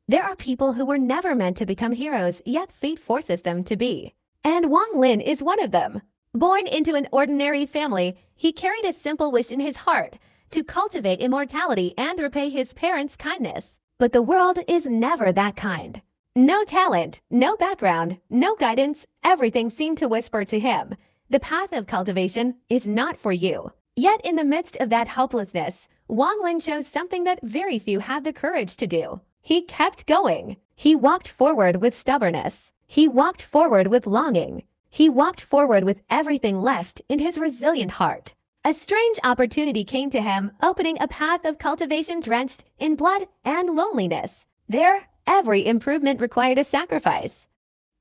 There are people who were never meant to become heroes, yet fate forces them to be. And Wang Lin is one of them. Born into an ordinary family, he carried a simple wish in his heart to cultivate immortality and repay his parents' kindness. But the world is never that kind. No talent, no background, no guidance, everything seemed to whisper to him, the path of cultivation is not for you. Yet in the midst of that hopelessness, Wang Lin chose something that very few have the courage to do. He kept going. He walked forward with stubbornness. He walked forward with longing. He walked forward with everything left in his resilient heart. A strange opportunity came to him, opening a path of cultivation drenched in blood and loneliness. There, every improvement required a sacrifice.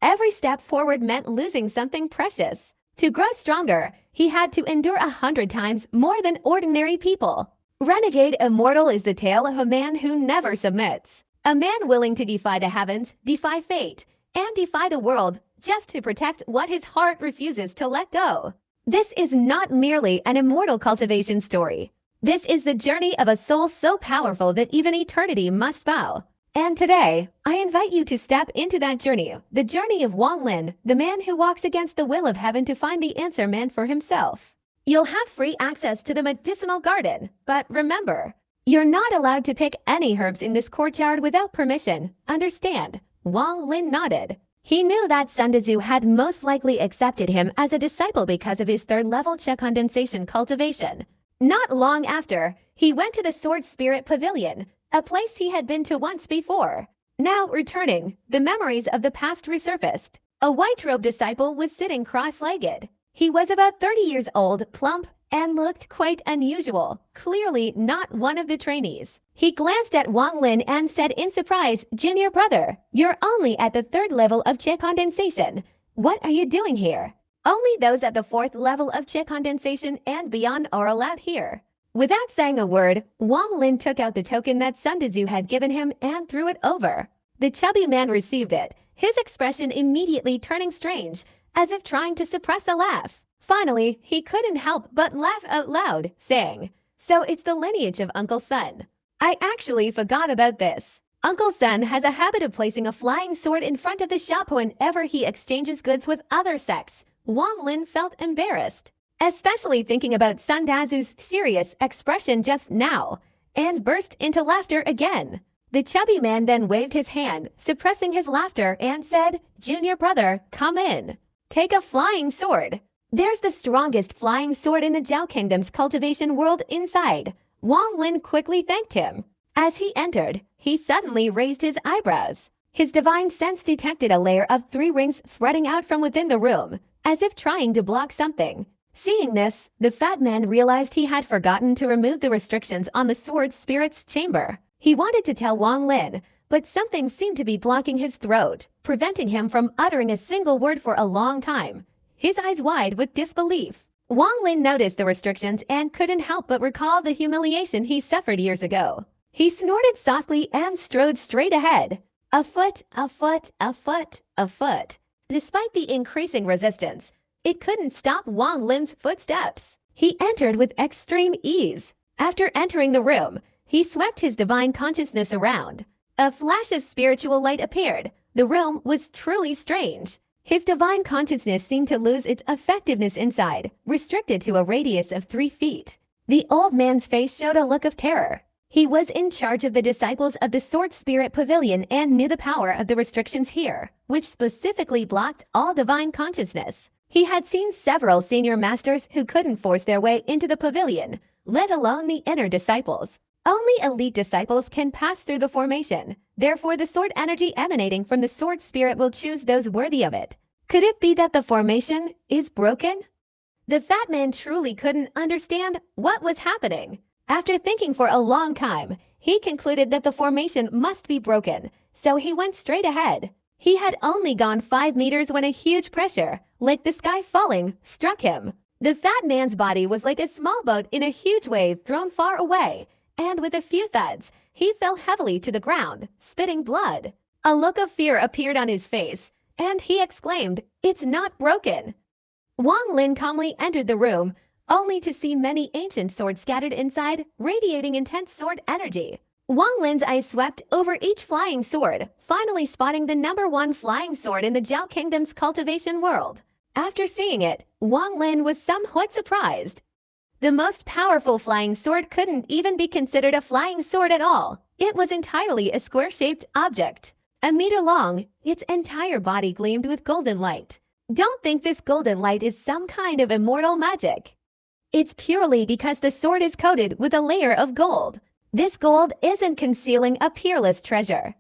Every step forward meant losing something precious. To grow stronger, he had to endure 100 times more than ordinary people. Renegade Immortal is the tale of a man who never submits. A man willing to defy the heavens, defy fate, and defy the world just to protect what his heart refuses to let go. This is not merely an immortal cultivation story. This is the journey of a soul so powerful that even eternity must bow. And today, I invite you to step into that journey, the journey of Wang Lin, the man who walks against the will of heaven to find the answer meant for himself. You'll have free access to the medicinal garden, but remember, you're not allowed to pick any herbs in this courtyard without permission. Understand? Wang Lin nodded. He knew that Sun Tzu had most likely accepted him as a disciple because of his third-level Qi condensation cultivation. Not long after, he went to the Sword Spirit Pavilion, a place he had been to once before. Now returning, the memories of the past resurfaced. A white-robed disciple was sitting cross-legged. He was about 30 years old, plump, and looked quite unusual, clearly not one of the trainees. He glanced at Wang Lin and said in surprise, "Junior brother, you're only at the 3rd level of Qi condensation. What are you doing here?" Only those at the 4th level of Qi condensation and beyond are allowed here. Without saying a word, Wang Lin took out the token that Sun Tzu had given him and threw it over. The chubby man received it, his expression immediately turning strange, as if trying to suppress a laugh. Finally, he couldn't help but laugh out loud, saying, "So it's the lineage of Uncle Sun. I actually forgot about this. Uncle Sun has a habit of placing a flying sword in front of the shop whenever he exchanges goods with other sects." Wang Lin felt embarrassed, especially thinking about Sun Tzu's serious expression just now, and burst into laughter again. The chubby man then waved his hand, suppressing his laughter, and said, "Junior brother, come in. Take a flying sword. There's the strongest flying sword in the Zhao Kingdom's cultivation world inside." Wang Lin quickly thanked him. As he entered, he suddenly raised his eyebrows. His divine sense detected a layer of 3 rings spreading out from within the room, as if trying to block something. Seeing this, the fat man realized he had forgotten to remove the restrictions on the sword spirit's chamber. He wanted to tell Wang Lin, but something seemed to be blocking his throat, preventing him from uttering a single word for a long time, his eyes wide with disbelief. Wang Lin noticed the restrictions and couldn't help but recall the humiliation he suffered years ago. He snorted softly and strode straight ahead. A foot, a foot, a foot, a foot. Despite the increasing resistance, it couldn't stop Wang Lin's footsteps. He entered with extreme ease. After entering the room, he swept his divine consciousness around. A flash of spiritual light appeared. The room was truly strange. His divine consciousness seemed to lose its effectiveness inside, restricted to a radius of 3 feet. The old man's face showed a look of terror. He was in charge of the disciples of the Sword Spirit Pavilion and knew the power of the restrictions here, which specifically blocked all divine consciousness. He had seen several senior masters who couldn't force their way into the pavilion, let alone the inner disciples. Only elite disciples can pass through the formation. Therefore, the sword energy emanating from the sword spirit will choose those worthy of it. Could it be that the formation is broken? The fat man truly couldn't understand what was happening. After thinking for a long time, he concluded that the formation must be broken, so he went straight ahead. He had only gone 5 meters when a huge pressure, like the sky falling, struck him. The fat man's body was like a small boat in a huge wave thrown far away, and with a few thuds, he fell heavily to the ground, spitting blood. A look of fear appeared on his face, and he exclaimed, "It's not broken." Wang Lin calmly entered the room, only to see many ancient swords scattered inside, radiating intense sword energy. Wang Lin's eyes swept over each flying sword, finally spotting the #1 flying sword in the Zhao Kingdom's cultivation world. After seeing it, Wang Lin was somewhat surprised. The most powerful flying sword couldn't even be considered a flying sword at all. It was entirely a square-shaped object. A meter long, its entire body gleamed with golden light. Don't think this golden light is some kind of immortal magic. It's purely because the sword is coated with a layer of gold. This gold isn't concealing a peerless treasure.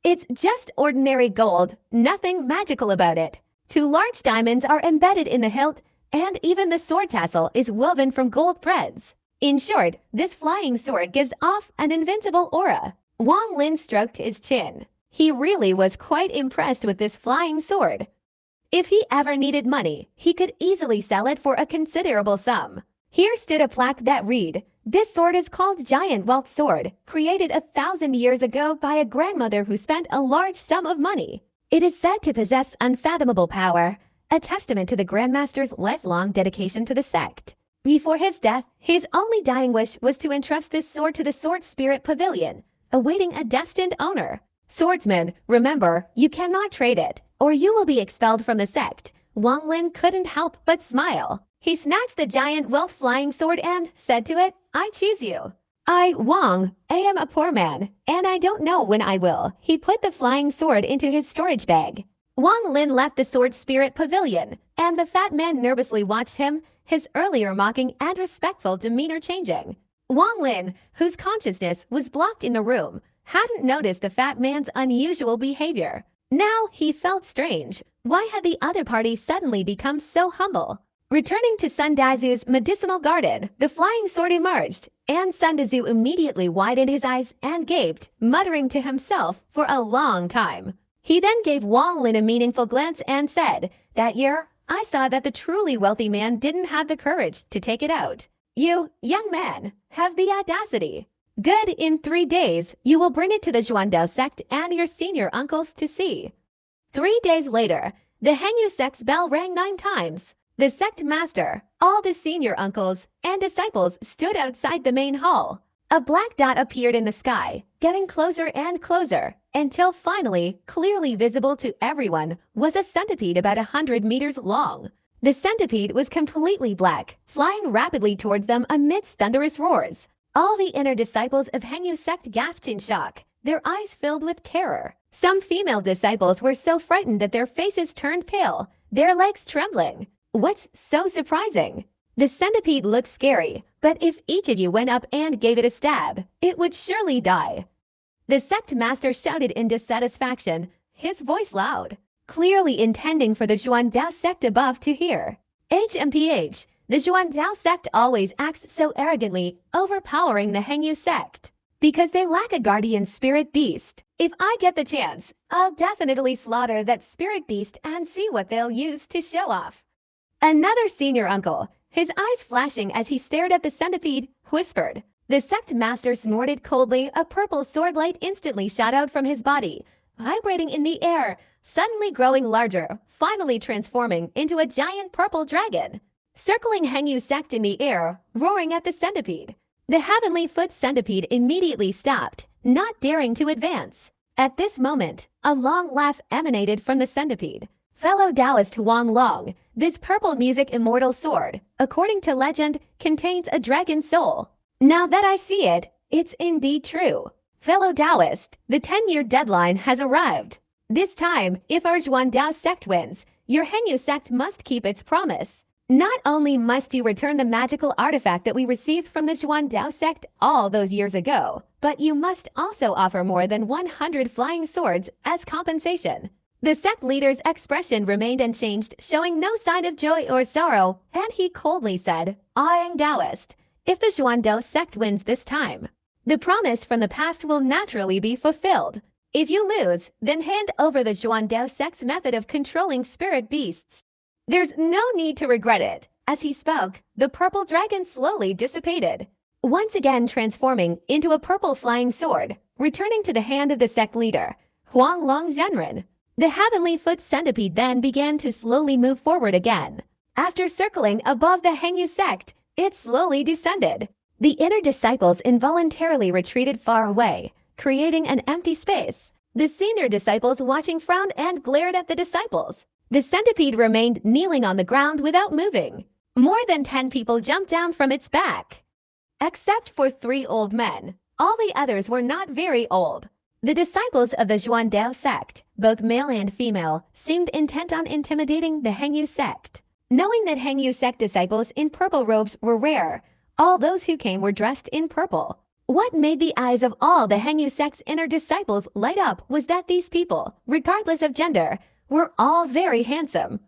It's just ordinary gold, nothing magical about it. 2 large diamonds are embedded in the hilt, and even the sword tassel is woven from gold threads. In short, this flying sword gives off an invincible aura. Wang Lin stroked his chin. He really was quite impressed with this flying sword. If he ever needed money, he could easily sell it for a considerable sum. Here stood a plaque that read, "This sword is called Giant Wealth Sword, created 1,000 years ago by a grandmother who spent a large sum of money. It is said to possess unfathomable power, a testament to the Grandmaster's lifelong dedication to the sect." Before his death, his only dying wish was to entrust this sword to the Sword Spirit Pavilion, awaiting a destined owner. "Swordsman, remember, you cannot trade it, or you will be expelled from the sect." Wang Lin couldn't help but smile. He snatched the giant wealth flying sword and said to it, "I choose you." "I, Wang, I am a poor man, and I don't know when I will." He put the flying sword into his storage bag. Wang Lin left the Sword Spirit Pavilion, and the fat man nervously watched him, his earlier mocking and respectful demeanor changing. Wang Lin, whose consciousness was blocked in the room, hadn't noticed the fat man's unusual behavior. Now he felt strange. Why had the other party suddenly become so humble? Returning to Sun Dazu's medicinal garden, the flying sword emerged, and Sun Dazu immediately widened his eyes and gaped, muttering to himself for a long time. He then gave Wang Lin a meaningful glance and said, "That year, I saw that the truly wealthy man didn't have the courage to take it out. You, young man, have the audacity. Good, in 3 days, you will bring it to the Xuandao sect and your senior uncles to see." 3 days later, the Hengyu sect's bell rang 9 times. The sect master, all the senior uncles, and disciples stood outside the main hall. A black dot appeared in the sky, getting closer and closer, until finally, clearly visible to everyone, was a centipede about 100 meters long. The centipede was completely black, flying rapidly towards them amidst thunderous roars. All the inner disciples of Hengyu sect gasped in shock, their eyes filled with terror. Some female disciples were so frightened that their faces turned pale, their legs trembling. What's so surprising? The centipede looked scary, but if each of you went up and gave it a stab, it would surely die. The sect master shouted in dissatisfaction, his voice loud, clearly intending for the Xuandao sect above to hear. HMPH, the Xuandao sect always acts so arrogantly, overpowering the Hengyu sect. Because they lack a guardian spirit beast. If I get the chance, I'll definitely slaughter that spirit beast and see what they'll use to show off. Another senior uncle, his eyes flashing as he stared at the centipede, whispered. The sect master snorted coldly. A purple sword light instantly shot out from his body, vibrating in the air, suddenly growing larger, finally transforming into a giant purple dragon. Circling Hengyu sect in the air, roaring at the centipede. The heavenly foot centipede immediately stopped, not daring to advance. At this moment, a long laugh emanated from the centipede. "Fellow Taoist Huang Long, this purple music immortal sword, according to legend, contains a dragon soul. Now that I see it, it's indeed true. Fellow Taoist, the 10-year deadline has arrived. This time, if our Xuandao sect wins, your Hengyu sect must keep its promise. Not only must you return the magical artifact that we received from the Xuandao sect all those years ago, but you must also offer more than 100 flying swords as compensation." The sect leader's expression remained unchanged, showing no sign of joy or sorrow, and he coldly said, "I am Taoist. If the Xuandao sect wins this time, the promise from the past will naturally be fulfilled. If you lose, then hand over the Xuandao sect's method of controlling spirit beasts. There's no need to regret it." As he spoke, the purple dragon slowly dissipated, once again transforming into a purple flying sword, returning to the hand of the sect leader, Huang Long Zhenren. The heavenly foot centipede then began to slowly move forward again. After circling above the Hengyu sect, it slowly descended. The inner disciples involuntarily retreated far away, creating an empty space. The senior disciples watching frowned and glared at the disciples. The centipede remained kneeling on the ground without moving. More than 10 people jumped down from its back. Except for 3 old men. All the others were not very old. The disciples of the Xuandao sect, both male and female, seemed intent on intimidating the Hengyu sect. Knowing that Hengyu sect disciples in purple robes were rare, all those who came were dressed in purple. What made the eyes of all the Hengyu sect's inner disciples light up was that these people, regardless of gender, were all very handsome.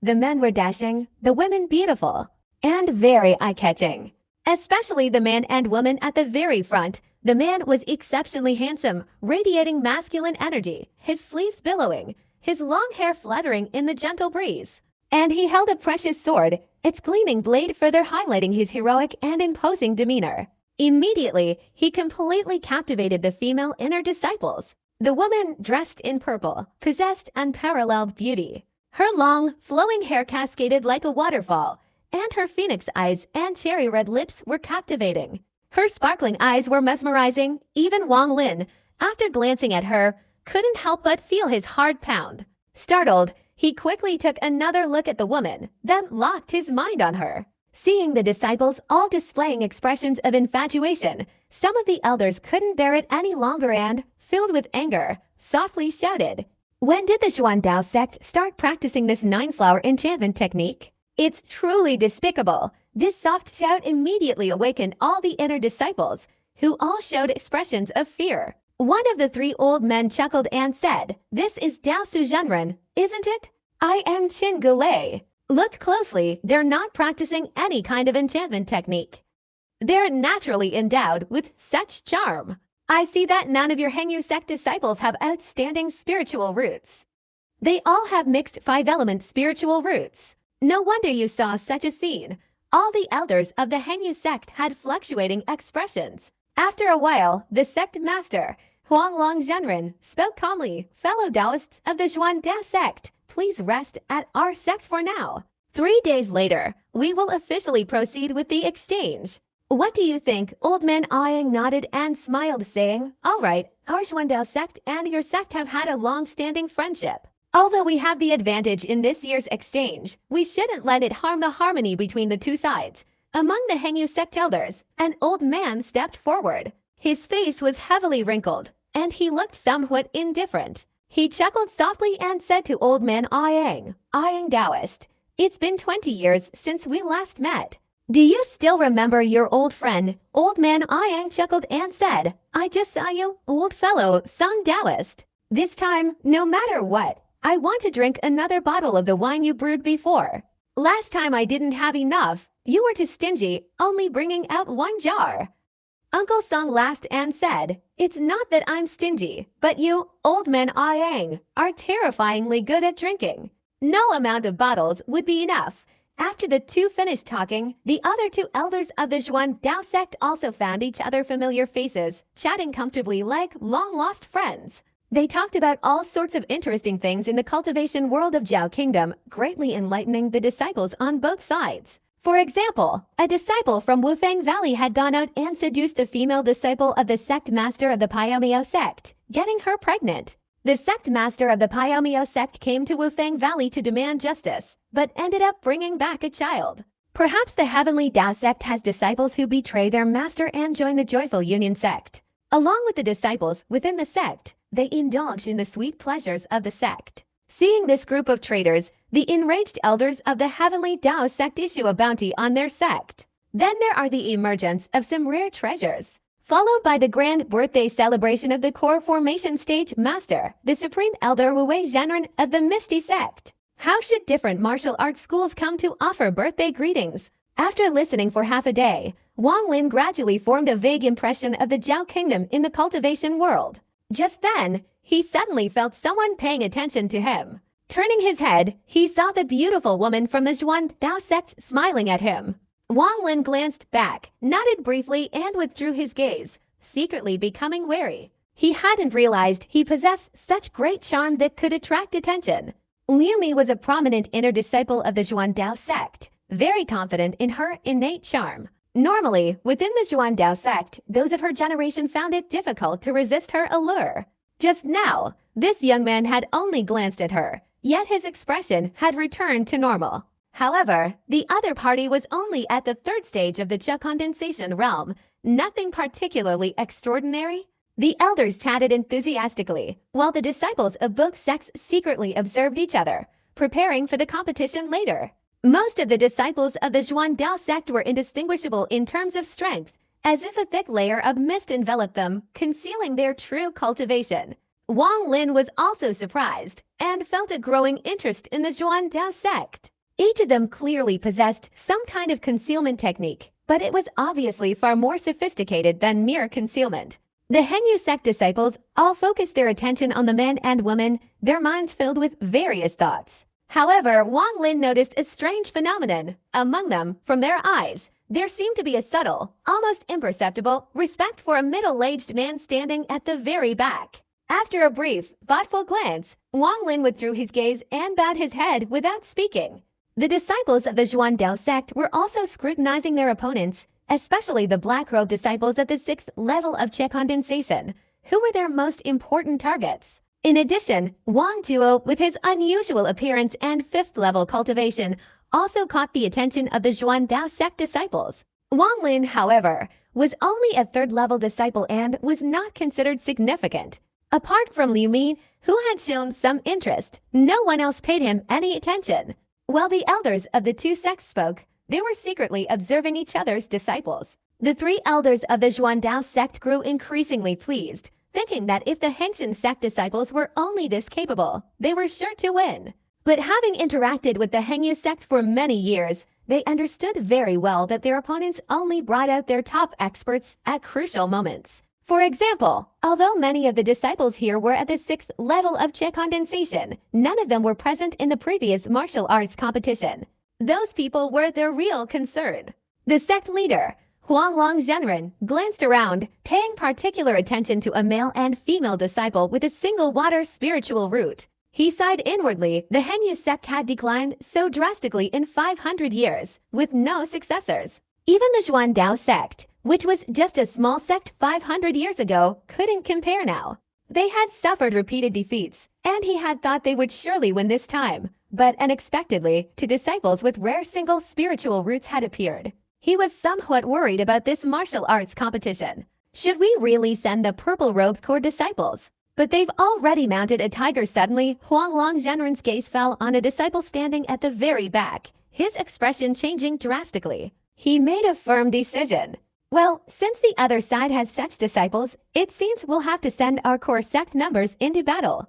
The men were dashing, the women beautiful, and very eye-catching. Especially the man and woman at the very front. The man was exceptionally handsome, radiating masculine energy, his sleeves billowing, his long hair fluttering in the gentle breeze. And he held a precious sword, its gleaming blade further highlighting his heroic and imposing demeanor. Immediately, he completely captivated the female inner disciples. The woman, dressed in purple, possessed unparalleled beauty. Her long, flowing hair cascaded like a waterfall, and her phoenix eyes and cherry red lips were captivating. Her sparkling eyes were mesmerizing. Even Wang Lin, after glancing at her, couldn't help but feel his heart pound. Startled, he quickly took another look at the woman, then locked his mind on her. Seeing the disciples all displaying expressions of infatuation, some of the elders couldn't bear it any longer and, filled with anger, softly shouted, "When did the Xuandao sect start practicing this 9-flower enchantment technique? It's truly despicable." This soft shout immediately awakened all the inner disciples, who all showed expressions of fear. One of the 3 old men chuckled and said, "This is Dao Su Zhenren, isn't it? I am Qin Gulei. Look closely, they're not practicing any kind of enchantment technique. They're naturally endowed with such charm. I see that none of your Hengyu sect disciples have outstanding spiritual roots. They all have mixed 5-element spiritual roots. No wonder you saw such a scene." All the elders of the Hengyu sect had fluctuating expressions. After a while, the sect master, Huanglong Zhenren, spoke calmly. "Fellow Taoists of the Xuandao sect, please rest at our sect for now. 3 days later, we will officially proceed with the exchange." "What do you think?" Old man Ayang nodded and smiled, saying, "All right, our Xuandao sect and your sect have had a long-standing friendship. Although we have the advantage in this year's exchange, we shouldn't let it harm the harmony between the 2 sides." Among the Hengyu sect elders, an old man stepped forward. His face was heavily wrinkled, and he looked somewhat indifferent. He chuckled softly and said to old man Ayang, Taoist, "It's been 20 years since we last met. Do you still remember your old friend?" Old man Ayang chuckled and said, "I just saw you, old fellow, Song Taoist. This time, no matter what, I want to drink another bottle of the wine you brewed before. Last time I didn't have enough. You were too stingy, only bringing out 1 jar." Uncle Song laughed and said, "It's not that I'm stingy, but you, old man Ayang, are terrifyingly good at drinking. No amount of bottles would be enough." After the 2 finished talking, the other 2 elders of the Xuandao sect also found each other familiar faces, chatting comfortably like long-lost friends. They talked about all sorts of interesting things in the cultivation world of Zhao Kingdom, greatly enlightening the disciples on both sides. For example, a disciple from Wufang Valley had gone out and seduced the female disciple of the sect master of the Paiyomio sect, getting her pregnant. The sect master of the Paiyomio sect came to Wufang Valley to demand justice, but ended up bringing back a child. Perhaps the Heavenly Tao sect has disciples who betray their master and join the Joyful Union sect. Along with the disciples within the sect, they indulge in the sweet pleasures of the sect. Seeing this group of traitors, the enraged elders of the Heavenly Tao sect issue a bounty on their sect. Then there are the emergence of some rare treasures, followed by the grand birthday celebration of the core formation stage master, the Supreme Elder Wu Zhenren of the Misty sect. How should different martial arts schools come to offer birthday greetings? After listening for half a day, Wang Lin gradually formed a vague impression of the Zhao Kingdom in the cultivation world. Just then, he suddenly felt someone paying attention to him. Turning his head, he saw the beautiful woman from the Xuandao sect smiling at him. Wang Lin glanced back, nodded briefly and withdrew his gaze, secretly becoming wary. He hadn't realized he possessed such great charm that could attract attention. Liu Mi was a prominent inner disciple of the Xuandao sect, very confident in her innate charm. Normally, within the Xuandao sect, those of her generation found it difficult to resist her allure. Just now, this young man had only glanced at her, yet his expression had returned to normal. However, the other party was only at the third stage of the Cha condensation realm, nothing particularly extraordinary. The elders chatted enthusiastically, while the disciples of both sects secretly observed each other, preparing for the competition later. Most of the disciples of the Xuandao sect were indistinguishable in terms of strength, as if a thick layer of mist enveloped them, concealing their true cultivation. Wang Lin was also surprised, and felt a growing interest in the Xuandao sect. Each of them clearly possessed some kind of concealment technique, but it was obviously far more sophisticated than mere concealment. The Henyu sect disciples all focused their attention on the men and women, their minds filled with various thoughts. However, Wang Lin noticed a strange phenomenon. Among them, from their eyes, there seemed to be a subtle, almost imperceptible, respect for a middle-aged man standing at the very back. After a brief, thoughtful glance, Wang Lin withdrew his gaze and bowed his head without speaking. The disciples of the Xuandao sect were also scrutinizing their opponents, especially the black-robed disciples at the 6th level of Cha condensation, who were their most important targets. In addition, Wang Juo, with his unusual appearance and 5th level cultivation, also caught the attention of the Xuandao sect disciples. Wang Lin, however, was only a 3rd level disciple and was not considered significant. Apart from Liu Min, who had shown some interest, no one else paid him any attention. While the elders of the two sects spoke, they were secretly observing each other's disciples. The 3 elders of the Xuandao sect grew increasingly pleased, thinking that if the Hengqian sect disciples were only this capable, they were sure to win. But having interacted with the Hengyu sect for many years, they understood very well that their opponents only brought out their top experts at crucial moments. For example, although many of the disciples here were at the 6th level of Cha condensation, none of them were present in the previous martial arts competition. Those people were their real concern. The sect leader, Huanglong Zhenren, glanced around, paying particular attention to a male and female disciple with a single water spiritual root. He sighed inwardly. The Henyu sect had declined so drastically in 500 years, with no successors. Even the Xuandao sect, which was just a small sect 500 years ago, couldn't compare now. They had suffered repeated defeats, and he had thought they would surely win this time. But unexpectedly, 2 disciples with rare single spiritual roots had appeared. He was somewhat worried about this martial arts competition. Should we really send the purple-robed core disciples? But they've already mounted a tiger. Suddenly, Huanglong Zhenren's gaze fell on a disciple standing at the very back, his expression changing drastically. He made a firm decision. Well, since the other side has such disciples, it seems we'll have to send our core sect members into battle.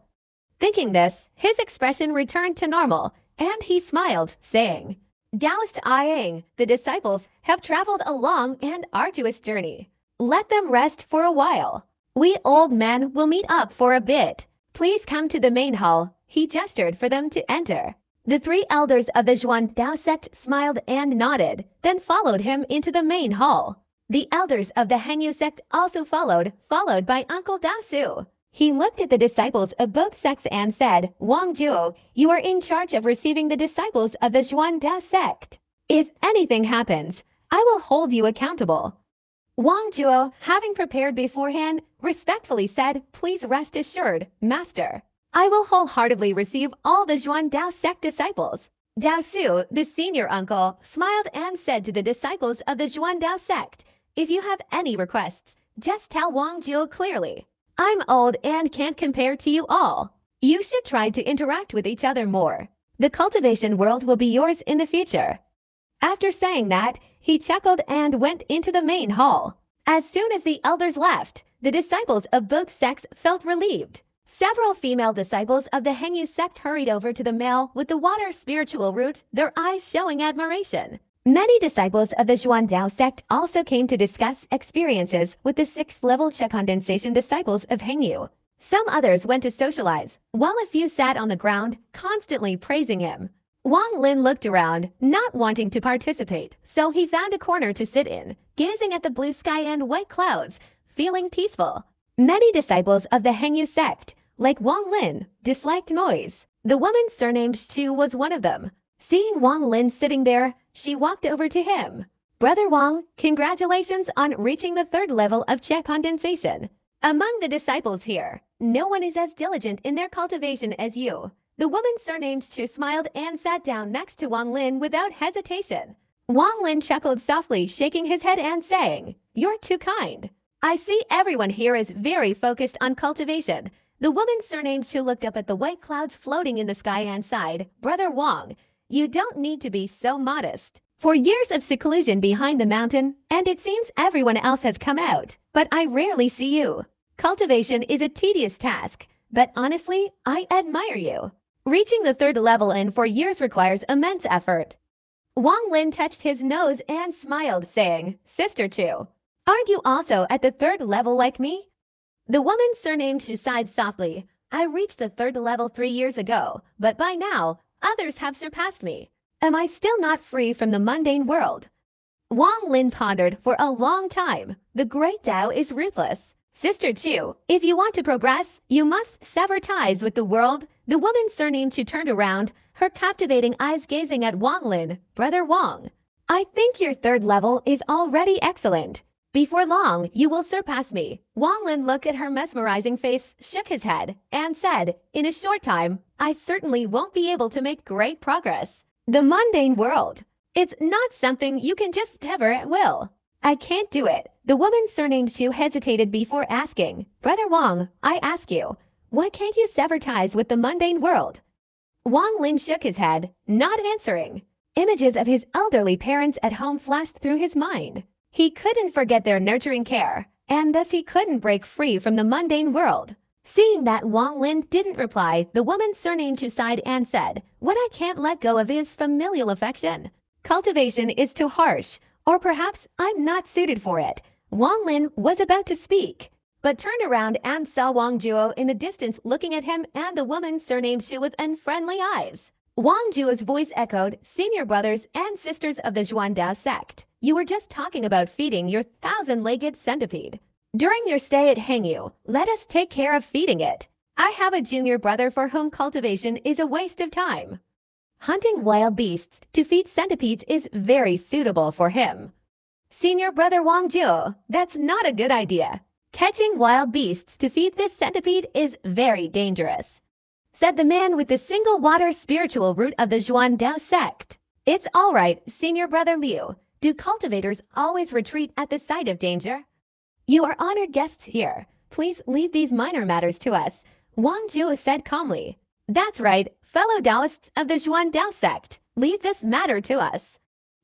Thinking this, his expression returned to normal, and he smiled, saying, Taoist Aying, the disciples have traveled a long and arduous journey. Let them rest for a while. We old men will meet up for a bit. Please come to the main hall. He gestured for them to enter. The 3 elders of the Xuandao sect smiled and nodded, then followed him into the main hall. The elders of the Henyu sect also followed by Uncle Dasu. He looked at the disciples of both sects and said, Wang Juo, you are in charge of receiving the disciples of the Xuandao sect. If anything happens, I will hold you accountable. Wang Juo, having prepared beforehand, respectfully said, Please rest assured, Master. I will wholeheartedly receive all the Xuandao sect disciples. Daosu, the senior uncle, smiled and said to the disciples of the Xuandao sect, If you have any requests, just tell Wang Juo clearly. I'm old and can't compare to you all. You should try to interact with each other more. The cultivation world will be yours in the future. After saying that, he chuckled and went into the main hall. As soon as the elders left, the disciples of both sects felt relieved. Several female disciples of the Hengyu sect hurried over to the male with the water spiritual root, their eyes showing admiration. Many disciples of the Xuandao sect also came to discuss experiences with the 6th level Cha condensation disciples of Hengyu. Some others went to socialize, while a few sat on the ground, constantly praising him. Wang Lin looked around, not wanting to participate, so he found a corner to sit in, gazing at the blue sky and white clouds, feeling peaceful. Many disciples of the Hengyu sect, like Wang Lin, disliked noise. The woman surnamed Chu was one of them. Seeing Wang Lin sitting there, she walked over to him. Brother Wang, congratulations on reaching the third level of Che condensation. Among the disciples here, no one is as diligent in their cultivation as you. The woman surnamed Chu smiled and sat down next to Wang Lin without hesitation. Wang Lin chuckled softly, shaking his head and saying, "You're too kind. I see everyone here is very focused on cultivation." The woman surnamed Chu looked up at the white clouds floating in the sky and sighed, "Brother Wang, you don't need to be so modest. For years of seclusion behind the mountain, and it seems everyone else has come out, but I rarely see you. Cultivation is a tedious task, but honestly, I admire you. Reaching the third level in 4 years requires immense effort." Wang Lin touched his nose and smiled, saying, "Sister Chu, aren't you also at the third level like me?" The woman surnamed Chu sighed softly. "I reached the third level 3 years ago, but by now, others have surpassed me. Am I still not free from the mundane world?" Wang Lin pondered for a long time. The great Tao is ruthless. "Sister Chu, if you want to progress, you must sever ties with the world." The woman surnamed Chu turned around, her captivating eyes gazing at Wang Lin. "Brother Wang, I think your third level is already excellent. Before long, you will surpass me." Wang Lin looked at her mesmerizing face, shook his head, and said, "In a short time, I certainly won't be able to make great progress. The mundane world. It's not something you can just sever at will. I can't do it." The woman surnamed Chu hesitated before asking, "Brother Wang, I ask you, why can't you sever ties with the mundane world?" Wang Lin shook his head, not answering. Images of his elderly parents at home flashed through his mind. He couldn't forget their nurturing care, and thus he couldn't break free from the mundane world. Seeing that Wang Lin didn't reply, the woman surnamed Chu sighed and said, "What I can't let go of is familial affection. Cultivation is too harsh, or perhaps I'm not suited for it." Wang Lin was about to speak, but turned around and saw Wang Juo in the distance looking at him and the woman surnamed Chu with unfriendly eyes. Wang Juo's voice echoed, "Senior brothers and sisters of the Xuandao sect, you were just talking about feeding your 1,000-legged centipede. During your stay at Hengyu, let us take care of feeding it. I have a junior brother for whom cultivation is a waste of time. Hunting wild beasts to feed centipedes is very suitable for him." "Senior brother Wang Jiu, that's not a good idea. Catching wild beasts to feed this centipede is very dangerous," said the man with the single water spiritual root of the Xuandao sect. "It's all right, Senior brother Liu. Do cultivators always retreat at the sight of danger? You are honored guests here. Please leave these minor matters to us," Wang Jiu said calmly. "That's right, fellow Taoists of the Xuandao sect. Leave this matter to us."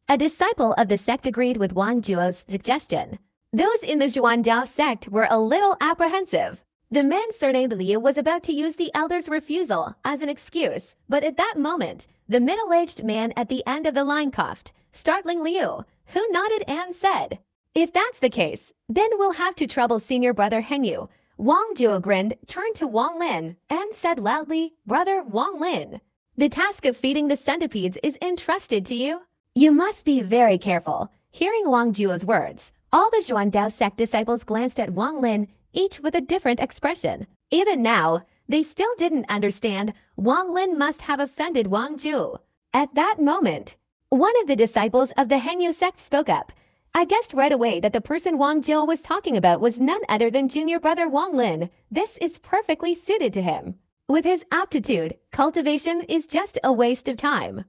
A disciple of the sect agreed with Wang Jiu's suggestion. Those in the Xuandao sect were a little apprehensive. The man surnamed Liu was about to use the elder's refusal as an excuse, but at that moment, the middle-aged man at the end of the line coughed, startling Liu, who nodded and said, "If that's the case, then we'll have to trouble senior brother Hengyu." Wang Jiu grinned, turned to Wang Lin, and said loudly, "Brother Wang Lin, the task of feeding the centipedes is entrusted to you. You must be very careful." Hearing Wang Jiu's words, all the Xuandao sect disciples glanced at Wang Lin, each with a different expression. Even now, they still didn't understand. Wang Lin must have offended Wang Jiu. At that moment, one of the disciples of the Hengyu sect spoke up. "I guessed right away that the person Wang Jiu was talking about was none other than junior brother Wang Lin. This is perfectly suited to him. With his aptitude, cultivation is just a waste of time.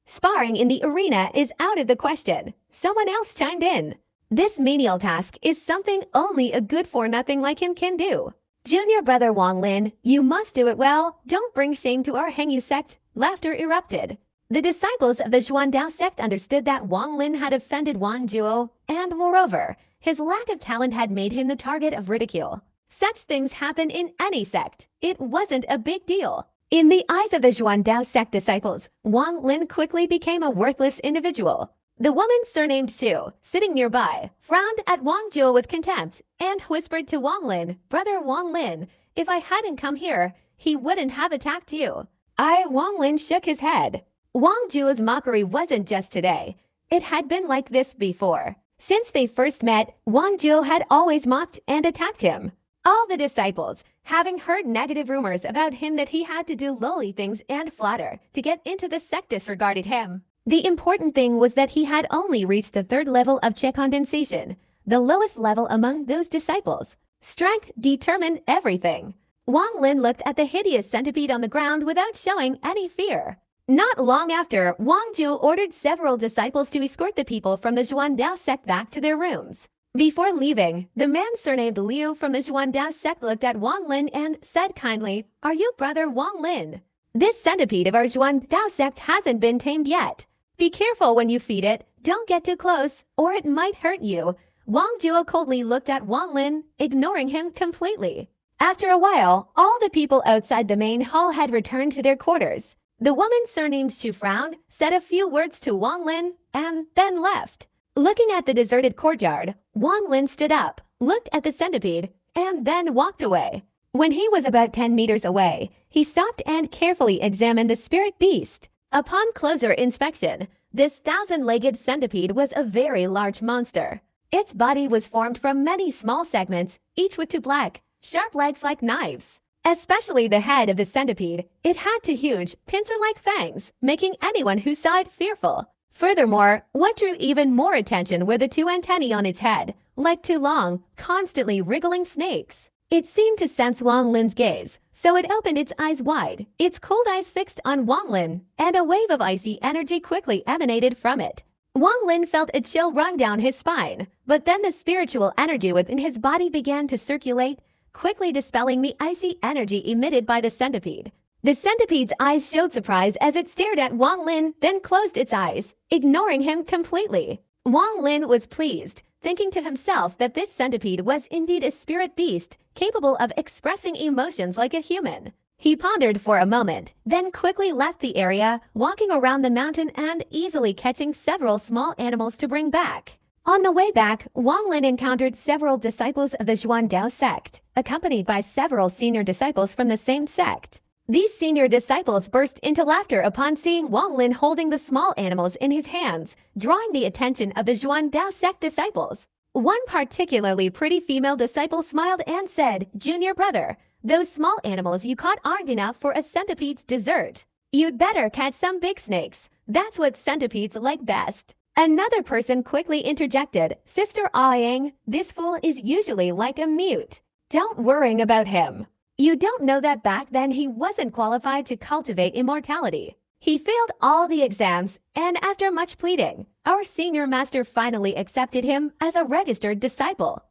Sparring in the arena is out of the question." Someone else chimed in. "This menial task is something only a good-for-nothing like him can do. Junior brother Wang Lin, you must do it well. Don't bring shame to our Hengyu sect." Laughter erupted. The disciples of the Xuandao sect understood that Wang Lin had offended Wang Jiu, and moreover, his lack of talent had made him the target of ridicule. Such things happen in any sect. It wasn't a big deal. In the eyes of the Xuandao sect disciples, Wang Lin quickly became a worthless individual. The woman surnamed Chu, sitting nearby, frowned at Wang Jiu with contempt and whispered to Wang Lin, "Brother Wang Lin, if I hadn't come here, he wouldn't have attacked you." Wang Lin shook his head. Wang Jiu's mockery wasn't just today. It had been like this before. Since they first met, Wang Jiu had always mocked and attacked him. All the disciples, having heard negative rumors about him that he had to do lowly things and flatter to get into the sect, disregarded him. The important thing was that he had only reached the third level of Qi condensation, the lowest level among those disciples. Strength determined everything. Wang Lin looked at the hideous centipede on the ground without showing any fear. Not long after, Wang Zhu ordered several disciples to escort the people from the Zhuandao sect back to their rooms. Before leaving, the man surnamed Liu from the Zhuandao sect looked at Wang Lin and said kindly, "Are you brother Wang Lin? This centipede of our Zhuandao sect hasn't been tamed yet. Be careful when you feed it, don't get too close, or it might hurt you." Wang Zhuo coldly looked at Wang Lin, ignoring him completely. After a while, all the people outside the main hall had returned to their quarters. The woman surnamed Xu frowned, said a few words to Wang Lin, and then left. Looking at the deserted courtyard, Wang Lin stood up, looked at the centipede, and then walked away. When he was about 10 meters away, he stopped and carefully examined the spirit beast. Upon closer inspection, this 1,000-legged centipede was a very large monster. Its body was formed from many small segments, each with two black, sharp legs like knives. Especially the head of the centipede, it had two huge, pincer-like fangs, making anyone who saw it fearful. Furthermore, what drew even more attention were the two antennae on its head, like two long, constantly wriggling snakes. It seemed to sense Wang Lin's gaze, so it opened its eyes wide, its cold eyes fixed on Wang Lin, and a wave of icy energy quickly emanated from it. Wang Lin felt a chill run down his spine, but then the spiritual energy within his body began to circulate, quickly dispelling the icy energy emitted by the centipede. The centipede's eyes showed surprise as it stared at Wang Lin, then closed its eyes, ignoring him completely. Wang Lin was pleased, thinking to himself that this centipede was indeed a spirit beast, capable of expressing emotions like a human. He pondered for a moment, then quickly left the area, walking around the mountain and easily catching several small animals to bring back. On the way back, Wang Lin encountered several disciples of the Zhuandao sect, accompanied by several senior disciples from the same sect. These senior disciples burst into laughter upon seeing Wang Lin holding the small animals in his hands, drawing the attention of the Zhuandao sect disciples. One particularly pretty female disciple smiled and said, "Junior brother, those small animals you caught aren't enough for a centipede's dessert. You'd better catch some big snakes. That's what centipedes like best." Another person quickly interjected, "Sister Aoyang, this fool is usually like a mute. Don't worry about him. You don't know that back then he wasn't qualified to cultivate immortality. He failed all the exams, and after much pleading, our senior master finally accepted him as a registered disciple."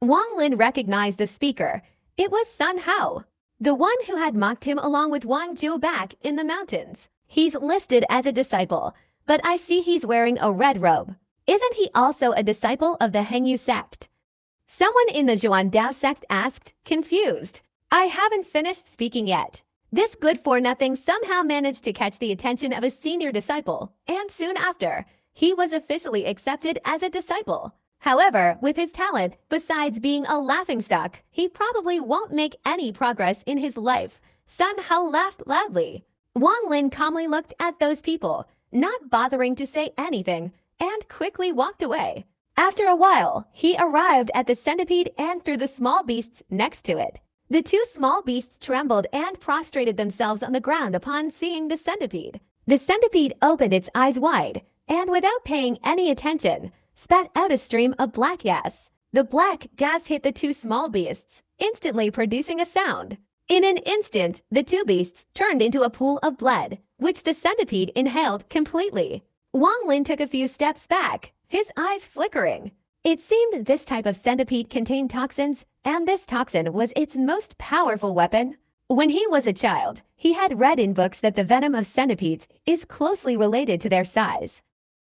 Wang Lin recognized the speaker. It was Sun Hao, the one who had mocked him along with Wang Zhu back in the mountains. "He's listed as a disciple, but I see he's wearing a red robe. Isn't he also a disciple of the Hengyu sect?" Someone in the Zhuandao sect asked, confused. "I haven't finished speaking yet." This good-for-nothing somehow managed to catch the attention of a senior disciple, and soon after, he was officially accepted as a disciple. However, with his talent, besides being a laughingstock, he probably won't make any progress in his life. Sun Hao laughed loudly. Wang Lin calmly looked at those people, not bothering to say anything, and quickly walked away. After a while, he arrived at the centipede and threw the small beasts next to it. The two small beasts trembled and prostrated themselves on the ground upon seeing the centipede. The centipede opened its eyes wide, and without paying any attention, spat out a stream of black gas. The black gas hit the two small beasts, instantly producing a sound. In an instant, the two beasts turned into a pool of blood, which the centipede inhaled completely. Wang Lin took a few steps back, his eyes flickering. It seemed this type of centipede contained toxins, and this toxin was its most powerful weapon. When he was a child, he had read in books that the venom of centipedes is closely related to their size.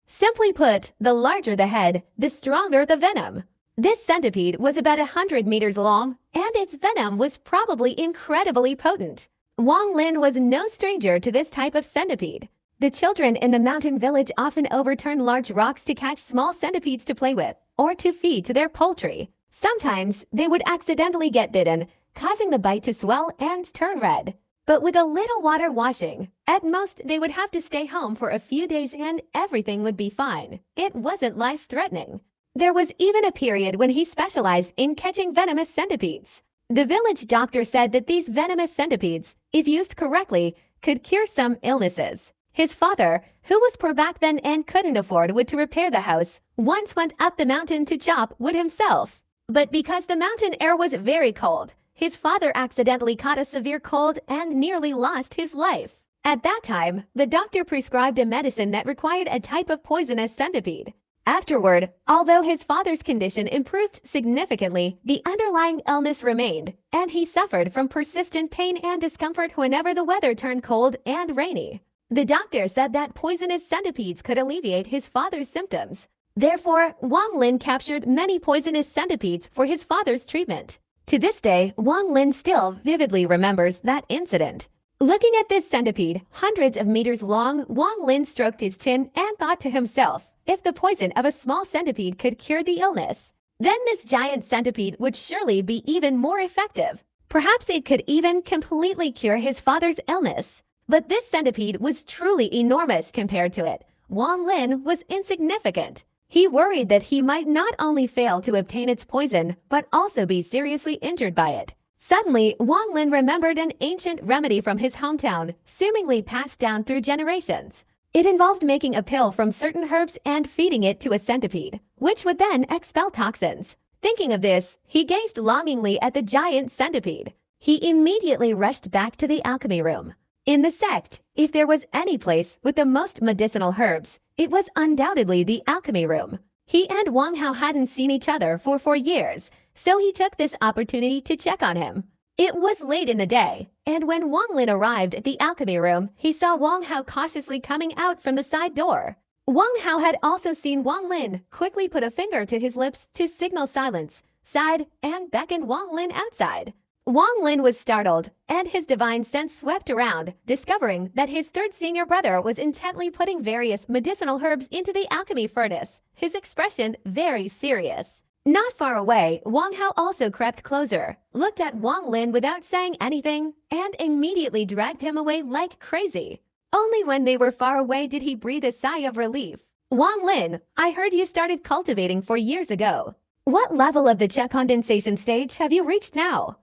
Simply put, the larger the head, the stronger the venom. This centipede was about 100 meters long, and its venom was probably incredibly potent. Wang Lin was no stranger to this type of centipede. The children in the mountain village often overturn large rocks to catch small centipedes to play with, or to feed to their poultry. Sometimes they would accidentally get bitten, causing the bite to swell and turn red. But with a little water washing, at most they would have to stay home for a few days and everything would be fine. It wasn't life-threatening. There was even a period when he specialized in catching venomous centipedes. The village doctor said that these venomous centipedes, if used correctly, could cure some illnesses. His father, who was poor back then and couldn't afford wood to repair the house, once went up the mountain to chop wood himself. But because the mountain air was very cold, his father accidentally caught a severe cold and nearly lost his life. At that time, the doctor prescribed a medicine that required a type of poisonous centipede. Afterward, although his father's condition improved significantly, the underlying illness remained, and he suffered from persistent pain and discomfort whenever the weather turned cold and rainy. The doctor said that poisonous centipedes could alleviate his father's symptoms. Therefore, Wang Lin captured many poisonous centipedes for his father's treatment. To this day, Wang Lin still vividly remembers that incident. Looking at this centipede, hundreds of meters long, Wang Lin stroked his chin and thought to himself, if the poison of a small centipede could cure the illness, then this giant centipede would surely be even more effective. Perhaps it could even completely cure his father's illness. But this centipede was truly enormous compared to it. Wang Lin was insignificant. He worried that he might not only fail to obtain its poison, but also be seriously injured by it. Suddenly, Wang Lin remembered an ancient remedy from his hometown, seemingly passed down through generations. It involved making a pill from certain herbs and feeding it to a centipede, which would then expel toxins. Thinking of this, he gazed longingly at the giant centipede. He immediately rushed back to the alchemy room. In the sect, if there was any place with the most medicinal herbs, it was undoubtedly the alchemy room. He and Wang Hao hadn't seen each other for 4 years, so he took this opportunity to check on him. It was late in the day, and when Wang Lin arrived at the alchemy room, he saw Wang Hao cautiously coming out from the side door. Wang Hao had also seen Wang Lin quickly put a finger to his lips to signal silence, sighed, and beckoned Wang Lin outside. Wang Lin was startled, and his divine sense swept around, discovering that his third senior brother was intently putting various medicinal herbs into the alchemy furnace, his expression very serious. Not far away, Wang Hao also crept closer, looked at Wang Lin without saying anything, and immediately dragged him away like crazy. Only when they were far away did he breathe a sigh of relief. Wang Lin, I heard you started cultivating 4 years ago. What level of the Qi condensation stage have you reached now?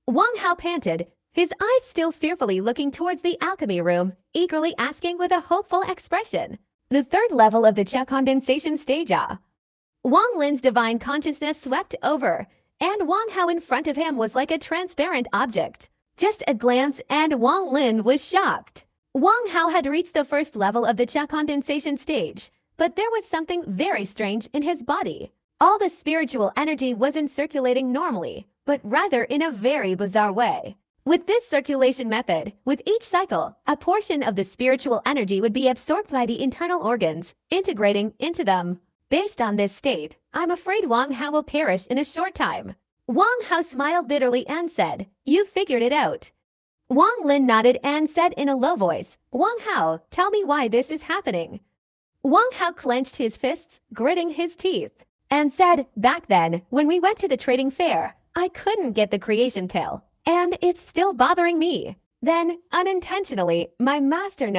Wang Hao panted, his eyes still fearfully looking towards the alchemy room, eagerly asking with a hopeful expression. The 3rd level of the Qi condensation stage, ah. Wang Lin's divine consciousness swept over, and Wang Hao in front of him was like a transparent object. Just a glance and Wang Lin was shocked. Wang Hao had reached the 1st level of the Qi condensation stage, but there was something very strange in his body. All the spiritual energy wasn't circulating normally, but rather in a very bizarre way. With this circulation method, with each cycle, a portion of the spiritual energy would be absorbed by the internal organs, integrating into them. Based on this state, I'm afraid Wang Hao will perish in a short time. Wang Hao smiled bitterly and said, you figured it out. Wang Lin nodded and said in a low voice, Wang Hao, tell me why this is happening. Wang Hao clenched his fists, gritting his teeth, and said, back then, when we went to the trading fair, I couldn't get the creation pill, and it's still bothering me. Then, unintentionally, my master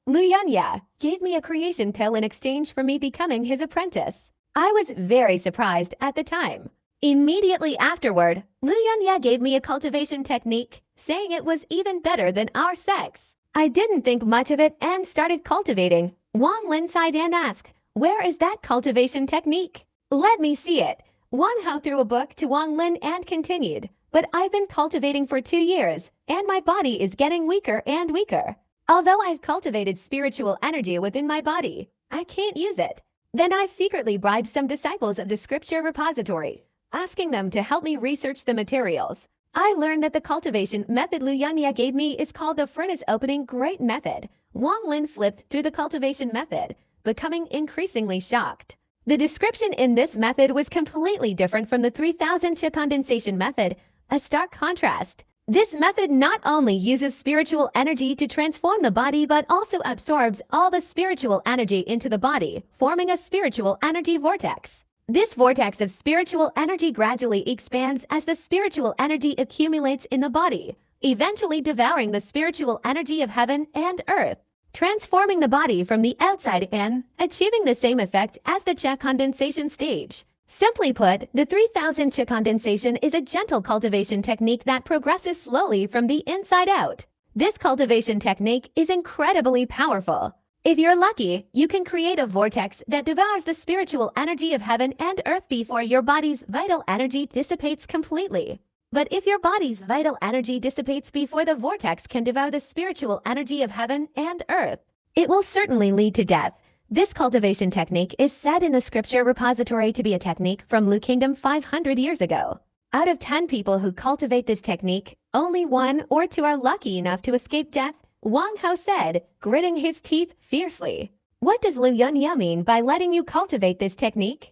Lu Yunya gave me a creation pill in exchange for me becoming his apprentice. I was very surprised at the time. Immediately afterward, Lu Yunya gave me a cultivation technique, saying it was even better than our sex. I didn't think much of it and started cultivating. Wang Lin sighed and asked, where is that cultivation technique? Let me see it. Wang Hao threw a book to Wang Lin and continued, but I've been cultivating for 2 years, and my body is getting weaker and weaker. Although I've cultivated spiritual energy within my body, I can't use it. Then I secretly bribed some disciples of the scripture repository, asking them to help me research the materials. I learned that the cultivation method Lu Yunya gave me is called the furnace opening great method. Wang Lin flipped through the cultivation method, becoming increasingly shocked. The description in this method was completely different from the 3000 Qi condensation method, a stark contrast. This method not only uses spiritual energy to transform the body but also absorbs all the spiritual energy into the body, forming a spiritual energy vortex. This vortex of spiritual energy gradually expands as the spiritual energy accumulates in the body, eventually devouring the spiritual energy of heaven and earth, transforming the body from the outside in, achieving the same effect as the Qi condensation stage. Simply put, the 3000 Qi condensation is a gentle cultivation technique that progresses slowly from the inside out. This cultivation technique is incredibly powerful. If you're lucky, you can create a vortex that devours the spiritual energy of heaven and earth before your body's vital energy dissipates completely. But if your body's vital energy dissipates before the vortex can devour the spiritual energy of heaven and earth, it will certainly lead to death. This cultivation technique is said in the scripture repository to be a technique from Lu Kingdom 500 years ago. Out of 10 people who cultivate this technique, only 1 or 2 are lucky enough to escape death, Wang Hao said, gritting his teeth fiercely. What does Lu Yunya mean by letting you cultivate this technique?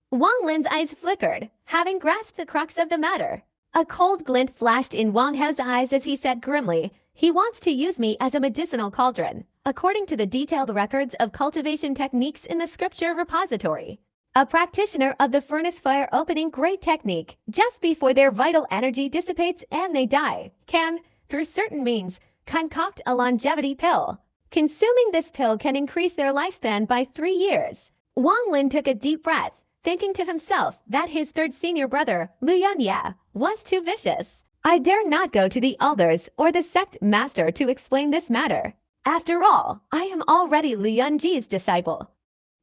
Wang Lin's eyes flickered, having grasped the crux of the matter. A cold glint flashed in Wang Hao's eyes as he said grimly, he wants to use me as a medicinal cauldron, according to the detailed records of cultivation techniques in the scripture repository. A practitioner of the furnace fire opening great technique, just before their vital energy dissipates and they die, can, through certain means, concoct a longevity pill. Consuming this pill can increase their lifespan by 3 years. Wang Lin took a deep breath, thinking to himself that his third senior brother, Lu Yunya, was too vicious. I dare not go to the elders or the sect master to explain this matter. After all, I am already Lu Yunji's disciple.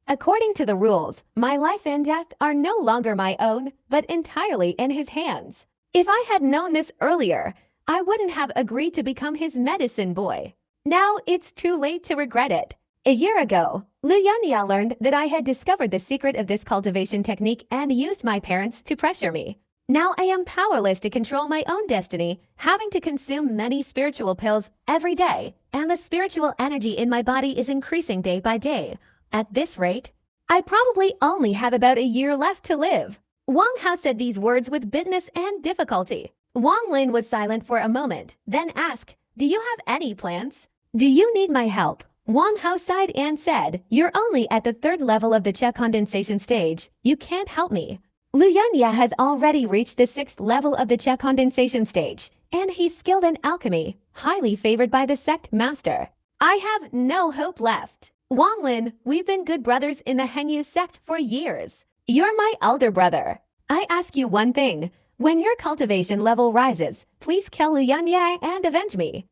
According to the rules, my life and death are no longer my own, but entirely in his hands. If I had known this earlier, I wouldn't have agreed to become his medicine boy. Now it's too late to regret it. A year ago, Lu Yunya learned that I had discovered the secret of this cultivation technique and used my parents to pressure me. Now I am powerless to control my own destiny, having to consume many spiritual pills every day, and the spiritual energy in my body is increasing day by day. At this rate, I probably only have about a year left to live. Wang Hao said these words with bitterness and difficulty. Wang Lin was silent for a moment, then asked, do you have any plans? Do you need my help? Wang Hao sighed and said, you're only at the 3rd level of the Qi condensation stage. You can't help me. Lu Yunya has already reached the 6th level of the Qi condensation stage, and he's skilled in alchemy, highly favored by the sect master. I have no hope left. Wang Lin, we've been good brothers in the Hengyu sect for years. You're my elder brother. I ask you one thing. When your cultivation level rises, please kill Lu Yunya and avenge me.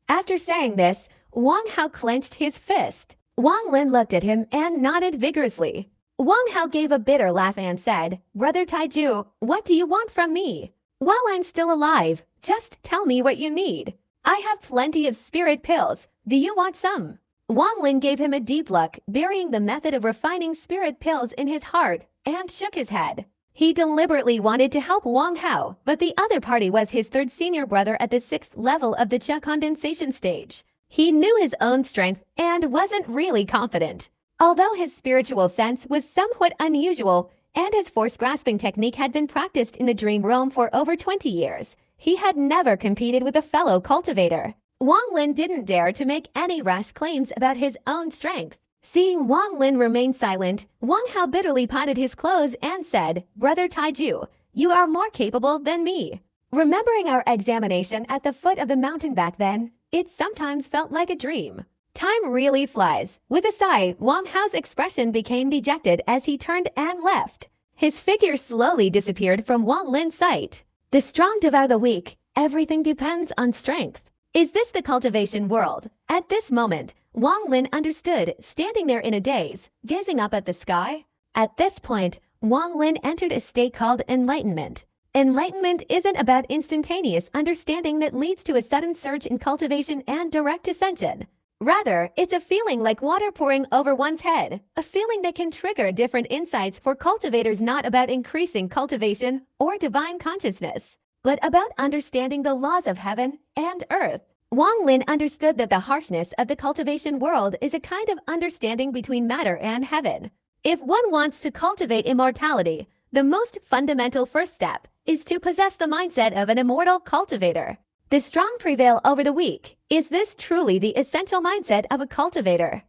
After saying this, Wang Hao clenched his fist. Wang Lin looked at him and nodded vigorously. Wang Hao gave a bitter laugh and said, Brother Taiju, what do you want from me? While I'm still alive, just tell me what you need. I have plenty of spirit pills. Do you want some? Wang Lin gave him a deep look, burying the method of refining spirit pills in his heart, and shook his head. He deliberately wanted to help Wang Hao, but the other party was his 3rd senior brother at the 6th level of the Qi condensation stage. He knew his own strength and wasn't really confident. Although his spiritual sense was somewhat unusual, and his force-grasping technique had been practiced in the dream realm for over 20 years, he had never competed with a fellow cultivator. Wang Lin didn't dare to make any rash claims about his own strength. Seeing Wang Lin remain silent, Wang Hao bitterly patted his clothes and said, Brother Taiju, you are more capable than me. Remembering our examination at the foot of the mountain back then, it sometimes felt like a dream. Time really flies. With a sigh, Wang Hao's expression became dejected as he turned and left. His figure slowly disappeared from Wang Lin's sight. The strong devour the weak. Everything depends on strength. Is this the cultivation world? At this moment, Wang Lin understood, standing there in a daze, gazing up at the sky. At this point, Wang Lin entered a state called enlightenment. Enlightenment isn't about instantaneous understanding that leads to a sudden surge in cultivation and direct ascension. Rather, it's a feeling like water pouring over one's head, a feeling that can trigger different insights for cultivators, not about increasing cultivation or divine consciousness, but about understanding the laws of heaven and earth. Wang Lin understood that the harshness of the cultivation world is a kind of understanding between matter and heaven. If one wants to cultivate immortality, the most fundamental first step is to possess the mindset of an immortal cultivator. The strong prevail over the weak. Is this truly the essential mindset of a cultivator?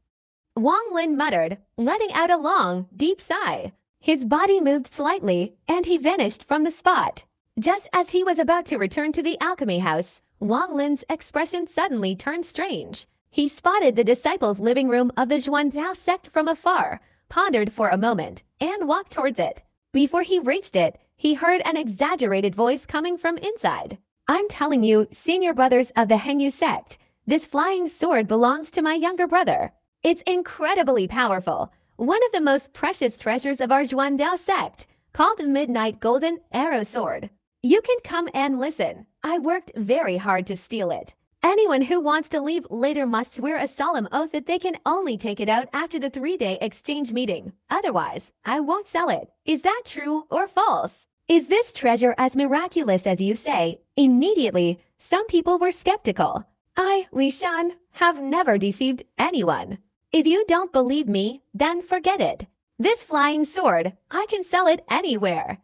Wang Lin muttered, letting out a long, deep sigh. His body moved slightly, and he vanished from the spot. Just as he was about to return to the alchemy house, Wang Lin's expression suddenly turned strange. He spotted the disciples' living room of the Zhuangdao sect from afar, pondered for a moment, and walked towards it. Before he reached it, he heard an exaggerated voice coming from inside. I'm telling you, senior brothers of the Hengyu sect, this flying sword belongs to my younger brother. It's incredibly powerful, one of the most precious treasures of our Zhuandao sect, called the Midnight Golden Arrow Sword. You can come and listen. I worked very hard to steal it. Anyone who wants to leave later must swear a solemn oath that they can only take it out after the 3-day exchange meeting. Otherwise, I won't sell it. Is that true or false? Is this treasure as miraculous as you say? Immediately, some people were skeptical. I, Li Shan, have never deceived anyone. If you don't believe me, then forget it. This flying sword, I can sell it anywhere.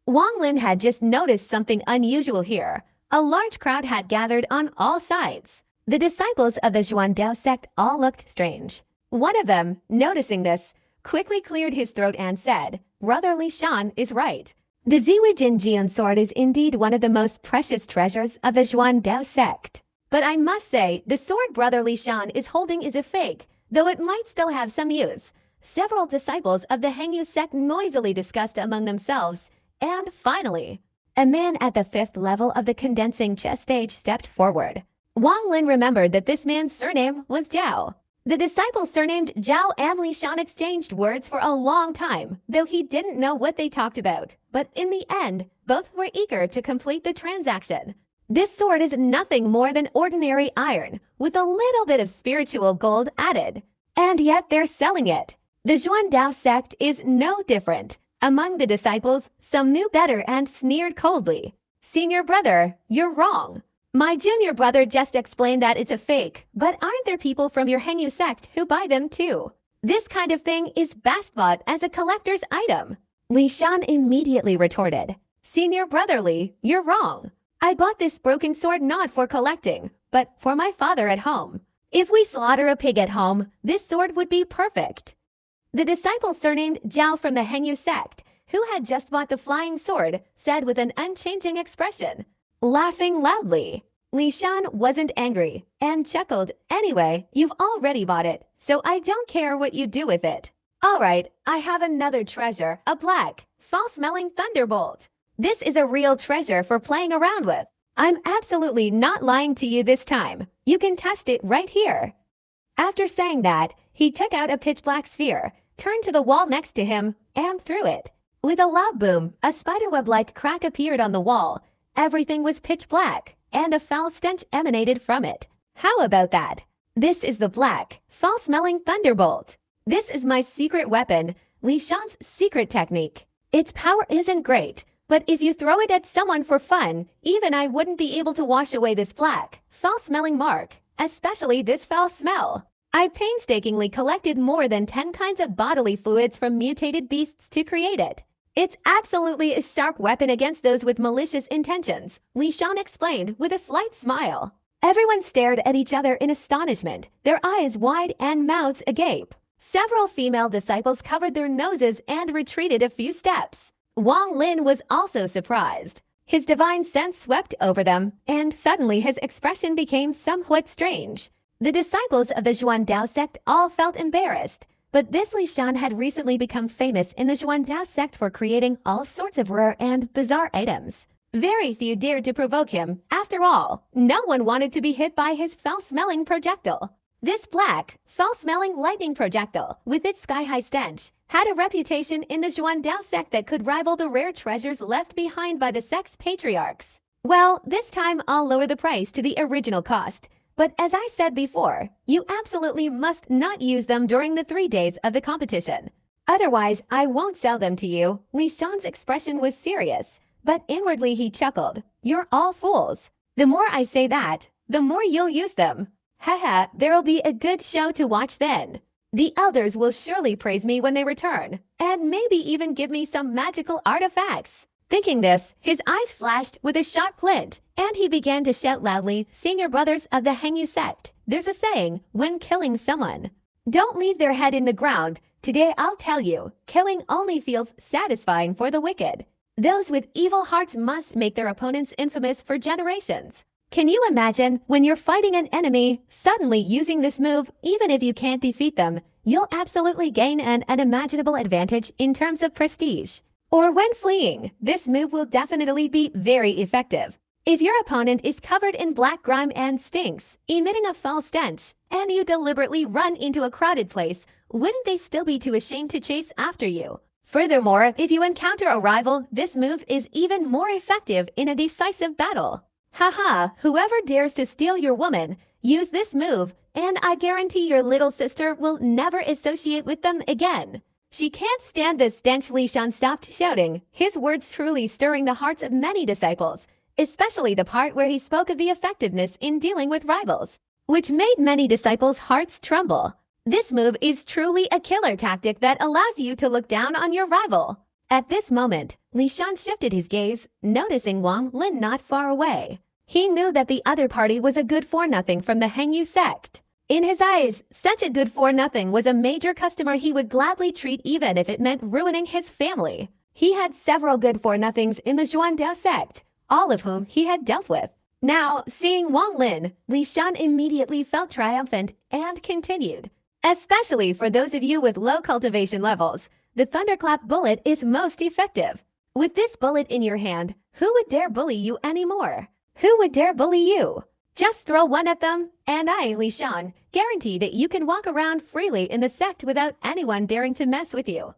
Wang Lin had just noticed something unusual here. A large crowd had gathered on all sides. The disciples of the Zhuandao sect all looked strange. One of them, noticing this, quickly cleared his throat and said, "Brother Li Shan is right. The Ziwu Jinjian sword is indeed one of the most precious treasures of the Zhuandao sect. But I must say, the sword Brother Li Shan is holding is a fake, though it might still have some use." Several disciples of the Hengyu sect noisily discussed among themselves, and finally, a man at the 5th level of the condensing chess stage stepped forward. Wang Lin remembered that this man's surname was Zhao. The disciple surnamed Zhao and Li Shan exchanged words for a long time, though he didn't know what they talked about. But in the end, both were eager to complete the transaction. This sword is nothing more than ordinary iron, with a little bit of spiritual gold added. And yet they're selling it. The Zhuandao sect is no different. Among the disciples, some knew better and sneered coldly. "Senior brother, you're wrong. My junior brother just explained that it's a fake, but aren't there people from your Hengyu sect who buy them too? This kind of thing is best bought as a collector's item." Li Shan immediately retorted, "Senior brother Li, you're wrong. I bought this broken sword not for collecting, but for my father at home. If we slaughter a pig at home, this sword would be perfect." The disciple surnamed Zhao from the Hengyu sect, who had just bought the flying sword, said with an unchanging expression, laughing loudly. Li Shan wasn't angry and chuckled, "Anyway, you've already bought it, so I don't care what you do with it. All right, I have another treasure, a black, foul-smelling thunderbolt. This is a real treasure for playing around with. I'm absolutely not lying to you this time. You can test it right here." After saying that, he took out a pitch-black sphere, turned to the wall next to him, and threw it. With a loud boom, a spiderweb-like crack appeared on the wall. Everything was pitch black, and a foul stench emanated from it. How about that? This is the black, foul-smelling thunderbolt. This is my secret weapon, Li Shan's secret technique. Its power isn't great, but if you throw it at someone for fun, even I wouldn't be able to wash away this black, foul-smelling mark, especially this foul smell. I painstakingly collected more than 10 kinds of bodily fluids from mutated beasts to create it. It's absolutely a sharp weapon against those with malicious intentions, Li Shan explained with a slight smile. Everyone stared at each other in astonishment, their eyes wide and mouths agape. Several female disciples covered their noses and retreated a few steps. Wang Lin was also surprised. His divine sense swept over them, and suddenly his expression became somewhat strange. The disciples of the Zhuandao sect all felt embarrassed, but this Li Shan had recently become famous in the Zhuandao sect for creating all sorts of rare and bizarre items. Very few dared to provoke him. After all, no one wanted to be hit by his foul-smelling projectile. This black, foul-smelling lightning projectile, with its sky-high stench, had a reputation in the Zhuandao sect that could rival the rare treasures left behind by the sect's patriarchs. Well, this time I'll lower the price to the original cost. But as I said before, you absolutely must not use them during the 3 days of the competition. Otherwise, I won't sell them to you. Li Shan's expression was serious, but inwardly he chuckled. You're all fools. The more I say that, the more you'll use them. Haha, there'll be a good show to watch then. The elders will surely praise me when they return, and maybe even give me some magical artifacts. Thinking this, his eyes flashed with a sharp glint, and he began to shout loudly, "Senior brothers of the Hengyu sect, there's a saying when killing someone. Don't leave their head in the ground. Today I'll tell you, killing only feels satisfying for the wicked. Those with evil hearts must make their opponents infamous for generations." Can you imagine when you're fighting an enemy, suddenly using this move, even if you can't defeat them, you'll absolutely gain an unimaginable advantage in terms of prestige. Or when fleeing, this move will definitely be very effective. If your opponent is covered in black grime and stinks, emitting a foul stench, and you deliberately run into a crowded place, wouldn't they still be too ashamed to chase after you? Furthermore, if you encounter a rival, this move is even more effective in a decisive battle. Haha, whoever dares to steal your woman, use this move, and I guarantee your little sister will never associate with them again. She can't stand this stench. Li Shan stopped shouting, his words truly stirring the hearts of many disciples, especially the part where he spoke of the effectiveness in dealing with rivals, which made many disciples' hearts tremble. This move is truly a killer tactic that allows you to look down on your rival. At this moment, Li Shan shifted his gaze, noticing Wang Lin not far away. He knew that the other party was a good-for-nothing from the Hengyu sect. In his eyes, such a good-for-nothing was a major customer he would gladly treat even if it meant ruining his family. He had several good-for-nothings in the Xuandao sect, all of whom he had dealt with. Now, seeing Wang Lin, Li Shan immediately felt triumphant and continued. Especially for those of you with low cultivation levels, the Thunderclap bullet is most effective. With this bullet in your hand, who would dare bully you anymore? Who would dare bully you? Just throw one at them, and I, Li Shan, guarantee that you can walk around freely in the sect without anyone daring to mess with you.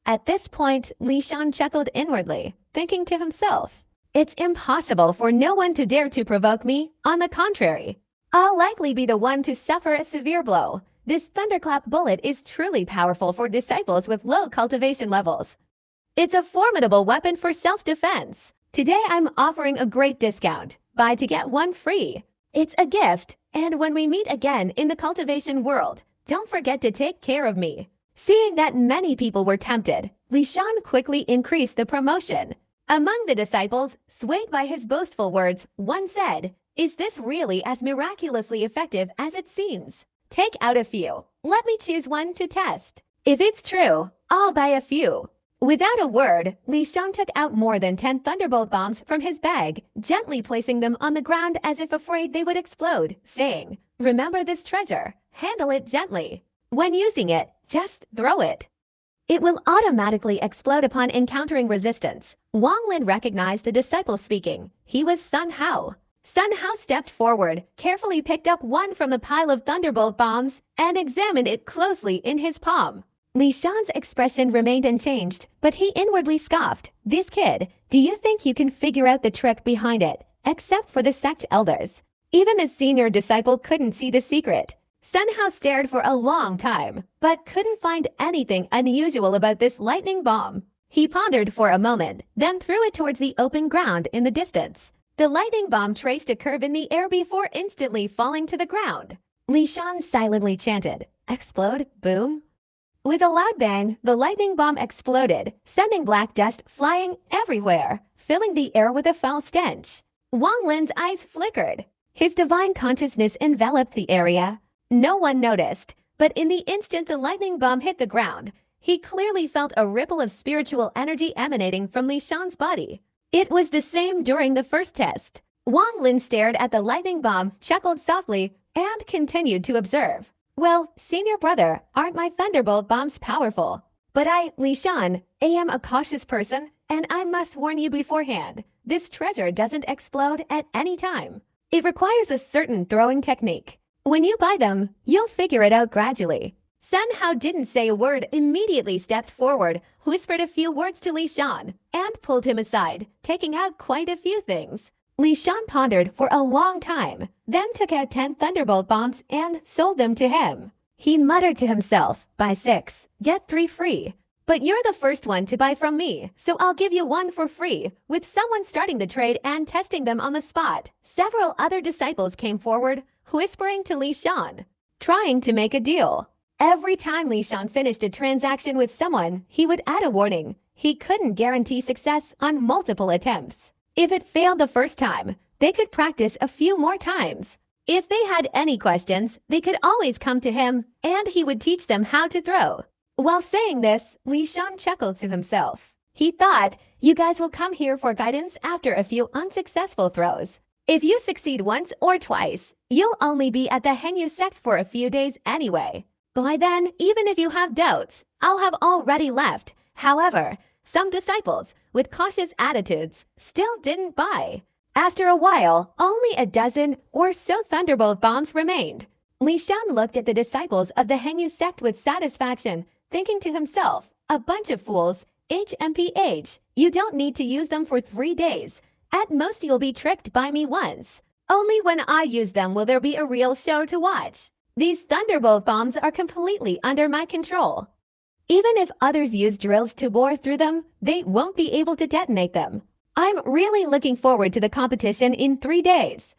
At this point, Li Shan chuckled inwardly, thinking to himself, it's impossible for no one to dare to provoke me. On the contrary, I'll likely be the one to suffer a severe blow. This Thunderclap bullet is truly powerful for disciples with low cultivation levels. It's a formidable weapon for self-defense. Today I'm offering a great discount. Buy to get one free. It's a gift, and when we meet again in the cultivation world, don't forget to take care of me. Seeing that many people were tempted, Li Shan quickly increased the promotion. Among the disciples, swayed by his boastful words, one said, "Is this really as miraculously effective as it seems? Take out a few. Let me choose one to test. If it's true, I'll buy a few." Without a word, Li Shan took out more than 10 thunderbolt bombs from his bag, gently placing them on the ground as if afraid they would explode, saying, "Remember this treasure. Handle it gently. When using it, just throw it. It will automatically explode upon encountering resistance." Wang Lin recognized the disciple speaking. He was Sun Hao. Sun Hao stepped forward, carefully picked up one from the pile of thunderbolt bombs, and examined it closely in his palm. Li Shan's expression remained unchanged, but he inwardly scoffed. This kid, do you think you can figure out the trick behind it? Except for the sect elders. Even the senior disciple couldn't see the secret. Sun Hao stared for a long time, but couldn't find anything unusual about this lightning bomb. He pondered for a moment, then threw it towards the open ground in the distance. The lightning bomb traced a curve in the air before instantly falling to the ground. Li Shan silently chanted, "Explode, boom." With a loud bang, the lightning bomb exploded, sending black dust flying everywhere, filling the air with a foul stench. Wang Lin's eyes flickered. His divine consciousness enveloped the area. No one noticed, but in the instant the lightning bomb hit the ground, he clearly felt a ripple of spiritual energy emanating from Li Shan's body. It was the same during the first test. Wang Lin stared at the lightning bomb, chuckled softly, and continued to observe. "Well, senior brother, aren't my thunderbolt bombs powerful? But I, Li Shan, am a cautious person, and I must warn you beforehand. This treasure doesn't explode at any time. It requires a certain throwing technique. When you buy them, you'll figure it out gradually." Sun Hao didn't say a word, immediately stepped forward, whispered a few words to Li Shan, and pulled him aside, taking out quite a few things. Li Shan pondered for a long time, then took out 10 thunderbolt bombs and sold them to him. He muttered to himself, "Buy 6, get 3 free. But you're the first one to buy from me, so I'll give you 1 for free." With someone starting the trade and testing them on the spot, several other disciples came forward, whispering to Li Shan, trying to make a deal. Every time Li Shan finished a transaction with someone, he would add a warning. He couldn't guarantee success on multiple attempts. If it failed the first time, they could practice a few more times. If they had any questions, they could always come to him, and he would teach them how to throw. While saying this, Li Shan chuckled to himself. He thought, you guys will come here for guidance after a few unsuccessful throws. If you succeed once or twice, you'll only be at the Hengyu sect for a few days anyway. By then, even if you have doubts, I'll have already left. However, some disciples, with cautious attitudes, still didn't buy. After a while, only a dozen or so thunderbolt bombs remained. Li Shan looked at the disciples of the Hengyu sect with satisfaction, thinking to himself, a bunch of fools, HMPH, you don't need to use them for 3 days. At most you'll be tricked by me once. Only when I use them will there be a real show to watch. These thunderbolt bombs are completely under my control. Even if others use drills to bore through them, they won't be able to detonate them. I'm really looking forward to the competition in 3 days.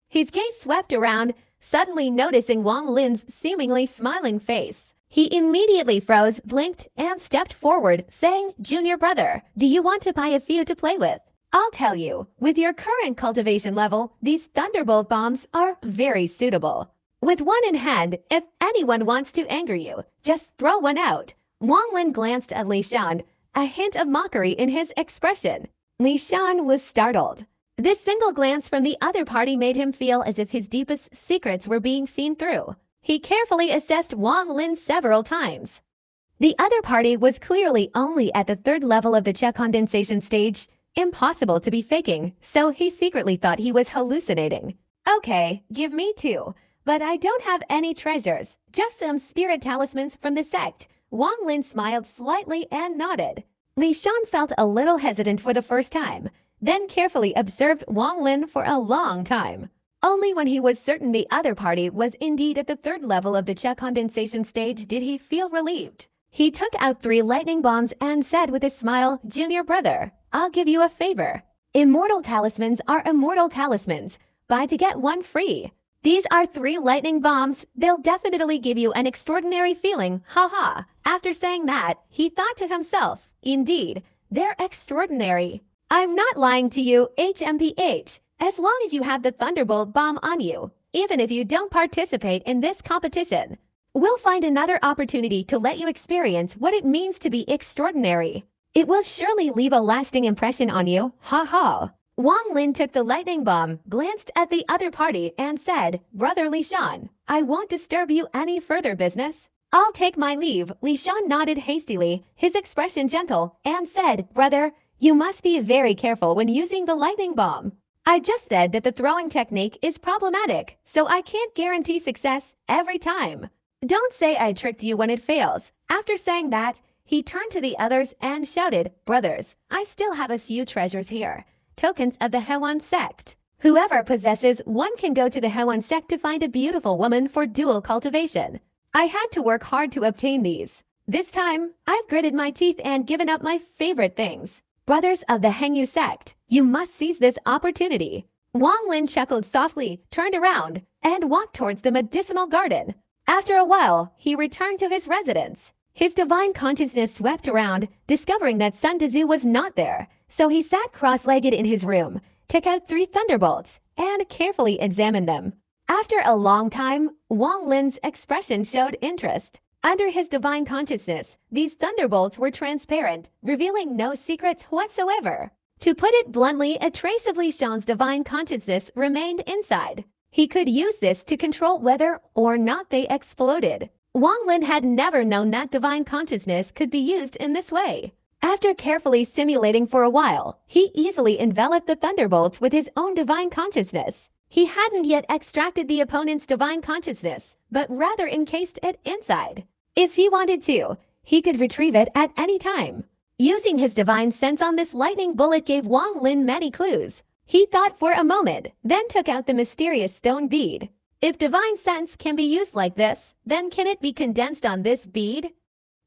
His gaze swept around, suddenly noticing Wang Lin's seemingly smiling face. He immediately froze, blinked, and stepped forward, saying, "Junior brother, do you want to buy a few to play with? I'll tell you, with your current cultivation level, these thunderbolt bombs are very suitable. With one in hand, if anyone wants to anger you, just throw one out." Wang Lin glanced at Li Shan, a hint of mockery in his expression. Li Shan was startled. This single glance from the other party made him feel as if his deepest secrets were being seen through. He carefully assessed Wang Lin several times. The other party was clearly only at the 3rd level of the Che condensation stage, impossible to be faking, so he secretly thought he was hallucinating. "Okay, give me 2, but I don't have any treasures, just some spirit talismans from the sect." Wang Lin smiled slightly and nodded. Li Shan felt a little hesitant for the first time, then carefully observed Wang Lin for a long time. Only when he was certain the other party was indeed at the 3rd level of the Che condensation stage did he feel relieved. He took out 3 lightning bombs and said with a smile, "Junior brother, I'll give you a favor. Immortal talismans are immortal talismans. Buy to get one free. These are 3 lightning bombs. They'll definitely give you an extraordinary feeling, haha." After saying that, he thought to himself, "Indeed, they're extraordinary. I'm not lying to you, HMPH. As long as you have the Thunderbolt bomb on you, even if you don't participate in this competition, we'll find another opportunity to let you experience what it means to be extraordinary. It will surely leave a lasting impression on you, ha." Wang Lin took the lightning bomb, glanced at the other party, and said, "Brother Li Shan, I won't disturb you any further business. I'll take my leave." Li Shan nodded hastily, his expression gentle, and said, "Brother, you must be very careful when using the lightning bomb. I just said that the throwing technique is problematic, so I can't guarantee success every time. Don't say I tricked you when it fails." After saying that, he turned to the others and shouted, "Brothers, I still have a few treasures here. Tokens of the Hewan sect. Whoever possesses one can go to the Hewan sect to find a beautiful woman for dual cultivation. I had to work hard to obtain these. This time, I've gritted my teeth and given up my favorite things. Brothers of the Hengyu sect, you must seize this opportunity." Wang Lin chuckled softly, turned around, and walked towards the medicinal garden. After a while, he returned to his residence. His divine consciousness swept around, discovering that Sun Tzu was not there, so he sat cross-legged in his room, took out 3 thunderbolts, and carefully examined them. After a long time, Wang Lin's expression showed interest. Under his divine consciousness, these thunderbolts were transparent, revealing no secrets whatsoever. To put it bluntly, a trace of Li Shan's divine consciousness remained inside. He could use this to control whether or not they exploded. Wang Lin had never known that divine consciousness could be used in this way. After carefully simulating for a while, he easily enveloped the thunderbolts with his own divine consciousness. He hadn't yet extracted the opponent's divine consciousness, but rather encased it inside. If he wanted to, he could retrieve it at any time. Using his divine sense on this lightning bullet gave Wang Lin many clues. He thought for a moment, then took out the mysterious stone bead. If divine sense can be used like this, then can it be condensed on this bead?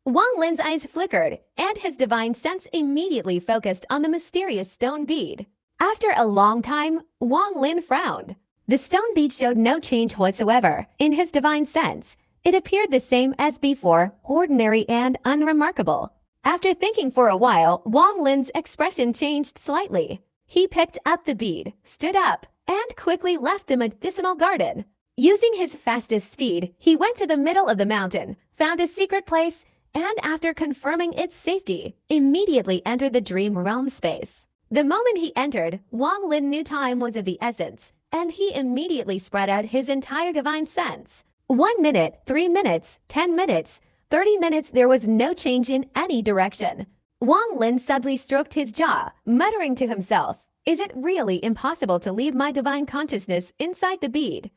Wang Lin's eyes flickered, and his divine sense immediately focused on the mysterious stone bead. After a long time, Wang Lin frowned. The stone bead showed no change whatsoever. In his divine sense, it appeared the same as before, ordinary and unremarkable. After thinking for a while, Wang Lin's expression changed slightly. He picked up the bead, stood up, and quickly left the medicinal garden. Using his fastest speed, he went to the middle of the mountain, found a secret place, and after confirming its safety, immediately entered the dream realm space. The moment he entered, Wang Lin knew time was of the essence, and he immediately spread out his entire divine sense. 1 minute, 3 minutes, 10 minutes, 30 minutes, there was no change in any direction. Wang Lin suddenly stroked his jaw, muttering to himself, Is it really impossible to leave my divine consciousness inside the bead?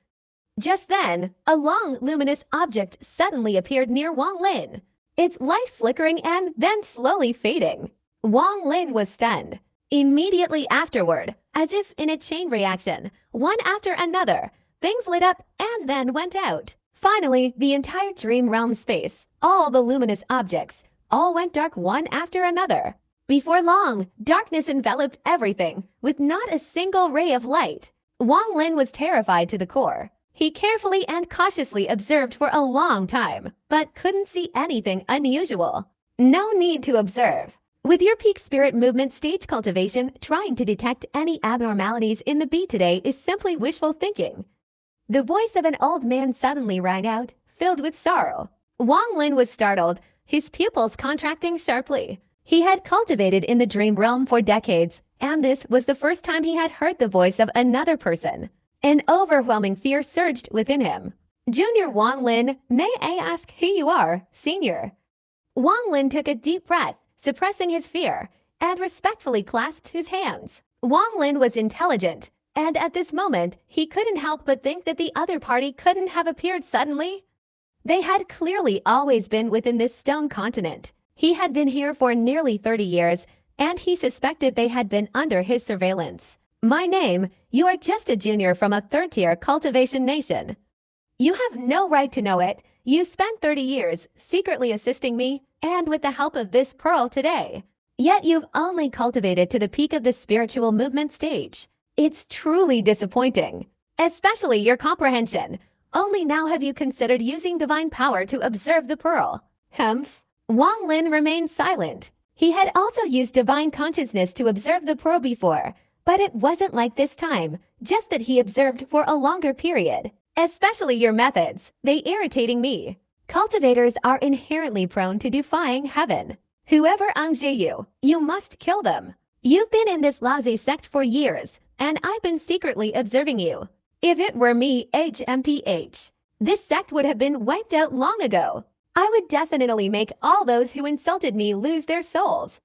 Just then, a long, luminous object suddenly appeared near Wang Lin, its light flickering and then slowly fading. Wang Lin was stunned. Immediately afterward, as if in a chain reaction, one after another, things lit up and then went out. Finally, the entire dream realm space, all the luminous objects, all went dark one after another. Before long, darkness enveloped everything, with not a single ray of light. Wang Lin was terrified to the core. He carefully and cautiously observed for a long time, but couldn't see anything unusual. No need to observe. With your peak spirit movement stage cultivation, trying to detect any abnormalities in the beat today is simply wishful thinking. The voice of an old man suddenly rang out, filled with sorrow. Wang Lin was startled, his pupils contracting sharply. He had cultivated in the dream realm for decades, and this was the first time he had heard the voice of another person. An overwhelming fear surged within him. Junior Wang Lin, may I ask who you are, Senior? Wang Lin took a deep breath, suppressing his fear, and respectfully clasped his hands. Wang Lin was intelligent, and at this moment, he couldn't help but think that the other party couldn't have appeared suddenly. They had clearly always been within this stone continent. He had been here for nearly 30 years, and he suspected they had been under his surveillance. My name, you are just a junior from a third-tier cultivation nation. You have no right to know it. You spent 30 years secretly assisting me, and with the help of this pearl today. Yet you've only cultivated to the peak of the spiritual movement stage. It's truly disappointing. Especially your comprehension. Only now have you considered using divine power to observe the pearl. Humph. Wang Lin remained silent. He had also used divine consciousness to observe the pearl before, but it wasn't like this time, just that he observed for a longer period. Especially your methods, they irritating me. Cultivators are inherently prone to defying heaven. Whoever unjie you, you must kill them. You've been in this lousy sect for years, and I've been secretly observing you. If it were me, HMPH, this sect would have been wiped out long ago. I would definitely make all those who insulted me lose their souls.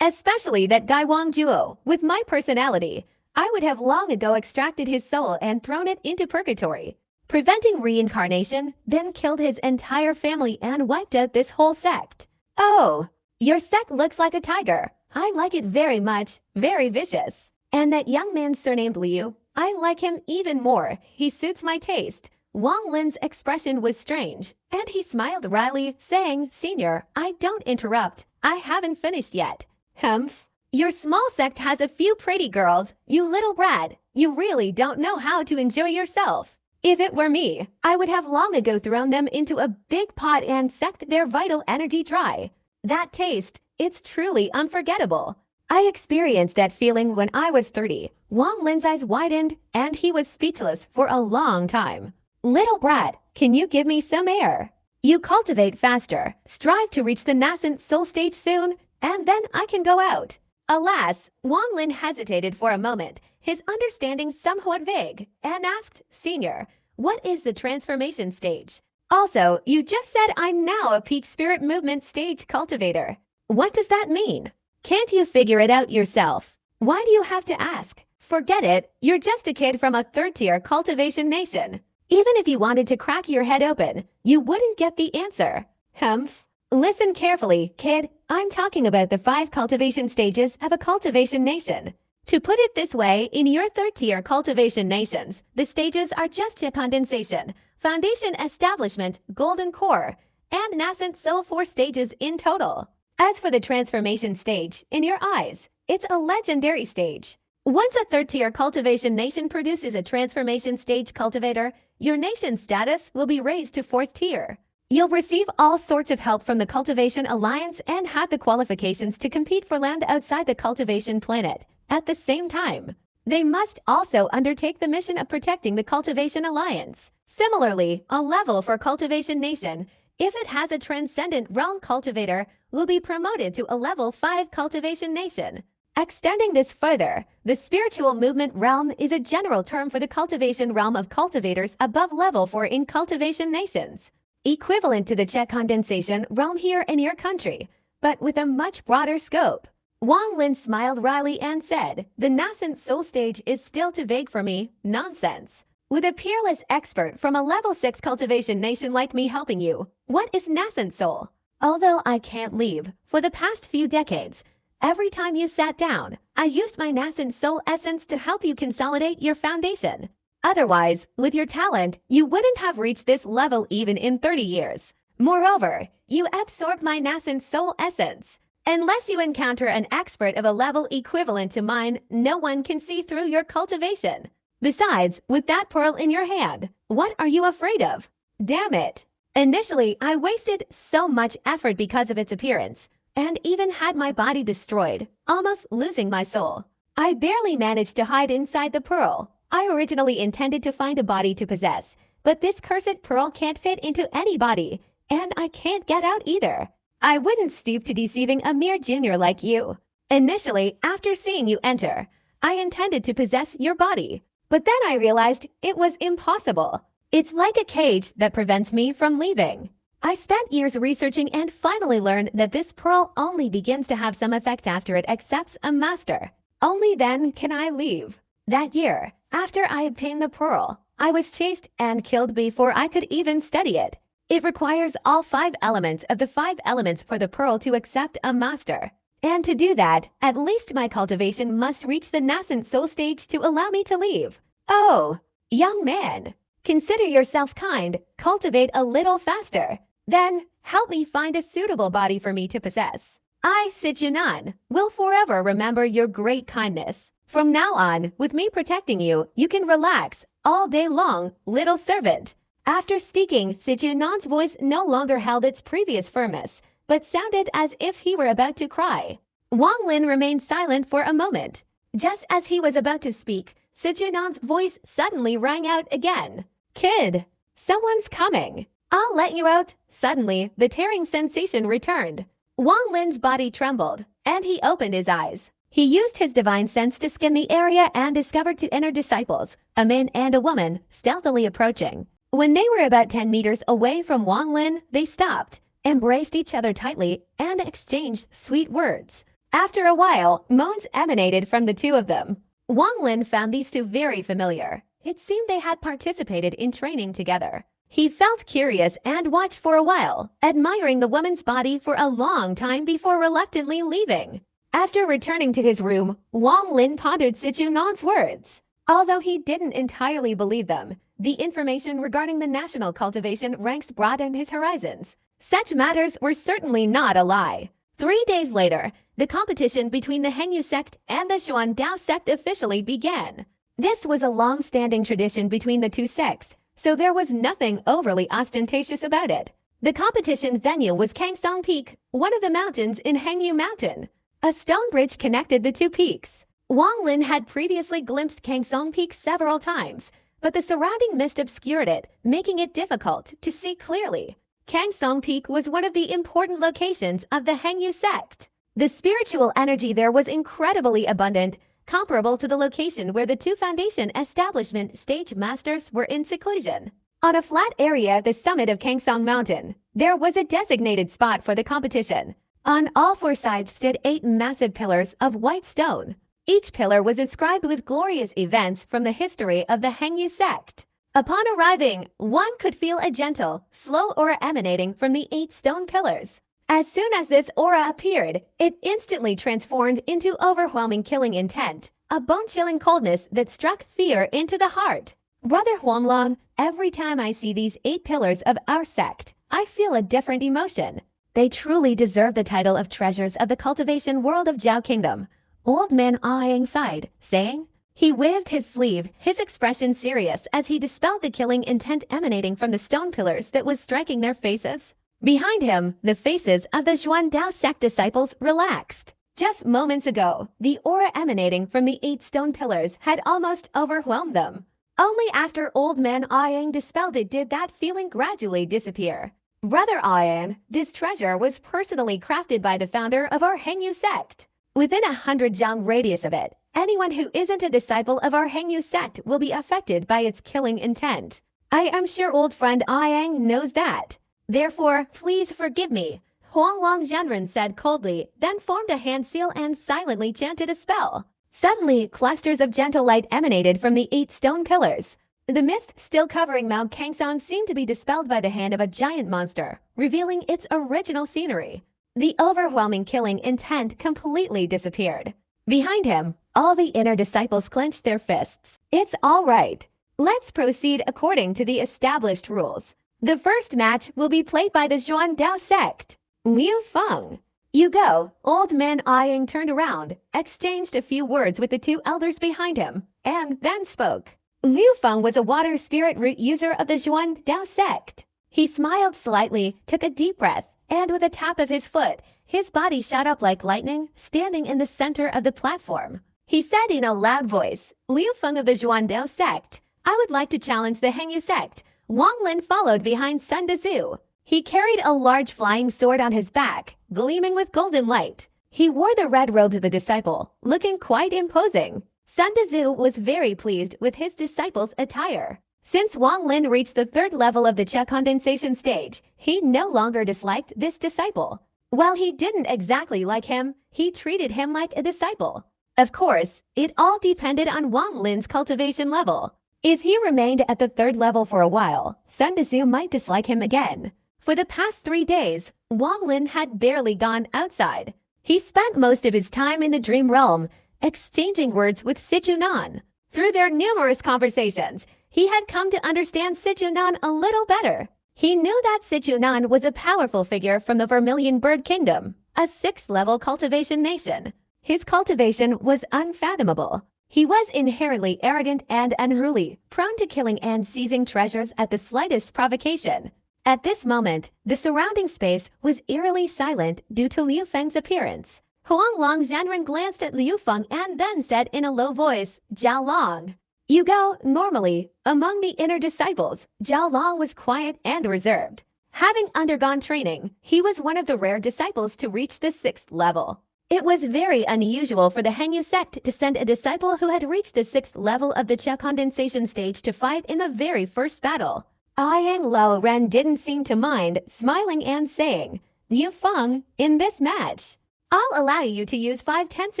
Especially that guy Wang Juo, with my personality. I would have long ago extracted his soul and thrown it into purgatory, preventing reincarnation, then killed his entire family and wiped out this whole sect. Oh, your sect looks like a tiger. I like it very much, very vicious. And that young man surnamed Liu, I like him even more. He suits my taste. Wang Lin's expression was strange, and he smiled wryly, saying, Senior, I don't interrupt. I haven't finished yet. Humph. Your small sect has a few pretty girls, you little brat. You really don't know how to enjoy yourself. If it were me, I would have long ago thrown them into a big pot and sucked their vital energy dry. That taste, it's truly unforgettable. I experienced that feeling when I was 30. Wang Lin's eyes widened, and he was speechless for a long time. Little brat, can you give me some air? You cultivate faster, strive to reach the nascent soul stage soon, and then I can go out. Alas, Wang Lin hesitated for a moment, his understanding somewhat vague, and asked, Senior, what is the transformation stage? Also, you just said I'm now a peak spirit movement stage cultivator. What does that mean? Can't you figure it out yourself? Why do you have to ask? Forget it, you're just a kid from a third-tier cultivation nation. Even if you wanted to crack your head open, you wouldn't get the answer. Humph. Listen carefully, kid. I'm talking about the 5 cultivation stages of a cultivation nation. To put it this way, in your third-tier cultivation nations, the stages are just a condensation, foundation establishment, golden core, and nascent soul 4 stages in total. As for the transformation stage, in your eyes, it's a legendary stage. Once a third-tier cultivation nation produces a transformation stage cultivator, your nation's status will be raised to 4th tier. You'll receive all sorts of help from the Cultivation Alliance and have the qualifications to compete for land outside the cultivation planet. At the same time, they must also undertake the mission of protecting the Cultivation Alliance. Similarly, a level for Cultivation Nation, if it has a Transcendent Realm Cultivator, will be promoted to a Level 5 Cultivation Nation. Extending this further, the Spiritual Movement Realm is a general term for the cultivation realm of cultivators above Level 4 in Cultivation Nations. Equivalent to the Czech condensation realm here in your country, but with a much broader scope. Wang Lin smiled wryly and said, "The nascent soul stage is still too vague for me. Nonsense. With a peerless expert from a level 6 cultivation nation like me helping you, what is nascent soul? Although I can't leave, for the past few decades, every time you sat down, I used my nascent soul essence to help you consolidate your foundation. Otherwise, with your talent, you wouldn't have reached this level even in 30 years. Moreover, you absorb my nascent soul essence. Unless you encounter an expert of a level equivalent to mine, no one can see through your cultivation. Besides, with that pearl in your hand, what are you afraid of? Damn it! Initially, I wasted so much effort because of its appearance, and even had my body destroyed, almost losing my soul. I barely managed to hide inside the pearl. I originally intended to find a body to possess, but this cursed pearl can't fit into any body, and I can't get out either. I wouldn't stoop to deceiving a mere junior like you. Initially, after seeing you enter, I intended to possess your body, but then I realized it was impossible. It's like a cage that prevents me from leaving. I spent years researching and finally learned that this pearl only begins to have some effect after it accepts a master. Only then can I leave. That year, after I obtained the pearl, I was chased and killed before I could even study it. It requires all 5 elements of the 5 elements for the pearl to accept a master. And to do that, at least my cultivation must reach the nascent soul stage to allow me to leave. Oh, young man, consider yourself kind, cultivate a little faster. Then, help me find a suitable body for me to possess. I, Sijunan, will forever remember your great kindness. From now on, with me protecting you, you can relax all day long, little servant." After speaking, Sijunan's voice no longer held its previous firmness, but sounded as if he were about to cry. Wang Lin remained silent for a moment. Just as he was about to speak, Sijunan's voice suddenly rang out again. "Kid, someone's coming. I'll let you out." Suddenly, the tearing sensation returned. Wang Lin's body trembled, and he opened his eyes. He used his divine sense to scan the area and discovered 2 inner disciples, a man and a woman, stealthily approaching. When they were about 10 meters away from Wang Lin, they stopped, embraced each other tightly, and exchanged sweet words. After a while, moans emanated from the 2 of them. Wang Lin found these 2 very familiar. It seemed they had participated in training together. He felt curious and watched for a while, admiring the woman's body for a long time before reluctantly leaving. After returning to his room, Wang Lin pondered Sijunan's words. Although he didn't entirely believe them, the information regarding the national cultivation ranks broadened his horizons. Such matters were certainly not a lie. 3 days later, the competition between the Hengyu sect and the Xuan Dao sect officially began. This was a long-standing tradition between the 2 sects, so there was nothing overly ostentatious about it. The competition venue was Kangsong Peak, one of the mountains in Hengyu Mountain. A stone bridge connected the 2 peaks. Wang Lin had previously glimpsed Kangsong Peak several times, but the surrounding mist obscured it, making it difficult to see clearly. Kangsong Peak was one of the important locations of the Hengyu sect. The spiritual energy there was incredibly abundant, comparable to the location where the 2 foundation establishment stage masters were in seclusion. On a flat area at the summit of Kangsong Mountain, there was a designated spot for the competition. On all 4 sides stood 8 massive pillars of white stone. Each pillar was inscribed with glorious events from the history of the Hengyu sect. Upon arriving, one could feel a gentle, slow aura emanating from the 8 stone pillars. As soon as this aura appeared, it instantly transformed into overwhelming killing intent, a bone-chilling coldness that struck fear into the heart. Brother Huanglong, every time I see these 8 pillars of our sect, I feel a different emotion. They truly deserve the title of treasures of the cultivation world of Zhao Kingdom. Old man Aang sighed, saying. He waved his sleeve, his expression serious as he dispelled the killing intent emanating from the stone pillars that was striking their faces. Behind him, the faces of the Xuan Dao sect disciples relaxed. Just moments ago, the aura emanating from the 8 stone pillars had almost overwhelmed them. Only after old man Aang dispelled it did that feeling gradually disappear. Brother Aang, this treasure was personally crafted by the founder of our Hengyu sect. Within 100 zhang radius of it, anyone who isn't a disciple of our Hengyu sect will be affected by its killing intent. I am sure old friend Aang knows that. Therefore, please forgive me. Huang Long Zhenren said coldly, then formed a hand seal and silently chanted a spell. Suddenly, clusters of gentle light emanated from the 8 stone pillars. The mist still covering Mount Kangsong seemed to be dispelled by the hand of a giant monster, revealing its original scenery. The overwhelming killing intent completely disappeared. Behind him, all the inner disciples clenched their fists. It's all right. Let's proceed according to the established rules. The first match will be played by the Zhuan Dao sect. Liu Feng. You go. Old man Ying turned around, exchanged a few words with the 2 elders behind him, and then spoke. Liu Feng was a water spirit root user of the Zhuan Dao sect. He smiled slightly, took a deep breath, and with a tap of his foot, his body shot up like lightning, standing in the center of the platform. He said in a loud voice, Liu Feng of the Zhuan Dao sect, I would like to challenge the Hengyu sect. Wang Lin followed behind Sun Dezu. He carried a large flying sword on his back, gleaming with golden light. He wore the red robes of a disciple, looking quite imposing. Sun Dezu was very pleased with his disciple's attire. Since Wang Lin reached the 3rd level of the Qia condensation stage, he no longer disliked this disciple. While he didn't exactly like him, he treated him like a disciple. Of course, it all depended on Wang Lin's cultivation level. If he remained at the 3rd level for a while, Sun Dezu might dislike him again. For the past 3 days, Wang Lin had barely gone outside. He spent most of his time in the dream realm, exchanging words with Sichunan. Through their numerous conversations, he had come to understand Sichunan a little better. He knew that Sichunan was a powerful figure from the Vermilion Bird Kingdom, a 6th level cultivation nation. His cultivation was unfathomable. He was inherently arrogant and unruly, prone to killing and seizing treasures at the slightest provocation. At this moment, the surrounding space was eerily silent due to Liu Feng's appearance. Huang Long Zhenren glanced at Liu Feng and then said in a low voice, Zhao Long. You go. Normally, among the inner disciples, Zhao Long was quiet and reserved. Having undergone training, he was one of the rare disciples to reach the 6th level. It was very unusual for the Hengyu sect to send a disciple who had reached the 6th level of the Qia condensation stage to fight in the very first battle. Yang Lao Ren didn't seem to mind, smiling and saying, Liu Feng, in this match, I'll allow you to use 5/10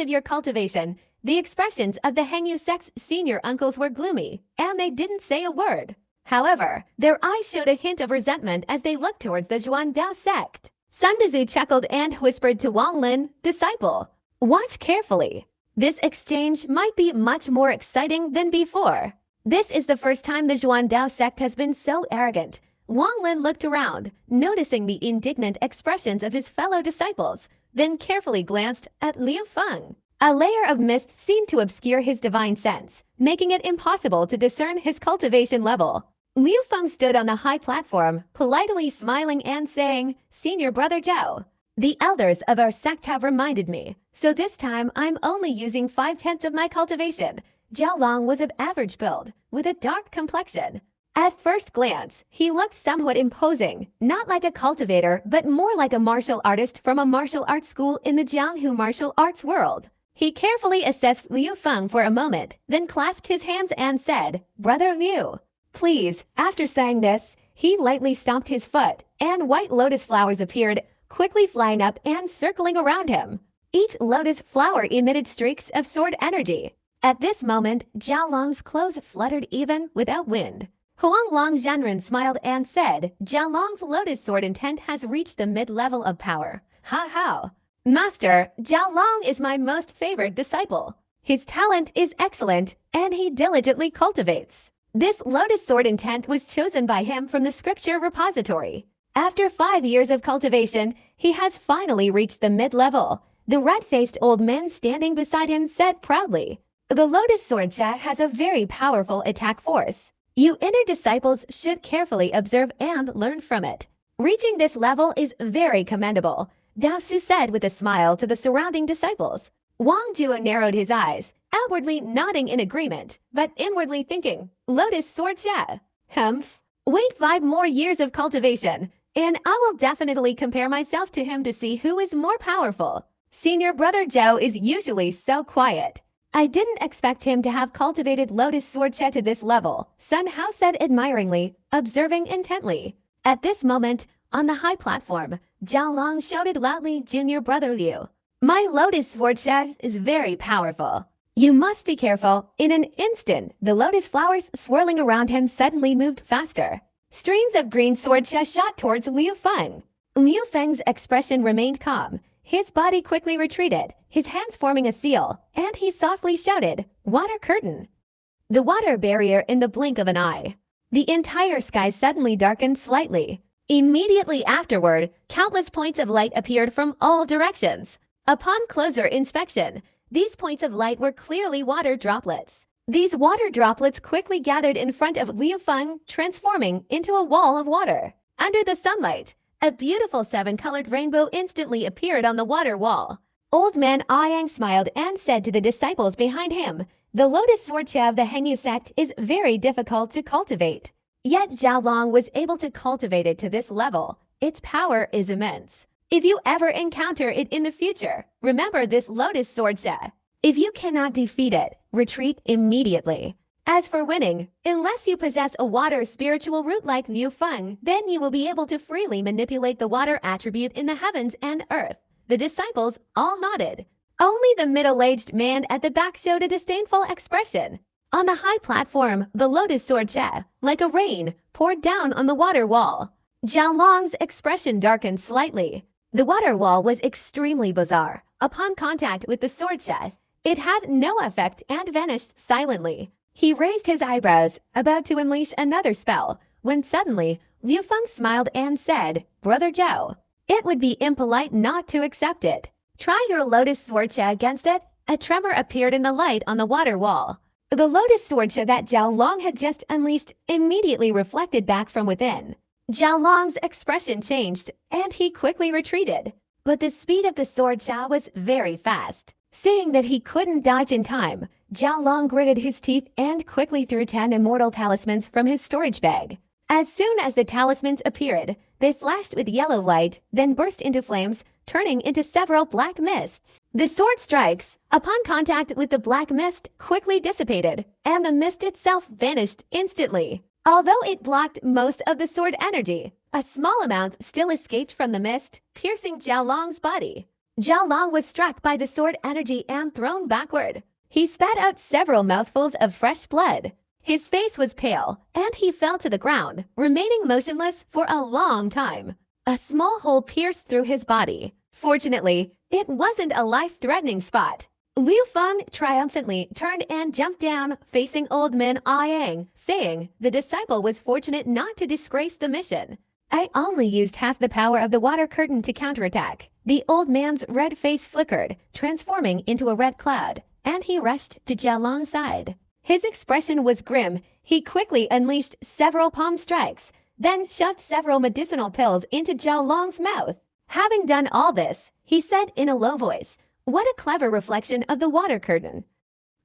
of your cultivation. The expressions of the Hengyu sect's senior uncles were gloomy, and they didn't say a word. However, their eyes showed a hint of resentment as they looked towards the Zhuan Dao sect. Sun Dezu chuckled and whispered to Wang Lin, disciple, watch carefully. This exchange might be much more exciting than before. This is the first time the Zhuan Dao sect has been so arrogant. Wang Lin looked around, noticing the indignant expressions of his fellow disciples, then carefully glanced at Liu Feng. A layer of mist seemed to obscure his divine sense, making it impossible to discern his cultivation level. Liu Feng stood on the high platform, politely smiling and saying, Senior Brother Zhao, the elders of our sect have reminded me, so this time I'm only using 5/10 of my cultivation. Zhao Long was of average build, with a dark complexion. At first glance, he looked somewhat imposing, not like a cultivator but more like a martial artist from a martial arts school in the Jianghu martial arts world. He carefully assessed Liu Feng for a moment, then clasped his hands and said, Brother Liu, please. After saying this, he lightly stomped his foot, and white lotus flowers appeared, quickly flying up and circling around him. Each lotus flower emitted streaks of sword energy. At this moment, Zhao Long's clothes fluttered even without wind. Huang Long Zhenren smiled and said, Zhao Long's lotus sword intent has reached the mid-level of power. Ha ha! Master, Zhao Long is my most favored disciple. His talent is excellent, and he diligently cultivates. This lotus sword intent was chosen by him from the scripture repository. After 5 years of cultivation, he has finally reached the mid-level. The red-faced old man standing beside him said proudly, the lotus sword Jia has a very powerful attack force. You inner disciples should carefully observe and learn from it. Reaching this level is very commendable, Dao Su said with a smile to the surrounding disciples. Wang Jue narrowed his eyes, outwardly nodding in agreement, but inwardly thinking, lotus sword Jia. Humph. Wait 5 more years of cultivation, and I will definitely compare myself to him to see who is more powerful. Senior Brother Zhao is usually so quiet. I didn't expect him to have cultivated lotus sword Jia to this level, Sun Hao said admiringly, observing intently. At this moment, on the high platform, Zhao Long shouted loudly, "Junior brother Liu, my lotus sword is very powerful. You must be careful." In an instant, the lotus flowers swirling around him suddenly moved faster. Streams of green sword shot towards Liu Feng. Liu Feng's expression remained calm. His body quickly retreated, his hands forming a seal, and he softly shouted, "Water curtain." The water barrier in the blink of an eye. The entire sky suddenly darkened slightly. Immediately afterward, countless points of light appeared from all directions. Upon closer inspection, these points of light were clearly water droplets. These water droplets quickly gathered in front of Liu Feng, transforming into a wall of water. Under the sunlight, a beautiful seven-colored rainbow instantly appeared on the water wall. Old man Yang smiled and said to the disciples behind him, "The lotus sword of the Hengyu sect is very difficult to cultivate. Yet Zhao Long was able to cultivate it to this level. Its power is immense. If you ever encounter it in the future, remember this lotus sword. If you cannot defeat it, retreat immediately. As for winning, unless you possess a water spiritual root like Liu Feng, then you will be able to freely manipulate the water attribute in the heavens and earth." The disciples all nodded. Only the middle-aged man at the back showed a disdainful expression. On the high platform, the lotus sword like a rain, poured down on the water wall. Zhao Long's expression darkened slightly. The water wall was extremely bizarre. Upon contact with the sword it had no effect and vanished silently. He raised his eyebrows, about to unleash another spell, when suddenly Liu Feng smiled and said, "Brother Zhao, it would be impolite not to accept it. Try your lotus sword against it." A tremor appeared in the light on the water wall. The lotus sword that Zhao Long had just unleashed immediately reflected back from within. Zhao Long's expression changed, and he quickly retreated. But the speed of the sword was very fast. Seeing that he couldn't dodge in time, Zhao Long gritted his teeth and quickly threw 10 immortal talismans from his storage bag. As soon as the talismans appeared, they flashed with yellow light, then burst into flames, turning into several black mists. The sword strikes, upon contact with the black mist, quickly dissipated, and the mist itself vanished instantly. Although it blocked most of the sword energy, a small amount still escaped from the mist, piercing Zhao Long's body. Zhao Long was struck by the sword energy and thrown backward. He spat out several mouthfuls of fresh blood. His face was pale, and he fell to the ground, remaining motionless for a long time. A small hole pierced through his body. Fortunately, it wasn't a life-threatening spot. Liu Feng triumphantly turned and jumped down, facing old man Yang, saying the disciple was fortunate not to disgrace the mission. "I only used half the power of the water curtain to counterattack." The old man's red face flickered, transforming into a red cloud, and he rushed to Zhao Long's side. His expression was grim. He quickly unleashed several palm strikes, then shoved several medicinal pills into Zhao Long's mouth. Having done all this, he said in a low voice, "What a clever reflection of the water curtain."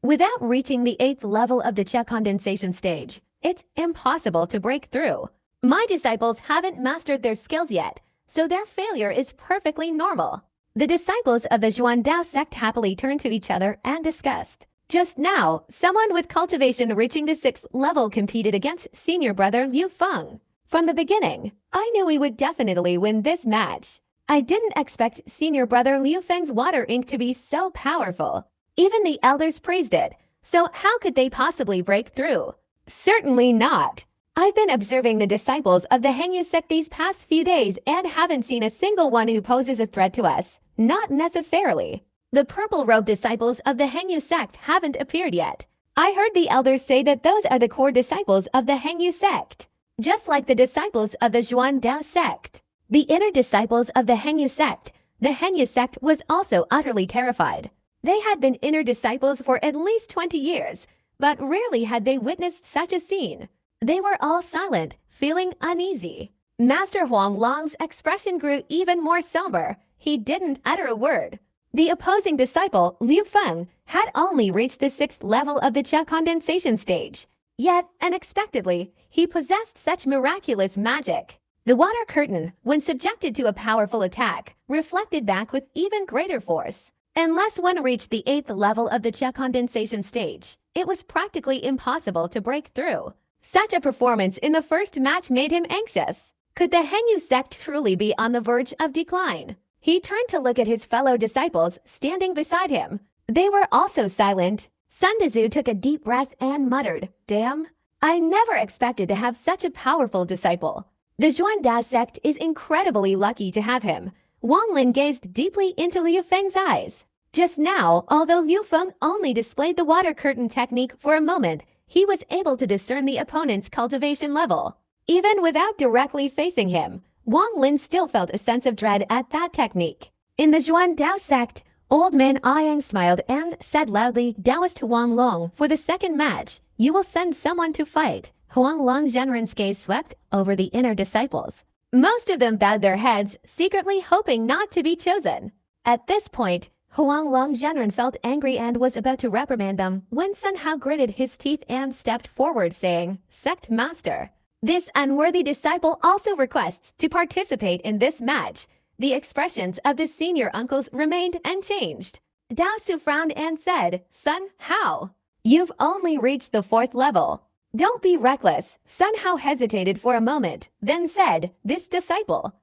Without reaching the 8th level of the condensation stage, it's impossible to break through. My disciples haven't mastered their skills yet, so their failure is perfectly normal. The disciples of the Xuandao sect happily turned to each other and discussed. Just now, someone with cultivation reaching the 6th level competed against senior brother Liu Feng. From the beginning, I knew we would definitely win this match. I didn't expect senior brother Liu Feng's water ink to be so powerful. Even the elders praised it, so how could they possibly break through? Certainly not. I've been observing the disciples of the Hengyu sect these past few days and haven't seen a single one who poses a threat to us. Not necessarily. The purple-robed disciples of the Hengyu sect haven't appeared yet. I heard the elders say that those are the core disciples of the Hengyu sect. Just like the disciples of the Xuandao sect. The inner disciples of the Hengyu sect was also utterly terrified. They had been inner disciples for at least 20 years, but rarely had they witnessed such a scene. They were all silent, feeling uneasy. Master Huang Long's expression grew even more somber. He didn't utter a word. The opposing disciple, Liu Feng, had only reached the 6th level of the condensation stage. Yet, unexpectedly, he possessed such miraculous magic. The water curtain, when subjected to a powerful attack, reflected back with even greater force. Unless one reached the 8th level of the condensation stage, it was practically impossible to break through. Such a performance in the first match made him anxious. Could the Hengyu sect truly be on the verge of decline? He turned to look at his fellow disciples standing beside him. They were also silent. Sun Tzu took a deep breath and muttered, "Damn, I never expected to have such a powerful disciple. The Zhuangdao sect is incredibly lucky to have him." Wang Lin gazed deeply into Liu Feng's eyes. Just now, although Liu Feng only displayed the water curtain technique for a moment, he was able to discern the opponent's cultivation level. Even without directly facing him, Wang Lin still felt a sense of dread at that technique. In the Zhuangdao sect, Old Man Ayang smiled and said loudly, "Taoist Huang Long, for the second match, you will send someone to fight." Huang Long Zhenren's gaze swept over the inner disciples. Most of them bowed their heads, secretly hoping not to be chosen. At this point, Huang Long Zhenren felt angry and was about to reprimand them when Sun Hao gritted his teeth and stepped forward saying, "Sect Master, this unworthy disciple also requests to participate in this match." The expressions of the senior uncles remained unchanged. Dao Su frowned and said, "Sun Hao, you've only reached the 4th level. Don't be reckless." Sun Hao hesitated for a moment, then said, This disciple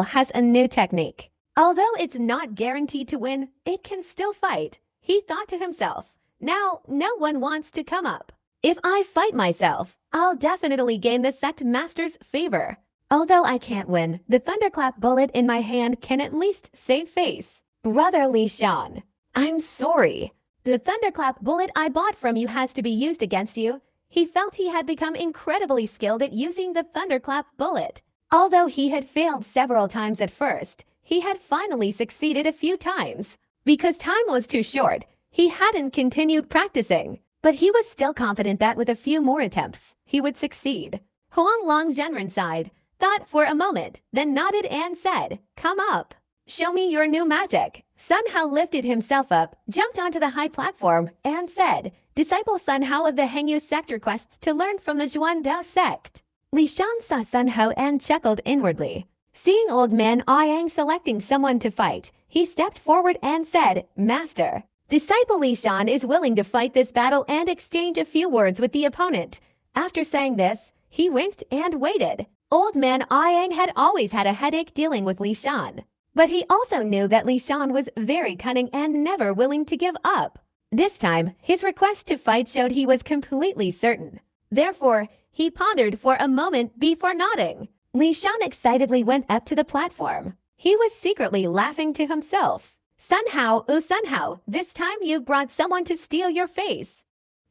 has a new technique. Although it's not guaranteed to win, it can still fight." He thought to himself, "Now no one wants to come up. If I fight myself, I'll definitely gain the sect master's favor. Although I can't win, the thunderclap bullet in my hand can at least save face. Brother Li Shan, I'm sorry. The thunderclap bullet I bought from you has to be used against you." He felt he had become incredibly skilled at using the thunderclap bullet. Although he had failed several times at first, he had finally succeeded a few times. Because time was too short, he hadn't continued practicing. But he was still confident that with a few more attempts, he would succeed. Huang Long Zhenren sighed, thought for a moment, then nodded and said, "Come up. Show me your new magic." Sun Hao lifted himself up, jumped onto the high platform, and said, "Disciple Sun Hao of the Hengyu sect requests to learn from the Zhuangdao sect." Li Shan saw Sun Hao and chuckled inwardly. Seeing Old Man Ayang selecting someone to fight, he stepped forward and said, "Master, Disciple Li Shan is willing to fight this battle and exchange a few words with the opponent." After saying this, he winked and waited. Old Man Ayang had always had a headache dealing with Li Shan. But he also knew that Li Shan was very cunning and never willing to give up. This time, his request to fight showed he was completely certain. Therefore, he pondered for a moment before nodding. Li Shan excitedly went up to the platform. He was secretly laughing to himself. "Sun Hao, oh Sun Hao, this time you've brought someone to steal your face."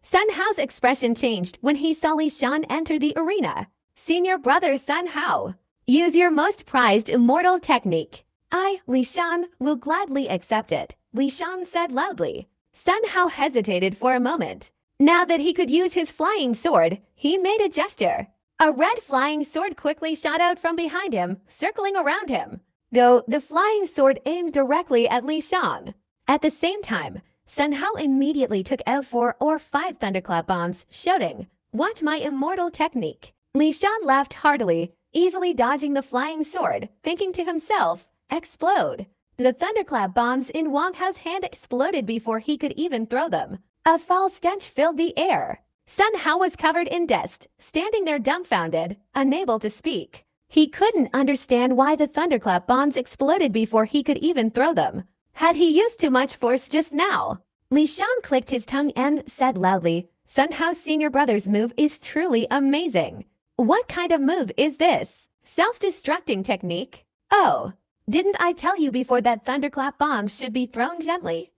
Sun Hao's expression changed when he saw Li Shan enter the arena. "Senior brother Sun Hao, use your most prized immortal technique." "I, Li Shan, will gladly accept it," Li Shan said loudly. Sun Hao hesitated for a moment. Now that he could use his flying sword, he made a gesture. A red flying sword quickly shot out from behind him, circling around him. Though the flying sword aimed directly at Li Shan. At the same time, Sun Hao immediately took out 4 or 5 thunderclap bombs, shouting, "Watch my immortal technique." Li Shan laughed heartily, easily dodging the flying sword, thinking to himself, "Explode." The thunderclap bombs in Wang Hao's hand exploded before he could even throw them. A foul stench filled the air. Sun Hao was covered in dust, standing there dumbfounded, unable to speak. He couldn't understand why the thunderclap bombs exploded before he could even throw them. Had he used too much force just now? Li Shan clicked his tongue and said loudly, "Sun Hao's senior brother's move is truly amazing." "What kind of move is this? Self-destructing technique? Oh, didn't I tell you before that thunderclap bombs should be thrown gently?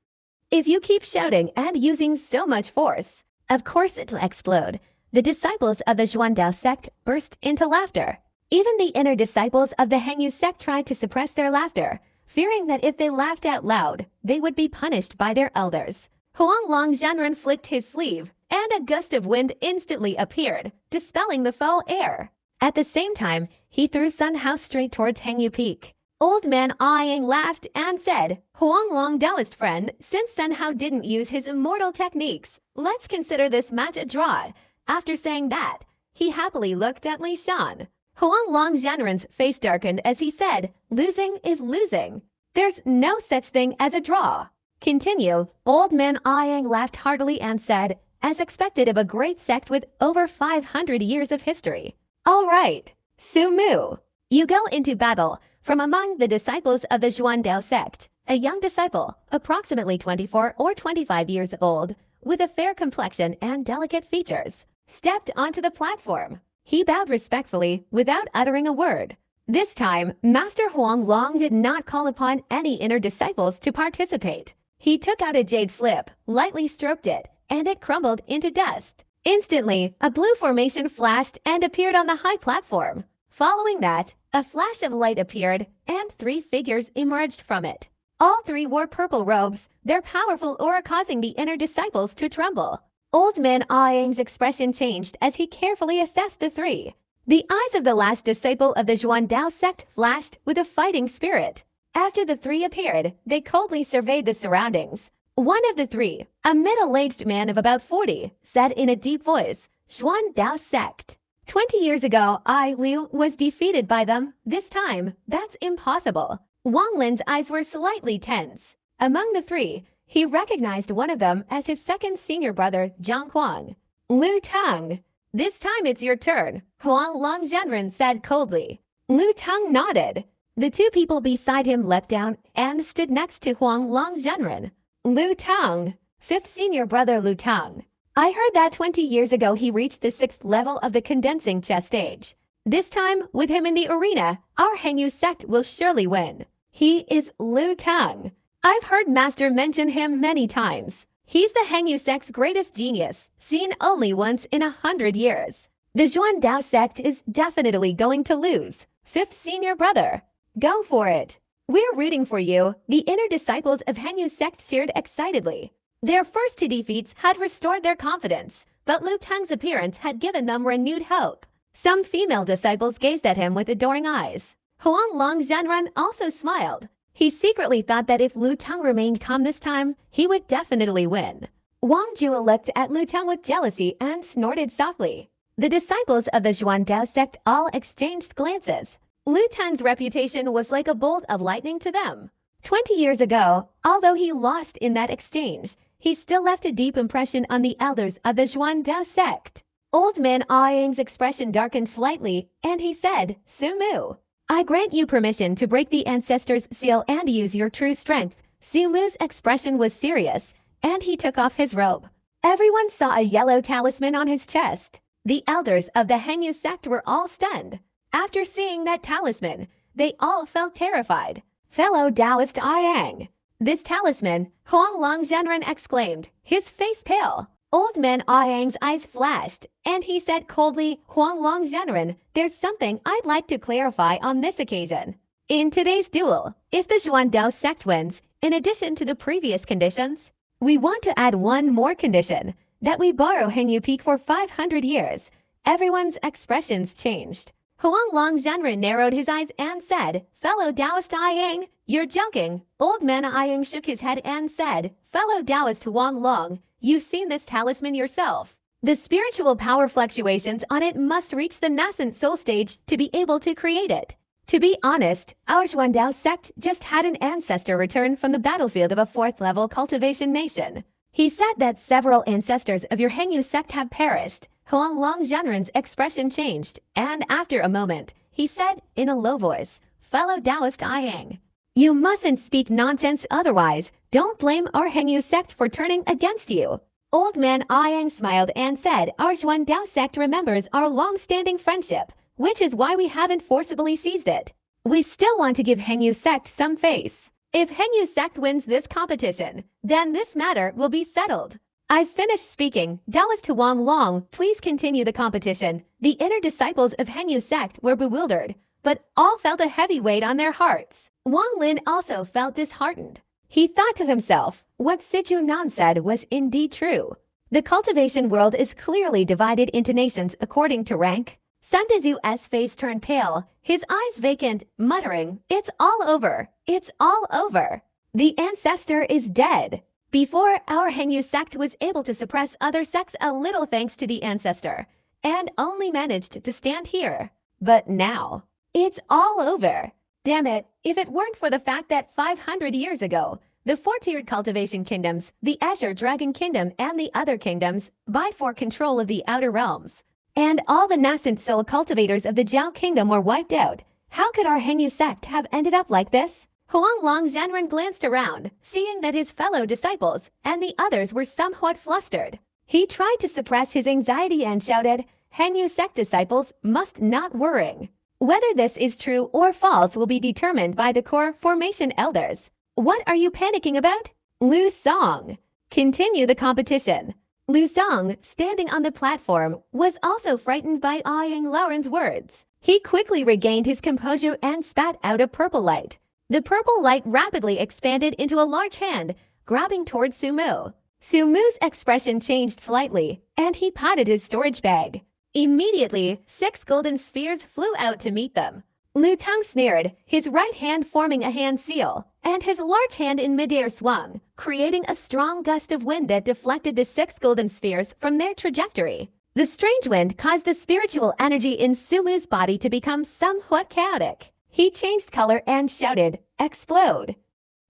If you keep shouting and using so much force, of course it'll explode." The disciples of the Zhuangdao sect burst into laughter. Even the inner disciples of the Hengyu sect tried to suppress their laughter, fearing that if they laughed out loud, they would be punished by their elders. Huang Long Zhenren flicked his sleeve, and a gust of wind instantly appeared, dispelling the foul air. At the same time, he threw Sun Hao straight towards Hengyu Peak. Old Man Ayang laughed and said, "Huang Long Taoist friend, since Sun Hao didn't use his immortal techniques, let's consider this match a draw." After saying that, he happily looked at Li Shan. Huang Long Zhenren's face darkened as he said, "Losing is losing. There's no such thing as a draw." Continue. Old Man Ayang laughed heartily and said, as expected of a great sect with over 500 years of history, "All right. Sumu. You go into battle from among the disciples of the Xuandao sect. A young disciple, approximately 24 or 25 years old, with a fair complexion and delicate features, stepped onto the platform. He bowed respectfully without uttering a word. This time, Master Huang Long did not call upon any inner disciples to participate. He took out a jade slip, lightly stroked it, and it crumbled into dust. Instantly, a blue formation flashed and appeared on the high platform. Following that, a flash of light appeared, and 3 figures emerged from it. All 3 wore purple robes, their powerful aura causing the inner disciples to tremble. Old man Aang's expression changed as he carefully assessed the 3. The eyes of the last disciple of the Xuandao sect flashed with a fighting spirit. After the 3 appeared, they coldly surveyed the surroundings. One of the 3, a middle-aged man of about 40, said in a deep voice, "Xuandao sect. 20 years ago, I, Liu, was defeated by them. This time, that's impossible." Wang Lin's eyes were slightly tense. Among the 3, he recognized one of them as his second senior brother, Zhang Huang. "Lu Tang, this time it's your turn," Huang Long Zhenren said coldly. Lu Tang nodded. The 2 people beside him leapt down and stood next to Huang Long Zhenren. "Lu Tang, 5th senior brother Lu Tang. I heard that 20 years ago he reached the 6th level of the condensing chess stage. This time, with him in the arena, our Hengyu sect will surely win. He is Lu Tang. I've heard Master mention him many times. He's the Hengyu sect's greatest genius, seen only once in 100 years. The Xuandao sect is definitely going to lose. 5th senior brother. Go for it. We're rooting for you," the inner disciples of Hengyu sect cheered excitedly. Their first 2 defeats had restored their confidence, but Lu Tang's appearance had given them renewed hope. Some female disciples gazed at him with adoring eyes. Huang Long Zhenren also smiled. He secretly thought that if Lu Tang remained calm this time, he would definitely win. Wang Jue looked at Lu Tang with jealousy and snorted softly. The disciples of the Xuandao sect all exchanged glances. Lu Tang's reputation was like a bolt of lightning to them. 20 years ago, although he lost in that exchange, he still left a deep impression on the elders of the Xuandao sect. Old man Aang's expression darkened slightly, and he said, "Sumu, I grant you permission to break the ancestor's seal and use your true strength." Sumu's expression was serious, and he took off his robe. Everyone saw a yellow talisman on his chest. The elders of the Hengyu sect were all stunned. After seeing that talisman, they all felt terrified. "Fellow Taoist Aang, this talisman," Huang Long Zhenren exclaimed, his face pale. Old man Aang's eyes flashed, and he said coldly, "Huang Long Zhenren, there's something I'd like to clarify on this occasion. In today's duel, if the Xuandao sect wins, in addition to the previous conditions, we want to add one more condition, that we borrow Hengyu Peak for 500 years. Everyone's expressions changed. Huang Long Zhenren narrowed his eyes and said, "Fellow Taoist Aang, you're joking." Old man Aang shook his head and said, "Fellow Taoist Huang Long, you've seen this talisman yourself. The spiritual power fluctuations on it must reach the nascent soul stage to be able to create it. To be honest, our Xuandao sect just had an ancestor return from the battlefield of a 4th-level cultivation nation. He said that several ancestors of your Hengyu sect have perished." Huang Long Zhenren's expression changed, and after a moment, he said in a low voice, "Fellow Taoist Aang, you mustn't speak nonsense, otherwise don't blame our Hengyu sect for turning against you." Old man Aang smiled and said, "Our Xuandao sect remembers our long-standing friendship, which is why we haven't forcibly seized it. We still want to give Hengyu sect some face. If Hengyu sect wins this competition, then this matter will be settled." "I've finished speaking. Taoist Huang Long, please continue the competition." The inner disciples of Hengyu sect were bewildered, but all felt a heavy weight on their hearts. Wang Lin also felt disheartened. He thought to himself, what Sichu Nan said was indeed true. The cultivation world is clearly divided into nations according to rank. Sun Tzu's face turned pale, his eyes vacant, muttering, "It's all over. It's all over. The ancestor is dead." Before, our Hengyu sect was able to suppress other sects a little thanks to the ancestor, and only managed to stand here. But now, it's all over. Damn it, if it weren't for the fact that 500 years ago, the 4-tiered cultivation kingdoms, the Azure Dragon Kingdom and the other kingdoms, vied for control of the Outer Realms. and all the nascent soul cultivators of the Jiao Kingdom were wiped out. How could our Hengyu sect have ended up like this? Huang Longzhenren glanced around, seeing that his fellow disciples and the others were somewhat flustered. He tried to suppress his anxiety and shouted, "Hengyu sect disciples must not worry. Whether this is true or false will be determined by the core formation elders. What are you panicking about?" Lu Song. Continue the competition. Lu Song, standing on the platform, was also frightened by Ying Lauren's words. He quickly regained his composure and spat out a purple light. The purple light rapidly expanded into a large hand, grabbing towards Sumu. Sumu's expression changed slightly, and he patted his storage bag. Immediately, 6 golden spheres flew out to meet them. Lu Tang sneered, his right hand forming a hand seal, and his large hand in midair swung, creating a strong gust of wind that deflected the 6 golden spheres from their trajectory. The strange wind caused the spiritual energy in Sumu's body to become somewhat chaotic. He changed color and shouted, "Explode!"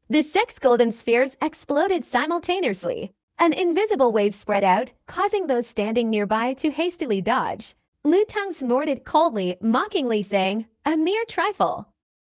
The 6 golden spheres exploded simultaneously. An invisible wave spread out, causing those standing nearby to hastily dodge. Lu Tang snorted coldly, mockingly saying, "A mere trifle."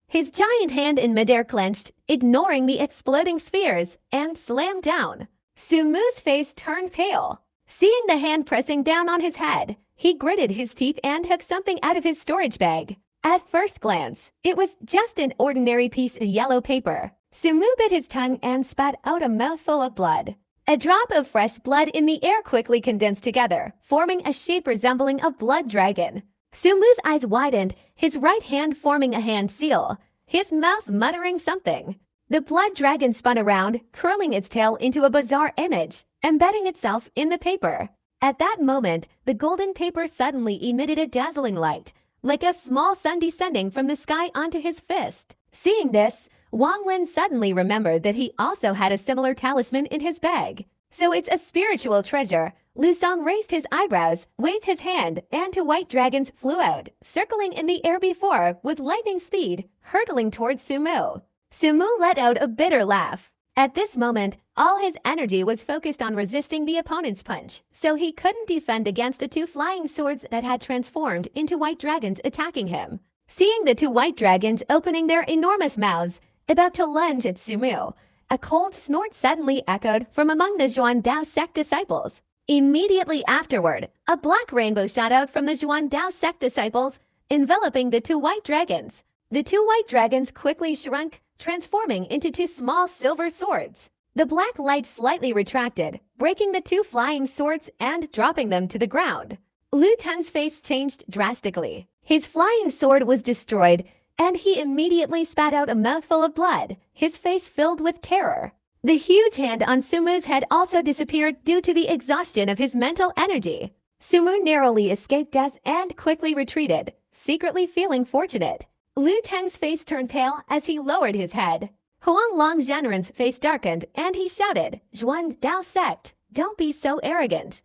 His giant hand in midair clenched, ignoring the exploding spheres, and slammed down. Sumu's face turned pale. Seeing the hand pressing down on his head, he gritted his teeth and took something out of his storage bag. At first glance, it was just an ordinary piece of yellow paper. Sumu bit his tongue and spat out a mouthful of blood. A drop of fresh blood in the air quickly condensed together, forming a shape resembling a blood dragon. Sumu's eyes widened, his right hand forming a hand seal, his mouth muttering something. The blood dragon spun around, curling its tail into a bizarre image, embedding itself in the paper. At that moment, the golden paper suddenly emitted a dazzling light, like a small sun descending from the sky onto his fist. Seeing this, Wang Lin suddenly remembered that he also had a similar talisman in his bag. So it's a spiritual treasure. Lu Song raised his eyebrows, waved his hand, and 2 white dragons flew out, circling in the air before, with lightning speed, hurtling towards Sumu. Sumu let out a bitter laugh. At this moment, all his energy was focused on resisting the opponent's punch, so he couldn't defend against the 2 flying swords that had transformed into white dragons attacking him. Seeing the 2 white dragons opening their enormous mouths, about to lunge at Sumu, a cold snort suddenly echoed from among the Zhuan Dao sect disciples. Immediately afterward, a black rainbow shot out from the Zhuan Dao sect disciples, enveloping the 2 white dragons. The 2 white dragons quickly shrunk, transforming into 2 small silver swords. The black light slightly retracted, breaking the 2 flying swords and dropping them to the ground. Lu Tang's face changed drastically. His flying sword was destroyed, and he immediately spat out a mouthful of blood, his face filled with terror. The huge hand on Sumu's head also disappeared due to the exhaustion of his mental energy. Sumu narrowly escaped death and quickly retreated, secretly feeling fortunate. Lu Tang's face turned pale as he lowered his head. Huang Longzhenren's face darkened, and he shouted, "Zhuan Dao sect, don't be so arrogant."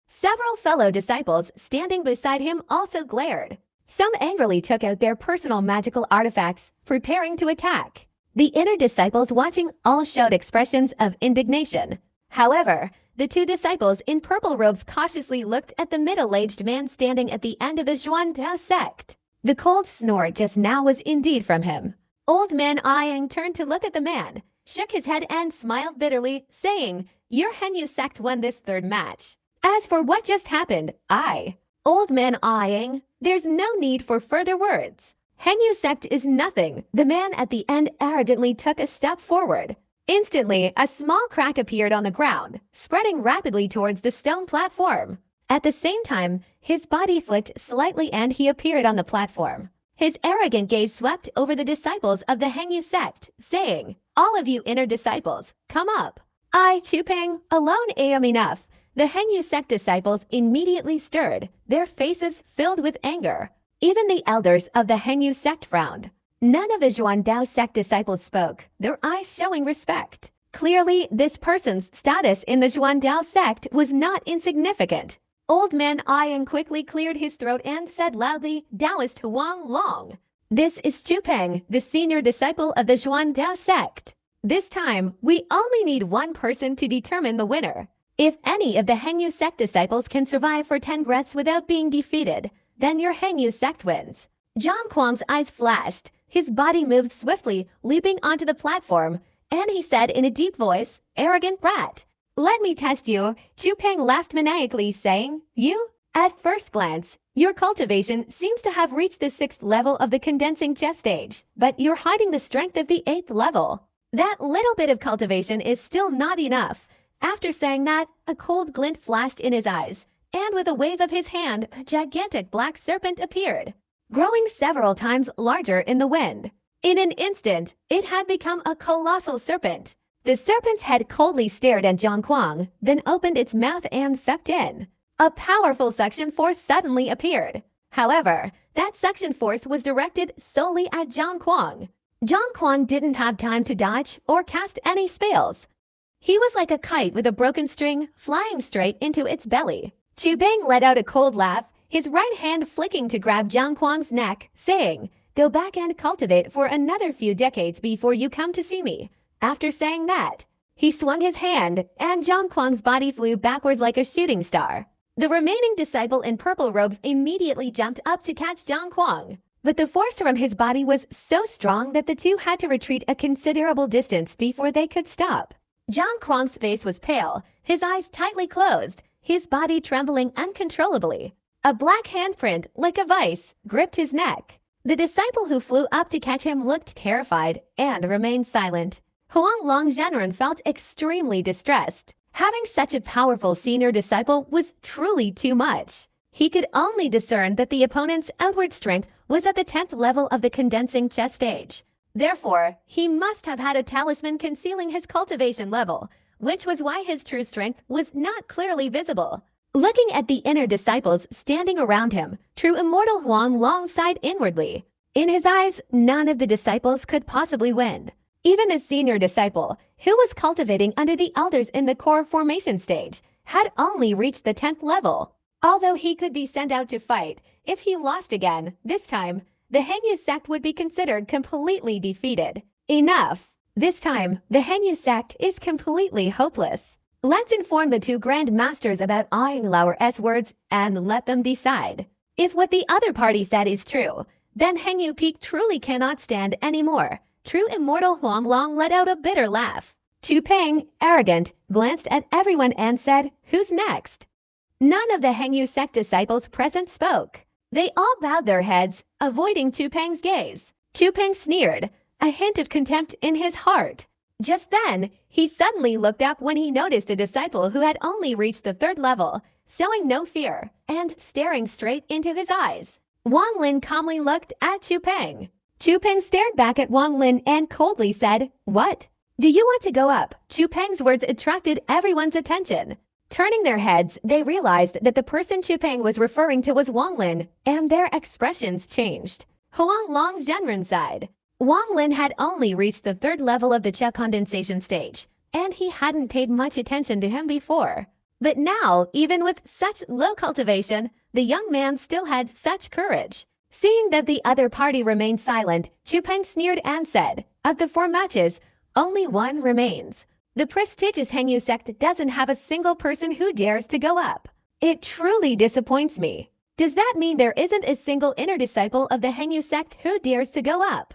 Several fellow disciples standing beside him also glared. Some angrily took out their personal magical artifacts, preparing to attack. The inner disciples watching all showed expressions of indignation. However, the 2 disciples in purple robes cautiously looked at the middle-aged man standing at the end of the Zhuan Dao sect. The cold snort just now was indeed from him. Old man Ying turned to look at the man, shook his head and smiled bitterly, saying, "Your Hengyu sect won this 3rd match. As for what just happened, Old man Ying, there's no need for further words. Hengyu sect is nothing." The man at the end arrogantly took a step forward. Instantly, a small crack appeared on the ground, spreading rapidly towards the stone platform. At the same time, his body flicked slightly and he appeared on the platform. His arrogant gaze swept over the disciples of the Hengyu sect, saying, "All of you inner disciples, come up." I, Chupeng, alone am enough. The Hengyu sect disciples immediately stirred, their faces filled with anger. Even the elders of the Hengyu sect frowned. None of the Zhuan Dao sect disciples spoke, their eyes showing respect. Clearly, this person's status in the Zhuan Dao sect was not insignificant. Old man Ying quickly cleared his throat and said loudly, "Taoist Huang Long. This is Chupeng, the senior disciple of the Zhuan Dao sect. This time, we only need one person to determine the winner. If any of the Hengyu sect disciples can survive for 10 breaths without being defeated, then your Hengyu sect wins. Zhang Kuang's eyes flashed. His body moved swiftly, leaping onto the platform, and he said in a deep voice, "Arrogant brat. Let me test you." Chu Peng laughed maniacally, saying, "You?" At first glance, your cultivation seems to have reached the 6th level of the condensing chest stage, but you're hiding the strength of the 8th level. That little bit of cultivation is still not enough. After saying that, a cold glint flashed in his eyes, and with a wave of his hand, a gigantic black serpent appeared, growing several times larger in the wind. In an instant, it had become a colossal serpent. The serpent's head coldly stared at Zhang Kuang, then opened its mouth and sucked in. A powerful suction force suddenly appeared. However, that suction force was directed solely at Zhang Kuang. Zhang Kuang didn't have time to dodge or cast any spells. He was like a kite with a broken string, flying straight into its belly. Chu Peng let out a cold laugh, his right hand flicking to grab Zhang Kuang's neck, saying, "Go back and cultivate for another few decades before you come to see me." After saying that, he swung his hand, and Zhang Kuang's body flew backward like a shooting star. The remaining disciple in purple robes immediately jumped up to catch Zhang Kuang, but the force from his body was so strong that the two had to retreat a considerable distance before they could stop. Zhang Kuang's face was pale, his eyes tightly closed, his body trembling uncontrollably. A black handprint, like a vice, gripped his neck. The disciple who flew up to catch him looked terrified and remained silent. Huang Longzhenren felt extremely distressed. Having such a powerful senior disciple was truly too much. He could only discern that the opponent's outward strength was at the 10th level of the condensing chest stage. Therefore, he must have had a talisman concealing his cultivation level, which was why his true strength was not clearly visible. Looking at the inner disciples standing around him, true immortal Huang Long sighed inwardly. In his eyes, none of the disciples could possibly win. Even the senior disciple, who was cultivating under the elders in the core formation stage, had only reached the 10th level. Although he could be sent out to fight, if he lost again, this time, the Hengyu sect would be considered completely defeated. Enough! This time, the Hengyu sect is completely hopeless. Let's inform the two Grand Masters about Lauer's words and let them decide. If what the other party said is true, then Hengyu Peak truly cannot stand anymore. True immortal Huang Long let out a bitter laugh. Chu Peng, arrogant, glanced at everyone and said, "Who's next?" None of the Hengyu sect disciples present spoke. They all bowed their heads, avoiding Chu Peng's gaze. Chu Peng sneered, a hint of contempt in his heart. Just then, he suddenly looked up when he noticed a disciple who had only reached the 3rd level, showing no fear, and staring straight into his eyes. Wang Lin calmly looked at Chu Peng. Chu Peng stared back at Wang Lin and coldly said, "What? Do you want to go up?" Chu Peng's words attracted everyone's attention. Turning their heads, they realized that the person Chu Peng was referring to was Wang Lin, and their expressions changed. Huang Longzhenren sighed. Wang Lin had only reached the 3rd level of the Cha condensation stage, and he hadn't paid much attention to him before. But now, even with such low cultivation, the young man still had such courage. Seeing that the other party remained silent, Chu Peng sneered and said, "Of the 4 matches, only one remains. The prestigious Hengyu sect doesn't have a single person who dares to go up. It truly disappoints me. Does that mean there isn't a single inner disciple of the Hengyu sect who dares to go up?"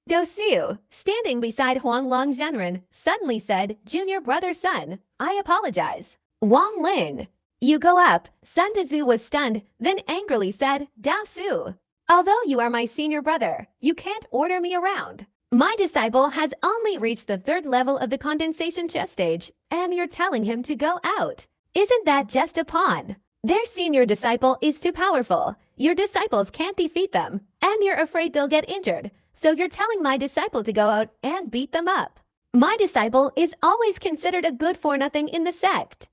Do Xiu, standing beside Huang Longzhenren, suddenly said, "Junior brother Sun, I apologize." Wang Lin, "You go up." Sun Dezu was stunned, then angrily said, "Dao Su, although you are my senior brother, you can't order me around. My disciple has only reached the 3rd level of the condensation chest stage, and you're telling him to go out. Isn't that just a pawn? Their senior disciple is too powerful. Your disciples can't defeat them, and you're afraid they'll get injured, so you're telling my disciple to go out and beat them up. My disciple is always considered a good-for-nothing in the sect.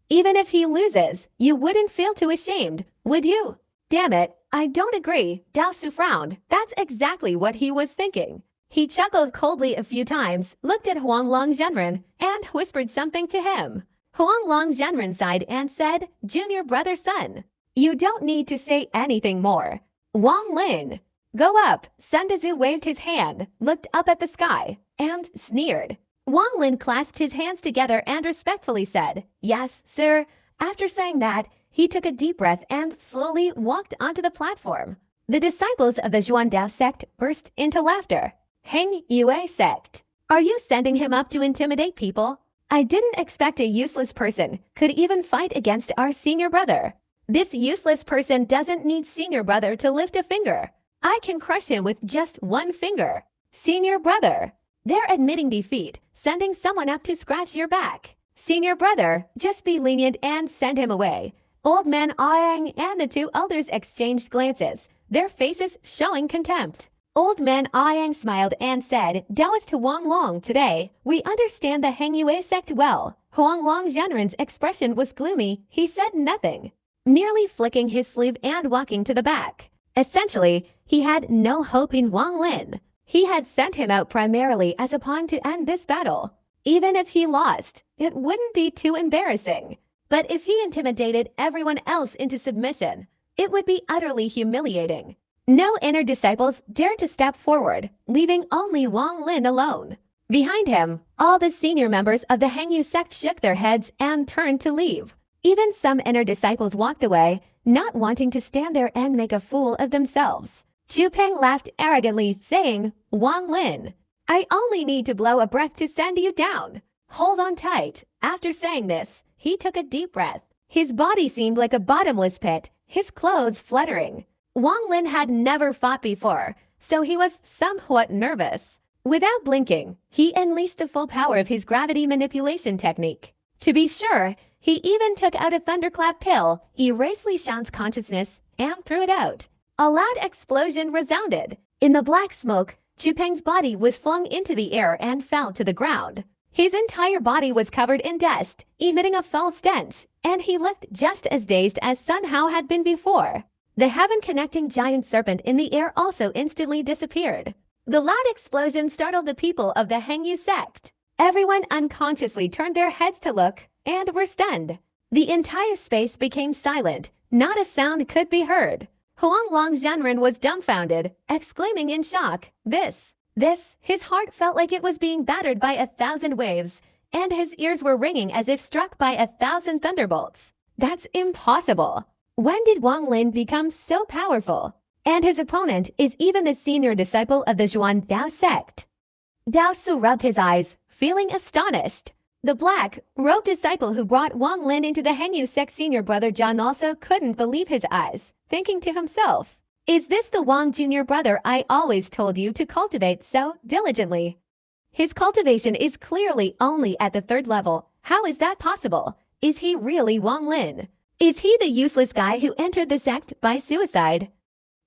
Even if he loses, you wouldn't feel too ashamed, would you?" "Damn it, I don't agree." Dao Su frowned. That's exactly what he was thinking. He chuckled coldly a few times, looked at Huang Longzhenren, and whispered something to him. Huang Longzhenren sighed and said, "Junior brother Sun, you don't need to say anything more." Wang Lin, "Go up." Sun Dezu waved his hand, looked up at the sky, and sneered. Wang Lin clasped his hands together and respectfully said, "Yes, sir." After saying that, he took a deep breath and slowly walked onto the platform. The disciples of the Zhuandao sect burst into laughter. "Heng Yue sect. Are you sending him up to intimidate people? I didn't expect a useless person could even fight against our senior brother. This useless person doesn't need senior brother to lift a finger. I can crush him with just one finger. Senior brother." They're admitting defeat, sending someone up to scratch your back. "Senior brother, just be lenient and send him away." Old man Aang and the two elders exchanged glances, their faces showing contempt. Old man Aang smiled and said, "Taoist Huang Long, today, we understand the Heng Yue sect well." Huang Long Zhenren's expression was gloomy. He said nothing, merely flicking his sleeve and walking to the back. Essentially, he had no hope in Wang Lin. He had sent him out primarily as a pawn to end this battle. Even if he lost, it wouldn't be too embarrassing. But if he intimidated everyone else into submission, it would be utterly humiliating. No inner disciples dared to step forward, leaving only Wang Lin alone. Behind him, all the senior members of the Heng Yu sect shook their heads and turned to leave. Even some inner disciples walked away, not wanting to stand there and make a fool of themselves. Chu Peng laughed arrogantly, saying, "Wang Lin, I only need to blow a breath to send you down. Hold on tight." After saying this, he took a deep breath. His body seemed like a bottomless pit, his clothes fluttering. Wang Lin had never fought before, so he was somewhat nervous. Without blinking, he unleashed the full power of his gravity manipulation technique. To be sure, he even took out a thunderclap pill, erased Li Shan's consciousness, and threw it out. A loud explosion resounded. In the black smoke, Chu Peng's body was flung into the air and fell to the ground. His entire body was covered in dust, emitting a foul stench, and he looked just as dazed as Sun Hao had been before. The heaven-connecting giant serpent in the air also instantly disappeared. The loud explosion startled the people of the Heng Yu sect. Everyone unconsciously turned their heads to look and were stunned. The entire space became silent. Not a sound could be heard. Huang Long Zhenren was dumbfounded, exclaiming in shock, This, his heart felt like it was being battered by 1,000 waves, and his ears were ringing as if struck by 1,000 thunderbolts. That's impossible. When did Wang Lin become so powerful? And his opponent is even the senior disciple of the Zhuandao sect. Dao Su rubbed his eyes, feeling astonished. The black-robed disciple who brought Wang Lin into the Heng Yu sect senior brother John also couldn't believe his eyes, thinking to himself, "Is this the Wang junior brother I always told you to cultivate so diligently? His cultivation is clearly only at the 3rd level. How is that possible? Is he really Wang Lin? Is he the useless guy who entered the sect by suicide?"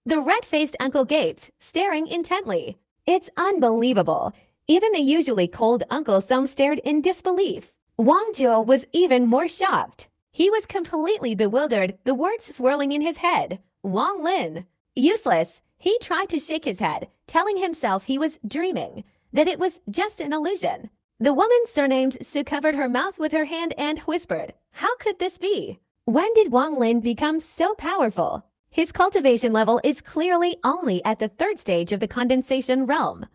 The red-faced uncle gaped, staring intently. It's unbelievable. Even the usually cold Uncle Sung stared in disbelief. Wang Zhuo was even more shocked. He was completely bewildered, the words swirling in his head. Wang Lin. Useless. He tried to shake his head, telling himself he was dreaming, that it was just an illusion. The woman surnamed Su covered her mouth with her hand and whispered, "How could this be? When did Wang Lin become so powerful? His cultivation level is clearly only at the 3rd stage of the condensation realm."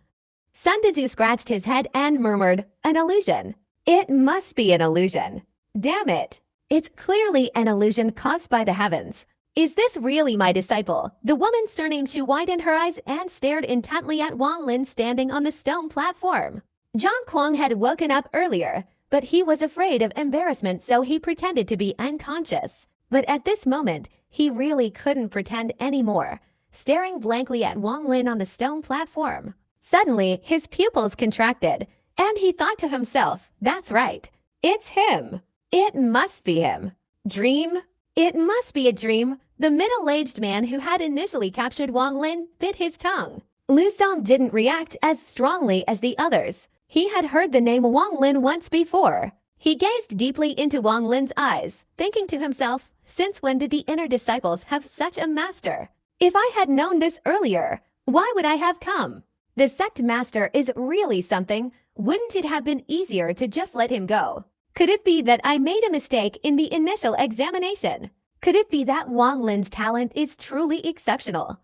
Sun Dezu scratched his head and murmured, "An illusion. It must be an illusion. Damn it. It's clearly an illusion caused by the heavens. Is this really my disciple?" The woman surnamed Chu widened her eyes and stared intently at Wang Lin standing on the stone platform. Zhang Kuang had woken up earlier, but he was afraid of embarrassment, so he pretended to be unconscious. But at this moment, he really couldn't pretend anymore, staring blankly at Wang Lin on the stone platform. Suddenly, his pupils contracted, and he thought to himself, "That's right. It's him. It must be him. Dream? It must be a dream." The middle-aged man who had initially captured Wang Lin bit his tongue. Lu Song didn't react as strongly as the others. He had heard the name Wang Lin once before. He gazed deeply into Wang Lin's eyes, thinking to himself, since when did the inner disciples have such a master? If I had known this earlier, why would I have come? The sect master is really something. Wouldn't it have been easier to just let him go? Could it be that I made a mistake in the initial examination? Could it be that Wang Lin's talent is truly exceptional?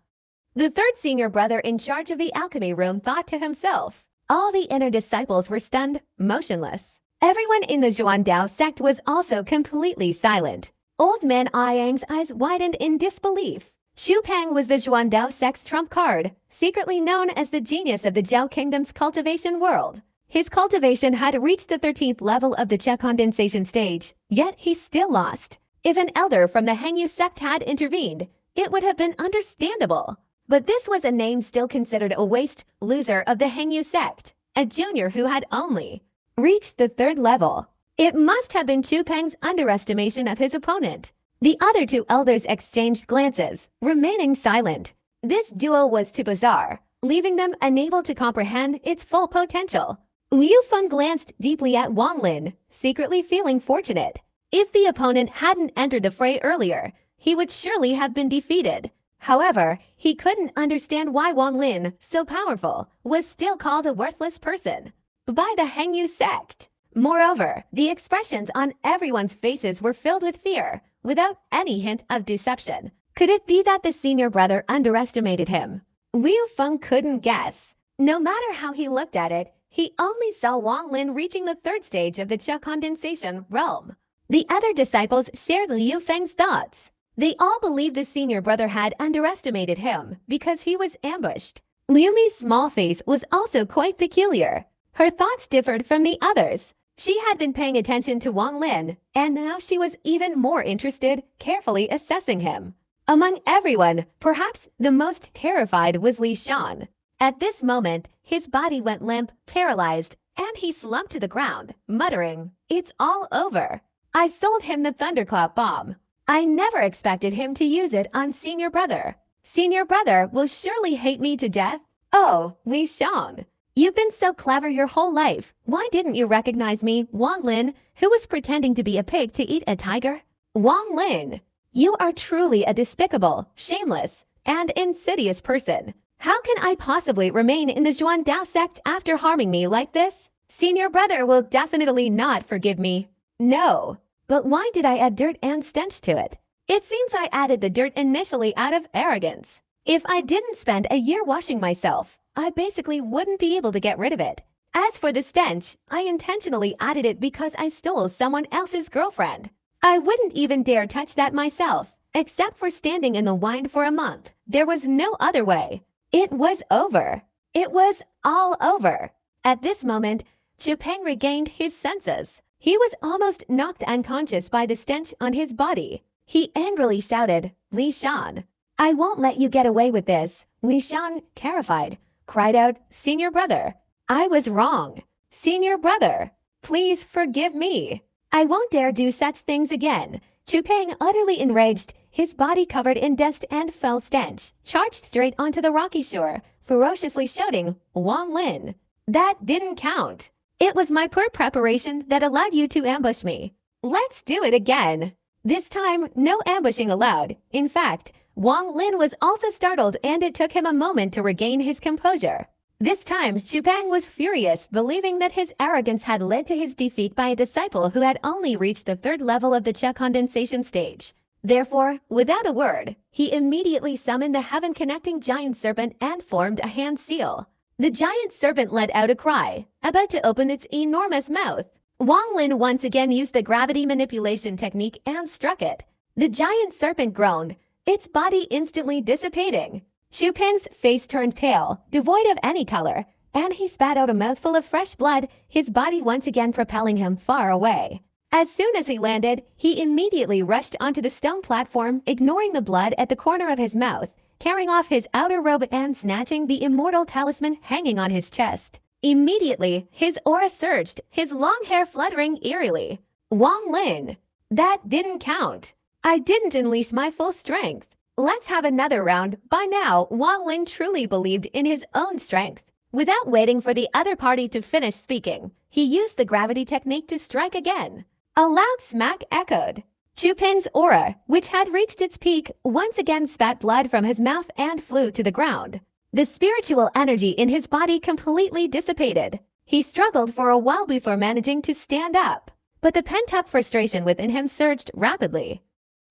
The 3rd senior brother in charge of the alchemy room thought to himself. All the inner disciples were stunned, motionless. Everyone in the Zhuandao sect was also completely silent. Old man Ayang's eyes widened in disbelief. Xu Peng was the Zhuandao sect's trump card, secretly known as the genius of the Zhao Kingdom's cultivation world. His cultivation had reached the 13th level of the Qia condensation stage, yet he still lost. If an elder from the Hengyu sect had intervened, it would have been understandable. But this was a name still considered a waste loser of the Hengyu sect, a junior who had only reached the 3rd level. It must have been Xu Peng's underestimation of his opponent. The other two elders exchanged glances, remaining silent. This duel was too bizarre, leaving them unable to comprehend its full potential. Liu Feng glanced deeply at Wang Lin, secretly feeling fortunate. If the opponent hadn't entered the fray earlier, he would surely have been defeated. However, he couldn't understand why Wang Lin, so powerful, was still called a worthless person by the Hengyu sect. Moreover, the expressions on everyone's faces were filled with fear, without any hint of deception. Could it be that the senior brother underestimated him? Liu Feng couldn't guess. No matter how he looked at it, he only saw Wang Lin reaching the 3rd stage of the Qia condensation realm. The other disciples shared Liu Feng's thoughts. They all believed the senior brother had underestimated him because he was ambushed. Liu Mi's small face was also quite peculiar. Her thoughts differed from the others. She had been paying attention to Wang Lin, and now she was even more interested, carefully assessing him. Among everyone, perhaps the most terrified was Li Shan. At this moment, his body went limp, paralyzed, and he slumped to the ground, muttering, "It's all over. I sold him the Thunderclap bomb. I never expected him to use it on senior brother. Senior brother will surely hate me to death." "Oh, Li Shan, you've been so clever your whole life. Why didn't you recognize me, Wang Lin, who was pretending to be a pig to eat a tiger?" "Wang Lin, you are truly a despicable, shameless, and insidious person. How can I possibly remain in the Zhuandao sect after harming me like this? Senior brother will definitely not forgive me." "No, but why did I add dirt and stench to it? It seems I added the dirt initially out of arrogance. If I didn't spend a year washing myself, I basically wouldn't be able to get rid of it. As for the stench, I intentionally added it because I stole someone else's girlfriend. I wouldn't even dare touch that myself, except for standing in the wine for a month. There was no other way. It was over. It was all over." At this moment, Xu Peng regained his senses. He was almost knocked unconscious by the stench on his body. He angrily shouted, "Li Shan, I won't let you get away with this." Li Shan, terrified, cried out, "Senior brother, I was wrong. Senior brother, please forgive me. I won't dare do such things again." Xu Peng, utterly enraged, his body covered in dust and foul stench, charged straight onto the rocky shore, ferociously shouting, "Wang Lin, that didn't count. It was my poor preparation that allowed you to ambush me. Let's do it again." This time, no ambushing allowed. In fact, Wang Lin was also startled, and it took him a moment to regain his composure. This time, Xu Peng was furious, believing that his arrogance had led to his defeat by a disciple who had only reached the 3rd level of the Qia condensation stage. Therefore, without a word, he immediately summoned the heaven-connecting giant serpent and formed a hand seal. The giant serpent let out a cry, about to open its enormous mouth. Wang Lin once again used the gravity manipulation technique and struck it. The giant serpent groaned, its body instantly dissipating. Xu Peng's face turned pale, devoid of any color, and he spat out a mouthful of fresh blood, his body once again propelling him far away. As soon as he landed, he immediately rushed onto the stone platform, ignoring the blood at the corner of his mouth, tearing off his outer robe and snatching the immortal talisman hanging on his chest. Immediately, his aura surged, his long hair fluttering eerily. "Wang Lin, that didn't count. I didn't unleash my full strength. Let's have another round." By now, Wang Lin truly believed in his own strength. Without waiting for the other party to finish speaking, he used the gravity technique to strike again. A loud smack echoed. Xu Peng's aura, which had reached its peak, once again spat blood from his mouth and flew to the ground. The spiritual energy in his body completely dissipated. He struggled for a while before managing to stand up, but the pent-up frustration within him surged rapidly.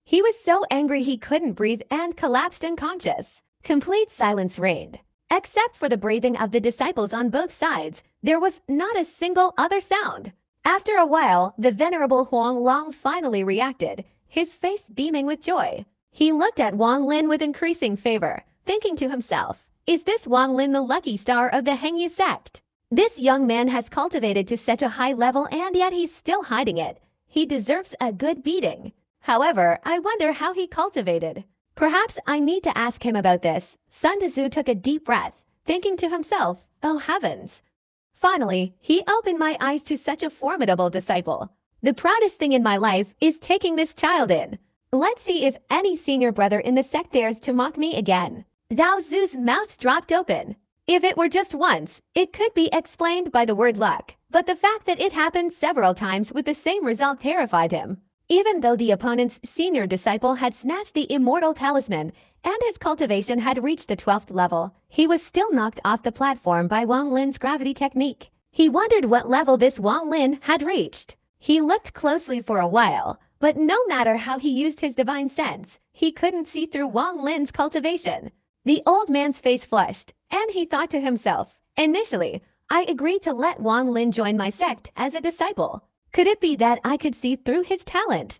He was so angry he couldn't breathe and collapsed unconscious. Complete silence reigned. Except for the breathing of the disciples on both sides, there was not a single other sound. After a while, the venerable Huang Long finally reacted, his face beaming with joy. He looked at Wang Lin with increasing favor, thinking to himself, "Is this Wang Lin the lucky star of the Hengyu sect? This young man has cultivated to such a high level and yet he's still hiding it. He deserves a good beating. However, I wonder how he cultivated. Perhaps I need to ask him about this." Sun Tzu took a deep breath, thinking to himself, "Oh heavens." Finally, he opened my eyes to such a formidable disciple. The proudest thing in my life is taking this child in. Let's see if any senior brother in the sect dares to mock me again. Dao Zu's mouth dropped open. If it were just once, it could be explained by the word luck, but the fact that it happened several times with the same result terrified him. Even though the opponent's senior disciple had snatched the immortal talisman and his cultivation had reached the 12th level, he was still knocked off the platform by Wang Lin's gravity technique. He wondered what level this Wang Lin had reached. He looked closely for a while, but no matter how he used his divine sense, he couldn't see through Wang Lin's cultivation. The old man's face flushed, and he thought to himself, "Initially, I agreed to let Wang Lin join my sect as a disciple. Could it be that I could see through his talent?"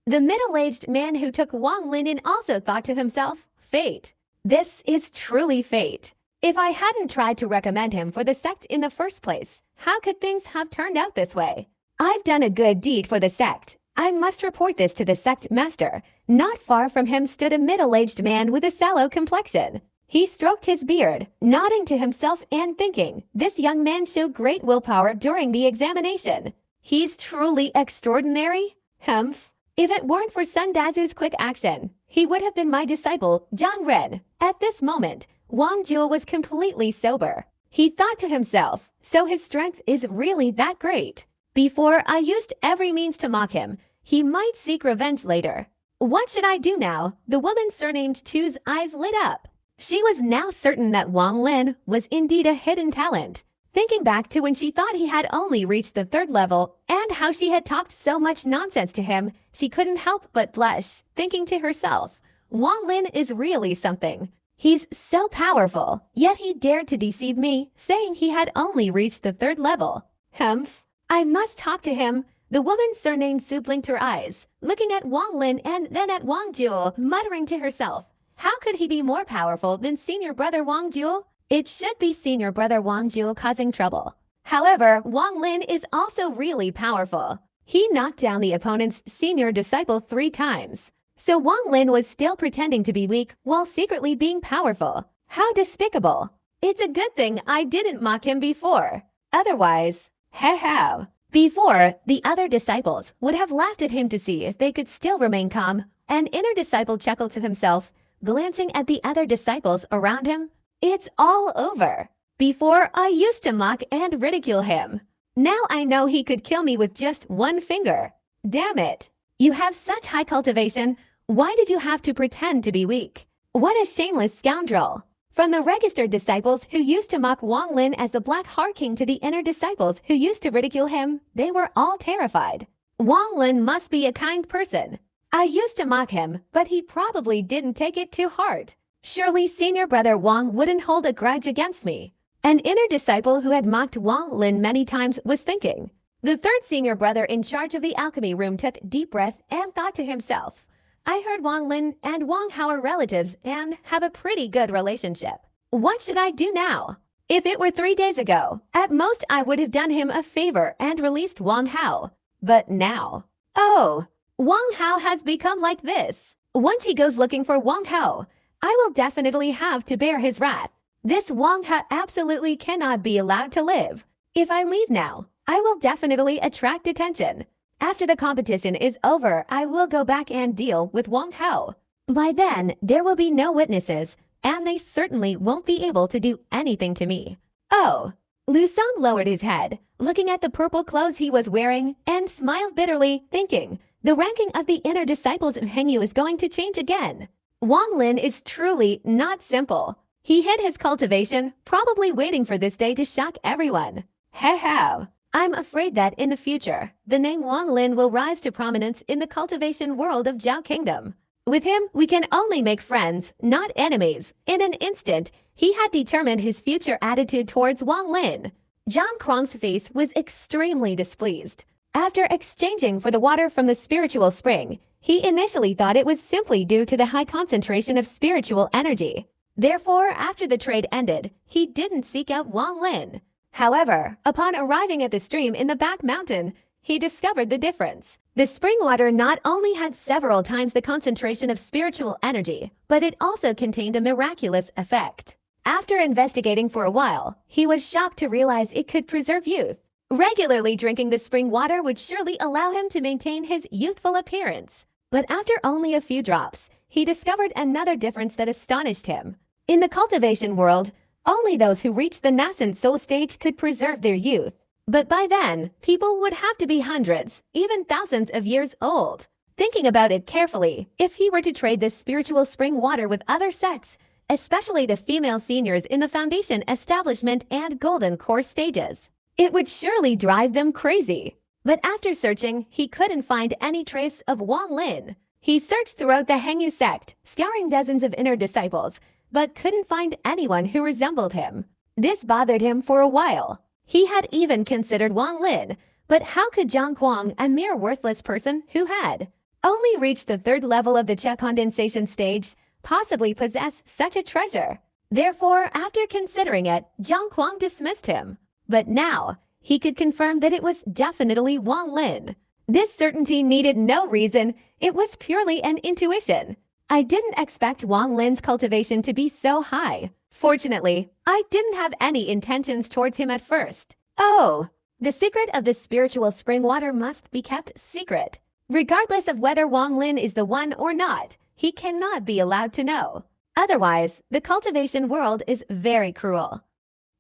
The middle-aged man who took Wang Lin in also thought to himself, "Fate. This is truly fate. If I hadn't tried to recommend him for the sect in the first place, how could things have turned out this way? I've done a good deed for the sect. I must report this to the sect master." Not far from him stood a middle-aged man with a sallow complexion. He stroked his beard, nodding to himself and thinking, "This young man showed great willpower during the examination. He's truly extraordinary. Humph. If it weren't for Sun Dazu's quick action, he would have been my disciple, Zhang Ren." At this moment, Wang Jue was completely sober. He thought to himself, "So his strength is really that great. Before I used every means to mock him, he might seek revenge later. What should I do now?" The woman surnamed Chu's eyes lit up. She was now certain that Wang Lin was indeed a hidden talent. Thinking back to when she thought he had only reached the 3rd level and how she had talked so much nonsense to him, she couldn't help but blush, thinking to herself, "Wang Lin is really something. He's so powerful, yet he dared to deceive me, saying he had only reached the 3rd level. Humph. I must talk to him." The woman surnamed Su blinked her eyes, looking at Wang Lin and then at Wang Jue, muttering to herself, "How could he be more powerful than senior brother Wang Jue? It should be senior brother Wang Jue causing trouble." However, Wang Lin is also really powerful. He knocked down the opponent's senior disciple 3 times. So Wang Lin was still pretending to be weak while secretly being powerful. How despicable. It's a good thing I didn't mock him before. Otherwise, how. Before, the other disciples would have laughed at him to see if they could still remain calm. An inner disciple chuckled to himself, glancing at the other disciples around him. "It's all over. Before, I used to mock and ridicule him. Now I know he could kill me with just one finger. Damn it. You have such high cultivation. Why did you have to pretend to be weak? What a shameless scoundrel." From the registered disciples who used to mock Wang Lin as the Black Heart King to the inner disciples who used to ridicule him, they were all terrified. Wang Lin must be a kind person. I used to mock him, but he probably didn't take it too hard. Surely senior brother Wang wouldn't hold a grudge against me. An inner disciple who had mocked Wang Lin many times was thinking. The 3rd senior brother in charge of the alchemy room took a deep breath and thought to himself, "I heard Wang Lin and Wang Hao are relatives and have a pretty good relationship. What should I do now? If it were 3 days ago, at most I would have done him a favor and released Wang Hao. But now, oh, Wang Hao has become like this. Once he goes looking for Wang Hao, I will definitely have to bear his wrath. This Wang Hao absolutely cannot be allowed to live. If I leave now, I will definitely attract attention. After the competition is over, I will go back and deal with Wang Hao. By then, there will be no witnesses, and they certainly won't be able to do anything to me." Oh, Lu Song lowered his head, looking at the purple clothes he was wearing, and smiled bitterly, thinking, the ranking of the inner disciples of Hengyu is going to change again. Wang Lin is truly not simple. He hid his cultivation, probably waiting for this day to shock everyone. How. I'm afraid that in the future, the name Wang Lin will rise to prominence in the cultivation world of Zhao Kingdom. With him, we can only make friends, not enemies. In an instant, he had determined his future attitude towards Wang Lin. Zhang Kuang's face was extremely displeased. After exchanging for the water from the spiritual spring, he initially thought it was simply due to the high concentration of spiritual energy. Therefore, after the trade ended, he didn't seek out Wang Lin. However, upon arriving at the stream in the back mountain, he discovered the difference. The spring water not only had several times the concentration of spiritual energy, but it also contained a miraculous effect. After investigating for a while, he was shocked to realize it could preserve youth. Regularly drinking the spring water would surely allow him to maintain his youthful appearance. But after only a few drops, he discovered another difference that astonished him. In the cultivation world, only those who reached the nascent soul stage could preserve their youth. But by then, people would have to be hundreds, even thousands of years old. Thinking about it carefully, if he were to trade this spiritual spring water with other sects, especially the female seniors in the foundation, establishment, and golden core stages, it would surely drive them crazy. But after searching, he couldn't find any trace of Wang Lin. He searched throughout the Hengyu sect, scouring dozens of inner disciples, but couldn't find anyone who resembled him. This bothered him for a while. He had even considered Wang Lin, but how could Zhang Kuang, a mere worthless person who had only reached the 3rd level of the Qi condensation stage, possibly possess such a treasure? Therefore, after considering it, Zhang Kuang dismissed him. But now, he could confirm that it was definitely Wang Lin. This certainty needed no reason, it was purely an intuition. I didn't expect Wang Lin's cultivation to be so high. Fortunately, I didn't have any intentions towards him at first. Oh, the secret of the spiritual spring water must be kept secret. Regardless of whether Wang Lin is the one or not, he cannot be allowed to know. Otherwise, the cultivation world is very cruel.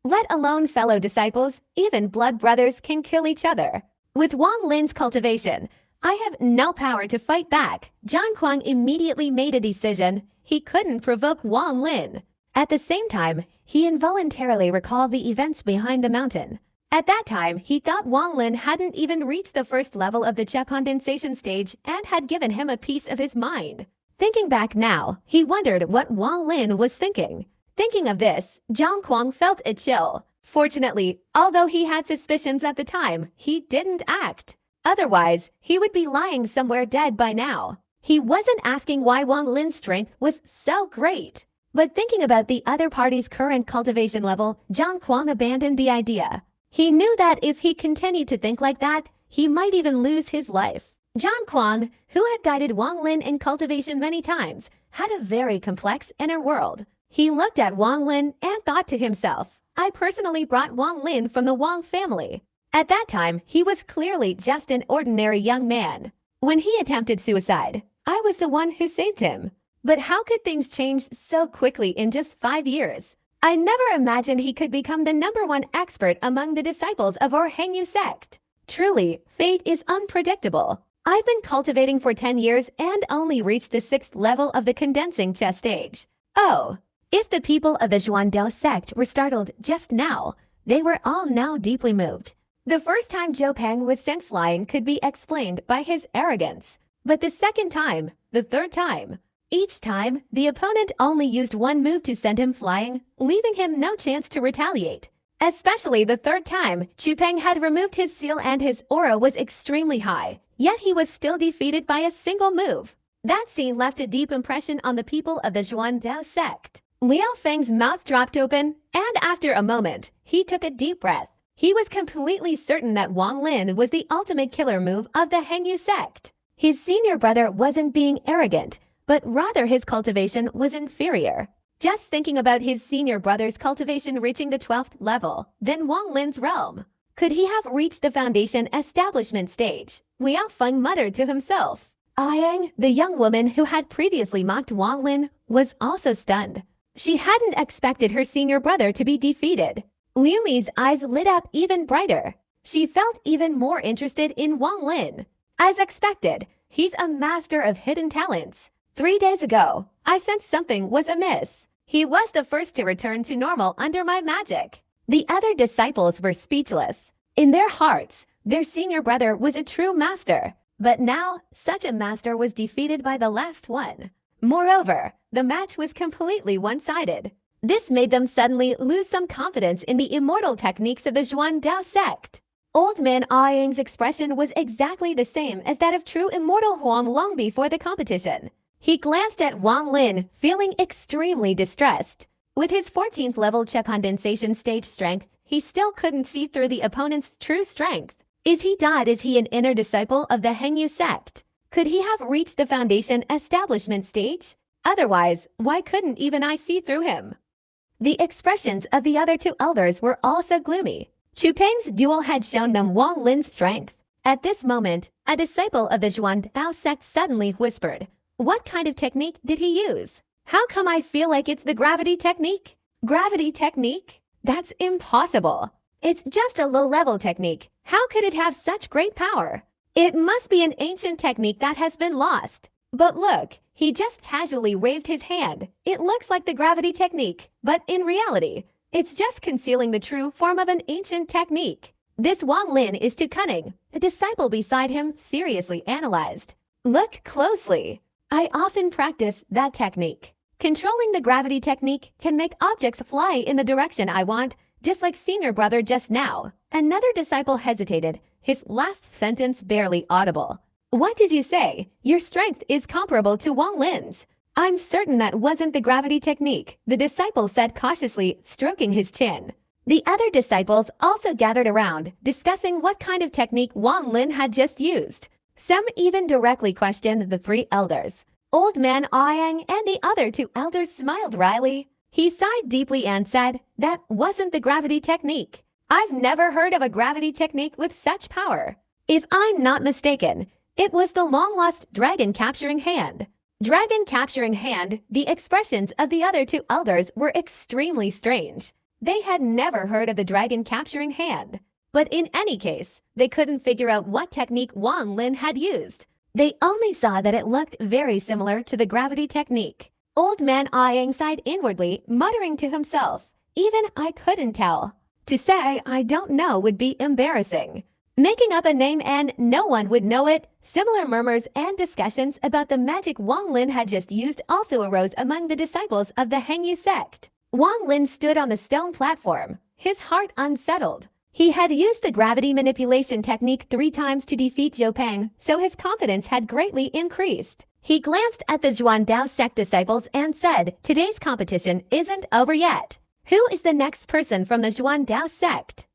Let alone fellow disciples, even blood brothers can kill each other. With Wang Lin's cultivation, I have no power to fight back. Zhang Kuang immediately made a decision. He couldn't provoke Wang Lin. At the same time, he involuntarily recalled the events behind the mountain. At that time, he thought Wang Lin hadn't even reached the 1st level of the Qi condensation stage and had given him a piece of his mind. Thinking back now, he wondered what Wang Lin was thinking. Thinking of this, Zhang Kuang felt a chill. Fortunately, although he had suspicions at the time, he didn't act. Otherwise, he would be lying somewhere dead by now. He wasn't asking why Wang Lin's strength was so great. But thinking about the other party's current cultivation level, Zhang Kuang abandoned the idea. He knew that if he continued to think like that, he might even lose his life. Zhang Kuang, who had guided Wang Lin in cultivation many times, had a very complex inner world. He looked at Wang Lin and thought to himself, I personally brought Wang Lin from the Wang family. At that time, he was clearly just an ordinary young man. When he attempted suicide, I was the one who saved him. But how could things change so quickly in just 5 years? I never imagined he could become the #1 expert among the disciples of our Hengyu sect. Truly, fate is unpredictable. I've been cultivating for 10 years and only reached the 6th level of the condensing Qi stage. Oh, if the people of the Xuandao sect were startled just now, they were all now deeply moved. The first time Zhou Peng was sent flying could be explained by his arrogance. But the second time, the third time, each time, the opponent only used one move to send him flying, leaving him no chance to retaliate. Especially the third time, Zhou Peng had removed his seal and his aura was extremely high, yet he was still defeated by a single move. That scene left a deep impression on the people of the Xuandao sect. Liao Feng's mouth dropped open, and after a moment, he took a deep breath. He was completely certain that Wang Lin was the ultimate killer move of the Hengyu sect. His senior brother wasn't being arrogant, but rather his cultivation was inferior. Just thinking about his senior brother's cultivation reaching the 12th level, then Wang Lin's realm. Could he have reached the foundation establishment stage? Liao Feng muttered to himself. Ayang, the young woman who had previously mocked Wang Lin, was also stunned. She hadn't expected her senior brother to be defeated. Liu Mi's eyes lit up even brighter. She felt even more interested in Wang Lin. As expected, he's a master of hidden talents. 3 days ago, I sensed something was amiss. He was the first to return to normal under my magic. The other disciples were speechless. In their hearts, their senior brother was a true master. But now, such a master was defeated by the last one. Moreover, the match was completely one-sided. This made them suddenly lose some confidence in the immortal techniques of the Zhuan Dao sect. Old man Ayang's expression was exactly the same as that of true immortal Huang long before the competition. He glanced at Wang Lin, feeling extremely distressed. With his 14th level Che condensation stage strength, he still couldn't see through the opponent's true strength. Is he an inner disciple of the Hengyu sect? Could he have reached the foundation establishment stage? Otherwise, why couldn't even I see through him? The expressions of the other two elders were also gloomy. Chu Peng's duel had shown them Wang Lin's strength. At this moment, a disciple of the Zhuan Dao sect suddenly whispered, "What kind of technique did he use? How come I feel like it's the gravity technique?" Gravity technique? That's impossible. It's just a low-level technique. How could it have such great power? It must be an ancient technique that has been lost. But look, he just casually waved his hand. It looks like the gravity technique, but in reality, it's just concealing the true form of an ancient technique. This Wang Lin is too cunning. A disciple beside him seriously analyzed. Look closely. I often practice that technique. Controlling the gravity technique can make objects fly in the direction I want, just like senior brother just now. Another disciple hesitated, his last sentence barely audible. What did you say? Your strength is comparable to Wang Lin's. I'm certain that wasn't the gravity technique, the disciple said cautiously, stroking his chin. The other disciples also gathered around, discussing what kind of technique Wang Lin had just used. Some even directly questioned the three elders. Old man Ayang and the other two elders smiled wryly. He sighed deeply and said, "That wasn't the gravity technique. I've never heard of a gravity technique with such power. If I'm not mistaken, it was the long-lost dragon capturing hand." Dragon capturing hand, the expressions of the other two elders were extremely strange. They had never heard of the dragon capturing hand. But in any case, they couldn't figure out what technique Wang Lin had used. They only saw that it looked very similar to the gravity technique. Old man Ayang sighed inwardly, muttering to himself, "Even I couldn't tell. To say I don't know would be embarrassing. Making up a name and no one would know it." Similar murmurs and discussions about the magic Wang Lin had just used also arose among the disciples of the Hengyu sect. Wang Lin stood on the stone platform, his heart unsettled. He had used the gravity manipulation technique 3 times to defeat Zhou Peng, so his confidence had greatly increased. He glanced at the Zhuan Dao sect disciples and said, "Today's competition isn't over yet. Who is the next person from the Zhuan Dao sect?"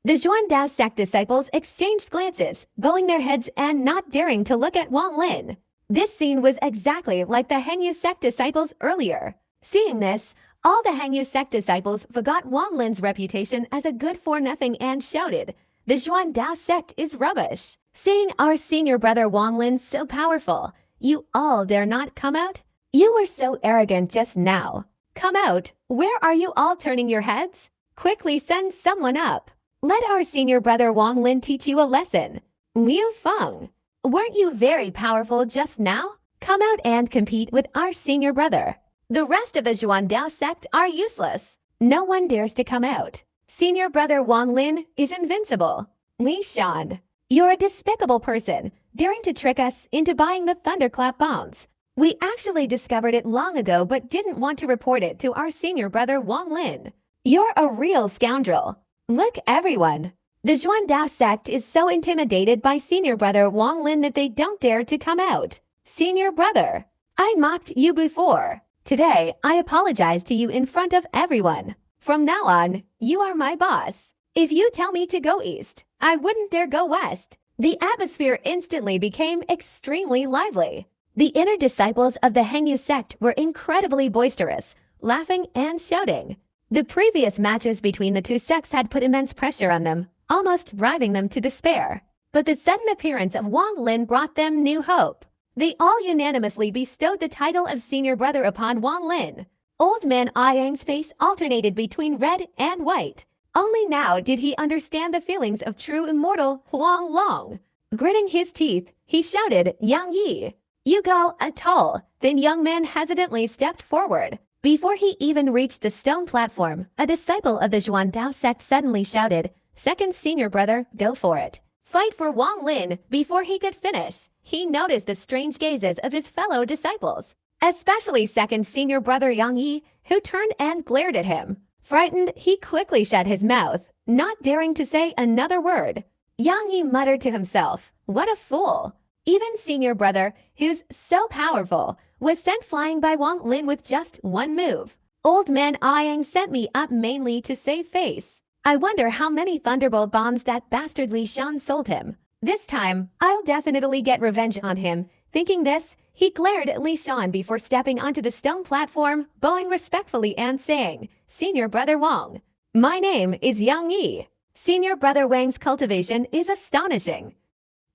The Zhuan Dao sect disciples exchanged glances, bowing their heads and not daring to look at Wang Lin. This scene was exactly like the Hengyu sect disciples earlier. Seeing this, all the Hengyu sect disciples forgot Wang Lin's reputation as a good-for-nothing and shouted, "The Zhuan Dao sect is rubbish. Seeing our senior brother Wang Lin so powerful, you all dare not come out? You were so arrogant just now. Come out, where are you all turning your heads? Quickly send someone up. Let our senior brother Wang Lin teach you a lesson. Liu Feng, weren't you very powerful just now? Come out and compete with our senior brother. The rest of the Zhuan Dao sect are useless. No one dares to come out. Senior brother Wang Lin is invincible. Li Shan, you're a despicable person, daring to trick us into buying the thunderclap bombs. We actually discovered it long ago but didn't want to report it to our senior brother Wang Lin. You're a real scoundrel. Look, everyone. The Zhuan Dao sect is so intimidated by senior brother Wang Lin that they don't dare to come out. Senior brother, I mocked you before. Today, I apologize to you in front of everyone. From now on, you are my boss. If you tell me to go east, I wouldn't dare go west." The atmosphere instantly became extremely lively. The inner disciples of the Hengyu sect were incredibly boisterous, laughing and shouting. The previous matches between the two sects had put immense pressure on them, almost driving them to despair. But the sudden appearance of Wang Lin brought them new hope. They all unanimously bestowed the title of senior brother upon Wang Lin. Old man Ayang's face alternated between red and white. Only now did he understand the feelings of true immortal Huang Long. Gritting his teeth, he shouted, "Yang Yi, you go, atoll." The young man hesitantly stepped forward. Before he even reached the stone platform, a disciple of the Zhuan Dao sect suddenly shouted, "Second senior brother, go for it." Fight for Wang Lin. Before he could finish, he noticed the strange gazes of his fellow disciples. especially second senior brother Yang Yi, who turned and glared at him. Frightened, he quickly shut his mouth, not daring to say another word. Yang Yi muttered to himself, "What a fool!" Even senior brother, who's so powerful, was sent flying by Wang Lin with just one move. Old man Yang sent me up mainly to save face. I wonder how many thunderbolt bombs that bastard Li Shan sold him. This time, I'll definitely get revenge on him. Thinking this, he glared at Li Shan before stepping onto the stone platform, bowing respectfully and saying, "Senior brother Wang, my name is Yang Yi. Senior brother Wang's cultivation is astonishing.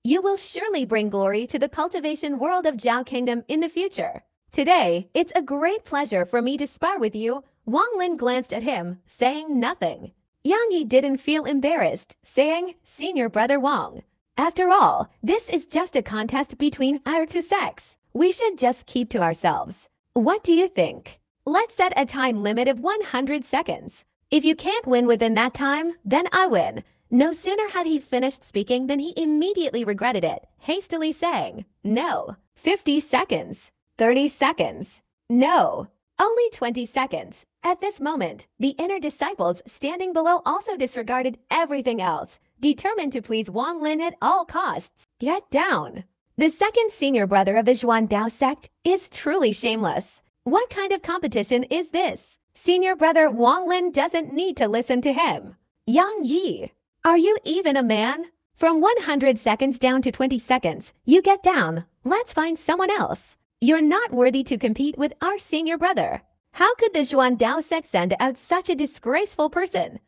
You will surely bring glory to the cultivation world of Zhao Kingdom in the future. Today, it's a great pleasure for me to spar with you." Wang Lin glanced at him, saying nothing. Yang Yi didn't feel embarrassed, saying, "Senior brother Wang, after all, this is just a contest between our two sects. We should just keep to ourselves. What do you think? Let's set a time limit of 100 seconds. If you can't win within that time, then I win." No sooner had he finished speaking than he immediately regretted it, hastily saying, "No. 50 seconds. 30 seconds. No. Only 20 seconds." At this moment, the inner disciples standing below also disregarded everything else, determined to please Wang Lin at all costs. Get down. The second senior brother of the Zhuan Dao sect is truly shameless. What kind of competition is this? Senior brother Wang Lin doesn't need to listen to him. Yang Yi, are you even a man? From 100 seconds down to 20 seconds, you get down. Let's find someone else. You're not worthy to compete with our senior brother. How could the Zhuan Dao sect send out such a disgraceful person?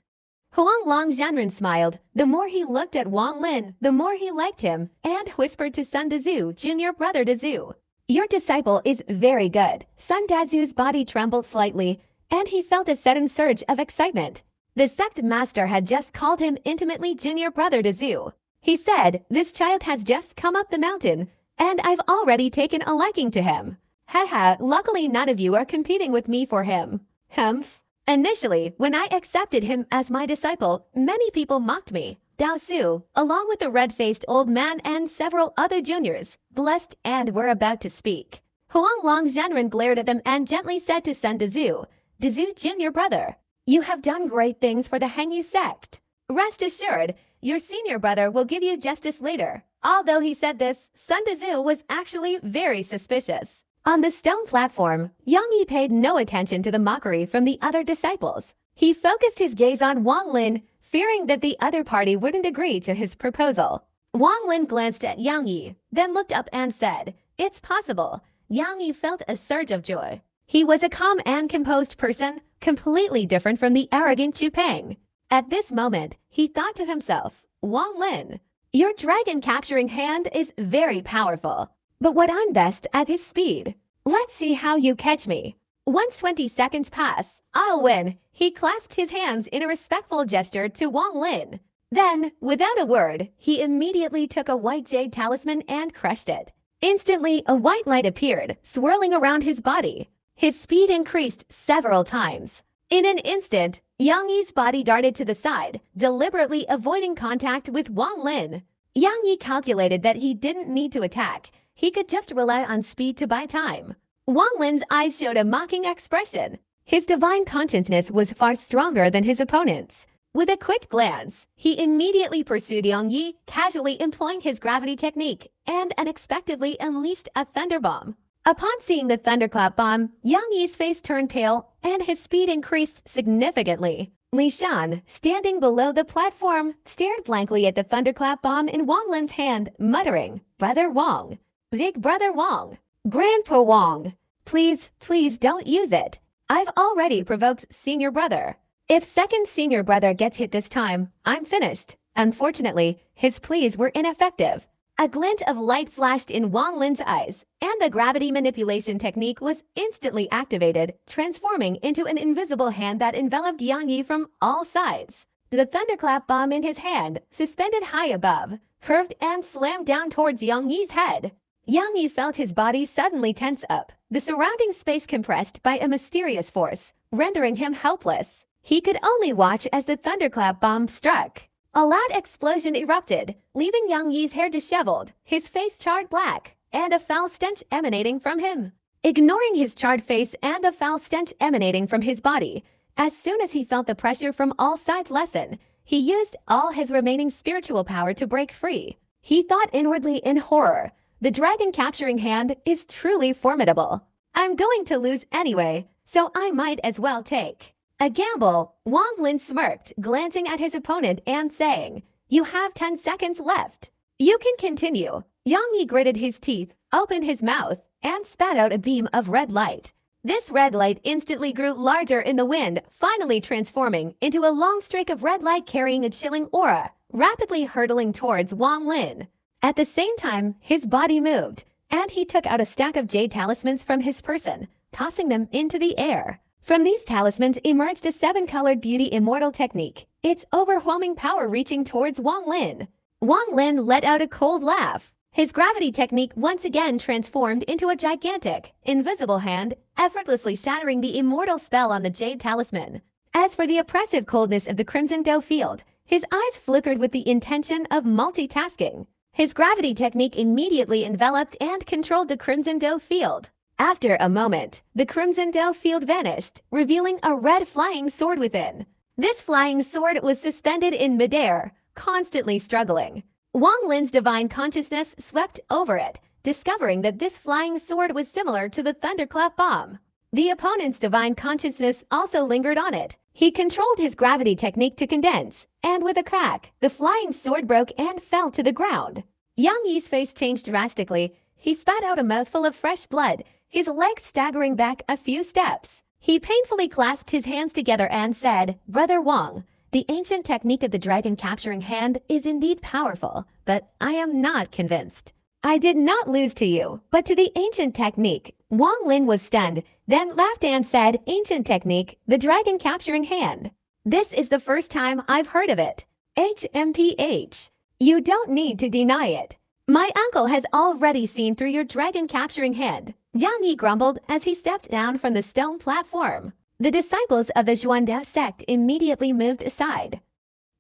Huang Long Zhanren smiled. The more he looked at Wang Lin, the more he liked him, and whispered to Sun Dazu, junior brother Dazu, "Your disciple is very good." Sun Dazu's body trembled slightly, and he felt a sudden surge of excitement. The sect master had just called him intimately junior brother Dazu. He said, "This child has just come up the mountain, and I've already taken a liking to him. Haha, luckily none of you are competing with me for him." Humph. Initially, when I accepted him as my disciple, many people mocked me. Dao Su, along with the red-faced old man and several other juniors, blushed and were about to speak. Huang Long Zhanren glared at them and gently said to Sun Dazu, "Dazu junior brother, you have done great things for the Hengyu sect. Rest assured, your senior brother will give you justice later." Although he said this, Sun Dazu was actually very suspicious. On the stone platform, Yang Yi paid no attention to the mockery from the other disciples. He focused his gaze on Wang Lin, fearing that the other party wouldn't agree to his proposal. Wang Lin glanced at Yang Yi, then looked up and said, "It's possible." Yang Yi felt a surge of joy. He was a calm and composed person, completely different from the arrogant Chu Peng. At this moment, he thought to himself, "Wang Lin, your dragon-capturing hand is very powerful, but what I'm best at is speed. Let's see how you catch me. Once 20 seconds pass, I'll win." He clasped his hands in a respectful gesture to Wang Lin. Then, without a word, he immediately took a white jade talisman and crushed it. Instantly, a white light appeared, swirling around his body. His speed increased several times. In an instant, Yang Yi's body darted to the side, deliberately avoiding contact with Wang Lin. Yang Yi calculated that he didn't need to attack. He could just rely on speed to buy time. Wang Lin's eyes showed a mocking expression. His divine consciousness was far stronger than his opponent's. With a quick glance, he immediately pursued Yang Yi, casually employing his gravity technique, and unexpectedly unleashed a thunder bomb. Upon seeing the thunderclap bomb, Yang Yi's face turned pale, and his speed increased significantly. Li Shan, standing below the platform, stared blankly at the thunderclap bomb in Wang Lin's hand, muttering, "Brother Wang, Big Brother Wang, Grandpa Wang, please don't use it. I've already provoked senior brother. If second senior brother gets hit this time, I'm finished." Unfortunately, his pleas were ineffective. A glint of light flashed in Wang Lin's eyes, and the gravity manipulation technique was instantly activated, transforming into an invisible hand that enveloped Yang Yi from all sides. The thunderclap bomb in his hand, suspended high above, curved and slammed down towards Yang Yi's head. Yang Yi felt his body suddenly tense up, the surrounding space compressed by a mysterious force, rendering him helpless. He could only watch as the thunderclap bomb struck. A loud explosion erupted, leaving Yang Yi's hair disheveled, his face charred black, and a foul stench emanating from him. ignoring his charred face and the foul stench emanating from his body. As soon as he felt the pressure from all sides lessen, he used all his remaining spiritual power to break free. He thought inwardly in horror, the dragon capturing hand is truly formidable. I'm going to lose anyway, so I might as well take a gamble. Wang Lin smirked, glancing at his opponent and saying, "You have 10 seconds left. You can continue." Yang Yi gritted his teeth, opened his mouth, and spat out a beam of red light. This red light instantly grew larger in the wind, finally transforming into a long streak of red light carrying a chilling aura, rapidly hurtling towards Wang Lin. At the same time, his body moved, and he took out a stack of jade talismans from his person, tossing them into the air. From these talismans emerged a 7-colored beauty immortal technique, its overwhelming power reaching towards Wang Lin. Wang Lin let out a cold laugh. His gravity technique once again transformed into a gigantic, invisible hand, effortlessly shattering the immortal spell on the jade talisman. As for the oppressive coldness of the Crimson Doe field, his eyes flickered with the intention of multitasking. His gravity technique immediately enveloped and controlled the Crimson Doe field. After a moment, the Crimson Doe field vanished, revealing a red flying sword within. This flying sword was suspended in midair, constantly struggling. Wang Lin's divine consciousness swept over it, discovering that this flying sword was similar to the thunderclap bomb. The opponent's divine consciousness also lingered on it. He controlled his gravity technique to condense, and with a crack, the flying sword broke and fell to the ground. Yang Yi's face changed drastically. He spat out a mouthful of fresh blood, his legs staggering back a few steps. He painfully clasped his hands together and said, "Brother Wang, the ancient technique of the dragon capturing hand is indeed powerful, but I am not convinced. I did not lose to you, but to the ancient technique." Wang Lin was stunned, then laughed and said, "Ancient technique, the dragon capturing hand. This is the first time I've heard of it. HMPH. You don't need to deny it. My uncle has already seen through your dragon capturing hand." Yang Yi grumbled as he stepped down from the stone platform. The disciples of the Xuandao sect immediately moved aside.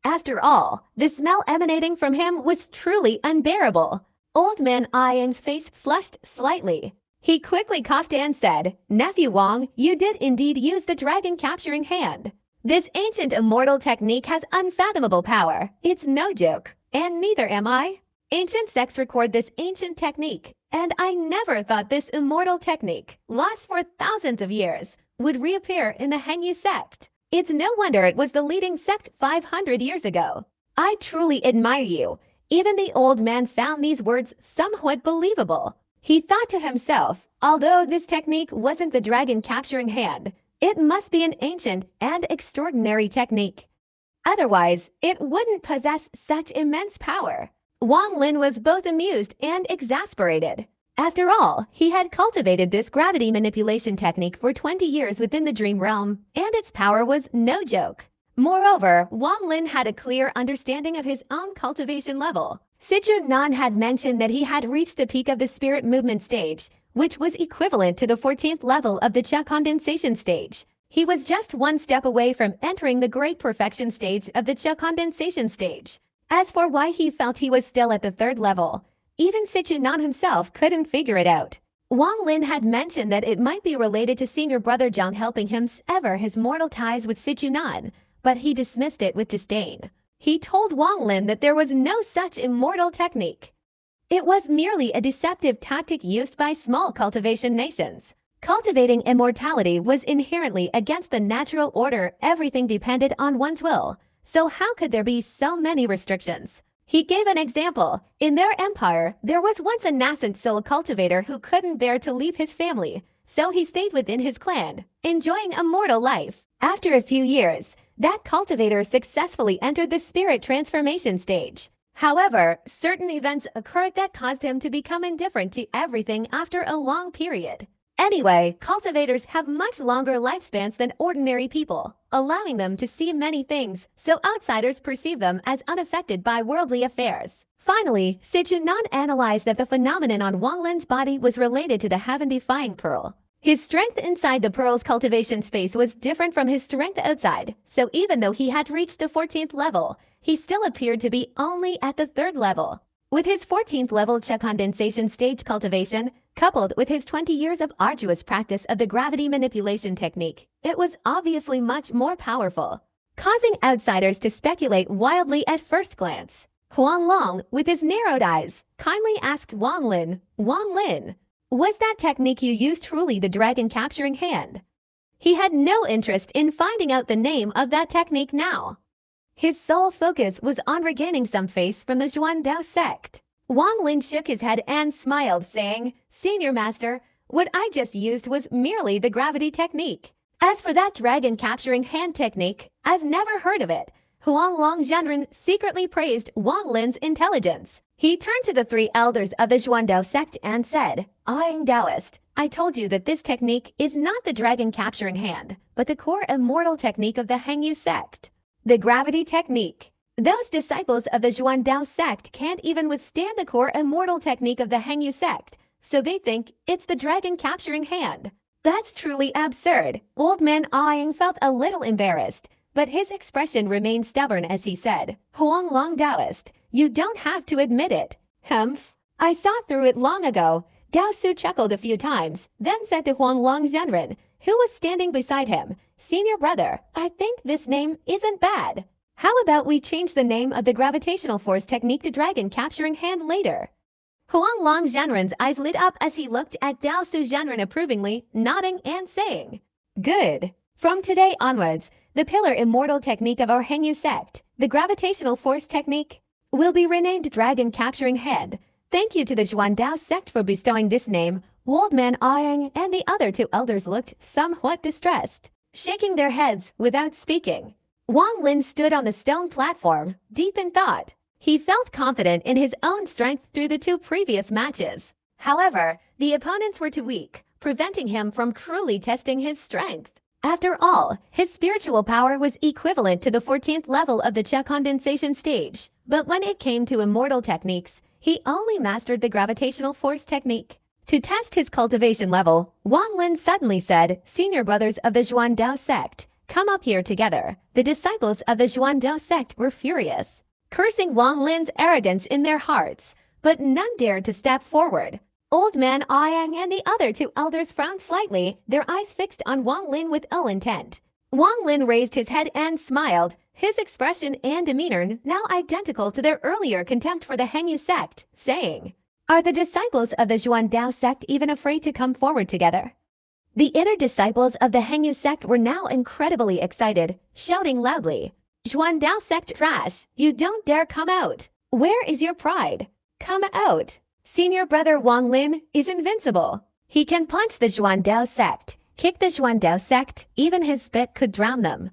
After all, the smell emanating from him was truly unbearable. Old man Ayang's face flushed slightly. He quickly coughed and said, "Nephew Wang, you did indeed use the dragon capturing hand. This ancient immortal technique has unfathomable power. It's no joke, and neither am I. Ancient sects record this ancient technique, and I never thought this immortal technique, lost for thousands of years, would reappear in the Hengyu sect. It's no wonder it was the leading sect 500 years ago. I truly admire you." Even the old man found these words somewhat believable. He thought to himself, although this technique wasn't the dragon capturing hand, it must be an ancient and extraordinary technique. Otherwise, it wouldn't possess such immense power. Wang Lin was both amused and exasperated. After all, he had cultivated this gravity manipulation technique for 20 years within the dream realm, and its power was no joke. Moreover, Wang Lin had a clear understanding of his own cultivation level. Sichu Nan had mentioned that he had reached the peak of the spirit movement stage, which was equivalent to the 14th level of the Cha condensation stage. He was just one step away from entering the great perfection stage of the Cha condensation stage. As for why he felt he was still at the 3rd level, even Sichu Nan himself couldn't figure it out. Wang Lin had mentioned that it might be related to senior brother Zhang helping him sever his mortal ties with Sichu Nan, but he dismissed it with disdain. He told Wang Lin that there was no such immortal technique. It was merely a deceptive tactic used by small cultivation nations. Cultivating immortality was inherently against the natural order. Everything depended on one's will. So how could there be so many restrictions? He gave an example. In their empire, there was once a nascent soul cultivator who couldn't bear to leave his family, so he stayed within his clan, enjoying a mortal life. After a few years, that cultivator successfully entered the spirit transformation stage. However, certain events occurred that caused him to become indifferent to everything after a long period. Anyway, cultivators have much longer lifespans than ordinary people, allowing them to see many things, so outsiders perceive them as unaffected by worldly affairs. Finally, Sichu Nan analyzed that the phenomenon on Wang Lin's body was related to the heaven-defying pearl. His strength inside the pearl's cultivation space was different from his strength outside, so even though he had reached the 14th level, he still appeared to be only at the 3rd level. With his 14th level Cha condensation stage cultivation, Coupled with his 20 years of arduous practice of the gravity manipulation technique, it was obviously much more powerful, causing outsiders to speculate wildly at first glance. Huang Long, with his narrowed eyes, kindly asked Wang Lin, "Wang Lin, was that technique you used truly the dragon capturing hand?" He had no interest in finding out the name of that technique now. His sole focus was on regaining some face from the Xuandao sect. Wang Lin shook his head and smiled, saying, "Senior Master, what I just used was merely the gravity technique. As for that dragon capturing hand technique, I've never heard of it." Huang Long Zhenren secretly praised Wang Lin's intelligence. He turned to the three elders of the Xuandao sect and said, "Eyeing Taoist, I told you that this technique is not the dragon capturing hand, but the core immortal technique of the Hengyu sect. The gravity technique. Those disciples of the Xuandao sect can't even withstand the core immortal technique of the Hengyu sect, so they think it's the dragon capturing hand. That's truly absurd." Old man Eyeing felt a little embarrassed, but his expression remained stubborn as he said, "Huang Long Taoist, you don't have to admit it." "Humph, I saw through it long ago." Dao Su chuckled a few times, then said to Huang Long Zhenren, who was standing beside him, "Senior brother, I think this name isn't bad. How about we change the name of the gravitational force technique to dragon capturing hand later?" Huang Long Zhenren's eyes lit up as he looked at Dao Su Zhenren approvingly, nodding and saying, "Good. From today onwards, the pillar immortal technique of our Hengyu sect, the gravitational force technique, will be renamed Dragon Capturing Hand. Thank you to the Xuandao sect for bestowing this name." Old man Eyeing and the other two elders looked somewhat distressed, shaking their heads without speaking. Wang Lin stood on the stone platform, deep in thought. He felt confident in his own strength through the two previous matches. However, the opponents were too weak, preventing him from truly testing his strength. After all, his spiritual power was equivalent to the 14th level of the Qi condensation stage. But when it came to immortal techniques, he only mastered the gravitational force technique. To test his cultivation level, Wang Lin suddenly said, "Senior brothers of the Xuandao sect, come up here together." The disciples of the Xuandao sect were furious, cursing Wang Lin's arrogance in their hearts, but none dared to step forward. Old man Eyeing and the other two elders frowned slightly, their eyes fixed on Wang Lin with ill intent. Wang Lin raised his head and smiled, his expression and demeanor now identical to their earlier contempt for the Hengyu sect, saying, "Are the disciples of the Xuandao sect even afraid to come forward together?" The inner disciples of the Hengyu sect were now incredibly excited, shouting loudly, "Xuandao sect trash, you don't dare come out! Where is your pride? Come out! Senior brother Wang Lin is invincible. He can punch the Xuandao sect, kick the Xuandao sect, even his spit could drown them.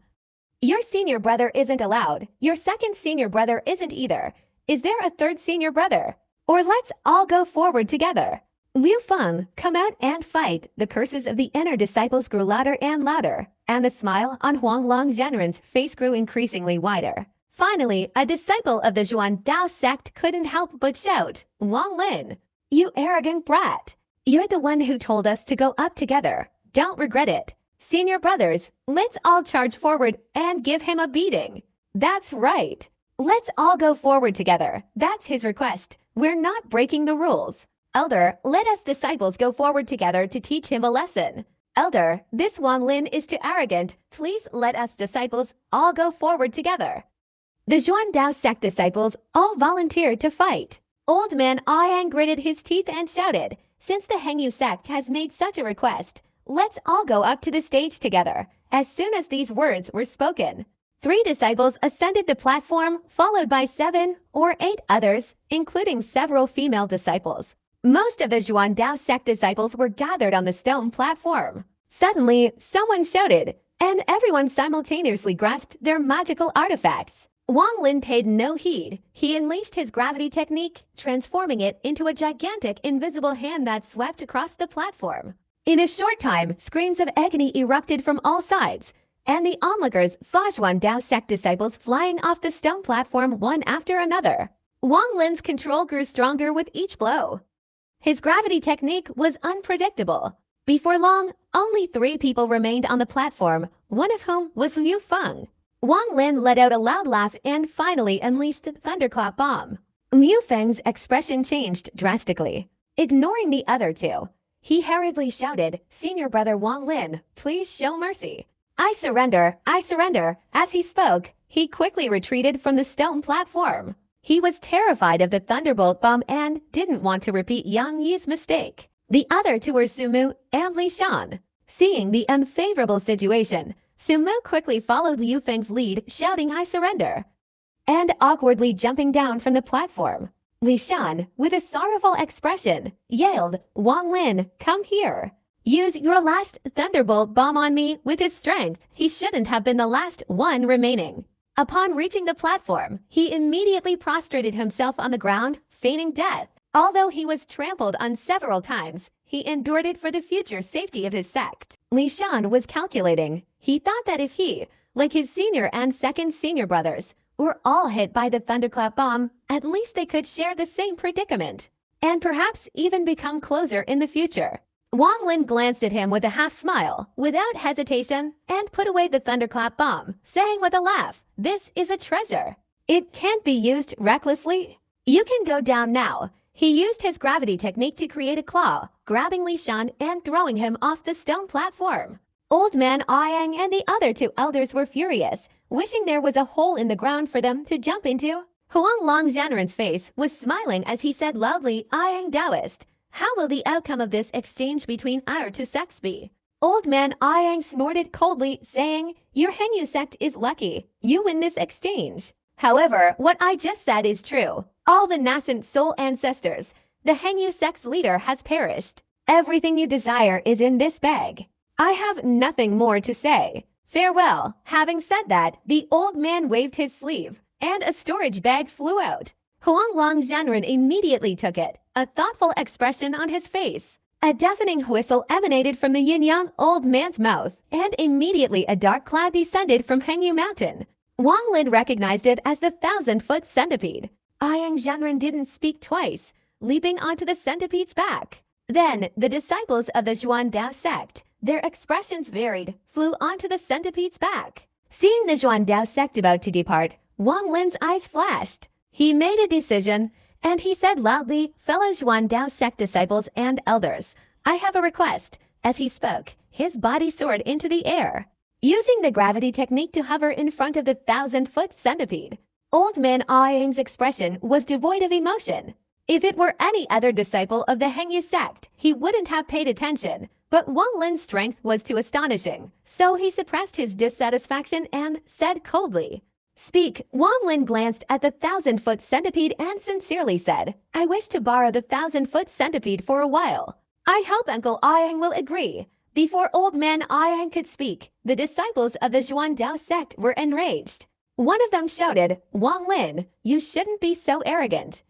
Your senior brother isn't allowed. Your second senior brother isn't either. Is there a third senior brother? Or let's all go forward together. Liu Feng, come out and fight." The curses of the inner disciples grew louder and louder, and the smile on Huang Long Zhenren's face grew increasingly wider. Finally, a disciple of the Xuandao sect couldn't help but shout, "Wang Lin, you arrogant brat! You're the one who told us to go up together. Don't regret it. Senior brothers, let's all charge forward and give him a beating." "That's right. Let's all go forward together. That's his request. We're not breaking the rules. Elder, let us disciples go forward together to teach him a lesson." "Elder, this Wang Lin is too arrogant. Please let us disciples all go forward together." The Xuandao sect disciples all volunteered to fight. Old man Eyeing gritted his teeth and shouted, "Since the Hengyu sect has made such a request, let's all go up to the stage together." As soon as these words were spoken, 3 disciples ascended the platform, followed by 7 or 8 others, including several female disciples. Most of the Xuandao sect disciples were gathered on the stone platform. Suddenly, someone shouted, and everyone simultaneously grasped their magical artifacts. Wang Lin paid no heed. He unleashed his gravity technique, transforming it into a gigantic invisible hand that swept across the platform. In a short time, screams of agony erupted from all sides, and the onlookers saw Xuandao sect disciples flying off the stone platform one after another. Wang Lin's control grew stronger with each blow. His gravity technique was unpredictable. Before long, only 3 people remained on the platform, one of whom was Liu Feng. Wang Lin let out a loud laugh and finally unleashed the thunderclap bomb. Liu Feng's expression changed drastically. Ignoring the other two, he hurriedly shouted, "Senior brother Wang Lin, please show mercy." I surrender, I surrender." As he spoke, he quickly retreated from the stone platform. He was terrified of the thunderbolt bomb and didn't want to repeat Yang Yi's mistake. The other two were Sumu and Li Shan. Seeing the unfavorable situation, Sumu quickly followed Liu Feng's lead, shouting, "I surrender," and awkwardly jumping down from the platform. Li Shan, with a sorrowful expression, yelled, "Wang Lin, come here. Use your last thunderbolt bomb on me." With his strength, he shouldn't have been the last one remaining. Upon reaching the platform, he immediately prostrated himself on the ground, feigning death. Although he was trampled on several times, he endured it for the future safety of his sect. Li Shan was calculating. He thought that if he, like his senior and second senior brothers, were all hit by the thunderclap bomb, at least they could share the same predicament, and perhaps even become closer in the future. Wang Lin glanced at him with a half-smile, without hesitation, and put away the thunderclap bomb, saying with a laugh, "This is a treasure. It can't be used recklessly. You can go down now." He used his gravity technique to create a claw, grabbing Li Shan and throwing him off the stone platform. Old Man Ayang and the other two elders were furious, wishing there was a hole in the ground for them to jump into. Huang Longzhenren's face was smiling as he said loudly, "Ayang Taoist, how will the outcome of this exchange between our two sects be?" Old Man Ayang snorted coldly, saying, "Your Hengyu sect is lucky. You win this exchange. However, what I just said is true. All the nascent soul ancestors, the Hengyu sect's leader, has perished. Everything you desire is in this bag. I have nothing more to say. Farewell." Having said that, the old man waved his sleeve, and a storage bag flew out. Huang Longzhenren immediately took it, a thoughtful expression on his face. A deafening whistle emanated from the yin-yang old man's mouth, and immediately a dark cloud descended from Hengyu Mountain. Wang Lin recognized it as the 1,000-foot centipede. Ayang Zhenren didn't speak twice, leaping onto the centipede's back. Then, the disciples of the Zhuandao sect, their expressions varied, flew onto the centipede's back. Seeing the Zhuandao sect about to depart, Wang Lin's eyes flashed. He made a decision, and he said loudly, "Fellow Zhuandao sect disciples and elders, I have a request." As he spoke, his body soared into the air, using the gravity technique to hover in front of the 1,000-foot centipede. Old Man Ayang's expression was devoid of emotion. If it were any other disciple of the Hengyu sect, he wouldn't have paid attention, but Wang Lin's strength was too astonishing, so he suppressed his dissatisfaction and said coldly, "Speak." Wang Lin glanced at the 1,000-foot centipede and sincerely said, "I wish to borrow the 1,000-foot centipede for a while. I hope Uncle Ayang will agree." Before Old Man Ayang could speak, the disciples of the Zhuandao sect were enraged. One of them shouted, "Wang Lin, you shouldn't be so arrogant.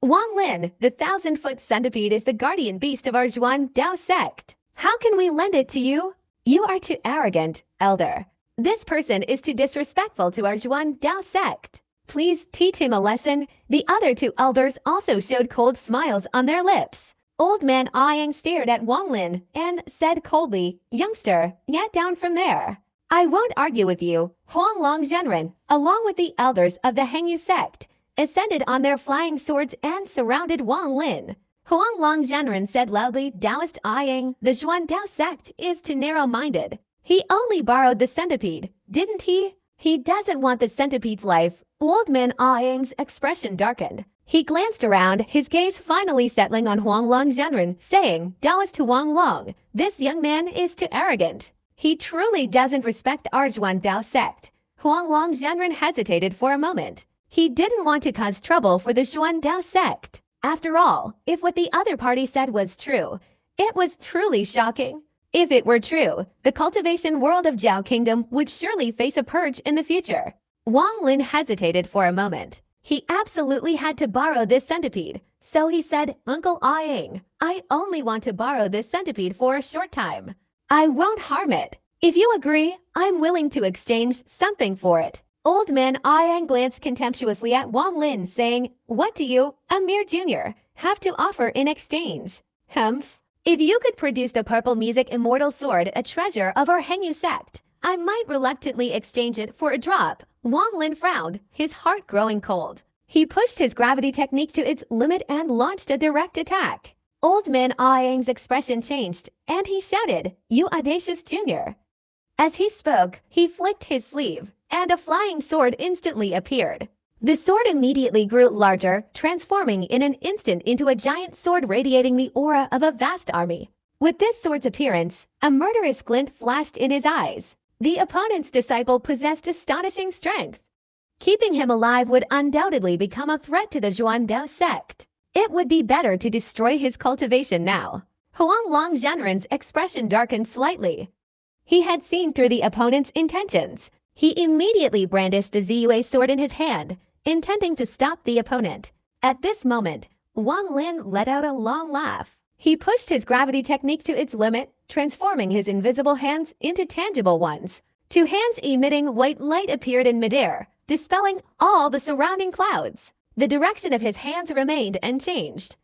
Wang Lin, the 1,000-foot centipede is the guardian beast of our Zhuandao sect. How can we lend it to you? You are too arrogant, elder. This person is too disrespectful to our Zhuandao sect. Please teach him a lesson." The other two elders also showed cold smiles on their lips. Old Man Ayang stared at Wang Lin and said coldly, "Youngster, get down from there. I won't argue with you." Huang Longzhenren, along with the elders of the Hengyu sect, ascended on their flying swords and surrounded Wang Lin. Huang Longzhenren said loudly, "Taoist Ayang, the Zhuandao sect is too narrow-minded. He only borrowed the centipede, didn't he? He doesn't want the centipede's life." Old Man Ayang's expression darkened. He glanced around, his gaze finally settling on Huang Longzhenren, saying, "Taoist Huang Long, this young man is too arrogant. He truly doesn't respect our Zhuandao sect." Huang Longzhenren hesitated for a moment. He didn't want to cause trouble for the Zhuandao sect. After all, if what the other party said was true, it was truly shocking. If it were true, the cultivation world of Zhao Kingdom would surely face a purge in the future. Wang Lin hesitated for a moment. He absolutely had to borrow this centipede, so he said, "Uncle Ayang, I only want to borrow this centipede for a short time. I won't harm it. If you agree, I'm willing to exchange something for it." Old Man Ayang glanced contemptuously at Wang Lin, saying, "What do you, a mere junior, have to offer in exchange? Humph. If you could produce the purple music immortal sword, a treasure of our Hengyu sect, I might reluctantly exchange it for a drop." Wang Lin frowned, his heart growing cold. He pushed his gravity technique to its limit and launched a direct attack. Old man Ah expression changed, and he shouted, "You audacious junior!" As he spoke, he flicked his sleeve, and a flying sword instantly appeared. The sword immediately grew larger, transforming in an instant into a giant sword radiating the aura of a vast army. With this sword's appearance, a murderous glint flashed in his eyes. The opponent's disciple possessed astonishing strength. Keeping him alive would undoubtedly become a threat to the Zhuangdao sect. It would be better to destroy his cultivation now. Huang Zhenren's expression darkened slightly. He had seen through the opponent's intentions. He immediately brandished the Ziyue sword in his hand, intending to stop the opponent. At this moment, Wang Lin let out a long laugh. He pushed his gravity technique to its limit, transforming his invisible hands into tangible ones. Two hands emitting white light appeared in midair, dispelling all the surrounding clouds. The direction of his hands remained unchanged.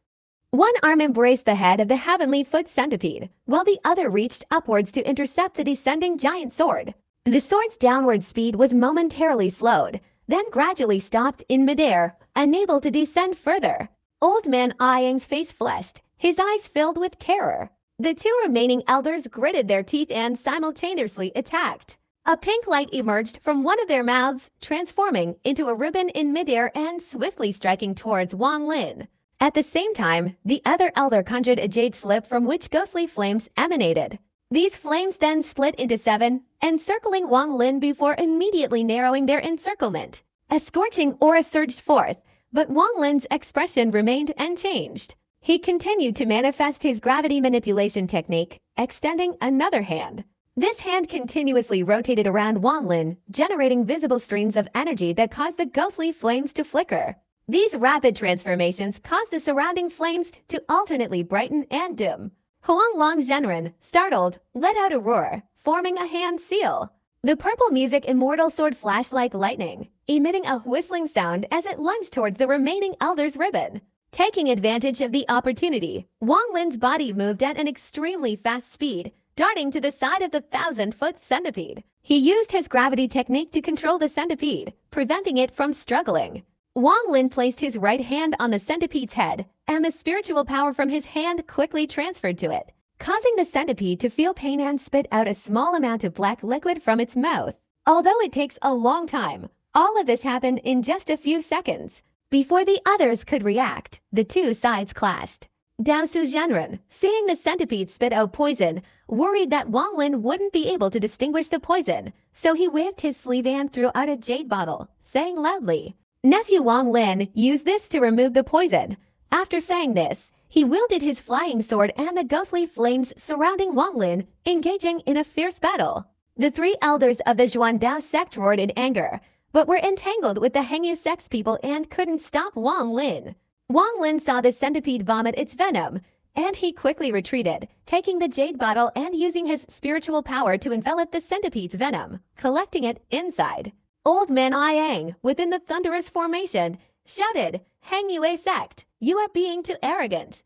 One arm embraced the head of the heavenly foot centipede, while the other reached upwards to intercept the descending giant sword. The sword's downward speed was momentarily slowed, then gradually stopped in midair, unable to descend further. Old man Ayang's face flushed, his eyes filled with terror. The two remaining elders gritted their teeth and simultaneously attacked. A pink light emerged from one of their mouths, transforming into a ribbon in midair and swiftly striking towards Wang Lin. At the same time, the other elder conjured a jade slip from which ghostly flames emanated. These flames then split into 7, encircling Wang Lin before immediately narrowing their encirclement. A scorching aura surged forth, but Wang Lin's expression remained unchanged. He continued to manifest his gravity manipulation technique, extending another hand. This hand continuously rotated around Wang Lin, generating visible streams of energy that caused the ghostly flames to flicker. These rapid transformations caused the surrounding flames to alternately brighten and dim. Huang Zhenren, startled, let out a roar, forming a hand seal. The purple music immortal sword flashed like lightning, emitting a whistling sound as it lunged towards the remaining elder's ribbon. Taking advantage of the opportunity, Wang Lin's body moved at an extremely fast speed, darting to the side of the 1,000-foot centipede. He used his gravity technique to control the centipede, preventing it from struggling. Wang Lin placed his right hand on the centipede's head, and the spiritual power from his hand quickly transferred to it, causing the centipede to feel pain and spit out a small amount of black liquid from its mouth. Although it takes a long time, all of this happened in just a few seconds. Before the others could react, the two sides clashed. Dao Su Zhenren, seeing the centipede spit out poison, worried that Wang Lin wouldn't be able to distinguish the poison, so he waved his sleeve and threw out a jade bottle, saying loudly, "Nephew Wang Lin, use this to remove the poison." After saying this, he wielded his flying sword and the ghostly flames surrounding Wang Lin, engaging in a fierce battle. The 3 elders of the Zhuangdao sect roared in anger, but were entangled with the Hengyu sect's people and couldn't stop Wang Lin. Wang Lin saw the centipede vomit its venom, and he quickly retreated, taking the jade bottle and using his spiritual power to envelop the centipede's venom, collecting it inside. Old man Yang, within the thunderous formation, shouted, "Hengyu sect, you are being too arrogant."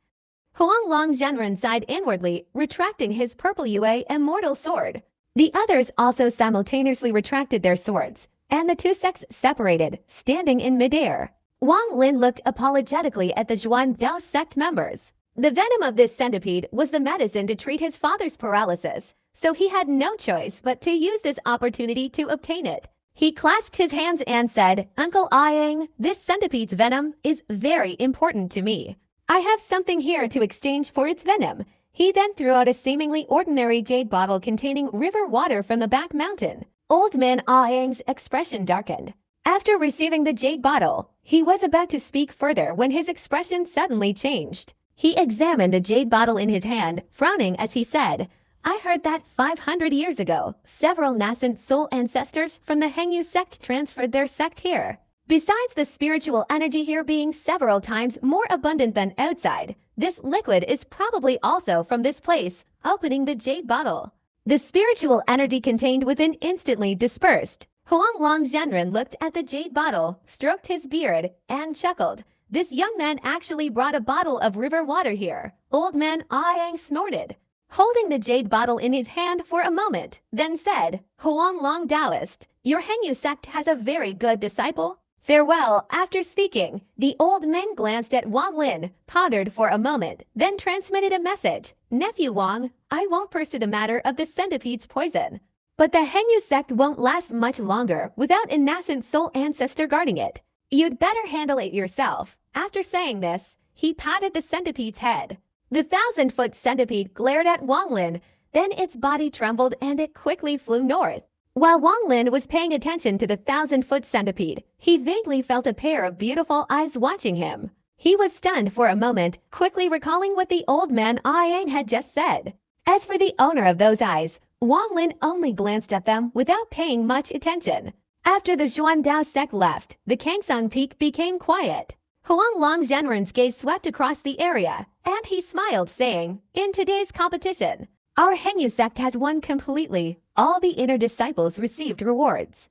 Huang Zhenren sighed inwardly, retracting his purple Yue immortal sword. The others also simultaneously retracted their swords, and the two sects separated, standing in midair. Wang Lin looked apologetically at the Zhuangdao sect members. The venom of this centipede was the medicine to treat his father's paralysis, so he had no choice but to use this opportunity to obtain it. He clasped his hands and said, "Uncle Ayang, this centipede's venom is very important to me. I have something here to exchange for its venom." He then threw out a seemingly ordinary jade bottle containing river water from the back mountain. Old man Ayang's expression darkened. After receiving the jade bottle, he was about to speak further when his expression suddenly changed. He examined the jade bottle in his hand, frowning as he said, "I heard that 500 years ago, several nascent soul ancestors from the Hengyu sect transferred their sect here. Besides the spiritual energy here being several times more abundant than outside, this liquid is probably also from this place." Opening the jade bottle, the spiritual energy contained within instantly dispersed. Huang Zhenren looked at the jade bottle, stroked his beard, and chuckled. This young man actually brought a bottle of river water here. Old man Ayang snorted, holding the jade bottle in his hand for a moment, then said, "Huang Long Taoist, your Hengyu sect has a very good disciple. Farewell. After speaking, the old man glanced at Wang Lin, pondered for a moment, then transmitted a message. Nephew Wang, I won't pursue the matter of the centipede's poison. But the Hengyu sect won't last much longer without an nascent soul ancestor guarding it. You'd better handle it yourself. After saying this, he patted the centipede's head. The 1,000-foot centipede glared at Wang Lin, then its body trembled and it quickly flew north. While Wang Lin was paying attention to the 1,000-foot centipede, he vaguely felt a pair of beautiful eyes watching him. He was stunned for a moment, quickly recalling what the old man Yang had just said. As for the owner of those eyes, Wang Lin only glanced at them without paying much attention. After the Xuandao sect left, the Kangsang Peak became quiet. Huang Longzhenren's gaze swept across the area, and he smiled, saying, in today's competition, our Hengyu sect has won completely. All the inner disciples received rewards.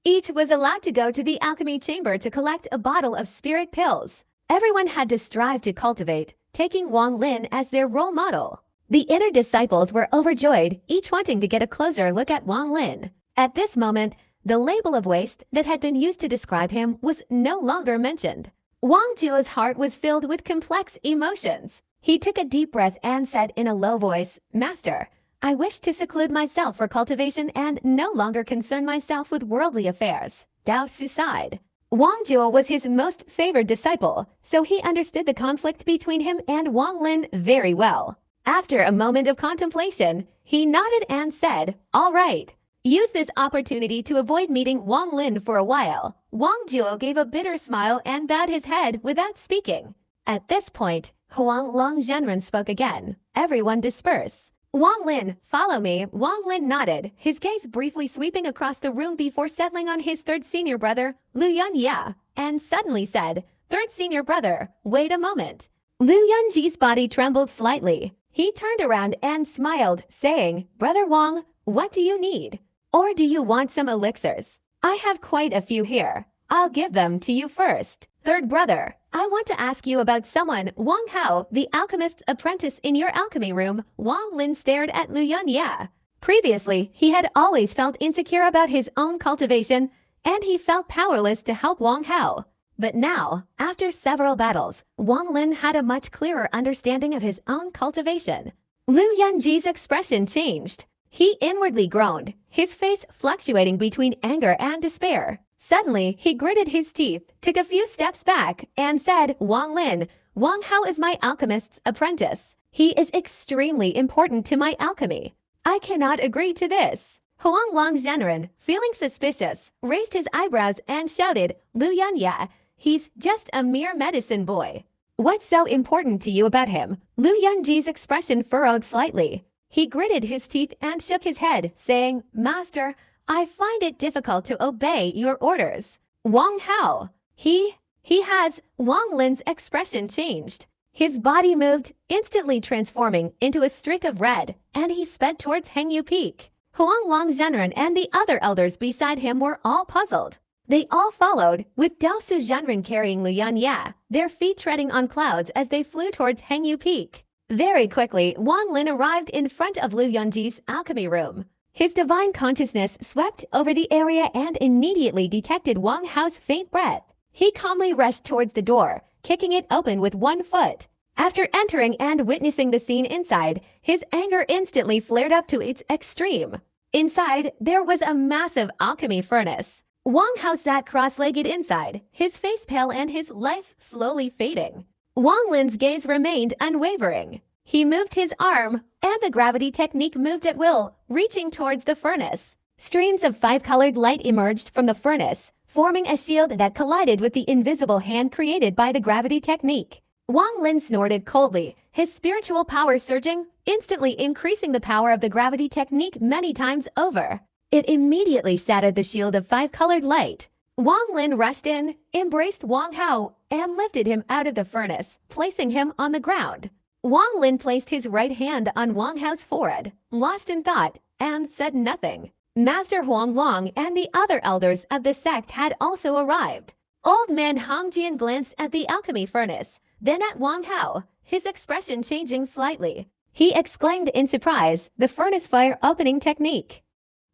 Each was allowed to go to the alchemy chamber to collect a bottle of spirit pills. Everyone had to strive to cultivate, taking Wang Lin as their role model. The inner disciples were overjoyed, each wanting to get a closer look at Wang Lin. At this moment, the label of waste that had been used to describe him was no longer mentioned. Wang Juo's heart was filled with complex emotions. He took a deep breath and said in a low voice, Master, I wish to seclude myself for cultivation and no longer concern myself with worldly affairs. Dao Su sighed. Wang Juo was his most favored disciple, so he understood the conflict between him and Wang Lin very well. After a moment of contemplation, he nodded and said, all right. Use this opportunity to avoid meeting Wang Lin for a while. Wang Juo gave a bitter smile and bowed his head without speaking. At this point, Huang Longzhenren spoke again. Everyone disperse. Wang Lin, follow me. Wang Lin nodded, his gaze briefly sweeping across the room before settling on his third senior brother, Lu Yunye, and suddenly said, third senior brother, wait a moment. Lu Yunji's body trembled slightly. He turned around and smiled, saying, Brother Wang, what do you need? Or do you want some elixirs? I have quite a few here. I'll give them to you first. Third brother, I want to ask you about someone, Wang Hao, the alchemist's apprentice in your alchemy room. Wang Lin stared at Lu Yunye. Previously, he had always felt insecure about his own cultivation, and he felt powerless to help Wang Hao. But now, after several battles, Wang Lin had a much clearer understanding of his own cultivation. Lu Yunji's expression changed. He inwardly groaned, his face fluctuating between anger and despair. Suddenly, he gritted his teeth, took a few steps back, and said, Wang Lin, Wang Hao is my alchemist's apprentice. He is extremely important to my alchemy. I cannot agree to this. Huang Longzhenren, feeling suspicious, raised his eyebrows and shouted, Lu Yunye, he's just a mere medicine boy. What's so important to you about him? Lu Yunji's expression furrowed slightly. He gritted his teeth and shook his head, saying, Master, I find it difficult to obey your orders. Wang Hao. He has. Wang Lin's expression changed. His body moved, instantly transforming into a streak of red, and he sped towards Hengyu Peak. Huang Longzhenren and the other elders beside him were all puzzled. They all followed, with Dao Su Zhenren carrying Lu Yunye, their feet treading on clouds as they flew towards Hengyu Peak. Very quickly, Wang Lin arrived in front of Lu Yunji's alchemy room. His divine consciousness swept over the area and immediately detected Wang Hao's faint breath. He calmly rushed towards the door, kicking it open with one foot. After entering and witnessing the scene inside, his anger instantly flared up to its extreme. Inside, there was a massive alchemy furnace. Wang Hao sat cross-legged inside, his face pale and his life slowly fading. Wang Lin's gaze remained unwavering. He moved his arm, and the gravity technique moved at will, reaching towards the furnace. Streams of five-colored light emerged from the furnace, forming a shield that collided with the invisible hand created by the gravity technique. Wang Lin snorted coldly, his spiritual power surging, instantly increasing the power of the gravity technique many times over. It immediately shattered the shield of five-colored light. Wang Lin rushed in, embraced Wang Hao, and lifted him out of the furnace, placing him on the ground. Wang Lin placed his right hand on Wang Hao's forehead, lost in thought, and said nothing. Master Huang Long and the other elders of the sect had also arrived. Old man Hongjian glanced at the alchemy furnace, then at Wang Hao, his expression changing slightly. He exclaimed in surprise, the furnace fire opening technique.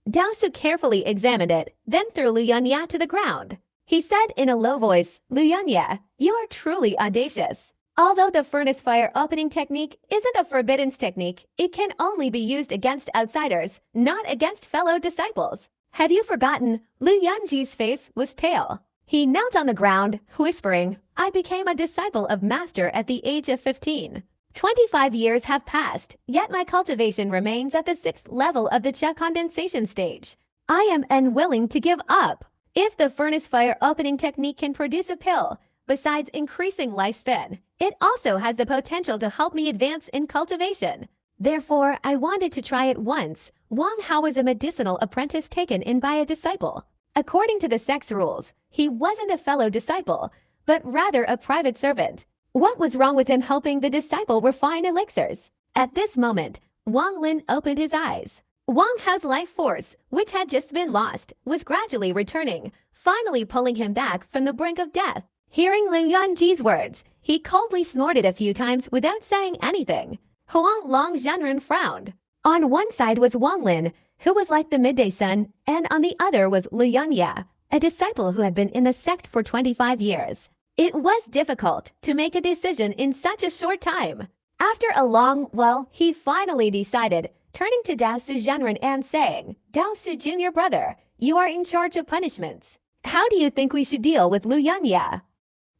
Dao Su carefully examined it, then threw Lu Yunye to the ground. He said in a low voice, Luanya, you are truly audacious. Although the furnace fire opening technique isn't a forbidden technique, it can only be used against outsiders, not against fellow disciples. Have you forgotten? Lu Yunji's face was pale. He knelt on the ground, whispering, I became a disciple of Master at the age of 15. 25 years have passed, yet my cultivation remains at the 6th level of the Cha condensation stage. I am unwilling to give up. If the furnace fire opening technique can produce a pill, besides increasing lifespan, it also has the potential to help me advance in cultivation. Therefore, I wanted to try it once. Wang Hao was a medicinal apprentice taken in by a disciple. According to the sect's rules, he wasn't a fellow disciple, but rather a private servant. What was wrong with him helping the disciple refine elixirs? At this moment, Wang Lin opened his eyes. Wang Hao's life force, which had just been lost, was gradually returning, finally pulling him back from the brink of death. Hearing Lu Yunji's words, he coldly snorted a few times without saying anything. Huang Long Zhenren frowned. On one side was Wang Lin, who was like the midday sun, and on the other was Lu Yunya, a disciple who had been in the sect for 25 years. It was difficult to make a decision in such a short time. After a long, he finally decided, turning to Dao Su Zhenren and saying, Dao Su junior brother, you are in charge of punishments. How do you think we should deal with Lu Yunya?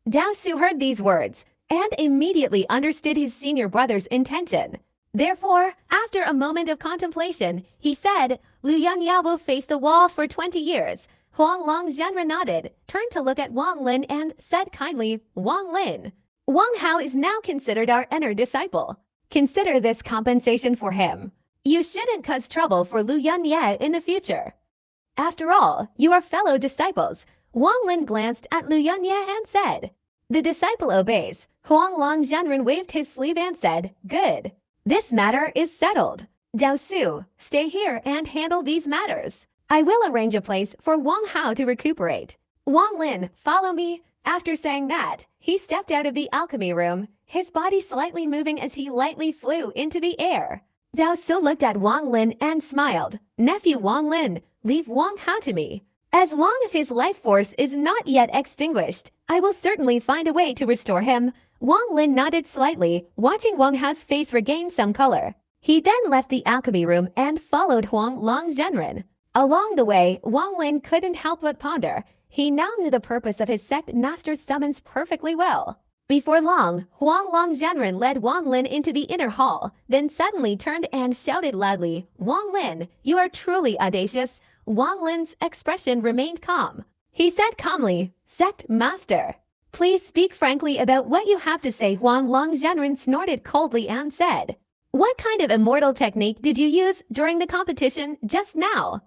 Dao Su heard these words and immediately understood his senior brother's intention. Therefore, after a moment of contemplation, he said, Lu Yunya will face the wall for 20 years. Huang Long Zhenren nodded, turned to look at Wang Lin and said kindly, Wang Lin, Wang Hao is now considered our inner disciple. Consider this compensation for him. You shouldn't cause trouble for Lu Yunya in the future. After all, you are fellow disciples. Wang Lin glanced at Lu Yunya and said. The disciple obeys. Huang Long Zhenren waved his sleeve and said, Good. This matter is settled. Dao Su, stay here and handle these matters. I will arrange a place for Wang Hao to recuperate. Wang Lin, follow me. After saying that, he stepped out of the alchemy room, his body slightly moving as he lightly flew into the air. Dao Su looked at Wang Lin and smiled. Nephew Wang Lin, leave Wang Hao to me. As long as his life force is not yet extinguished, I will certainly find a way to restore him. Wang Lin nodded slightly, watching Wang Hao's face regain some color. He then left the alchemy room and followed Huang Long Zhenren. Along the way, Wang Lin couldn't help but ponder. He now knew the purpose of his sect master's summons perfectly well. Before long, Huang Long Zhenren led Wang Lin into the inner hall, then suddenly turned and shouted loudly, Wang Lin, you are truly audacious. Wang Lin's expression remained calm. He said calmly, Sect Master, please speak frankly about what you have to say. Huang Long Zhenren snorted coldly and said, What kind of immortal technique did you use during the competition just now?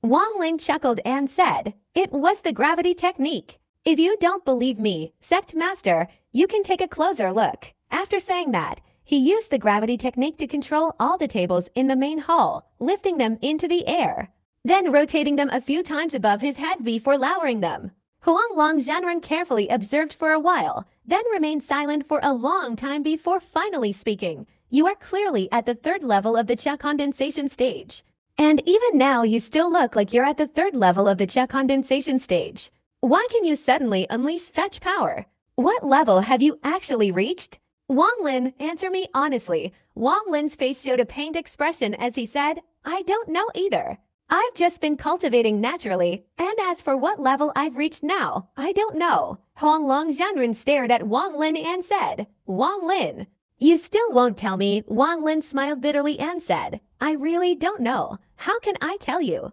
Wang Lin chuckled and said, It was the gravity technique. If you don't believe me, Sect Master, you can take a closer look. After saying that, he used the gravity technique to control all the tables in the main hall, lifting them into the air, then rotating them a few times above his head before lowering them. Huang Long Zhenren carefully observed for a while, then remained silent for a long time before finally speaking. You are clearly at the 3rd level of the Cha condensation stage. And even now you still look like you're at the 3rd level of the Cha condensation stage. Why can you suddenly unleash such power? What level have you actually reached? Wang Lin, answer me honestly. Wang Lin's face showed a pained expression as he said, I don't know either. I've just been cultivating naturally, and as for what level I've reached now, I don't know. Huang Long Zhenren stared at Wang Lin and said, Wang Lin, you still won't tell me. Wang Lin smiled bitterly and said, I really don't know. How can I tell you?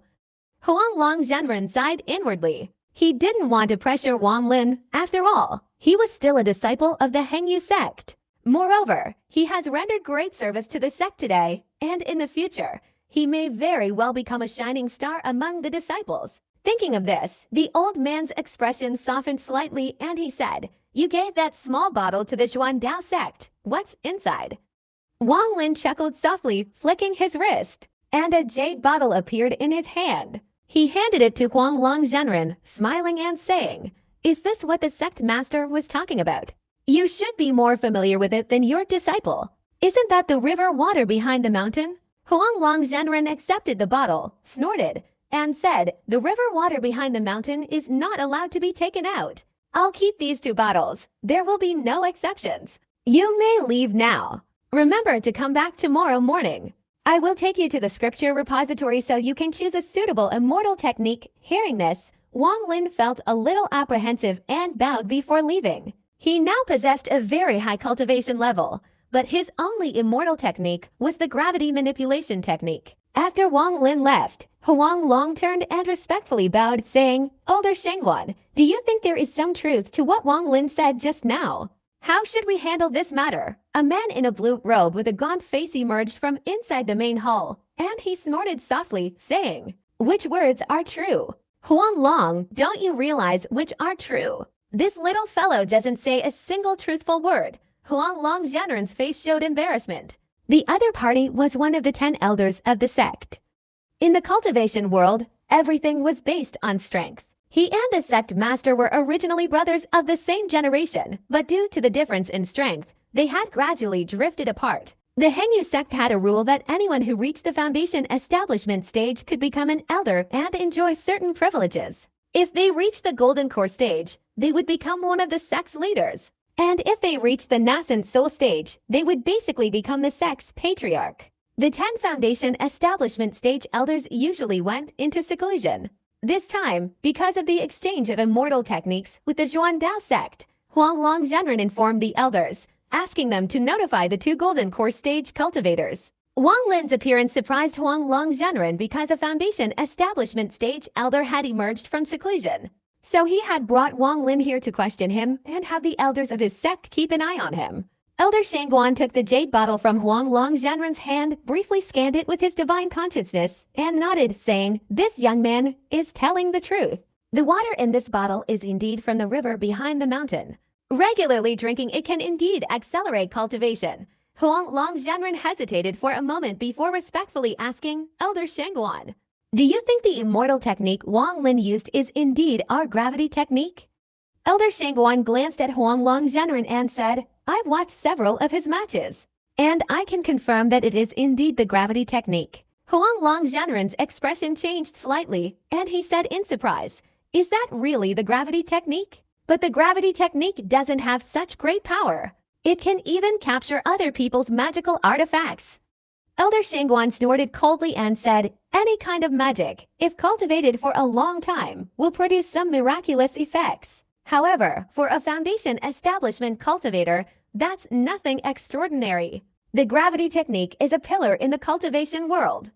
Huang Long Zhenren sighed inwardly. He didn't want to pressure Wang Lin. After all, he was still a disciple of the Hengyu sect. Moreover, he has rendered great service to the sect today, and in the future, he may very well become a shining star among the disciples. Thinking of this, the old man's expression softened slightly and he said, You gave that small bottle to the Xuan Dao sect. What's inside? Wang Lin chuckled softly, flicking his wrist, and a jade bottle appeared in his hand. He handed it to Huang Long Zhenren, smiling and saying, Is this what the sect master was talking about? You should be more familiar with it than your disciple. Isn't that the river water behind the mountain? Huang Long Zhenren accepted the bottle, snorted, and said, "The river water behind the mountain is not allowed to be taken out. I'll keep these 2 bottles. There will be no exceptions. You may leave now. Remember to come back tomorrow morning. I will take you to the scripture repository so you can choose a suitable immortal technique." Hearing this, Wang Lin felt a little apprehensive and bowed before leaving. He now possessed a very high cultivation level, but his only immortal technique was the gravity manipulation technique. After Wang Lin left, Huang Long turned and respectfully bowed, saying, "Elder Shengguan, do you think there is some truth to what Wang Lin said just now? How should we handle this matter?" A man in a blue robe with a gaunt face emerged from inside the main hall, and he snorted softly, saying, "Which words are true? Huang Long, don't you realize which are true? This little fellow doesn't say a single truthful word." Huang Long Zhenren's face showed embarrassment. The other party was one of the 10 elders of the sect. In the cultivation world, everything was based on strength. He and the sect master were originally brothers of the same generation, but due to the difference in strength, they had gradually drifted apart. The Hengyu sect had a rule that anyone who reached the foundation establishment stage could become an elder and enjoy certain privileges. If they reached the golden core stage, they would become one of the sect's leaders. And if they reached the nascent soul stage, they would basically become the sect's patriarch. The 10 foundation establishment stage elders usually went into seclusion. This time, because of the exchange of immortal techniques with the Zhuandao sect, Huang Long Zhenren informed the elders, asking them to notify the 2 golden core stage cultivators. Wang Lin's appearance surprised Huang Long Zhenren because a foundation establishment stage elder had emerged from seclusion. So he had brought Wang Lin here to question him and have the elders of his sect keep an eye on him. Elder Shangguan took the jade bottle from Huang Long Zhenren's hand, briefly scanned it with his divine consciousness, and nodded, saying, "This young man is telling the truth. The water in this bottle is indeed from the river behind the mountain. Regularly drinking it can indeed accelerate cultivation." Huang Long Zhenren hesitated for a moment before respectfully asking, "Elder Shangguan, do you think the immortal technique Wang Lin used is indeed our gravity technique?" Elder Shangguan glanced at Huang Long Zhenren and said, "I've watched several of his matches, and I can confirm that it is indeed the gravity technique." Huang Long Zhenren's expression changed slightly, and he said in surprise, "Is that really the gravity technique? But the gravity technique doesn't have such great power. It can even capture other people's magical artifacts." Elder Shangguan snorted coldly and said, "Any kind of magic, if cultivated for a long time, will produce some miraculous effects. However, for a foundation establishment cultivator, that's nothing extraordinary. The gravity technique is a pillar in the cultivation world.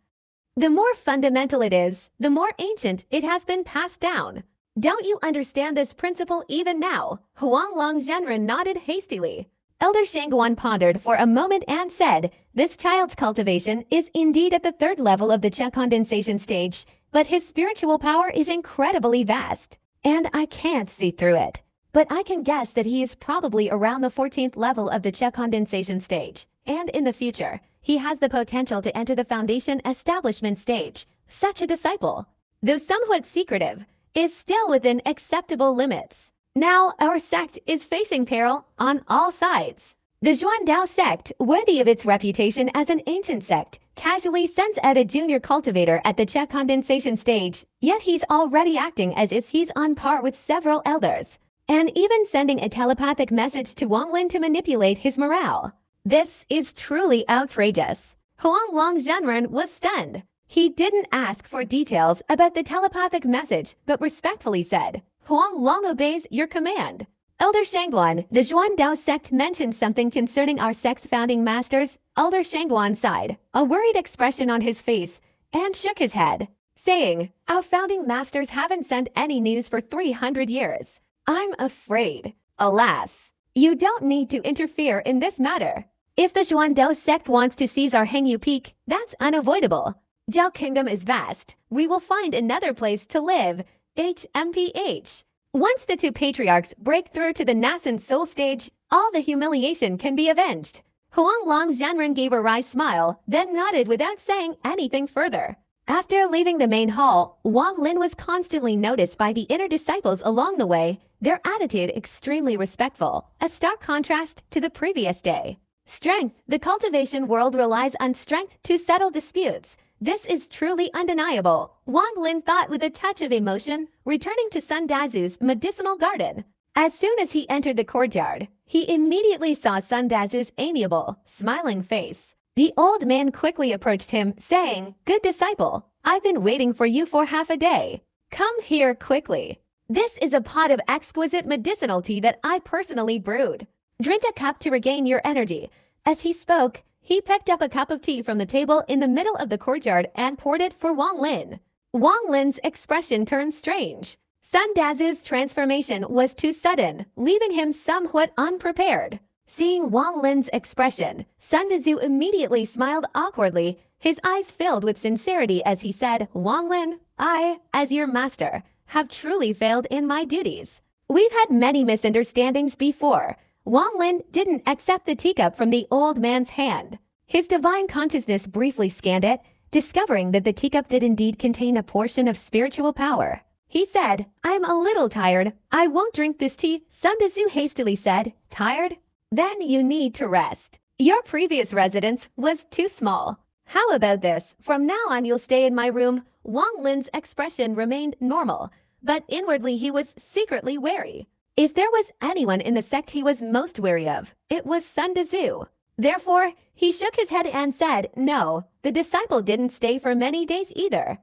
The more fundamental it is, the more ancient it has been passed down. Don't you understand this principle even now?" Huang Long Zhenren nodded hastily. Elder Shangguan pondered for a moment and said, "This child's cultivation is indeed at the 3rd level of the Qia condensation stage, but his spiritual power is incredibly vast, and I can't see through it. But I can guess that he is probably around the 14th level of the Qia condensation stage, and in the future, he has the potential to enter the foundation establishment stage. Such a disciple, though somewhat secretive, is still within acceptable limits. Now our sect is facing peril on all sides." The Zhuandao sect, worthy of its reputation as an ancient sect, casually sends out a junior cultivator at the Qia condensation stage, yet he's already acting as if he's on par with several elders, and even sending a telepathic message to Wang Lin to manipulate his morale. This is truly outrageous. Huang Long Zhenren was stunned. He didn't ask for details about the telepathic message, but respectfully said, "Huang Long obeys your command." Elder Shangguan, the Zhuandao sect mentioned something concerning our sect's founding masters. Elder Shangguan sighed, a worried expression on his face, and shook his head, saying, "Our founding masters haven't sent any news for 300 years. I'm afraid. Alas, you don't need to interfere in this matter. If the Zhuandao sect wants to seize our Hengyu Peak, that's unavoidable. Zhao Kingdom is vast. We will find another place to live. HMPH. Once the 2 patriarchs break through to the nascent soul stage, all the humiliation can be avenged." Huang Long Zhenren gave a wry smile, then nodded without saying anything further. After leaving the main hall, Wang Lin was constantly noticed by the inner disciples along the way, their attitude extremely respectful, a stark contrast to the previous day. Strength. The cultivation world relies on strength to settle disputes. This is truly undeniable, Wang Lin thought with a touch of emotion, returning to Sun Dazu's medicinal garden. As soon as he entered the courtyard, he immediately saw Sun Dazu's amiable, smiling face. The old man quickly approached him, saying, "Good disciple, I've been waiting for you for half a day. Come here quickly. This is a pot of exquisite medicinal tea that I personally brewed. Drink a cup to regain your energy." As he spoke, he picked up a cup of tea from the table in the middle of the courtyard and poured it for Wang Lin. Wang Lin's expression turned strange. Sun Dazu's transformation was too sudden, leaving him somewhat unprepared. Seeing Wang Lin's expression, Sun Dazu immediately smiled awkwardly, his eyes filled with sincerity as he said, "Wang Lin, I, as your master, have truly failed in my duties. We've had many misunderstandings before." Wang Lin didn't accept the teacup from the old man's hand. His divine consciousness briefly scanned it, discovering that the teacup did indeed contain a portion of spiritual power. He said, "I'm a little tired. I won't drink this tea." Sun Dazu hastily said, "Tired? Then you need to rest. Your previous residence was too small. How about this? From now on you'll stay in my room." Wang Lin's expression remained normal, but inwardly he was secretly wary. If there was anyone in the sect he was most wary of, it was Sun Dazu. Therefore, he shook his head and said, "No, the disciple didn't stay for many days either."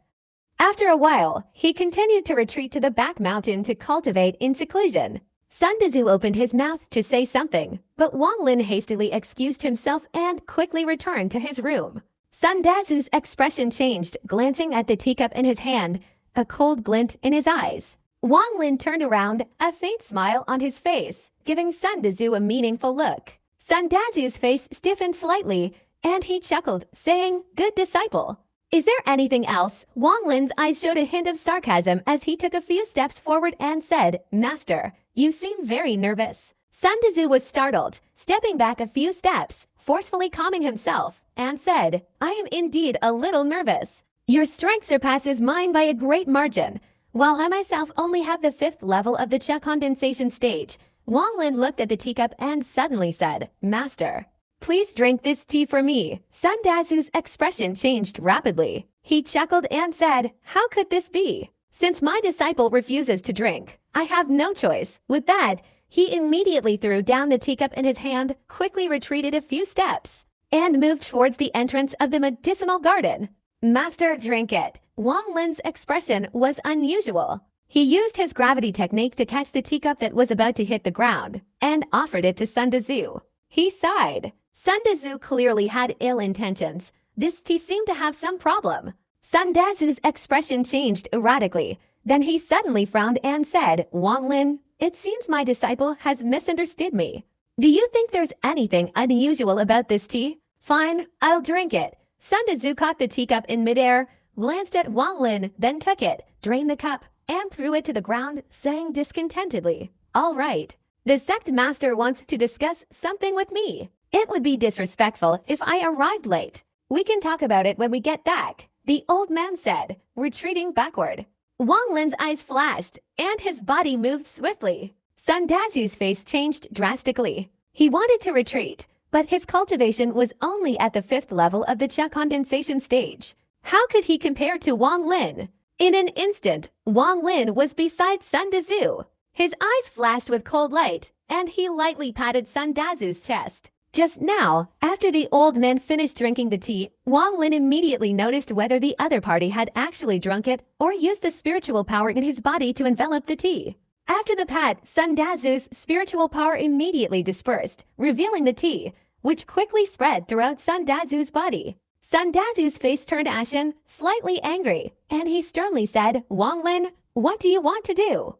After a while, he continued to retreat to the back mountain to cultivate in seclusion. Sun Dazu opened his mouth to say something, but Wang Lin hastily excused himself and quickly returned to his room. Sun Dazu's expression changed, glancing at the teacup in his hand, a cold glint in his eyes. Wang Lin turned around, a faint smile on his face, giving Sun Dazu a meaningful look. Sun Dazu's face stiffened slightly, and he chuckled, saying, "Good disciple. Is there anything else?" Wang Lin's eyes showed a hint of sarcasm as he took a few steps forward and said, "Master, you seem very nervous." Sun Dazu was startled, stepping back a few steps, forcefully calming himself, and said, "I am indeed a little nervous. Your strength surpasses mine by a great margin, while I myself only have the 5th level of the Cha condensation stage." Wang Lin looked at the teacup and suddenly said, "Master, please drink this tea for me." Sun Dazu's expression changed rapidly. He chuckled and said, "How could this be? Since my disciple refuses to drink, I have no choice." With that, he immediately threw down the teacup in his hand, quickly retreated a few steps, and moved towards the entrance of the medicinal garden. "Master, drink it." Wang Lin's expression was unusual. He used his gravity technique to catch the teacup that was about to hit the ground, and offered it to Sun Dazu. He sighed. Sun Dazu clearly had ill intentions. This tea seemed to have some problem. Sun Dazu's expression changed erratically. Then he suddenly frowned and said, "Wang Lin, it seems my disciple has misunderstood me. Do you think there's anything unusual about this tea? Fine, I'll drink it." Sun Dazu caught the teacup in midair, glanced at Wang Lin, then took it, drained the cup, and threw it to the ground, saying discontentedly, "All right. The sect master wants to discuss something with me. It would be disrespectful if I arrived late. We can talk about it when we get back," the old man said, retreating backward. Wang Lin's eyes flashed, and his body moved swiftly. Sun Dazu's face changed drastically. He wanted to retreat, but his cultivation was only at the 5th level of the Cha condensation stage. How could he compare to Wang Lin? In an instant, Wang Lin was beside Sun Dazu. His eyes flashed with cold light, and he lightly patted Sun Dazu's chest. Just now, after the old man finished drinking the tea, Wang Lin immediately noticed whether the other party had actually drunk it or used the spiritual power in his body to envelop the tea. After the pat, Sun Dazu's spiritual power immediately dispersed, revealing the tea, which quickly spread throughout Sun Dazu's body. Sun Dazu's face turned ashen, slightly angry, and he sternly said, "Wang Lin, what do you want to do?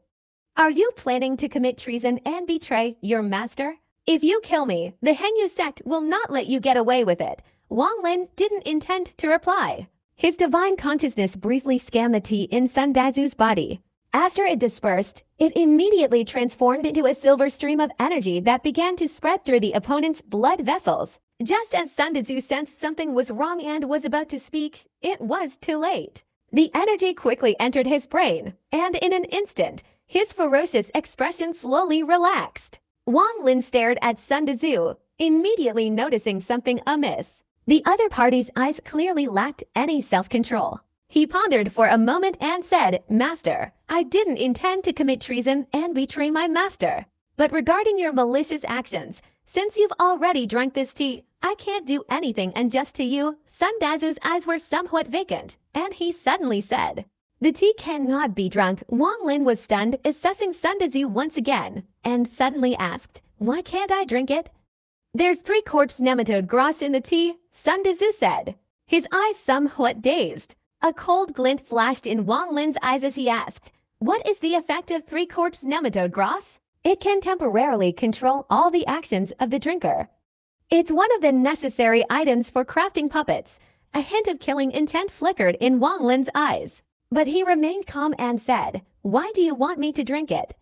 Are you planning to commit treason and betray your master? If you kill me, the Henyu sect will not let you get away with it." Wang Lin didn't intend to reply. His divine consciousness briefly scanned the tea in Sun Dazu's body. After it dispersed, it immediately transformed into a silver stream of energy that began to spread through the opponent's blood vessels. Just as Sun Dazu sensed something was wrong and was about to speak, it was too late. The energy quickly entered his brain, and in an instant, his ferocious expression slowly relaxed. Wang Lin stared at Sun Dazu, immediately noticing something amiss. The other party's eyes clearly lacked any self-control. He pondered for a moment and said, "Master, I didn't intend to commit treason and betray my master. But regarding your malicious actions, since you've already drunk this tea, I can't do anything unjust to you." Sun Dazu's eyes were somewhat vacant, and he suddenly said, "The tea cannot be drunk." Wang Lin was stunned, assessing Sun Dazu once again, and suddenly asked, "Why can't I drink it?" "There's 3 corpse nematode grass in the tea," Sun Dazu said, his eyes somewhat dazed. A cold glint flashed in Wang Lin's eyes as he asked, "What is the effect of 3 corpse nematode grass?" "It can temporarily control all the actions of the drinker. It's one of the necessary items for crafting puppets." A hint of killing intent flickered in Wang Lin's eyes, but he remained calm and said, "Why do you want me to drink it?"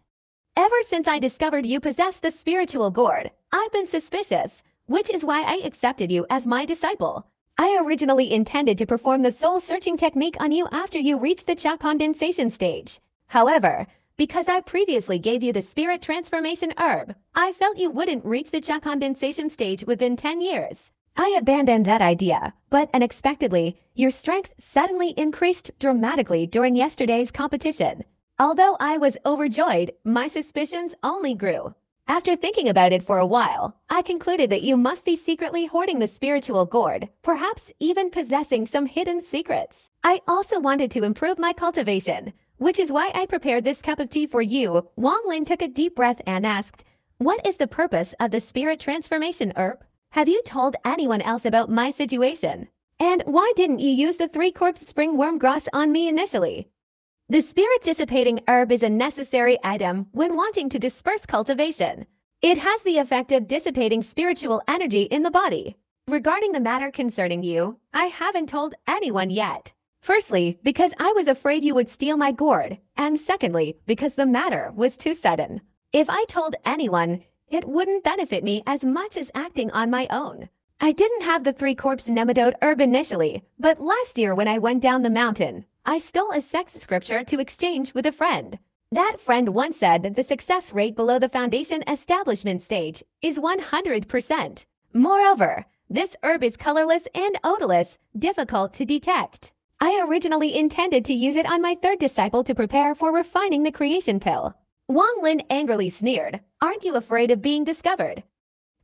"Ever since I discovered you possess the spiritual gourd, I've been suspicious, which is why I accepted you as my disciple. I originally intended to perform the soul-searching technique on you after you reached the cha condensation stage. However, because I previously gave you the spirit transformation herb, I felt you wouldn't reach the cha condensation stage within 10 years. I abandoned that idea, but unexpectedly, your strength suddenly increased dramatically during yesterday's competition. Although I was overjoyed, my suspicions only grew. After thinking about it for a while, I concluded that you must be secretly hoarding the spiritual gourd, perhaps even possessing some hidden secrets. I also wanted to improve my cultivation, which is why I prepared this cup of tea for you." Wang Lin took a deep breath and asked, "What is the purpose of the spirit transformation herb? Have you told anyone else about my situation? And why didn't you use the 3 corpse springworm grass on me initially?" The spirit dissipating herb is a necessary item when wanting to disperse cultivation. It has the effect of dissipating spiritual energy in the body. Regarding the matter concerning you, I haven't told anyone yet. Firstly, because I was afraid you would steal my gourd, and secondly, because the matter was too sudden. If I told anyone, it wouldn't benefit me as much as acting on my own. I didn't have the 3 corpse nematode herb initially, but last year when I went down the mountain, I stole a sex scripture to exchange with a friend. That friend once said that the success rate below the foundation establishment stage is 100%. Moreover, this herb is colorless and odorless, difficult to detect. I originally intended to use it on my 3rd disciple to prepare for refining the creation pill." Wang Lin angrily sneered, "Aren't you afraid of being discovered?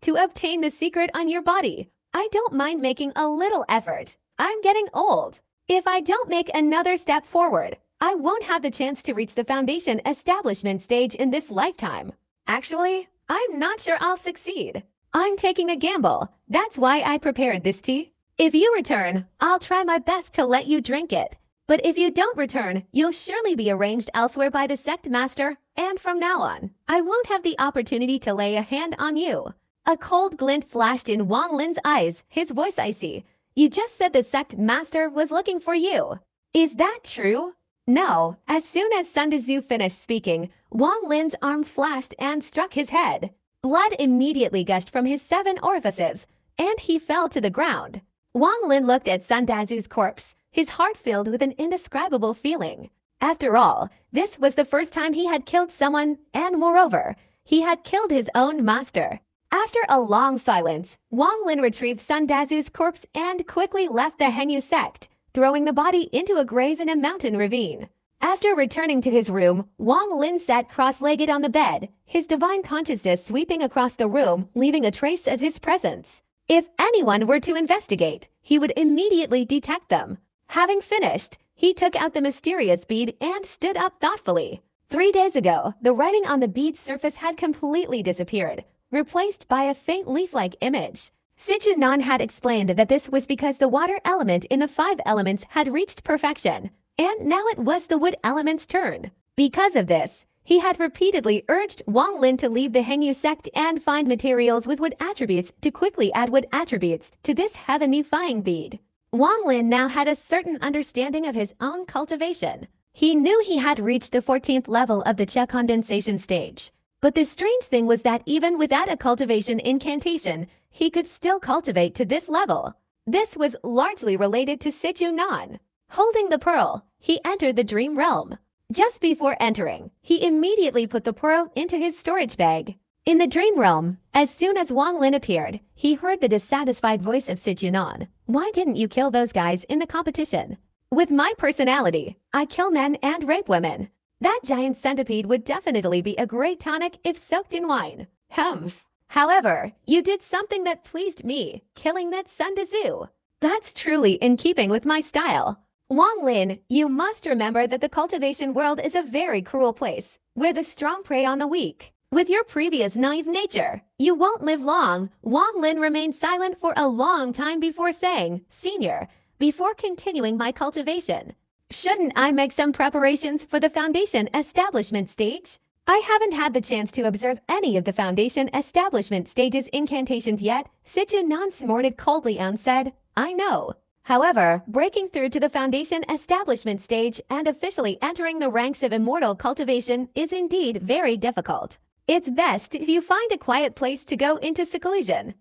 To obtain the secret on your body, I don't mind making a little effort. I'm getting old. If I don't make another step forward, I won't have the chance to reach the foundation establishment stage in this lifetime. Actually, I'm not sure I'll succeed. I'm taking a gamble. That's why I prepared this tea. If you return, I'll try my best to let you drink it. But if you don't return, you'll surely be arranged elsewhere by the sect master, and from now on, I won't have the opportunity to lay a hand on you." A cold glint flashed in Wang Lin's eyes, his voice icy. "You just said the sect master was looking for you. Is that true?" "No." As soon as Sun Dazu finished speaking, Wang Lin's arm flashed and struck his head. Blood immediately gushed from his 7 orifices, and he fell to the ground. Wang Lin looked at Sun Dazu's corpse, his heart filled with an indescribable feeling. After all, this was the first time he had killed someone, and moreover, he had killed his own master. After a long silence, Wang Lin retrieved Sun Dazu's corpse and quickly left the Henyu sect, throwing the body into a grave in a mountain ravine. After returning to his room, Wang Lin sat cross-legged on the bed, his divine consciousness sweeping across the room, leaving a trace of his presence. If anyone were to investigate, he would immediately detect them. Having finished, he took out the mysterious bead and stood up thoughtfully. 3 days ago, the writing on the bead's surface had completely disappeared, replaced by a faint leaf-like image. Sichu Nan had explained that this was because the water element in the 5 elements had reached perfection, and now it was the wood element's turn. Because of this, he had repeatedly urged Wang Lin to leave the Hengyu sect and find materials with wood attributes to quickly add wood attributes to this heaven-defying bead. Wang Lin now had a certain understanding of his own cultivation. He knew he had reached the 14th level of the Cha condensation stage. But the strange thing was that even without a cultivation incantation, he could still cultivate to this level. This was largely related to Sichu Nan. Holding the pearl, he entered the dream realm. Just before entering, he immediately put the pearl into his storage bag. In the dream realm, as soon as Wang Lin appeared, he heard the dissatisfied voice of Sijunan. Why didn't you kill those guys in the competition? With my personality, I kill men and rape women. That giant centipede would definitely be a great tonic if soaked in wine. Humph. However, you did something that pleased me, killing that Sun Tzu. That's truly in keeping with my style. Wang Lin, you must remember that the cultivation world is a very cruel place, where the strong prey on the weak. With your previous naive nature, you won't live long. Wang Lin remained silent for a long time before saying, Senior, before continuing my cultivation, shouldn't I make some preparations for the foundation establishment stage? I haven't had the chance to observe any of the foundation establishment stage's incantations yet. Sijunan snorted coldly and said, I know. However, breaking through to the foundation establishment stage and officially entering the ranks of immortal cultivation is indeed very difficult. It's best if you find a quiet place to go into seclusion.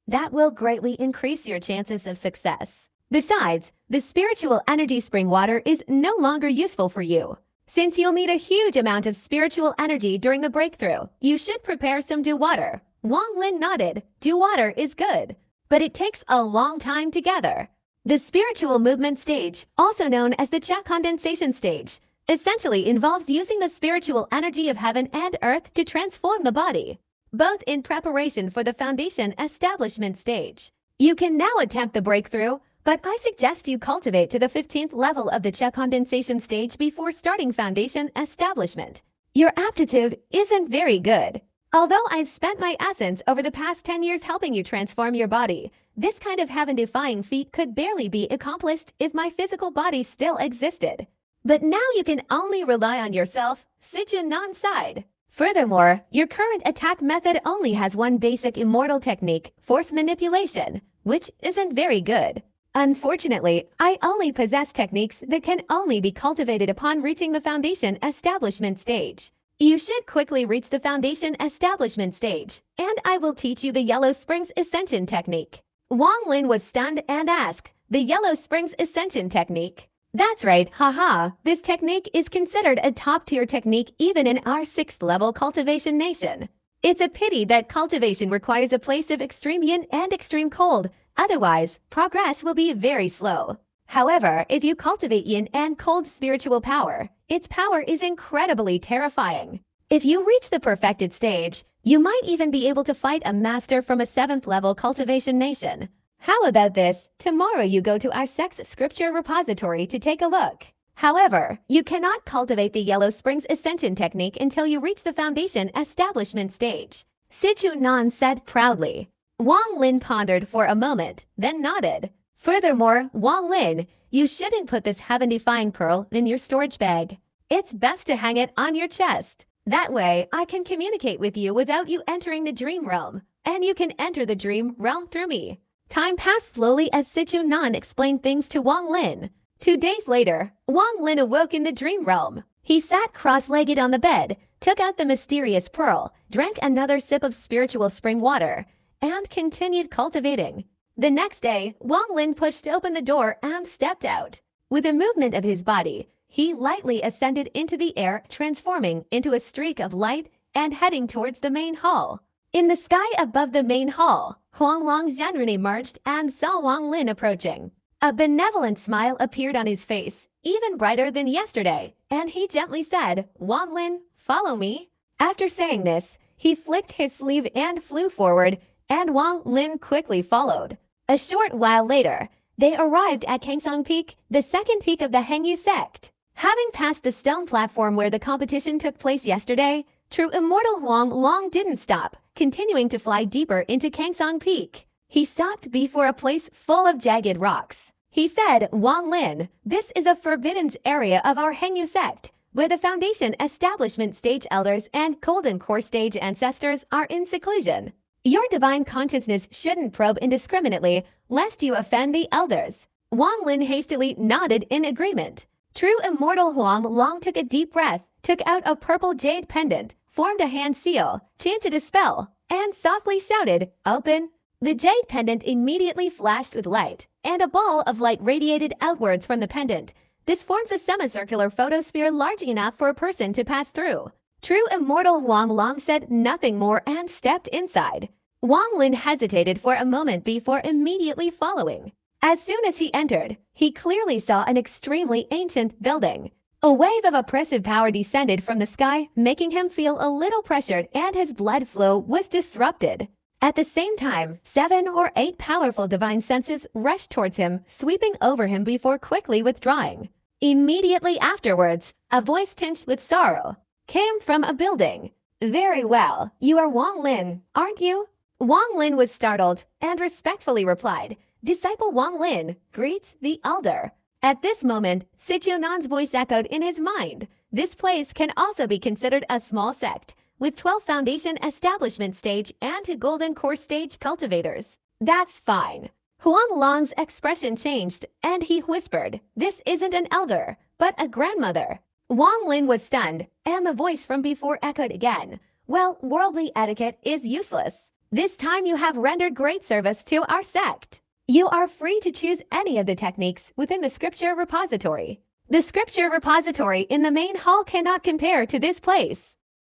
That will greatly increase your chances of success. Besides, the spiritual energy spring water is no longer useful for you. Since you'll need a huge amount of spiritual energy during the breakthrough, you should prepare some dew water. Wang Lin nodded. Dew water is good, but it takes a long time to gather. The spiritual movement stage, also known as the Cha condensation stage, essentially involves using the spiritual energy of heaven and earth to transform the body, both in preparation for the foundation establishment stage. You can now attempt the breakthrough, but I suggest you cultivate to the 15th level of the Cha condensation stage before starting foundation establishment. Your aptitude isn't very good. Although I've spent my essence over the past 10 years helping you transform your body, this kind of heaven-defying feat could barely be accomplished if my physical body still existed. But now you can only rely on yourself, Sijunan sighed. Furthermore, your current attack method only has one basic immortal technique, force manipulation, which isn't very good. Unfortunately, I only possess techniques that can only be cultivated upon reaching the foundation establishment stage. You should quickly reach the foundation establishment stage, and I will teach you the Yellow Springs Ascension technique. Wang Lin was stunned and asked, the Yellow Springs Ascension technique? That's right, haha, this technique is considered a top-tier technique even in our 6th level cultivation nation. It's a pity that cultivation requires a place of extreme yin and extreme cold, otherwise, progress will be very slow. However, if you cultivate yin and cold spiritual power, its power is incredibly terrifying. If you reach the perfected stage, you might even be able to fight a master from a 7th level cultivation nation. How about this? Tomorrow you go to our sex scripture repository to take a look. However, you cannot cultivate the Yellow Springs Ascension technique until you reach the foundation establishment stage, Sijunan said proudly. Wang Lin pondered for a moment, then nodded. Furthermore, Wang Lin, you shouldn't put this heaven-defying pearl in your storage bag. It's best to hang it on your chest. That way, I can communicate with you without you entering the dream realm, and you can enter the dream realm through me. Time passed slowly as Sijunan explained things to Wang Lin. 2 days later, Wang Lin awoke in the dream realm. He sat cross-legged on the bed, took out the mysterious pearl, drank another sip of spiritual spring water, and continued cultivating. The next day, Wang Lin pushed open the door and stepped out. With a movement of his body, he lightly ascended into the air, transforming into a streak of light and heading towards the main hall. In the sky above the main hall, Huanglong Zhenren emerged and saw Wang Lin approaching. A benevolent smile appeared on his face, even brighter than yesterday, and he gently said, Wang Lin, follow me. After saying this, he flicked his sleeve and flew forward, and Wang Lin quickly followed. A short while later, they arrived at Kangsong Peak, the 2nd peak of the Hengyu sect. Having passed the stone platform where the competition took place yesterday, true immortal Huang Long didn't stop, continuing to fly deeper into Kangsong Peak. He stopped before a place full of jagged rocks. He said, Wang Lin, this is a forbidden area of our Hengyu sect, where the foundation establishment stage elders and golden core stage ancestors are in seclusion. Your divine consciousness shouldn't probe indiscriminately, lest you offend the elders. Wang Lin hastily nodded in agreement. True immortal Huang Long took a deep breath, took out a purple jade pendant, formed a hand seal, chanted a spell, and softly shouted, Open. The jade pendant immediately flashed with light, and a ball of light radiated outwards from the pendant. This forms a semicircular photosphere large enough for a person to pass through. True immortal Wang Long said nothing more and stepped inside. Wang Lin hesitated for a moment before immediately following. As soon as he entered, he clearly saw an extremely ancient building. A wave of oppressive power descended from the sky, making him feel a little pressured, and his blood flow was disrupted. At the same time, 7 or 8 powerful divine senses rushed towards him, sweeping over him before quickly withdrawing. Immediately afterwards, a voice tinged with sorrow came from a building. "Very well, you are Wang Lin, aren't you?" Wang Lin was startled and respectfully replied, "Disciple Wang Lin greets the elder." At this moment, Sichunan's voice echoed in his mind. This place can also be considered a small sect, with 12 foundation establishment stage and 2 golden core stage cultivators. That's fine. Huang Long's expression changed, and he whispered, "This isn't an elder, but a grandmother." Wang Lin was stunned, and the voice from before echoed again. "Well, worldly etiquette is useless. This time you have rendered great service to our sect. You are free to choose any of the techniques within the scripture repository. The scripture repository in the main hall cannot compare to this place.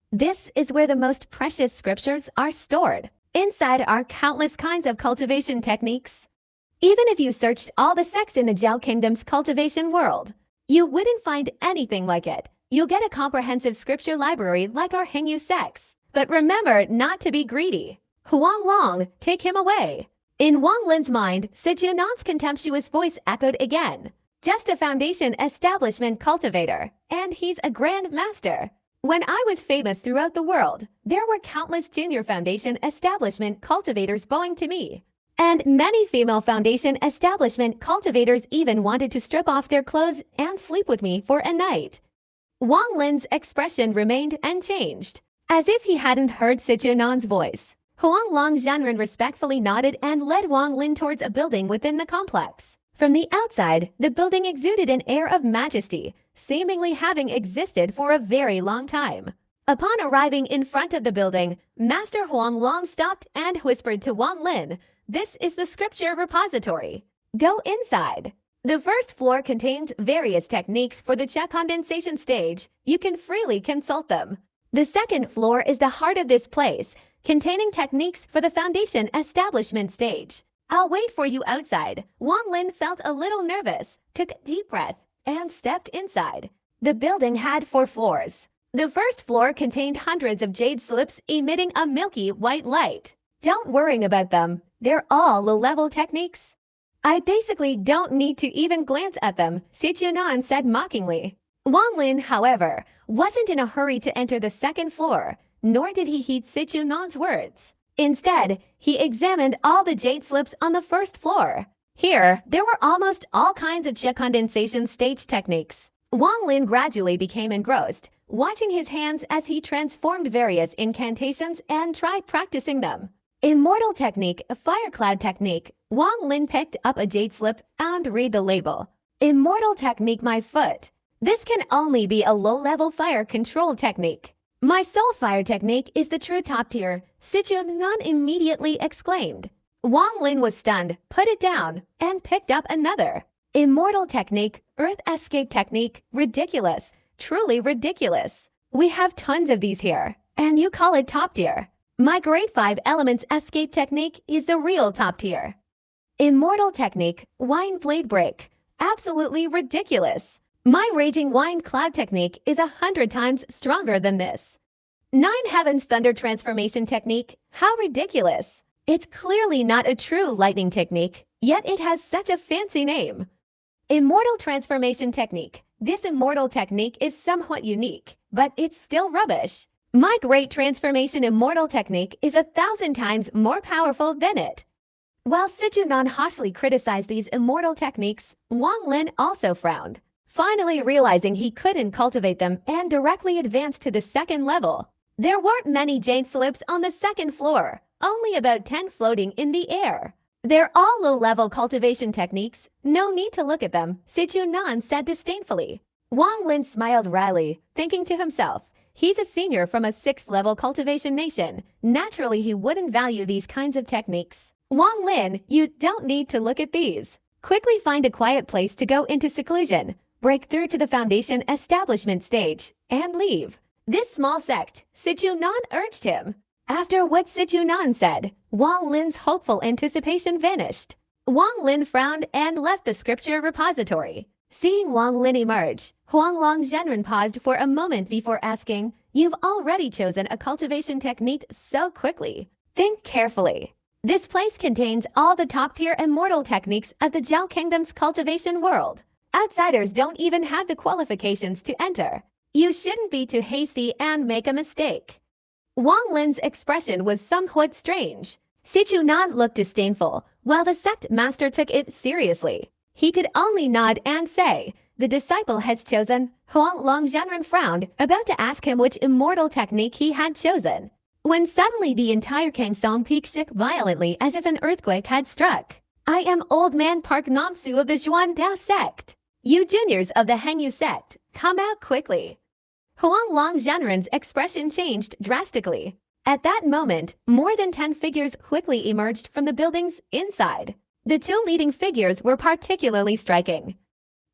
This is where the most precious scriptures are stored. Inside are countless kinds of cultivation techniques. Even if you searched all the sects in the Zhao Kingdom's cultivation world, you wouldn't find anything like it. You'll get a comprehensive scripture library like our Hengyu sects. But remember not to be greedy. Huang Long, take him away." In Wang Lin's mind, Sichunan's contemptuous voice echoed again. "Just a foundation establishment cultivator, and he's a grand master. When I was famous throughout the world, there were countless junior foundation establishment cultivators bowing to me. And many female foundation establishment cultivators even wanted to strip off their clothes and sleep with me for a night." Wang Lin's expression remained unchanged, as if he hadn't heard Sichunan's voice. Huang Long Zhenren respectfully nodded and led Wang Lin towards a building within the complex. From the outside, the building exuded an air of majesty, seemingly having existed for a very long time. Upon arriving in front of the building, Master Huang Long stopped and whispered to Wang Lin, "This is the scripture repository. Go inside. The first floor contains various techniques for the Cha condensation stage. You can freely consult them. The second floor is the heart of this place, containing techniques for the foundation establishment stage. I'll wait for you outside." Wang Lin felt a little nervous, took a deep breath, and stepped inside. The building had 4 floors. The first floor contained hundreds of jade slips emitting a milky white light. "Don't worry about them. They're all low-level techniques. I basically don't need to even glance at them," Sichunan said mockingly. Wang Lin, however, wasn't in a hurry to enter the second floor, nor did he heed Sichunan's words. Instead, he examined all the jade slips on the first floor. Here, there were almost all kinds of Cha condensation stage techniques. Wang Lin gradually became engrossed, watching his hands as he transformed various incantations and tried practicing them. Immortal technique, fire cloud technique. Wang Lin picked up a jade slip and read the label. Immortal technique, my foot. This can only be a low-level fire control technique. My soul fire technique is the true top tier, Sichunan immediately exclaimed. Wang Lin was stunned, put it down, and picked up another. Immortal technique, earth escape technique, ridiculous, truly ridiculous. We have tons of these here, and you call it top tier. My grade 5 elements escape technique is the real top tier. Immortal technique, wine blade break, absolutely ridiculous. My raging wine cloud technique is 100 times stronger than this. 9 heavens thunder transformation technique, how ridiculous. It's clearly not a true lightning technique, yet it has such a fancy name. Immortal transformation technique. This immortal technique is somewhat unique, but it's still rubbish. My great transformation immortal technique is 1,000 times more powerful than it. While Sichunan harshly criticized these immortal techniques, Wang Lin also frowned, finally realizing he couldn't cultivate them and directly advanced to the second level. There weren't many jade slips on the second floor, only about 10 floating in the air. They're all low-level cultivation techniques, no need to look at them, Sichunan said disdainfully. Wang Lin smiled wryly, thinking to himself, he's a senior from a 6th-level cultivation nation. Naturally, he wouldn't value these kinds of techniques. Wang Lin, you don't need to look at these. Quickly find a quiet place to go into seclusion, break through to the foundation establishment stage, and leave. This small sect, Sichuan urged him. After what Sichuan said, Wang Lin's hopeful anticipation vanished. Wang Lin frowned and left the scripture repository. Seeing Wang Lin emerge, Huanglong Zhenren paused for a moment before asking, "You've already chosen a cultivation technique so quickly. Think carefully. This place contains all the top-tier immortal techniques of the Zhao Kingdom's cultivation world. Outsiders don't even have the qualifications to enter. You shouldn't be too hasty and make a mistake." Wang Lin's expression was somewhat strange. Sichuan looked disdainful, while the sect master took it seriously. He could only nod and say, "The disciple has chosen." Huanglong Zhenren frowned, about to ask him which immortal technique he had chosen, when suddenly the entire Kangsong Peak shook violently as if an earthquake had struck. "I am Old Man Park Namsu of the Zhuan Dao sect. You juniors of the Hengyu sect, come out quickly." Huanglong Zhenren's expression changed drastically. At that moment, more than 10 figures quickly emerged from the building's inside. The two leading figures were particularly striking.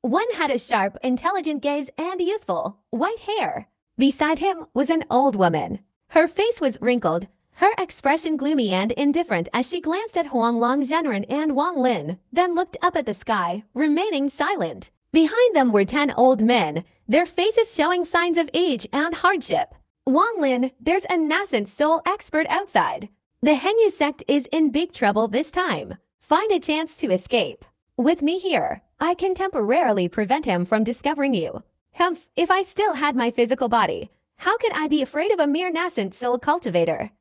One had a sharp, intelligent gaze and youthful, white hair. Beside him was an old woman. Her face was wrinkled, her expression gloomy and indifferent as she glanced at Huanglong Zhenren and Wang Lin, then looked up at the sky, remaining silent. Behind them were 10 old men, their faces showing signs of age and hardship. "Wang Lin, there's a nascent soul expert outside. The Hengyu sect is in big trouble this time. Find a chance to escape. With me here, I can temporarily prevent him from discovering you. Humph, if I still had my physical body, how could I be afraid of a mere nascent soul cultivator?"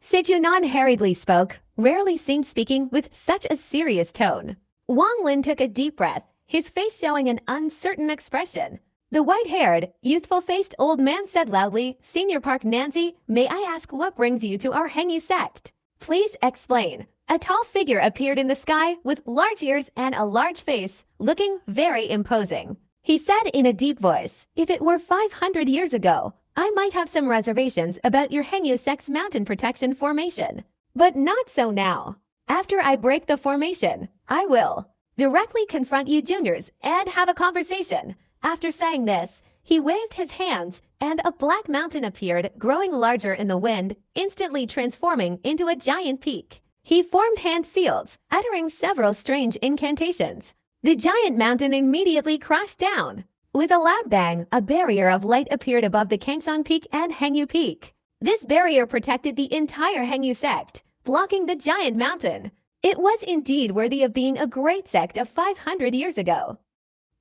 Sichuan hurriedly spoke, rarely seen speaking with such a serious tone. Wang Lin took a deep breath, his face showing an uncertain expression. The white-haired, youthful-faced old man said loudly, "Senior Park Nancy, may I ask what brings you to our Hengyu sect? Please explain." A tall figure appeared in the sky with large ears and a large face, looking very imposing. He said in a deep voice, "If it were 500 years ago, I might have some reservations about your Hengyu sect's mountain protection formation. But not so now. After I break the formation, I will directly confront you juniors and have a conversation." After saying this, he waved his hands, and a black mountain appeared, growing larger in the wind, instantly transforming into a giant peak. He formed hand seals, uttering several strange incantations. The giant mountain immediately crashed down. With a loud bang, a barrier of light appeared above the Kangsong Peak and Hengyu Peak. This barrier protected the entire Hengyu sect, blocking the giant mountain. It was indeed worthy of being a great sect of 500 years ago.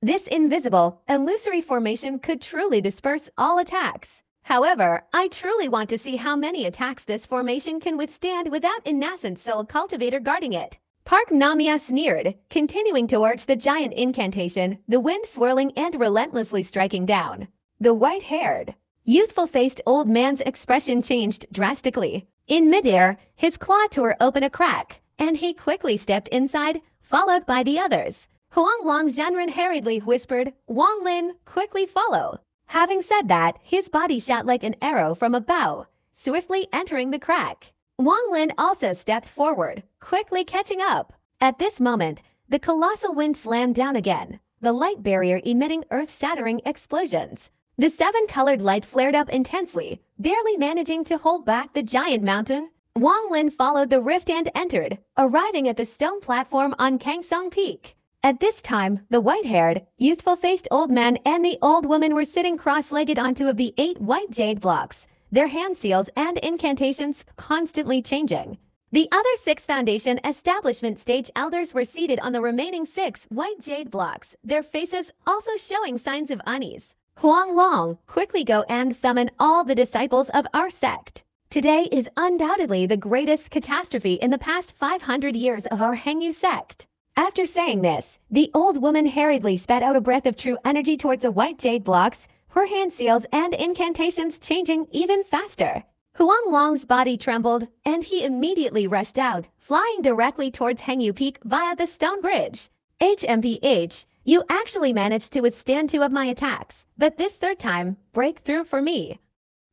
This invisible, illusory formation could truly disperse all attacks. However, I truly want to see how many attacks this formation can withstand without a nascent soul cultivator guarding it. Park Namia sneered, continuing towards the giant incantation, the wind swirling and relentlessly striking down. The white-haired, youthful-faced old man's expression changed drastically. In midair, his claw tore open a crack, and he quickly stepped inside, followed by the others. Huanglong Zhenren hurriedly whispered, "Wang Lin, quickly follow." Having said that, his body shot like an arrow from a bow, swiftly entering the crack. Wang Lin also stepped forward, quickly catching up. At this moment, the colossal wind slammed down again, the light barrier emitting earth-shattering explosions. The 7-colored light flared up intensely, barely managing to hold back the giant mountain. Wang Lin followed the rift and entered, arriving at the stone platform on Kangsong Peak. At this time, the white-haired, youthful-faced old man and the old woman were sitting cross-legged on 2 of the 8 white jade blocks, their hand seals and incantations constantly changing. The other 6 Foundation Establishment Stage elders were seated on the remaining 6 white jade blocks, their faces also showing signs of unease. "Huanglong, quickly go and summon all the disciples of our sect. Today is undoubtedly the greatest catastrophe in the past 500 years of our Hengyu sect." After saying this, the old woman hurriedly spat out a breath of true energy towards the white jade blocks, her hand seals and incantations changing even faster. Huanglong's body trembled, and he immediately rushed out, flying directly towards Hengyu Peak via the stone bridge. "HMPH, you actually managed to withstand 2 of my attacks, but this 3rd time, breakthrough for me."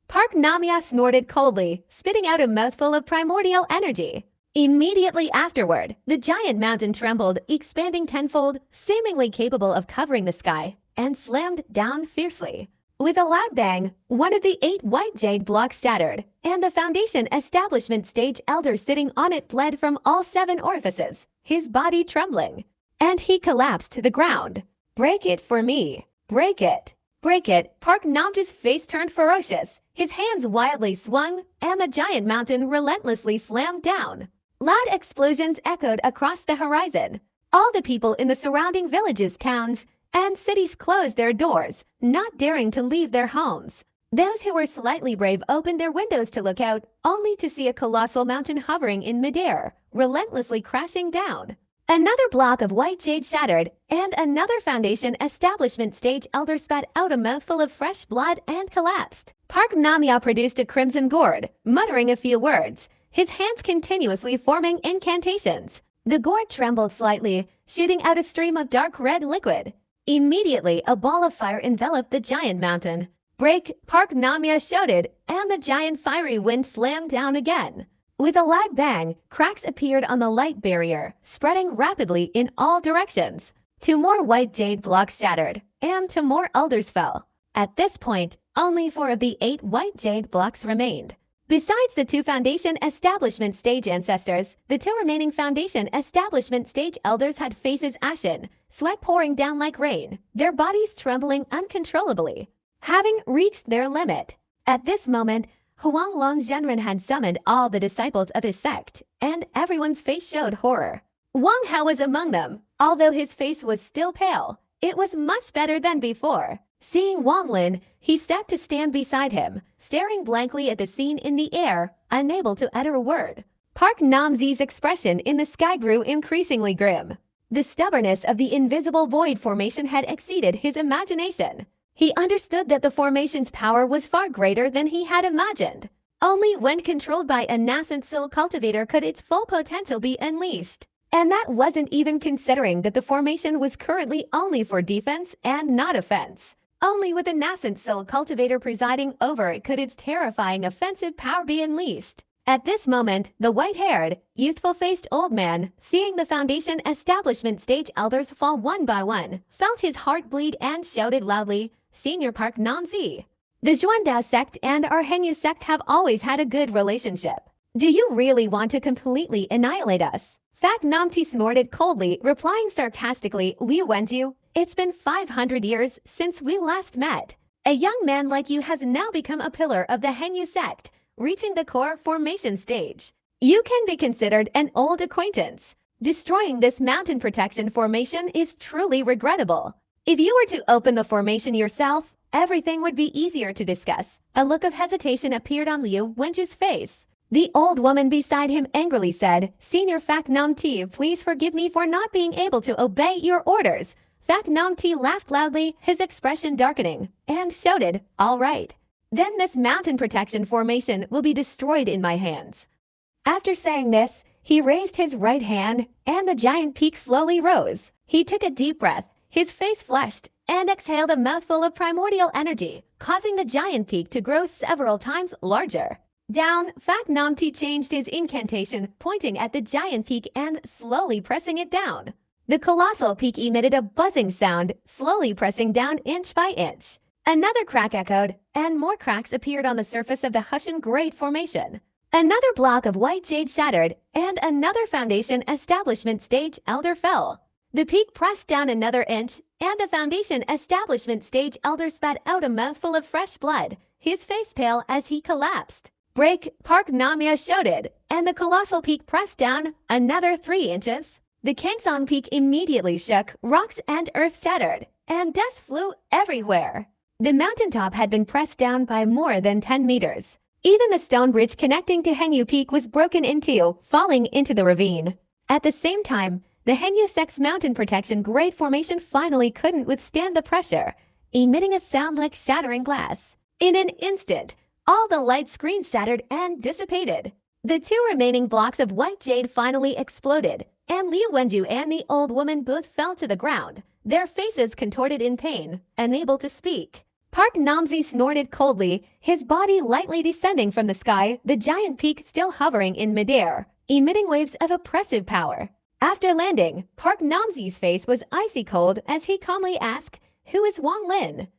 Park Namia snorted coldly, spitting out a mouthful of primordial energy. Immediately afterward, the giant mountain trembled, expanding tenfold, seemingly capable of covering the sky, and slammed down fiercely. With a loud bang, one of the 8 white jade blocks shattered, and the Foundation establishment stage elder sitting on it bled from all 7 orifices, his body trembling. And he collapsed to the ground. "Break it for me. Break it. Break it." Park Namja's face turned ferocious. His hands wildly swung, and the giant mountain relentlessly slammed down. Loud explosions echoed across the horizon. All the people in the surrounding villages, towns, and cities closed their doors, not daring to leave their homes. Those who were slightly brave opened their windows to look out, only to see a colossal mountain hovering in midair, relentlessly crashing down. Another block of white jade shattered, and another Foundation establishment stage elder spat out a mouthful of fresh blood and collapsed. Park Namya produced a crimson gourd, muttering a few words, his hands continuously forming incantations. The gourd trembled slightly, shooting out a stream of dark red liquid. Immediately, a ball of fire enveloped the giant mountain. "Break!" Park Namya shouted, and the giant fiery wind slammed down again. With a loud bang, cracks appeared on the light barrier, spreading rapidly in all directions. 2 more white jade blocks shattered, and 2 more elders fell. At this point, only 4 of the 8 white jade blocks remained. Besides the 2 Foundation establishment stage ancestors, the 2 remaining Foundation establishment stage elders had faces ashen, sweat pouring down like rain, their bodies trembling uncontrollably, having reached their limit. At this moment, Huang Longzhenren had summoned all the disciples of his sect, and everyone's face showed horror. Wang Hao was among them. Although his face was still pale, it was much better than before. Seeing Wang Lin, he stepped to stand beside him, staring blankly at the scene in the air, unable to utter a word. Park Namzi's expression in the sky grew increasingly grim. The stubbornness of the invisible void formation had exceeded his imagination. He understood that the formation's power was far greater than he had imagined. Only when controlled by a nascent soul cultivator could its full potential be unleashed. And that wasn't even considering that the formation was currently only for defense and not offense. Only with a nascent soul cultivator presiding over it could its terrifying offensive power be unleashed. At this moment, the white-haired, youthful-faced old man, seeing the Foundation establishment stage elders fall one by one, felt his heart bleed and shouted loudly, "Senior Park Namzi! The Zhuandao sect and our Hengyu sect have always had a good relationship. Do you really want to completely annihilate us?" Fak Namti snorted coldly, replying sarcastically, "Liu Wenju, it's been 500 years since we last met. A young man like you has now become a pillar of the Hengyu sect, reaching the core formation stage. You can be considered an old acquaintance. Destroying this mountain protection formation is truly regrettable. If you were to open the formation yourself, everything would be easier to discuss." A look of hesitation appeared on Liu Wenju's face. The old woman beside him angrily said, "Senior Fak Namti, please forgive me for not being able to obey your orders." Fak Namti laughed loudly, his expression darkening, and shouted, "All right. Then this mountain protection formation will be destroyed in my hands." After saying this, he raised his right hand, and the giant peak slowly rose. He took a deep breath, his face flushed, and exhaled a mouthful of primordial energy, causing the giant peak to grow several times larger. Down, Fak Namti changed his incantation, pointing at the giant peak and slowly pressing it down. The colossal peak emitted a buzzing sound, slowly pressing down inch by inch. Another crack echoed, and more cracks appeared on the surface of the Hushan Great Formation. Another block of white jade shattered, and another Foundation establishment stage elder fell. The peak pressed down another inch, and the Foundation establishment stage elder spat out a mouthful of fresh blood, his face pale as he collapsed. "Break!" Park Namya shouted, and the colossal peak pressed down another 3 inches. The Kangsan peak immediately shook, rocks and earth shattered, and dust flew everywhere. The mountaintop had been pressed down by more than 10 meters. Even the stone bridge connecting to Hengyu Peak was broken into, falling into the ravine. At the same time, the Hengyu sect's mountain protection Great Formation finally couldn't withstand the pressure, emitting a sound like shattering glass. In an instant, all the light screens shattered and dissipated. The 2 remaining blocks of white jade finally exploded, and Liu Wenju and the old woman both fell to the ground, their faces contorted in pain, unable to speak. Park Namzi snorted coldly, his body lightly descending from the sky, the giant peak still hovering in midair, emitting waves of oppressive power. After landing, Park Namzi's face was icy cold as he calmly asked, "Who is Wang Lin?"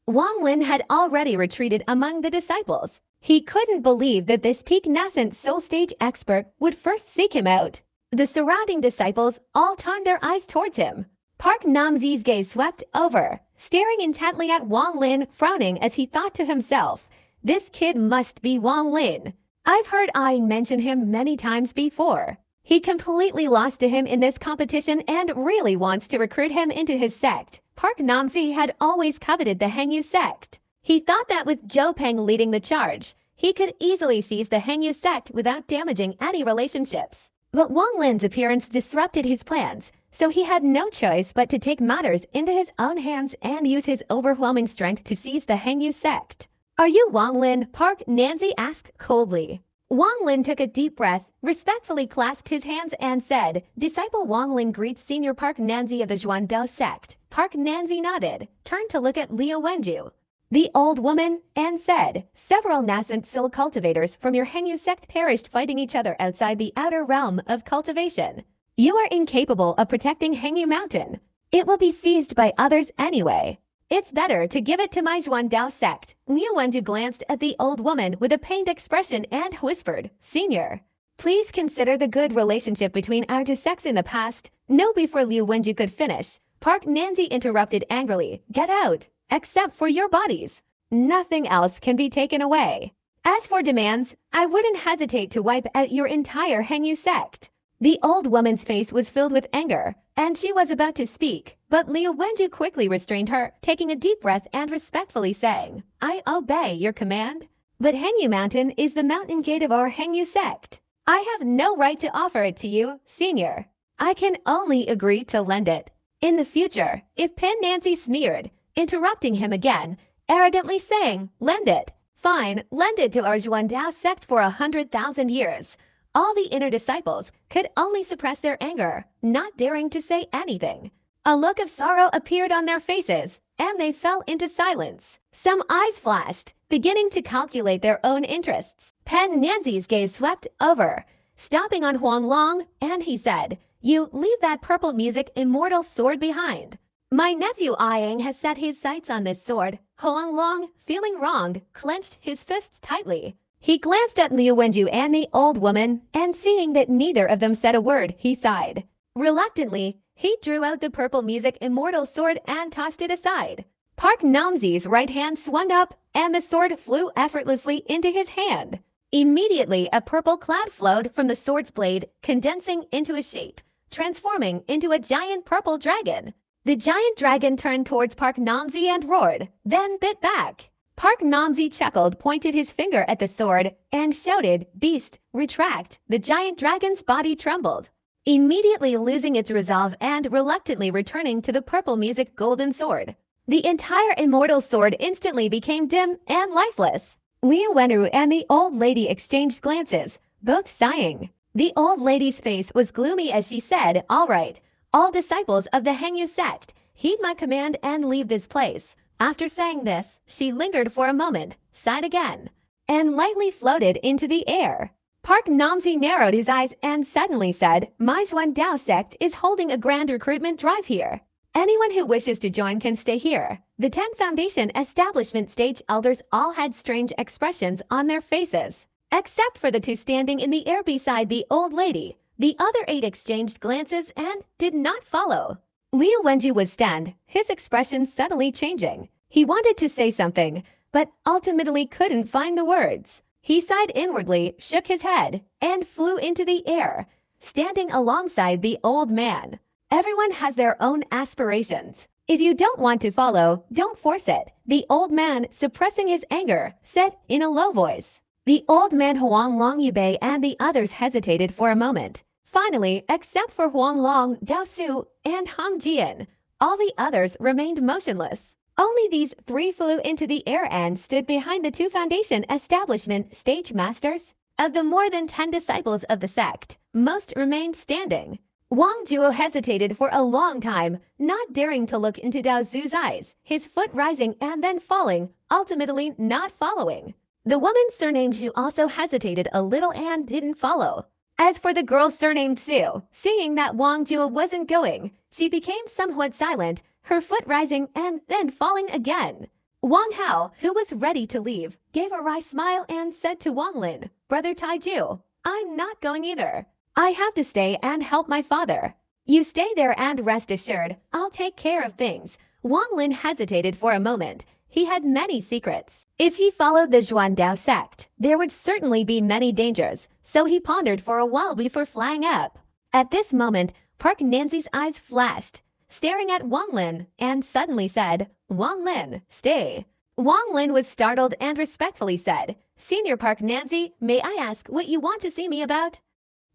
Wang Lin had already retreated among the disciples. He couldn't believe that this peak nascent soul stage expert would first seek him out. The surrounding disciples all turned their eyes towards him. Park Nam-zi's gaze swept over, staring intently at Wang Lin, frowning as he thought to himself, "This kid must be Wang Lin. I've heard I mention him many times before. He completely lost to him in this competition and really wants to recruit him into his sect." Park Nam-zi had always coveted the Hengyu sect. He thought that with Zhou Peng leading the charge, he could easily seize the Hengyu sect without damaging any relationships. But Wang Lin's appearance disrupted his plans, so he had no choice but to take matters into his own hands and use his overwhelming strength to seize the Hengyu sect. "Are you Wang Lin?" Park Nanzi asked coldly. Wang Lin took a deep breath, respectfully clasped his hands and said, "Disciple Wang Lin greets Senior Park Nanzi of the Zhuandao sect." Park Nanzi nodded, turned to look at Liu Wenju, the old woman, and said, "Several nascent soul cultivators from your Hengyu sect perished fighting each other outside the outer realm of cultivation. You are incapable of protecting Hengyu Mountain. It will be seized by others anyway. It's better to give it to my Zhuandao sect." Liu Wenju glanced at the old woman with a pained expression and whispered, "Senior, please consider the good relationship between our two sects in the past." No, before Liu Wenju could finish, Park Nanzi interrupted angrily, "Get out, except for your bodies. Nothing else can be taken away. As for demands, I wouldn't hesitate to wipe out your entire Hengyu sect." The old woman's face was filled with anger, and she was about to speak, but Liu Wenju quickly restrained her, taking a deep breath and respectfully saying, "I obey your command, but Hengyu Mountain is the mountain gate of our Hengyu sect. I have no right to offer it to you, Senior. I can only agree to lend it." In the future, if Pan Nancy sneered, interrupting him again, arrogantly saying, "Lend it. Fine, lend it to our Zhuandao sect for 100,000 years." All the inner disciples could only suppress their anger, not daring to say anything. A look of sorrow appeared on their faces, and they fell into silence. Some eyes flashed, beginning to calculate their own interests. Pan Nanzi's gaze swept over, stopping on Huang Long, and he said, "You leave that purple music immortal sword behind. My nephew Ayang has set his sights on this sword." Huang Long, feeling wronged, clenched his fists tightly. He glanced at Liu Wenju and the old woman, and seeing that neither of them said a word, he sighed. Reluctantly, he drew out the purple music immortal sword and tossed it aside. Park Namzi's right hand swung up, and the sword flew effortlessly into his hand. Immediately, a purple cloud flowed from the sword's blade, condensing into a shape, transforming into a giant purple dragon. The giant dragon turned towards Park Namzi and roared, then bit back. Park Namzi chuckled, pointed his finger at the sword, and shouted, "Beast, retract!" The giant dragon's body trembled, immediately losing its resolve and reluctantly returning to the purple music golden sword. The entire immortal sword instantly became dim and lifeless. Liu Wenru and the old lady exchanged glances, both sighing. The old lady's face was gloomy as she said, "All right, all disciples of the Hengyu sect, heed my command and leave this place." After saying this, she lingered for a moment, sighed again, and lightly floated into the air. Park Namzi narrowed his eyes and suddenly said, "My Zhuandao sect is holding a grand recruitment drive here. Anyone who wishes to join can stay here." The 10 Foundation establishment stage elders all had strange expressions on their faces. Except for the two standing in the air beside the old lady, the other 8 exchanged glances and did not follow. Liu Wenju was stunned, his expression suddenly changing. He wanted to say something, but ultimately couldn't find the words. He sighed inwardly, shook his head, and flew into the air, standing alongside the old man. Everyone has their own aspirations. If you don't want to follow, don't force it, the old man, suppressing his anger, said in a low voice. The old man Huang Long Yubei and the others hesitated for a moment. Finally, except for Huang Long, Dao Su, and Hong Jian, all the others remained motionless. Only these 3 flew into the air and stood behind the 2 Foundation establishment stage masters. Of the more than 10 disciples of the sect, most remained standing. Wang Juo hesitated for a long time, not daring to look into Dao Zu's eyes, his foot rising and then falling, ultimately not following. The woman surnamed Zhu also hesitated a little and didn't follow. As for the girl surnamed Su, seeing that Wang Juo wasn't going, she became somewhat silent, her foot rising and then falling again. Wang Hao, who was ready to leave, gave a wry smile and said to Wang Lin, "Brother Taiju, I'm not going either. I have to stay and help my father. You stay there and rest assured, I'll take care of things." Wang Lin hesitated for a moment. He had many secrets. If he followed the Xuandao sect, there would certainly be many dangers, so he pondered for a while before flying up. At this moment, Park Nancy's eyes flashed, staring at Wang Lin, and suddenly said, "Wang Lin, stay." Wang Lin was startled and respectfully said, "Senior Park Nancy, may I ask what you want to see me about?"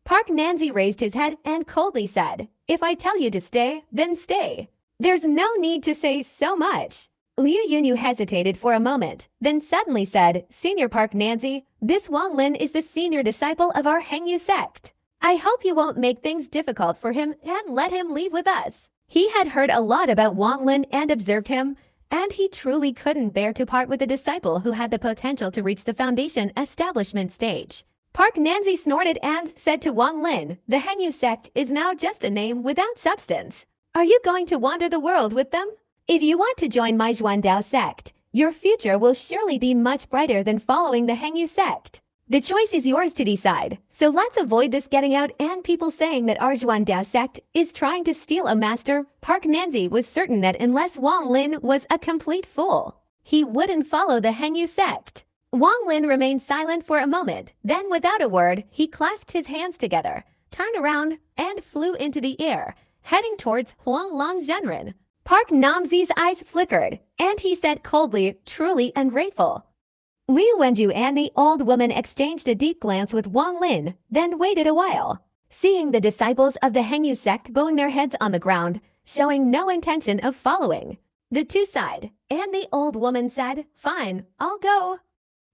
Park Nancy raised his head and coldly said, "If I tell you to stay, then stay. There's no need to say so much." Liu Yunyu hesitated for a moment, then suddenly said, "Senior Park Nancy, this Wang Lin is the senior disciple of our Hengyu sect. I hope you won't make things difficult for him and let him leave with us." He had heard a lot about Wang Lin and observed him, and he truly couldn't bear to part with a disciple who had the potential to reach the foundation establishment stage. Park Nancy snorted and said to Wang Lin, "The Hengyu sect is now just a name without substance. Are you going to wander the world with them? If you want to join my Xuandao sect, your future will surely be much brighter than following the Hengyu sect. The choice is yours to decide, so let's avoid this getting out and people saying that our Xuandao sect is trying to steal a master." Park Nancy was certain that unless Wang Lin was a complete fool, he wouldn't follow the Hengyu sect. Wang Lin remained silent for a moment, then without a word, he clasped his hands together, turned around, and flew into the air, heading towards Huanglong Zhenren. Park Namzi's eyes flickered, and he said coldly, "Truly ungrateful." Liu Wenju and the old woman exchanged a deep glance with Wang Lin, then waited a while. Seeing the disciples of the Hengyu sect bowing their heads on the ground, showing no intention of following, the two sighed, and the old woman said, "Fine, I'll go."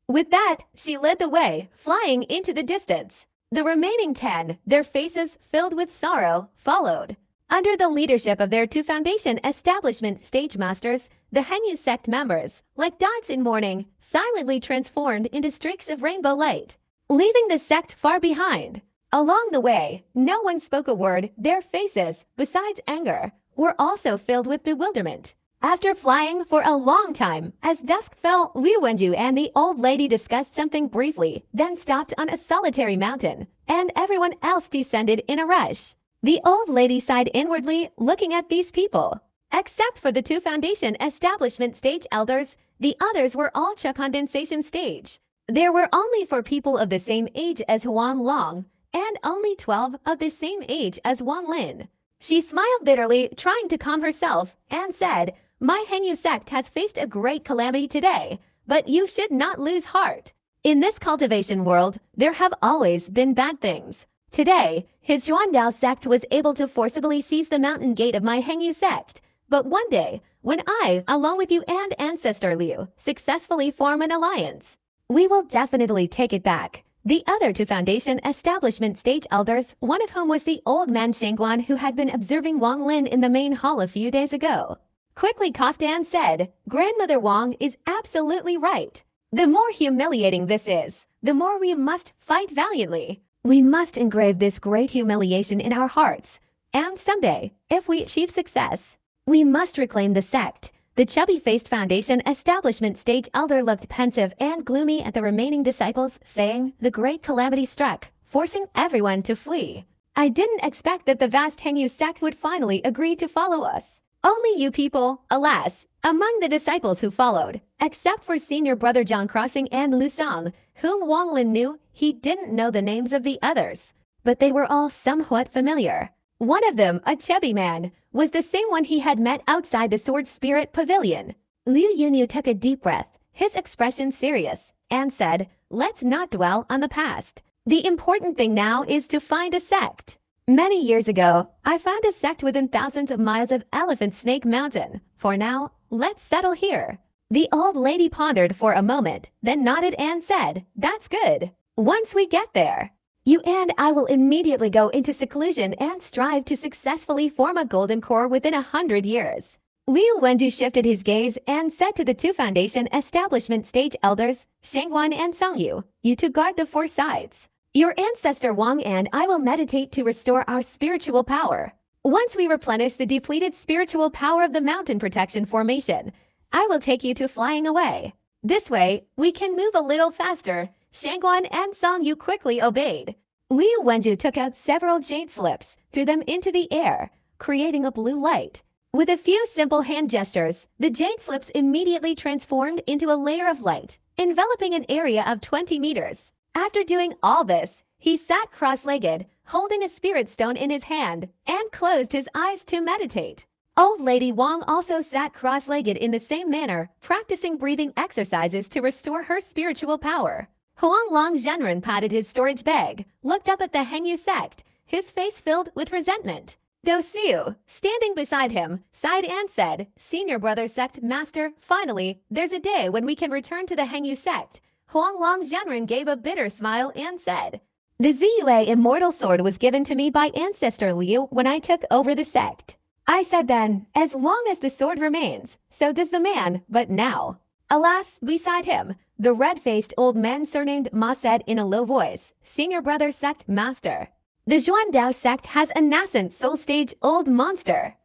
With that, she led the way, flying into the distance. The remaining 10, their faces filled with sorrow, followed. Under the leadership of their two foundation establishment stage masters, the Hengyu sect members, like dogs in mourning, silently transformed into streaks of rainbow light, leaving the sect far behind. Along the way, no one spoke a word. Their faces, besides anger, were also filled with bewilderment. After flying for a long time, as dusk fell, Liu Wenju and the old lady discussed something briefly, then stopped on a solitary mountain, and everyone else descended in a rush. The old lady sighed inwardly, looking at these people. Except for the two foundation establishment stage elders, the others were all condensation stage. There were only 4 people of the same age as Huang Long, and only 12 of the same age as Wang Lin. She smiled bitterly, trying to calm herself, and said, "My Hengyu sect has faced a great calamity today, but you should not lose heart. In this cultivation world, there have always been bad things. Today, his Xuandao sect was able to forcibly seize the mountain gate of my Hengyu sect. But one day, when I, along with you and Ancestor Liu, successfully form an alliance, we will definitely take it back." The other two foundation establishment stage elders, one of whom was the old man Shangguan who had been observing Wang Lin in the main hall a few days ago, quickly coughed and said, "Grandmother Wang is absolutely right. The more humiliating this is, the more we must fight valiantly. We must engrave this great humiliation in our hearts, and someday, if we achieve success, we must reclaim the sect." The chubby-faced foundation establishment stage elder looked pensive and gloomy at the remaining disciples, saying, "The great calamity struck, forcing everyone to flee. I didn't expect that the vast Hengyu sect would finally agree to follow us. Only you people, alas." Among the disciples who followed, except for senior brother Zhang Crossing and Lu Song, whom Wang Lin knew, he didn't know the names of the others, but they were all somewhat familiar. One of them, a chubby man, was the same one he had met outside the Sword Spirit Pavilion. Liu Yunyu took a deep breath, his expression serious, and said, "Let's not dwell on the past. The important thing now is to find a sect. Many years ago, I found a sect within thousands of miles of Elephant Snake Mountain. For now, let's settle here." The old lady pondered for a moment, then nodded and said, "That's good. Once we get there, you and I will immediately go into seclusion and strive to successfully form a golden core within 100 years. Liu Wenju shifted his gaze and said to the two foundation establishment stage elders, Shangguan and Songyu, "You two guard the 4 sides. Your ancestor Wang and I will meditate to restore our spiritual power. Once we replenish the depleted spiritual power of the mountain protection formation, I will take you to flying away. This way, we can move a little faster. Shangguan and Song Yu quickly obeyed. Liu Wenju took out several jade slips, threw them into the air, creating a blue light. With a few simple hand gestures, the jade slips immediately transformed into a layer of light, enveloping an area of 20 meters. After doing all this, he sat cross-legged, holding a spirit stone in his hand, and closed his eyes to meditate. Old Lady Wang also sat cross-legged in the same manner, practicing breathing exercises to restore her spiritual power. Huang Long Zhenren patted his storage bag, looked up at the Hengyu sect, his face filled with resentment. Do Xiu, standing beside him, sighed and said, "Senior brother sect master, finally, there's a day when we can return to the Hengyu sect." Huang Long Zhenren gave a bitter smile and said, "The Ziyue immortal sword was given to me by ancestor Liu when I took over the sect. I said then, as long as the sword remains, so does the man, but now." Alas, beside him, the red-faced old man surnamed Ma said in a low voice, "Senior brother sect master. The Xuandao sect has a nascent soul-stage old monster.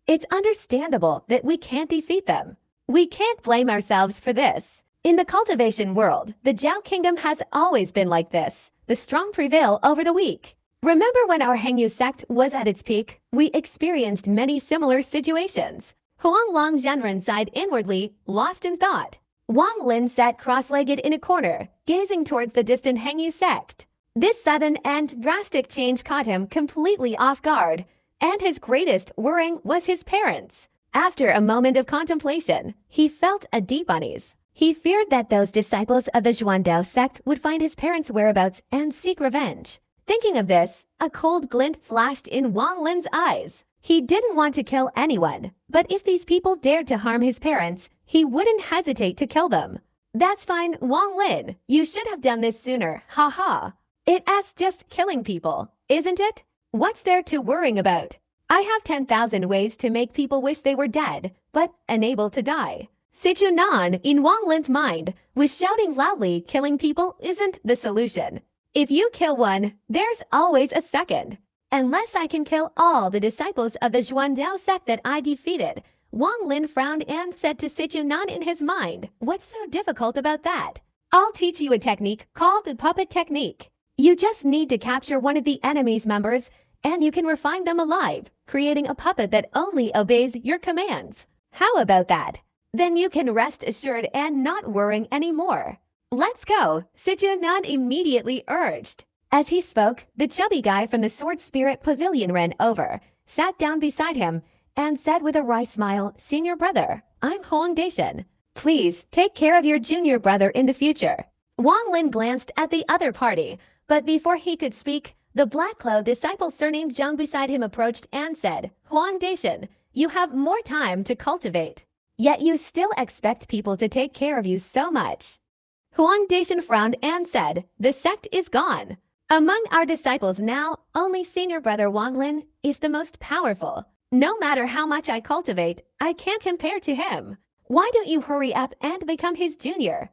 It's understandable that we can't defeat them. We can't blame ourselves for this. In the cultivation world, the Zhao kingdom has always been like this. The strong prevail over the weak. Remember when our Hengyu sect was at its peak? We experienced many similar situations." Huang Long Zhenren sighed inwardly, lost in thought. Wang Lin sat cross-legged in a corner, gazing towards the distant Hengyu sect. This sudden and drastic change caught him completely off guard, and his greatest worrying was his parents. After a moment of contemplation, he felt a deep unease. He feared that those disciples of the Xuandao sect would find his parents' whereabouts and seek revenge. Thinking of this, a cold glint flashed in Wang Lin's eyes. He didn't want to kill anyone, but if these people dared to harm his parents, he wouldn't hesitate to kill them. "That's fine, Wang Lin. You should have done this sooner, haha. It's just killing people, isn't it? What's there to worrying about? I have 10,000 ways to make people wish they were dead, but unable to die." Sichu Nan, in Wang Lin's mind, was shouting loudly, killing people isn't the solution. If you kill one, there's always a second. Unless I can kill all the disciples of the Xuandao sect that I defeated. Wang Lin frowned and said to Sichu Nan in his mind, "What's so difficult about that? I'll teach you a technique called the puppet technique. You just need to capture one of the enemy's members, and you can refine them alive, creating a puppet that only obeys your commands. How about that? Then you can rest assured and not worrying anymore. Let's go," Sichu Nan immediately urged. As he spoke, the chubby guy from the Sword Spirit Pavilion ran over, sat down beside him, and said with a wry smile, "Senior brother, I'm Huang Daishan. Please take care of your junior brother in the future." Wang Lin glanced at the other party, but before he could speak, the black-clothed disciple surnamed Zhang beside him approached and said, "Huang Daishan, you have more time to cultivate. Yet you still expect people to take care of you so much." Huang Daishan frowned and said, "The sect is gone. Among our disciples now, only senior brother Wang Lin is the most powerful. No matter how much I cultivate, I can't compare to him. Why don't you hurry up and become his junior?"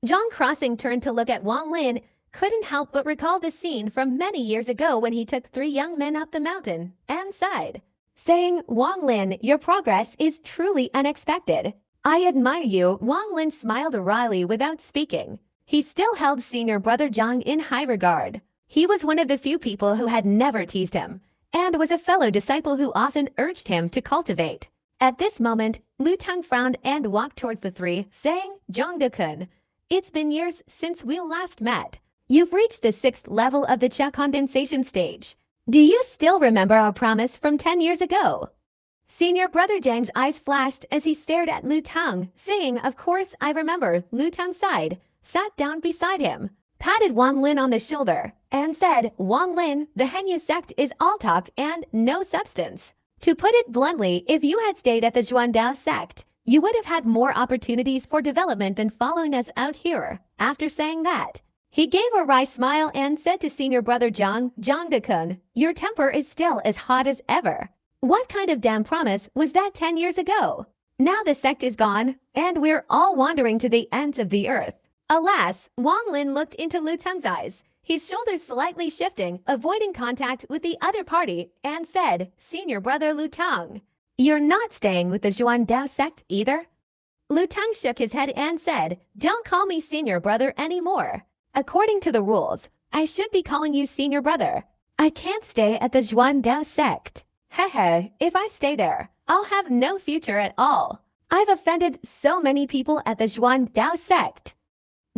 Zhang Crossing turned to look at Wang Lin, couldn't help but recall the scene from many years ago when he took 3 young men up the mountain, and sighed, saying, "Wang Lin, your progress is truly unexpected. I admire you." Wang Lin smiled wryly without speaking. He still held senior brother Zhang in high regard. He was one of the few people who had never teased him, and was a fellow disciple who often urged him to cultivate. At this moment, Lu Tang frowned and walked towards the 3, saying, "Zhang-de-kun, it's been years since we last met. You've reached the 6th level of the Cha condensation stage. Do you still remember our promise from 10 years ago?" Senior brother Zhang's eyes flashed as he stared at Lu Tang, saying, "Of course I remember." Lu Tang sighed, sat down beside him, patted Wang Lin on the shoulder, and said, "Wang Lin, the Hengyu sect is all talk and no substance. To put it bluntly, if you had stayed at the Xuandao sect, you would have had more opportunities for development than following us out here." After saying that, he gave a wry smile and said to senior brother Zhang, "Zhang-de-kun, your temper is still as hot as ever. What kind of damn promise was that 10 years ago? Now the sect is gone, and we're all wandering to the ends of the earth." Alas, Wang Lin looked into Lu Tang's eyes, his shoulders slightly shifting, avoiding contact with the other party, and said, "Senior brother Lu Tang, you're not staying with the Xuandao sect either?" Lu Tang shook his head and said, "Don't call me senior brother anymore. According to the rules, I should be calling you senior brother. I can't stay at the Zhuan Dao sect. Hehe, if I stay there, I'll have no future at all. I've offended so many people at the Zhuan Dao sect."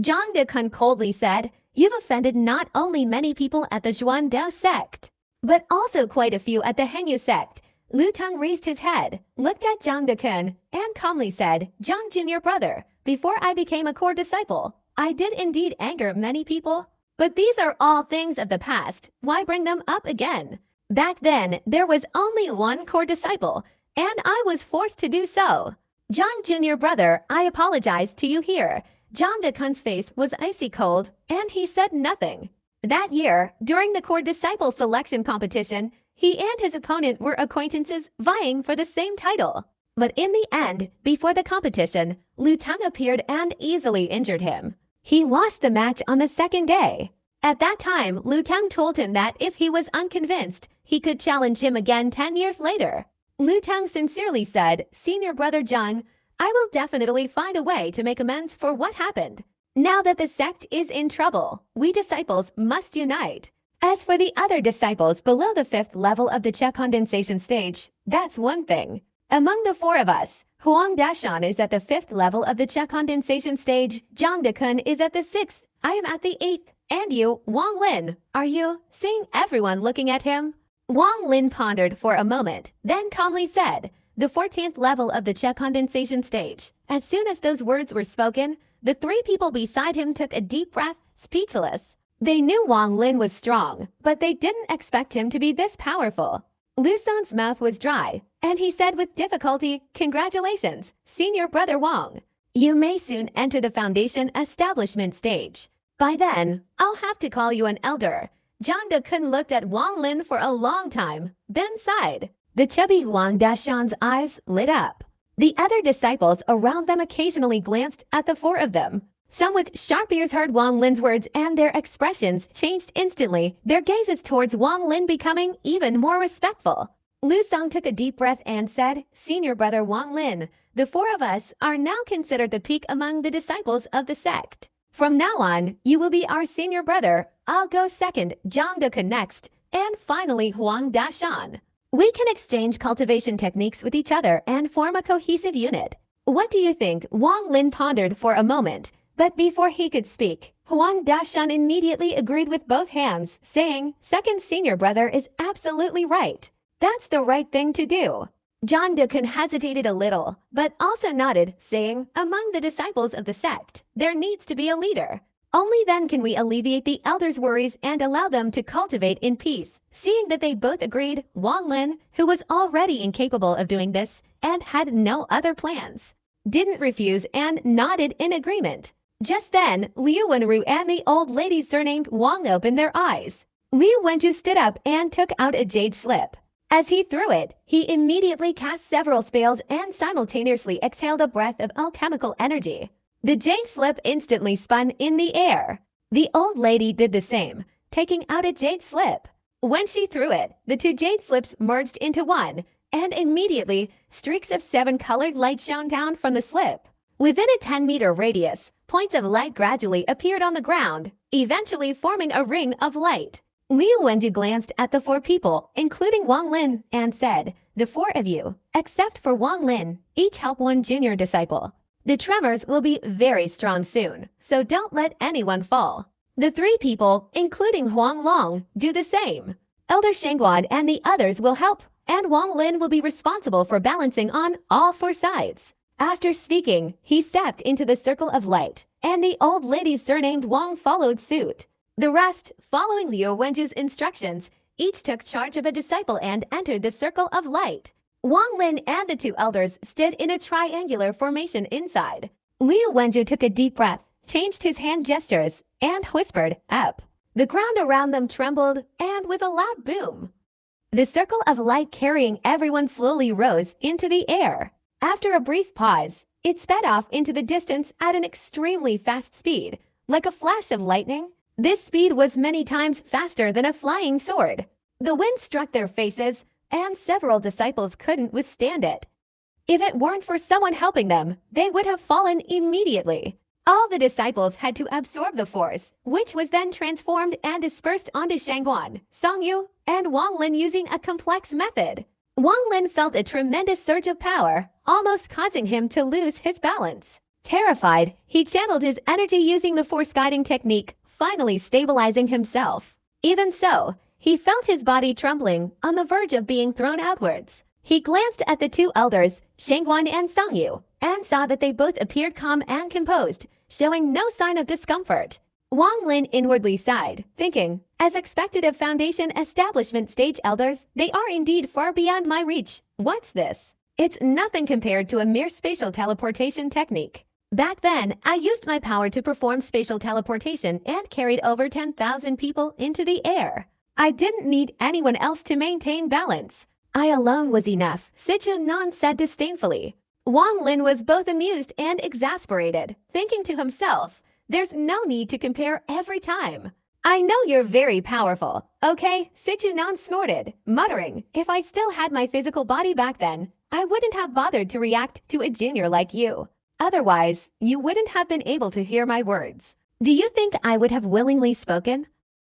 Zhang Dekun coldly said, "You've offended not only many people at the Zhuan Dao sect, but also quite a few at the Hengyu sect." Lu Tang raised his head, looked at Zhang Dekun, and calmly said, "Zhang Junior brother, before I became a core disciple, I did indeed anger many people. But these are all things of the past. Why bring them up again? Back then, there was only one core disciple, and I was forced to do so. Zhang Junior brother, I apologize to you here." Zhang Dekun's face was icy cold, and he said nothing. That year, during the core disciple selection competition, he and his opponent were acquaintances vying for the same title. But in the end, before the competition, Lu Tang appeared and easily injured him. He lost the match on the second day. At that time, Lu Tang told him that if he was unconvinced, he could challenge him again 10 years later. Lu Tang sincerely said, "Senior brother Zhang, I will definitely find a way to make amends for what happened. Now that the sect is in trouble, we disciples must unite. As for the other disciples below the 5th level of the Che condensation stage, that's one thing. Among the 4 of us, Huang Dashan is at the 5th level of the Che condensation stage, Zhang Dekun is at the 6th, I am at the 8th, and you, Wang Lin, are you?" Seeing everyone looking at him, Wang Lin pondered for a moment, then calmly said, "The 14th level of the Che condensation stage." As soon as those words were spoken, the 3 people beside him took a deep breath, speechless. They knew Wang Lin was strong, but they didn't expect him to be this powerful. Lu Song's mouth was dry, and he said with difficulty, "Congratulations, senior brother Wang. You may soon enter the foundation establishment stage. By then, I'll have to call you an elder." Zhang Dekun looked at Wang Lin for a long time, then sighed. The chubby Huang Dashan's eyes lit up. The other disciples around them occasionally glanced at the 4 of them. Some with sharp ears heard Wang Lin's words and their expressions changed instantly, their gazes towards Wang Lin becoming even more respectful. Lu Song took a deep breath and said, "Senior brother Wang Lin, the 4 of us are now considered the peak among the disciples of the sect. From now on, you will be our senior brother. I'll go second, Zhang Dekun next, and finally Huang Dashan. We can exchange cultivation techniques with each other and form a cohesive unit. What do you think?" Wang Lin pondered for a moment, but before he could speak, Huang Dashan immediately agreed with both hands, saying, "Second senior brother is absolutely right. That's the right thing to do." Zhang Dekun hesitated a little, but also nodded, saying, "Among the disciples of the sect, there needs to be a leader. Only then can we alleviate the elders' worries and allow them to cultivate in peace." Seeing that they both agreed, Wang Lin, who was already incapable of doing this and had no other plans, didn't refuse and nodded in agreement. Just then, Liu Wenru and the old lady surnamed Wang opened their eyes. Liu Wenju stood up and took out a jade slip. As he threw it, he immediately cast several spells and simultaneously exhaled a breath of alchemical energy. The jade slip instantly spun in the air. The old lady did the same, taking out a jade slip. When she threw it, the 2 jade slips merged into one, and immediately, streaks of 7-colored light shone down from the slip. Within a 10-meter radius, points of light gradually appeared on the ground, eventually forming a ring of light. Liu Wenju glanced at the 4 people, including Wang Lin, and said, "The 4 of you, except for Wang Lin, each help one junior disciple. The tremors will be very strong soon, so don't let anyone fall." The 3 people, including Huang Long, do the same. Elder Shengguan and the others will help, and Wang Lin will be responsible for balancing on all 4 sides. After speaking, he stepped into the circle of light, and the old lady surnamed Wang followed suit. The rest, following Liu Wenju's instructions, each took charge of a disciple and entered the circle of light. Wang Lin and the 2 elders stood in a triangular formation inside. Liu Wenju took a deep breath, changed his hand gestures, and whispered, "Up." The ground around them trembled, and with a loud boom, the circle of light carrying everyone slowly rose into the air. After a brief pause, it sped off into the distance at an extremely fast speed, like a flash of lightning. This speed was many times faster than a flying sword. The wind struck their faces, and several disciples couldn't withstand it. If it weren't for someone helping them, they would have fallen immediately. All the disciples had to absorb the force, which was then transformed and dispersed onto Shangguan, Songyu, and Wang Lin using a complex method. Wang Lin felt a tremendous surge of power, almost causing him to lose his balance. Terrified, he channeled his energy using the force guiding technique, finally stabilizing himself. Even so, he felt his body trembling, on the verge of being thrown outwards. He glanced at the two elders, Shangguan and Songyu, and saw that they both appeared calm and composed, showing no sign of discomfort. Wang Lin inwardly sighed, thinking, as expected of Foundation establishment stage elders, they are indeed far beyond my reach. What's this? It's nothing compared to a mere spatial teleportation technique. Back then, I used my power to perform spatial teleportation and carried over 10,000 people into the air. I didn't need anyone else to maintain balance. I alone was enough, Sichu Nan said disdainfully. Wang Lin was both amused and exasperated, thinking to himself, there's no need to compare every time. I know you're very powerful, okay? Sichu Nan snorted, muttering, if I still had my physical body back then, I wouldn't have bothered to react to a junior like you. Otherwise, you wouldn't have been able to hear my words. Do you think I would have willingly spoken?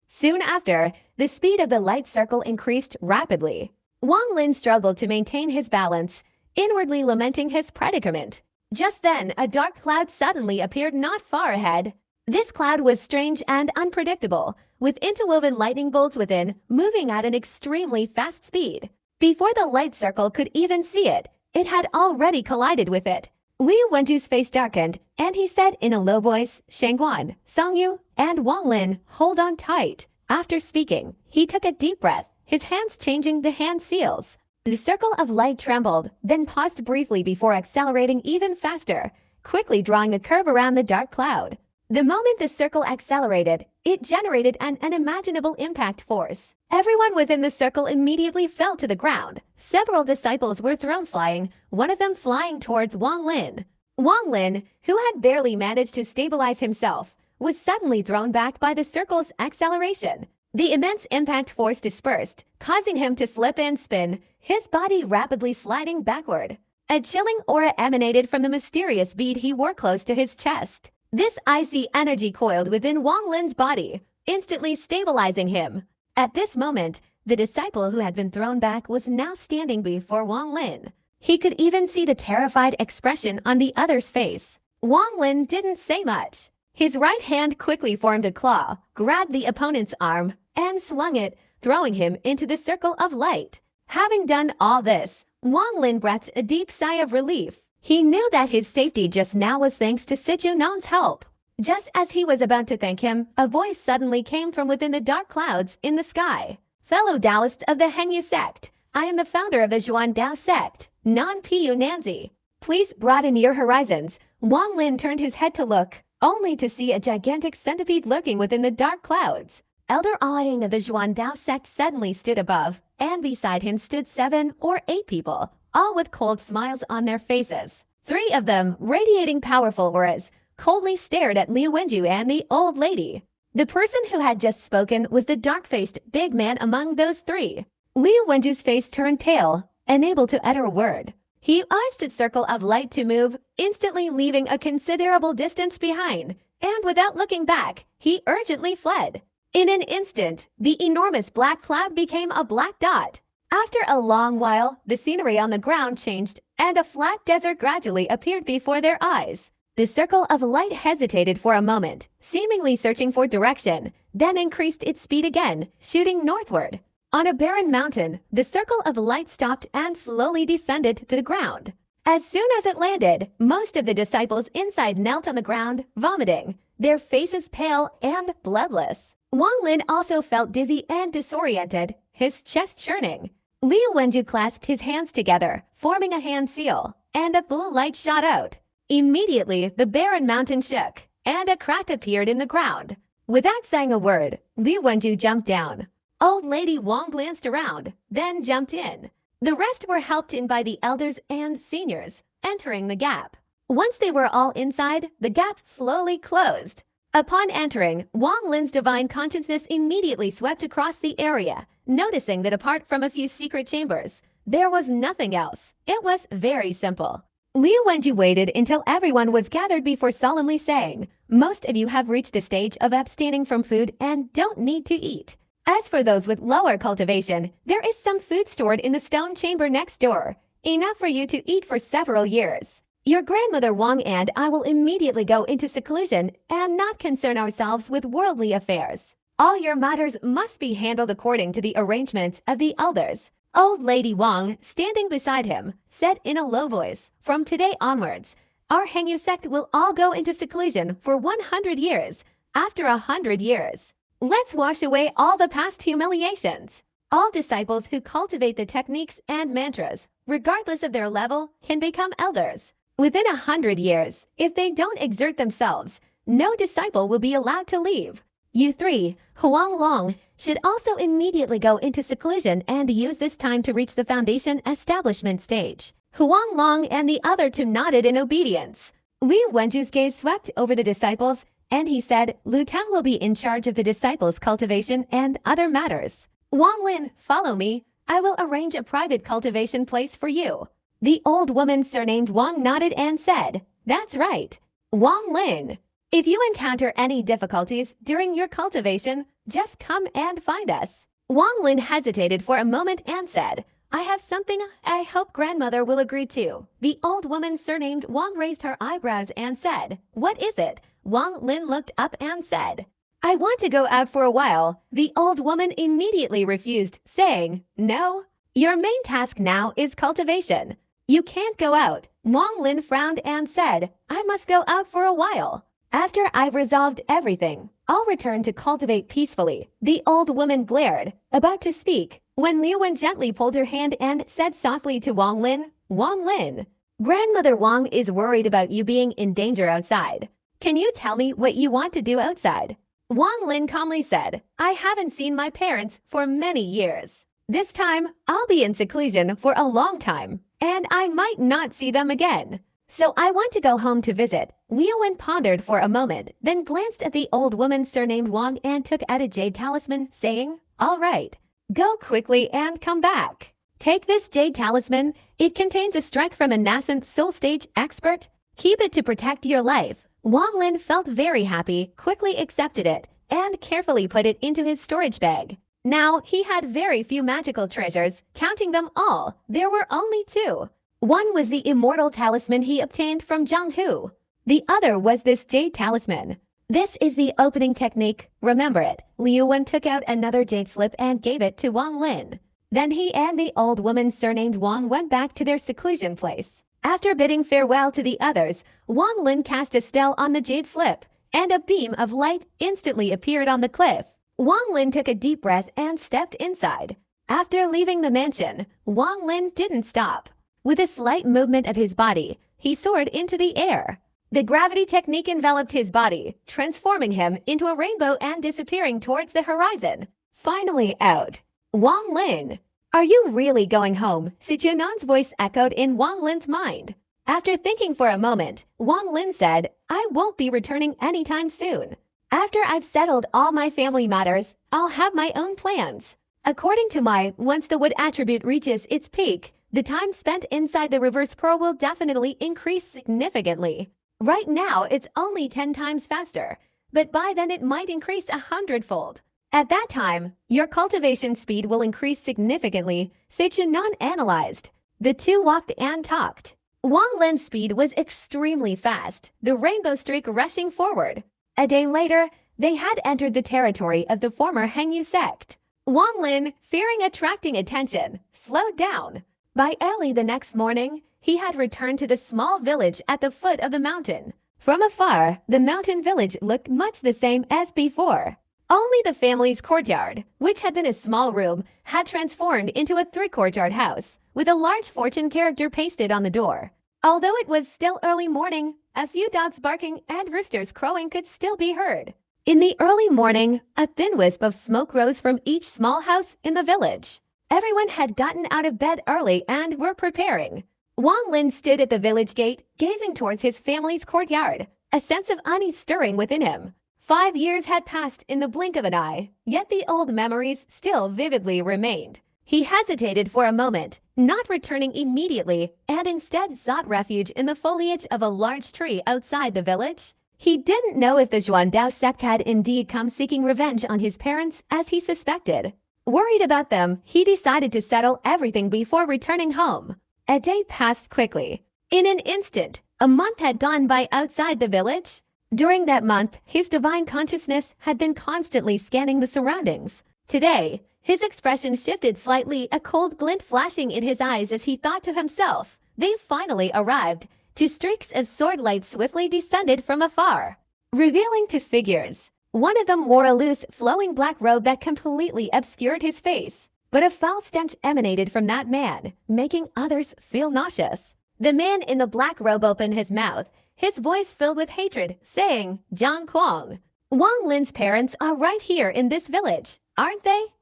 Soon after, the speed of the light circle increased rapidly. Wang Lin struggled to maintain his balance, inwardly lamenting his predicament. Just then, a dark cloud suddenly appeared not far ahead. This cloud was strange and unpredictable, with interwoven lightning bolts within, moving at an extremely fast speed. Before the light circle could even see it, it had already collided with it. Liu Wenju's face darkened, and he said in a low voice, Shangguan, Songyu, and Wang Lin, hold on tight. After speaking, he took a deep breath, his hands changing the hand seals. The circle of light trembled, then paused briefly before accelerating even faster, quickly drawing a curve around the dark cloud. The moment the circle accelerated, it generated an unimaginable impact force. Everyone within the circle immediately fell to the ground. Several disciples were thrown flying, one of them flying towards Wang Lin. Wang Lin, who had barely managed to stabilize himself, was suddenly thrown back by the circle's acceleration. The immense impact force dispersed, causing him to slip and spin, his body rapidly sliding backward. A chilling aura emanated from the mysterious bead he wore close to his chest. This icy energy coiled within Wang Lin's body, instantly stabilizing him. At this moment, the disciple who had been thrown back was now standing before Wang Lin. He could even see the terrified expression on the other's face. Wang Lin didn't say much. His right hand quickly formed a claw, grabbed the opponent's arm, and swung it, throwing him into the circle of light. Having done all this, Wang Lin breathed a deep sigh of relief. He knew that his safety just now was thanks to Sichu Nan's help. Just as he was about to thank him, a voice suddenly came from within the dark clouds in the sky. Fellow Taoists of the Hengyu sect, I am the founder of the Zhuan Dao sect, Non-Pu Nanzi. Please broaden your horizons. Wang Lin turned his head to look, only to see a gigantic centipede lurking within the dark clouds. Elder Aing of the Zhuan Dao sect suddenly stood above, and beside him stood 7 or 8 people, all with cold smiles on their faces. 3 of them, radiating powerful auras, coldly stared at Liu Wenju and the old lady. The person who had just spoken was the dark-faced big man among those 3. Liu Wenju's face turned pale, unable to utter a word. He urged its circle of light to move, instantly leaving a considerable distance behind, and without looking back, he urgently fled. In an instant, the enormous black cloud became a black dot. After a long while, the scenery on the ground changed, and a flat desert gradually appeared before their eyes. The circle of light hesitated for a moment, seemingly searching for direction, then increased its speed again, shooting northward. On a barren mountain, the circle of light stopped and slowly descended to the ground. As soon as it landed, most of the disciples inside knelt on the ground, vomiting, their faces pale and bloodless. Wang Lin also felt dizzy and disoriented, his chest churning. Liu Wenju clasped his hands together, forming a hand seal, and a blue light shot out. Immediately, the barren mountain shook, and a crack appeared in the ground. Without saying a word, Liu Wenju jumped down. Old Lady Wang glanced around, then jumped in. The rest were helped in by the elders and seniors, entering the gap. Once they were all inside, the gap slowly closed. Upon entering, Wang Lin's divine consciousness immediately swept across the area, noticing that apart from a few secret chambers, there was nothing else. It was very simple. Liu Wenju waited until everyone was gathered before solemnly saying, "Most of you have reached a stage of abstaining from food and don't need to eat. As for those with lower cultivation, there is some food stored in the stone chamber next door, enough for you to eat for several years. Your grandmother Wang and I will immediately go into seclusion and not concern ourselves with worldly affairs. All your matters must be handled according to the arrangements of the elders." Old Lady Wang, standing beside him, said in a low voice, "From today onwards, our Hengyu sect will all go into seclusion for 100 years. After 100 years, let's wash away all the past humiliations. All disciples who cultivate the techniques and mantras, regardless of their level, can become elders. Within 100 years, if they don't exert themselves, no disciple will be allowed to leave. You three, Huang Long, should also immediately go into seclusion and use this time to reach the foundation establishment stage." Huang Long and the other two nodded in obedience. Liu Wenju's gaze swept over the disciples, and he said, "Lu Tang will be in charge of the disciples' cultivation and other matters. Wang Lin, follow me. I will arrange a private cultivation place for you." The old woman surnamed Wang nodded and said, "That's right. Wang Lin, if you encounter any difficulties during your cultivation, just come and find us." Wang Lin hesitated for a moment and said, "I have something I hope grandmother will agree to." The old woman surnamed Wang raised her eyebrows and said, "What is it?" Wang Lin looked up and said, "I want to go out for a while." The old woman immediately refused, saying, "No, your main task now is cultivation. You can't go out." Wang Lin frowned and said, "I must go out for a while. After I've resolved everything, I'll return to cultivate peacefully." The old woman glared, about to speak, when Liu Wen gently pulled her hand and said softly to Wang Lin, "Wang Lin, Grandmother Wang is worried about you being in danger outside. Can you tell me what you want to do outside?" Wang Lin calmly said, "I haven't seen my parents for many years. This time, I'll be in seclusion for a long time, and I might not see them again. So I want to go home to visit." Liu Wen pondered for a moment, then glanced at the old woman surnamed Wang and took out a jade talisman, saying, "All right, go quickly and come back. Take this jade talisman. It contains a strike from a nascent soul stage expert. Keep it to protect your life." Wang Lin felt very happy, quickly accepted it, and carefully put it into his storage bag. Now, he had very few magical treasures. Counting them all, there were only two. One was the immortal talisman he obtained from Zhang Hu. The other was this jade talisman. "This is the opening technique. Remember it." Liu Wen took out another jade slip and gave it to Wang Lin. Then he and the old woman surnamed Wang went back to their seclusion place. After bidding farewell to the others, Wang Lin cast a spell on the jade slip, and a beam of light instantly appeared on the cliff. Wang Lin took a deep breath and stepped inside. After leaving the mansion, Wang Lin didn't stop. With a slight movement of his body, he soared into the air. The gravity technique enveloped his body, transforming him into a rainbow and disappearing towards the horizon. Finally out. "Wang Lin, are you really going home?" Sichunan's voice echoed in Wang Lin's mind. After thinking for a moment, Wang Lin said, "I won't be returning anytime soon. After I've settled all my family matters, I'll have my own plans. According to once the wood attribute reaches its peak, the time spent inside the reverse pearl will definitely increase significantly. Right now, it's only 10 times faster, but by then it might increase 100-fold. At that time, your cultivation speed will increase significantly," Seichunan analyzed. The two walked and talked. Wang Lin's speed was extremely fast, the rainbow streak rushing forward. A day later, they had entered the territory of the former Hengyu sect. Wang Lin, fearing attracting attention, slowed down. By early the next morning, he had returned to the small village at the foot of the mountain. From afar, the mountain village looked much the same as before. Only the family's courtyard, which had been a small room, had transformed into a 3-courtyard house, with a large fortune character pasted on the door. Although it was still early morning, a few dogs barking and roosters crowing could still be heard. In the early morning, a thin wisp of smoke rose from each small house in the village. Everyone had gotten out of bed early and were preparing. Wang Lin stood at the village gate, gazing towards his family's courtyard, a sense of unease stirring within him. 5 years had passed in the blink of an eye, yet the old memories still vividly remained. He hesitated for a moment, not returning immediately, and instead sought refuge in the foliage of a large tree outside the village. He didn't know if the Xuandao sect had indeed come seeking revenge on his parents as he suspected. Worried about them, he decided to settle everything before returning home. A day passed quickly. In an instant, a month had gone by outside the village. During that month, his divine consciousness had been constantly scanning the surroundings. Today, his expression shifted slightly, a cold glint flashing in his eyes as he thought to himself, "They finally arrived." Two streaks of sword light swiftly descended from afar, revealing two figures. One of them wore a loose, flowing black robe that completely obscured his face, but a foul stench emanated from that man, making others feel nauseous. The man in the black robe opened his mouth, his voice filled with hatred, saying, "Zhang Kuang, Wang Lin's parents are right here in this village, aren't they?"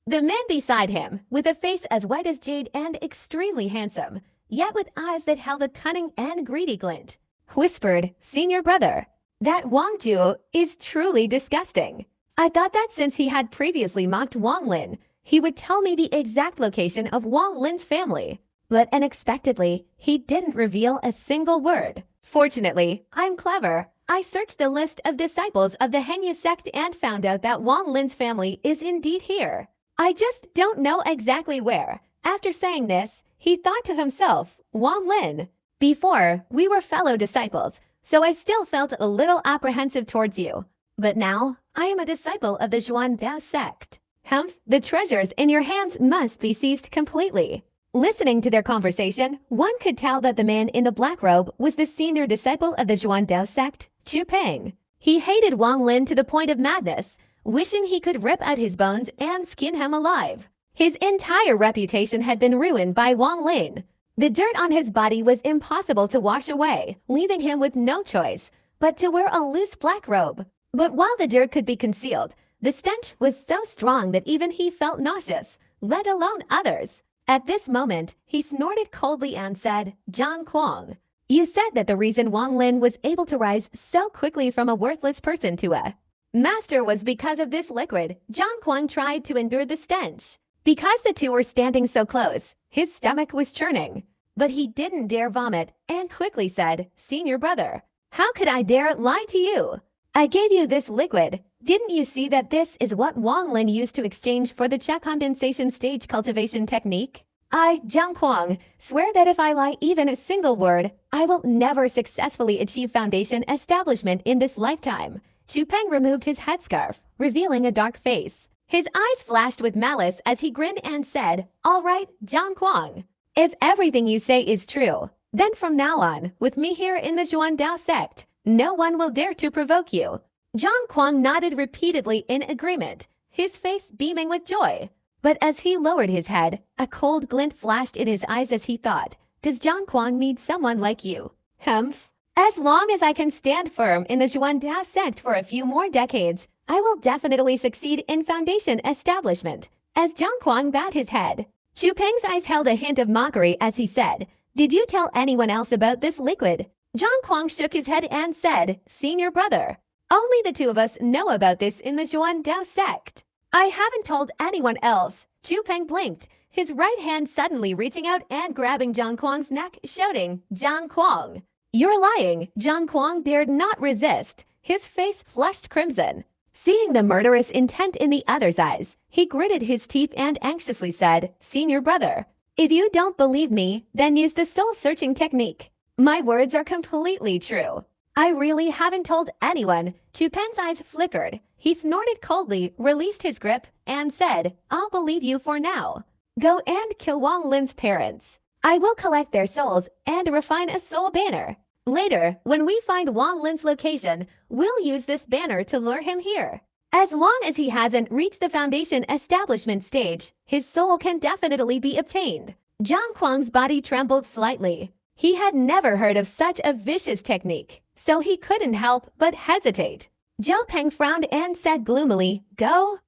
The man beside him, with a face as white as jade and extremely handsome, yet with eyes that held a cunning and greedy glint, whispered, "Senior brother, that Wang Ju is truly disgusting." I thought that since he had previously mocked Wang Lin, he would tell me the exact location of Wang Lin's family. But unexpectedly, he didn't reveal a single word. Fortunately, I'm clever. I searched the list of disciples of the Henyu sect and found out that Wang Lin's family is indeed here. I just don't know exactly where. After saying this, he thought to himself, "Wang Lin. Before, we were fellow disciples, so I still felt a little apprehensive towards you. But now, I am a disciple of the Xuandao sect. Humph, the treasures in your hands must be seized completely." Listening to their conversation, one could tell that the man in the black robe was the senior disciple of the Xuandao sect, Chu Peng. He hated Wang Lin to the point of madness, wishing he could rip out his bones and skin him alive. His entire reputation had been ruined by Wang Lin. The dirt on his body was impossible to wash away, leaving him with no choice but to wear a loose black robe. But while the dirt could be concealed, the stench was so strong that even he felt nauseous, let alone others. At this moment, he snorted coldly and said, "Zhang Kuang, you said that the reason Wang Lin was able to rise so quickly from a worthless person to a master was because of this liquid." Zhang Kuang tried to endure the stench. Because the two were standing so close, his stomach was churning. But he didn't dare vomit and quickly said, "Senior brother, how could I dare lie to you? I gave you this liquid. Didn't you see that this is what Wang Lin used to exchange for the Cha condensation stage cultivation technique? I, Zhang Kuang, swear that if I lie even a single word, I will never successfully achieve foundation establishment in this lifetime." Chu Peng removed his headscarf, revealing a dark face. His eyes flashed with malice as he grinned and said, "All right, Zhang Kuang. If everything you say is true, then from now on, with me here in the Xuandao sect, no one will dare to provoke you." Zhang Kuang nodded repeatedly in agreement, his face beaming with joy. But as he lowered his head, a cold glint flashed in his eyes as he thought, "Does Zhang Kuang need someone like you? Humph. As long as I can stand firm in the Xuandao sect for a few more decades, I will definitely succeed in foundation establishment." As Zhang Kuang bowed his head, Chu Peng's eyes held a hint of mockery as he said, "Did you tell anyone else about this liquid?" Zhang Kuang shook his head and said, "Senior brother, only the two of us know about this in the Xuandao sect. I haven't told anyone else." Chu Peng blinked, his right hand suddenly reaching out and grabbing Zhang Kuang's neck, shouting, "Zhang Kuang, you're lying." Zhang Kuang dared not resist, his face flushed crimson. Seeing the murderous intent in the other's eyes, he gritted his teeth and anxiously said, "Senior brother, if you don't believe me, then use the soul-searching technique. My words are completely true. I really haven't told anyone." Chu Pen's eyes flickered. He snorted coldly, released his grip, and said, "I'll believe you for now. Go and kill Wang Lin's parents. I will collect their souls and refine a soul banner. Later, when we find Wang Lin's location, we'll use this banner to lure him here. As long as he hasn't reached the foundation establishment stage, his soul can definitely be obtained." Zhang Kuang's body trembled slightly. He had never heard of such a vicious technique, so he couldn't help but hesitate. Zhou Peng frowned and said gloomily, "Go."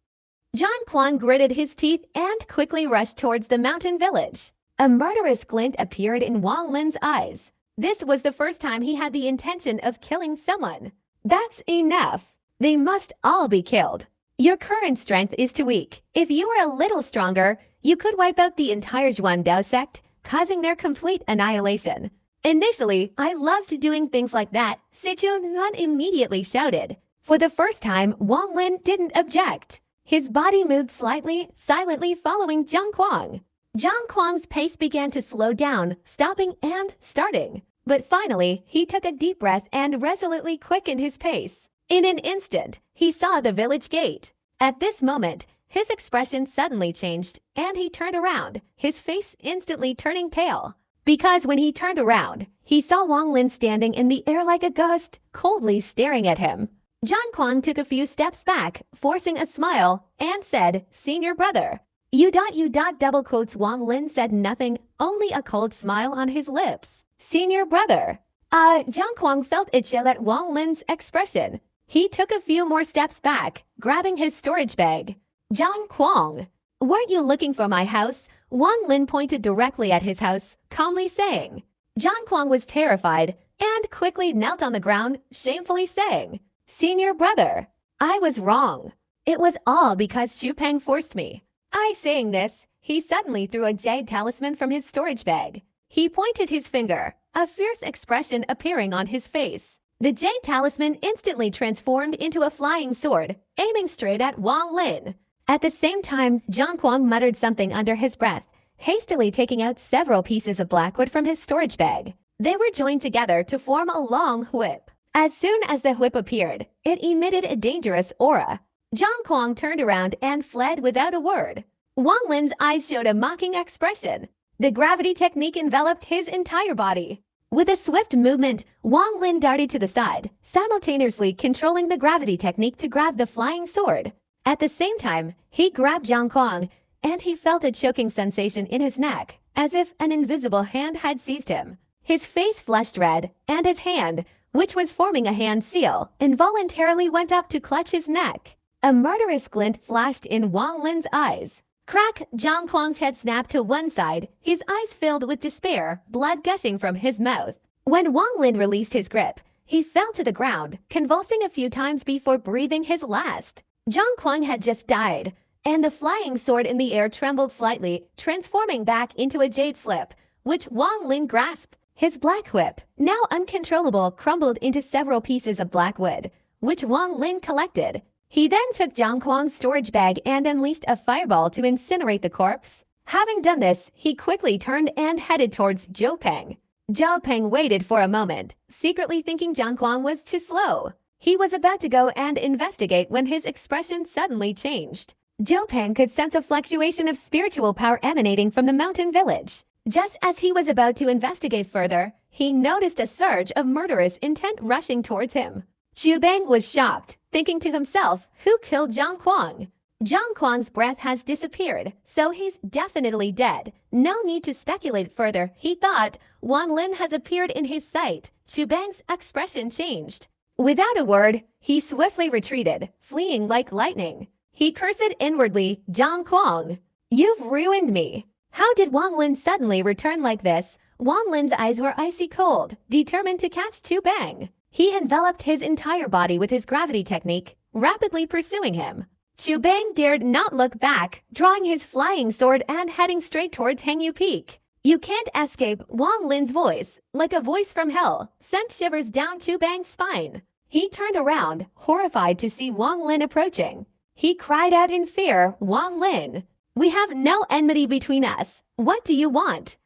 Zhang Kuang gritted his teeth and quickly rushed towards the mountain village. A murderous glint appeared in Wang Lin's eyes. This was the first time he had the intention of killing someone. "That's enough. They must all be killed. Your current strength is too weak. If you were a little stronger, you could wipe out the entire Zhuandao sect, causing their complete annihilation. Initially, I loved doing things like that, Sichuan immediately shouted. For the first time, Wang Lin didn't object. His body moved slightly, silently following Zhang Kuang. Zhang Kuang's pace began to slow down, stopping and starting. But finally, he took a deep breath and resolutely quickened his pace. In an instant, he saw the village gate. At this moment, his expression suddenly changed, and he turned around, his face instantly turning pale. Because when he turned around, he saw Wang Lin standing in the air like a ghost, coldly staring at him. Zhang Kuang took a few steps back, forcing a smile, and said, "Senior brother." Double quotes. Wang Lin said nothing, only a cold smile on his lips. "Senior brother." Zhang Kuang felt it chill at Wang Lin's expression. He took a few more steps back, grabbing his storage bag. "Zhang Kuang, weren't you looking for my house?" Wang Lin pointed directly at his house, calmly saying. Zhang Kuang was terrified and quickly knelt on the ground, shamefully saying, "Senior brother, I was wrong. It was all because Xu Peng forced me." Saying this, he suddenly threw a jade talisman from his storage bag. He pointed his finger, a fierce expression appearing on his face. The jade talisman instantly transformed into a flying sword, aiming straight at Wang Lin. At the same time, Zhang Kuang muttered something under his breath, hastily taking out several pieces of blackwood from his storage bag. They were joined together to form a long whip. As soon as the whip appeared, it emitted a dangerous aura. Zhang Kuang turned around and fled without a word. Wang Lin's eyes showed a mocking expression. The gravity technique enveloped his entire body. With a swift movement, Wang Lin darted to the side, simultaneously controlling the gravity technique to grab the flying sword. At the same time, he grabbed Zhang Kuang, and he felt a choking sensation in his neck, as if an invisible hand had seized him. His face flushed red, and his hand, which was forming a hand seal, involuntarily went up to clutch his neck. A murderous glint flashed in Wang Lin's eyes. Crack! Zhang Kuang's head snapped to one side, his eyes filled with despair, blood gushing from his mouth. When Wang Lin released his grip, he fell to the ground, convulsing a few times before breathing his last. Zhang Kuang had just died, and the flying sword in the air trembled slightly, transforming back into a jade slip, which Wang Lin grasped. His black whip, now uncontrollable, crumbled into several pieces of black wood, which Wang Lin collected. He then took Zhang Kuang's storage bag and unleashed a fireball to incinerate the corpse. Having done this, he quickly turned and headed towards Zhou Peng. Zhou Peng waited for a moment, secretly thinking Zhang Kuang was too slow. He was about to go and investigate when his expression suddenly changed. Zhou Peng could sense a fluctuation of spiritual power emanating from the mountain village. Just as he was about to investigate further, he noticed a surge of murderous intent rushing towards him. Xu Bang was shocked, thinking to himself, who killed Zhang Kuang? Zhang Kuang's breath has disappeared, so he's definitely dead. No need to speculate further, he thought. Wang Lin has appeared in his sight. Xu Bang's expression changed. Without a word, he swiftly retreated, fleeing like lightning. He cursed inwardly, Zhang Kuang. You've ruined me. How did Wang Lin suddenly return like this? Wang Lin's eyes were icy cold, determined to catch Xu Bang. He enveloped his entire body with his gravity technique, rapidly pursuing him. Xu Bang dared not look back, drawing his flying sword and heading straight towards Hengyu Peak. You can't escape. Wang Lin's voice, like a voice from hell, sent shivers down Xu Bang's spine. He turned around, horrified to see Wang Lin approaching. He cried out in fear, Wang Lin, we have no enmity between us. What do you want?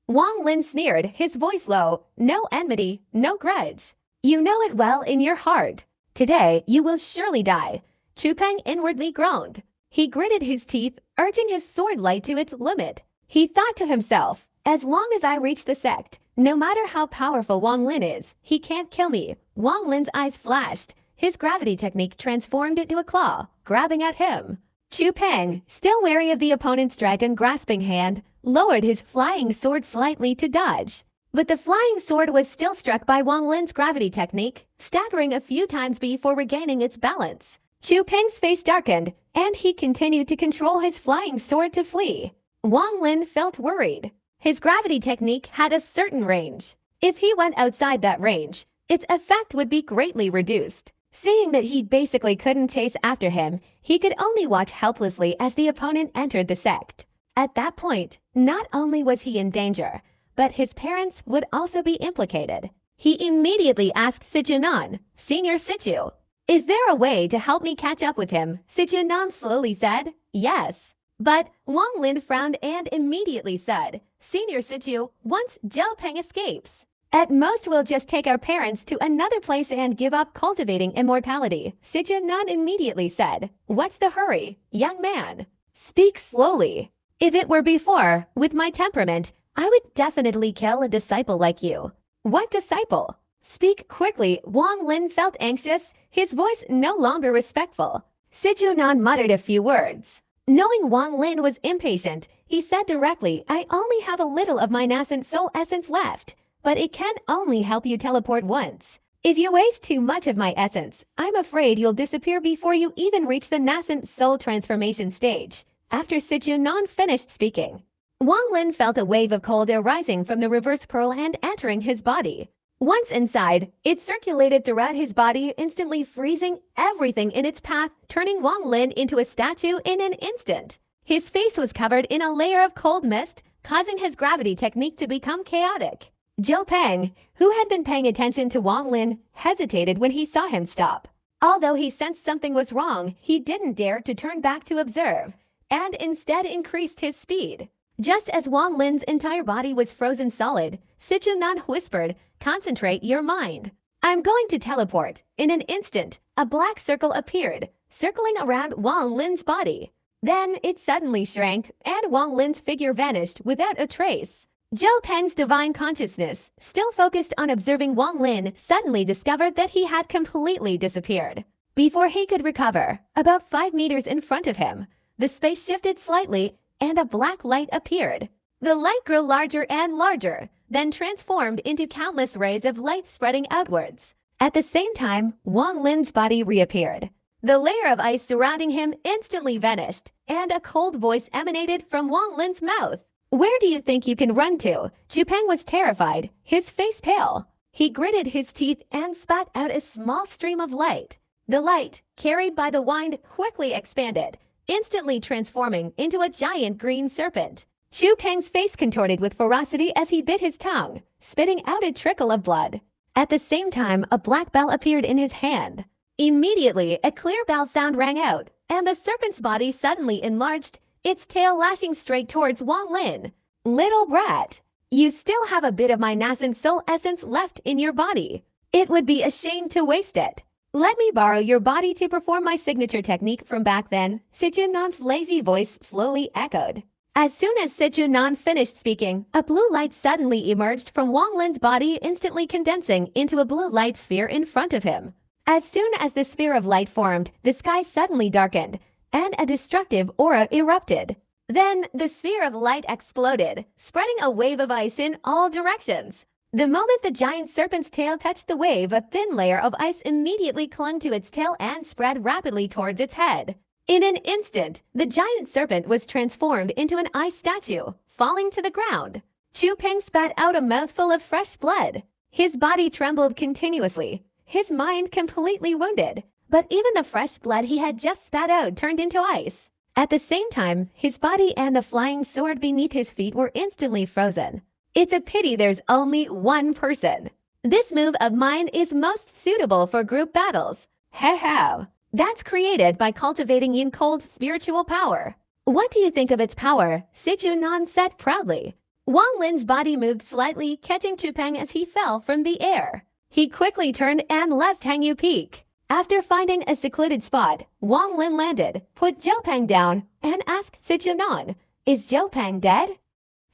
Wang Lin sneered, his voice low, no enmity, no grudge. You know it well in your heart. Today, you will surely die. Xu Peng inwardly groaned. He gritted his teeth, urging his sword light to its limit. He thought to himself, as long as I reach the sect, no matter how powerful Wang Lin is, he can't kill me. Wang Lin's eyes flashed. His gravity technique transformed into a claw, grabbing at him. Xu Peng, still wary of the opponent's dragon-grasping hand, lowered his flying sword slightly to dodge. But the flying sword was still struck by Wang Lin's gravity technique, staggering a few times before regaining its balance. Xu Peng's face darkened, and he continued to control his flying sword to flee. Wang Lin felt worried. His gravity technique had a certain range. If he went outside that range, its effect would be greatly reduced. Seeing that he basically couldn't chase after him, he could only watch helplessly as the opponent entered the sect. At that point, not only was he in danger, but his parents would also be implicated. He immediately asked Sijunan, "Senior Siju, is there a way to help me catch up with him?" Sijunan slowly said, "Yes." But Wang Lin frowned and immediately said, "Senior Siju, once Zhao Peng escapes, at most we'll just take our parents to another place and give up cultivating immortality." Sijunan immediately said, "What's the hurry, young man? Speak slowly. If it were before, with my temperament, I would definitely kill a disciple like you." "What disciple? Speak quickly." Wang Lin felt anxious, his voice no longer respectful. Sijunan muttered a few words. Knowing Wang Lin was impatient, he said directly, "I only have a little of my nascent soul essence left, but it can only help you teleport once. If you waste too much of my essence, I'm afraid you'll disappear before you even reach the nascent soul transformation stage." After Sijunan finished speaking, Wang Lin felt a wave of cold air rising from the reverse pearl and entering his body. Once inside, it circulated throughout his body, instantly freezing everything in its path, turning Wang Lin into a statue in an instant. His face was covered in a layer of cold mist, causing his gravity technique to become chaotic. Zhao Peng, who had been paying attention to Wang Lin, hesitated when he saw him stop. Although he sensed something was wrong, he didn't dare to turn back to observe, and instead increased his speed. Just as Wang Lin's entire body was frozen solid, Sijunan whispered, "Concentrate your mind. I'm going to teleport." In an instant, a black circle appeared, circling around Wang Lin's body. Then it suddenly shrank, and Wang Lin's figure vanished without a trace. Zhao Peng's divine consciousness, still focused on observing Wang Lin, suddenly discovered that he had completely disappeared. Before he could recover, about 5 meters in front of him, the space shifted slightly, and a black light appeared. The light grew larger and larger, then transformed into countless rays of light spreading outwards. At the same time, Wang Lin's body reappeared. The layer of ice surrounding him instantly vanished, and a cold voice emanated from Wang Lin's mouth. "Where do you think you can run to?" Zhao Peng was terrified, his face pale. He gritted his teeth and spat out a small stream of light. The light, carried by the wind, quickly expanded, instantly transforming into a giant green serpent. Zhao Peng's face contorted with ferocity as he bit his tongue, spitting out a trickle of blood. At the same time, a black bell appeared in his hand. Immediately, a clear bell sound rang out, and the serpent's body suddenly enlarged, its tail lashing straight towards Wang Lin. "Little brat, you still have a bit of my nascent soul essence left in your body. It would be a shame to waste it. Let me borrow your body to perform my signature technique from back then." Sijunan's lazy voice slowly echoed. As soon as Sijunan finished speaking, a blue light suddenly emerged from Wang Lin's body, instantly condensing into a blue light sphere in front of him. As soon as the sphere of light formed, the sky suddenly darkened, and a destructive aura erupted. Then, the sphere of light exploded, spreading a wave of ice in all directions. The moment the giant serpent's tail touched the wave, a thin layer of ice immediately clung to its tail and spread rapidly towards its head. In an instant, the giant serpent was transformed into an ice statue, falling to the ground. Zhao Peng spat out a mouthful of fresh blood. His body trembled continuously, his mind completely wounded. But even the fresh blood he had just spat out turned into ice. At the same time, his body and the flying sword beneath his feet were instantly frozen. It's a pity there's only one person. This move of mine is most suitable for group battles. Heh. That's created by cultivating Yin Cold's spiritual power. What do you think of its power? Sijunan said proudly. Wang Lin's body moved slightly, catching Zhao Peng as he fell from the air. He quickly turned and left Hangyu Peak. After finding a secluded spot, Wang Lin landed, put Zhao Peng down, and asked Sijunan, "Is Zhao Peng dead?"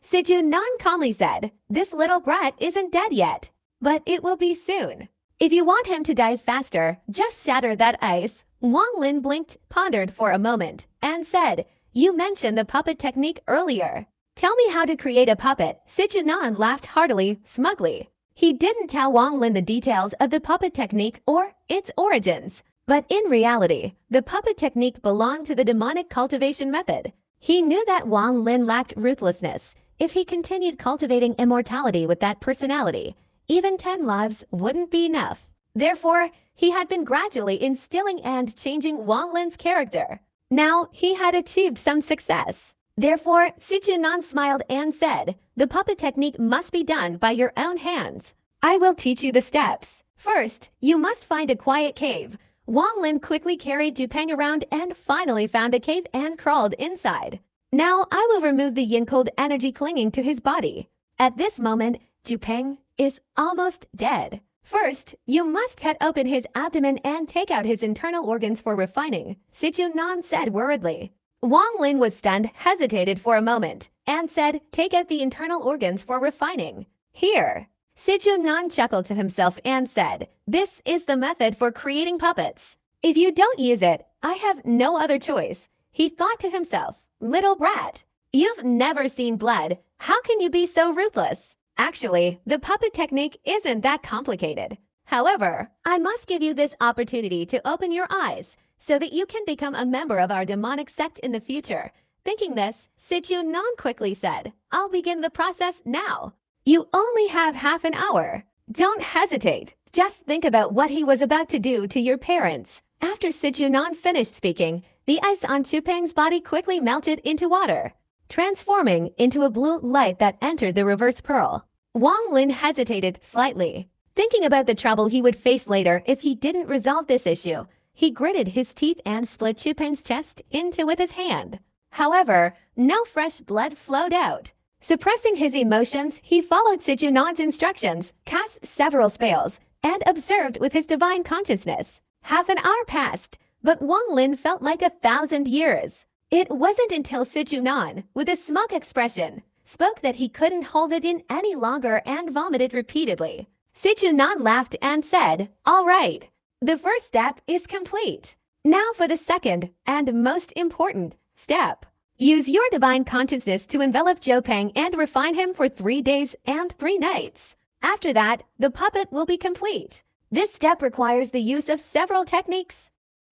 Sijunan calmly said, "This little brat isn't dead yet, but it will be soon. If you want him to die faster, just shatter that ice." Wang Lin blinked, pondered for a moment, and said, "You mentioned the puppet technique earlier. Tell me how to create a puppet." Sijunan laughed heartily, smugly. He didn't tell Wang Lin the details of the puppet technique or its origins, but in reality, the puppet technique belonged to the demonic cultivation method. He knew that Wang Lin lacked ruthlessness. If he continued cultivating immortality with that personality, even 10 lives wouldn't be enough. Therefore, he had been gradually instilling and changing Wang Lin's character. Now, he had achieved some success. Therefore, Sichuan smiled and said, "The puppet technique must be done by your own hands. I will teach you the steps. First, you must find a quiet cave." Wang Lin quickly carried Jupeng around and finally found a cave and crawled inside. "Now I will remove the yin-cold energy clinging to his body." At this moment, Jupeng is almost dead. "First, you must cut open his abdomen and take out his internal organs for refining," Sichuan said worriedly. Wang Lin was stunned, hesitated for a moment, and said, "Take out the internal organs for refining." "Here." Sichuan chuckled to himself and said, "This is the method for creating puppets. If you don't use it, I have no other choice." He thought to himself, "Little brat, you've never seen blood. How can you be so ruthless? Actually, the puppet technique isn't that complicated. However, I must give you this opportunity to open your eyes so that you can become a member of our demonic sect in the future." Thinking this, Sichuan quickly said, "I'll begin the process now. You only have half an hour. Don't hesitate. Just think about what he was about to do to your parents." After Sichuan finished speaking, the ice on Jupeng's body quickly melted into water, transforming into a blue light that entered the reverse pearl. Wang Lin hesitated slightly, thinking about the trouble he would face later if he didn't resolve this issue. He gritted his teeth and split Jupeng's chest into with his hand. However, no fresh blood flowed out. Suppressing his emotions, he followed Sichuan's instructions, cast several spells, and observed with his divine consciousness. Half an hour passed, but Wang Lin felt like 1,000 years. It wasn't until Sichuan, with a smug expression, spoke that he couldn't hold it in any longer and vomited repeatedly. Sichuan laughed and said, "All right, the first step is complete. Now for the second and most important step. Use your divine consciousness to envelop Jupeng and refine him for 3 days and 3 nights. After that, the puppet will be complete. This step requires the use of several techniques.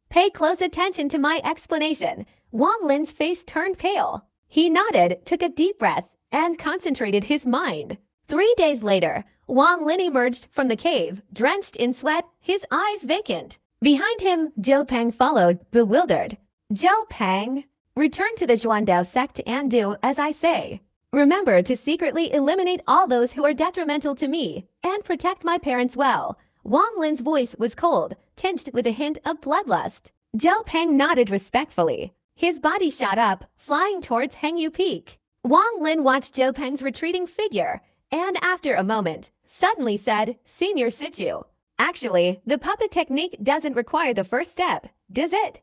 Pay close attention to my explanation." Wang Lin's face turned pale. He nodded, took a deep breath, and concentrated his mind. 3 days later, Wang Lin emerged from the cave, drenched in sweat, his eyes vacant. Behind him, Jupeng followed, bewildered. "Jupeng, return to the Xuandao sect and do as I say. Remember to secretly eliminate all those who are detrimental to me and protect my parents well." Wang Lin's voice was cold, tinged with a hint of bloodlust. Jupeng nodded respectfully. His body shot up, flying towards Hengyu Peak. Wang Lin watched Jupeng's retreating figure, and after a moment, suddenly said, "Senior Sichu, actually, the puppet technique doesn't require the first step, does it?"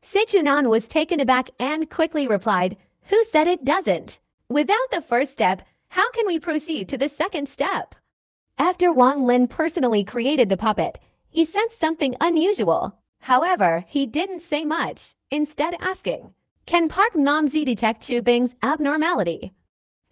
Sichuan was taken aback and quickly replied, "Who said it doesn't? Without the first step, how can we proceed to the second step?" After Wang Lin personally created the puppet, he sensed something unusual. However, he didn't say much, instead asking, "Can Park Namzi detect Jupeng's abnormality?"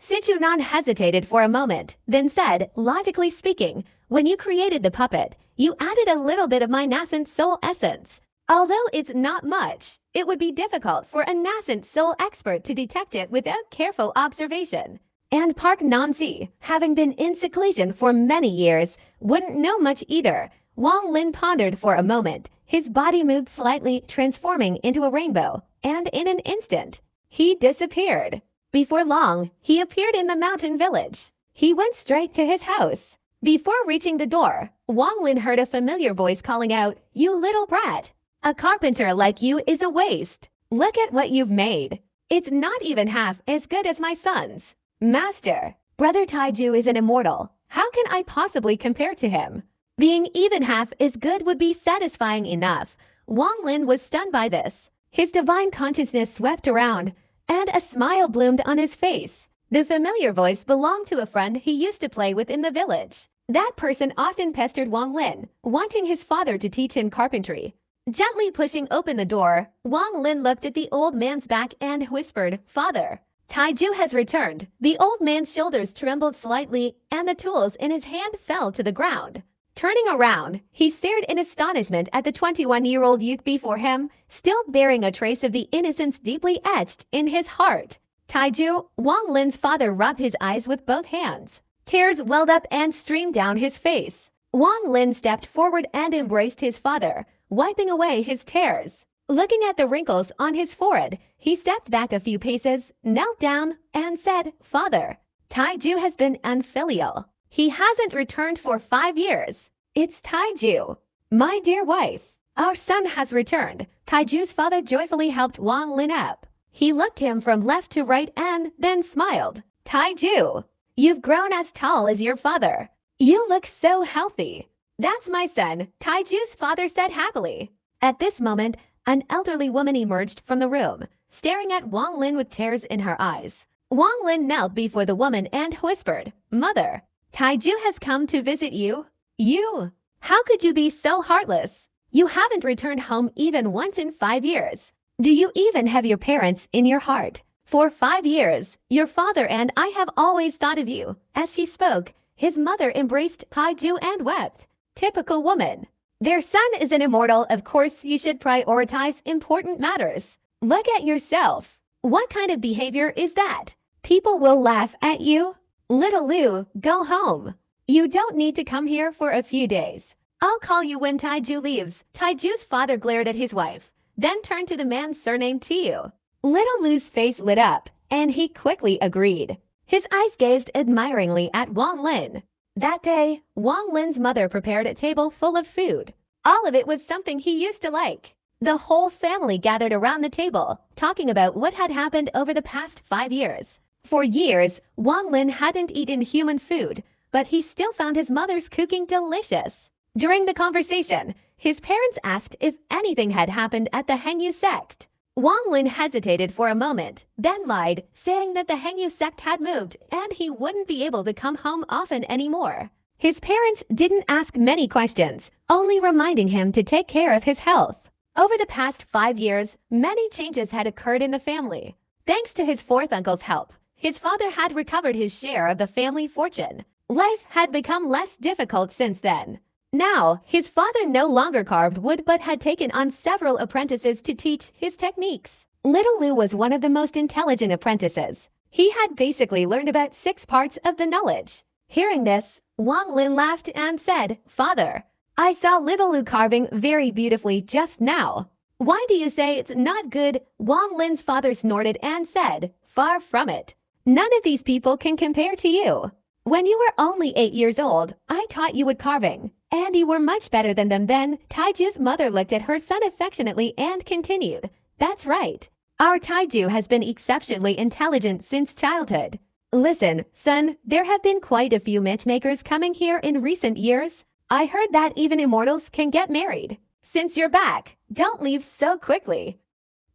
Sichuan hesitated for a moment, then said, "Logically speaking, when you created the puppet, you added a little bit of my nascent soul essence. Although it's not much, it would be difficult for a nascent soul expert to detect it without careful observation. And Park Namzi, having been in seclusion for many years, wouldn't know much either." Wang Lin pondered for a moment. His body moved slightly, transforming into a rainbow, and in an instant, he disappeared. Before long, he appeared in the mountain village. He went straight to his house. Before reaching the door, Wang Lin heard a familiar voice calling out, "You little brat! A carpenter like you is a waste. Look at what you've made. It's not even half as good as my son's." "Master, Brother Taiju is an immortal. How can I possibly compare to him? Being even half as good would be satisfying enough." Wang Lin was stunned by this. His divine consciousness swept around, and a smile bloomed on his face. The familiar voice belonged to a friend he used to play with in the village. That person often pestered Wang Lin, wanting his father to teach him carpentry. Gently pushing open the door, Wang Lin looked at the old man's back and whispered, "Father, Taiju has returned." The old man's shoulders trembled slightly, and the tools in his hand fell to the ground. Turning around, he stared in astonishment at the 21-year-old youth before him, still bearing a trace of the innocence deeply etched in his heart. "Taiju," Wang Lin's father rubbed his eyes with both hands. Tears welled up and streamed down his face. Wang Lin stepped forward and embraced his father, wiping away his tears. Looking at the wrinkles on his forehead, he stepped back a few paces, knelt down, and said, "Father, Taiju has been unfilial. He hasn't returned for 5 years. It's Taiju. My dear wife, our son has returned." Taiju's father joyfully helped Wang Lin up. He looked him from left to right and then smiled. "Taiju, you've grown as tall as your father. You look so healthy." "That's my son," Taiju's father said happily. At this moment, an elderly woman emerged from the room, staring at Wang Lin with tears in her eyes. Wang Lin knelt before the woman and whispered, "Mother, Taiju has come to visit you." "You? How could you be so heartless? You haven't returned home even once in 5 years. Do you even have your parents in your heart? For 5 years, your father and I have always thought of you." As she spoke, his mother embraced Taiju and wept. Typical woman. Their son is an immortal. Of course, you should prioritize important matters. Look at yourself. What kind of behavior is that? People will laugh at you. Little Lu, go home. You don't need to come here for a few days. I'll call you when Taiju leaves. Taiju's father glared at his wife, then turned to the man's surname Tiu. Little Lu's face lit up, and he quickly agreed. His eyes gazed admiringly at Wang Lin. That day, Wang Lin's mother prepared a table full of food. All of it was something he used to like. The whole family gathered around the table, talking about what had happened over the past 5 years. For years, Wang Lin hadn't eaten human food, but he still found his mother's cooking delicious. During the conversation, his parents asked if anything had happened at the Hengyu sect. Wang Lin hesitated for a moment, then lied, saying that the Hengyu sect had moved and he wouldn't be able to come home often anymore. His parents didn't ask many questions, only reminding him to take care of his health. Over the past 5 years, many changes had occurred in the family. Thanks to his fourth uncle's help, his father had recovered his share of the family fortune. Life had become less difficult since then. Now, his father no longer carved wood but had taken on several apprentices to teach his techniques. Little Lu was one of the most intelligent apprentices. He had basically learned about 6 parts of the knowledge. Hearing this, Wang Lin laughed and said, "Father, I saw Little Lu carving very beautifully just now. Why do you say it's not good?" Wang Lin's father snorted and said, "Far from it. None of these people can compare to you. When you were only 8 years old, I taught you wood carving, and you were much better than them then." Taiju's mother looked at her son affectionately and continued, "That's right. Our Taiju has been exceptionally intelligent since childhood. Listen, son, there have been quite a few matchmakers coming here in recent years. I heard that even immortals can get married. Since you're back, don't leave so quickly.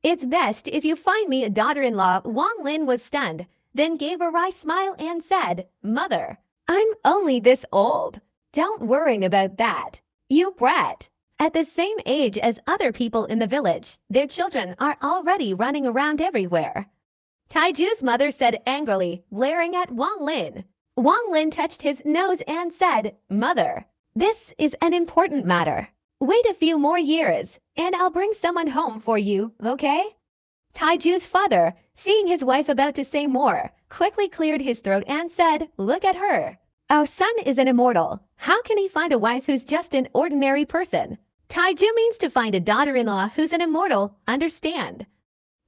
It's best if you find me a daughter-in-law." Wang Lin was stunned, then gave a wry smile and said, "Mother, I'm only this old. Don't worry about that. You brat. At the same age as other people in the village, their children are already running around everywhere." Taiju's mother said angrily, glaring at Wang Lin. Wang Lin touched his nose and said, "Mother, this is an important matter. Wait a few more years, and I'll bring someone home for you, okay?" Taiju's father, seeing his wife about to say more, quickly cleared his throat and said, "Look at her. Our son is an immortal. How can he find a wife who's just an ordinary person? Taiju means to find a daughter-in-law who's an immortal, understand?"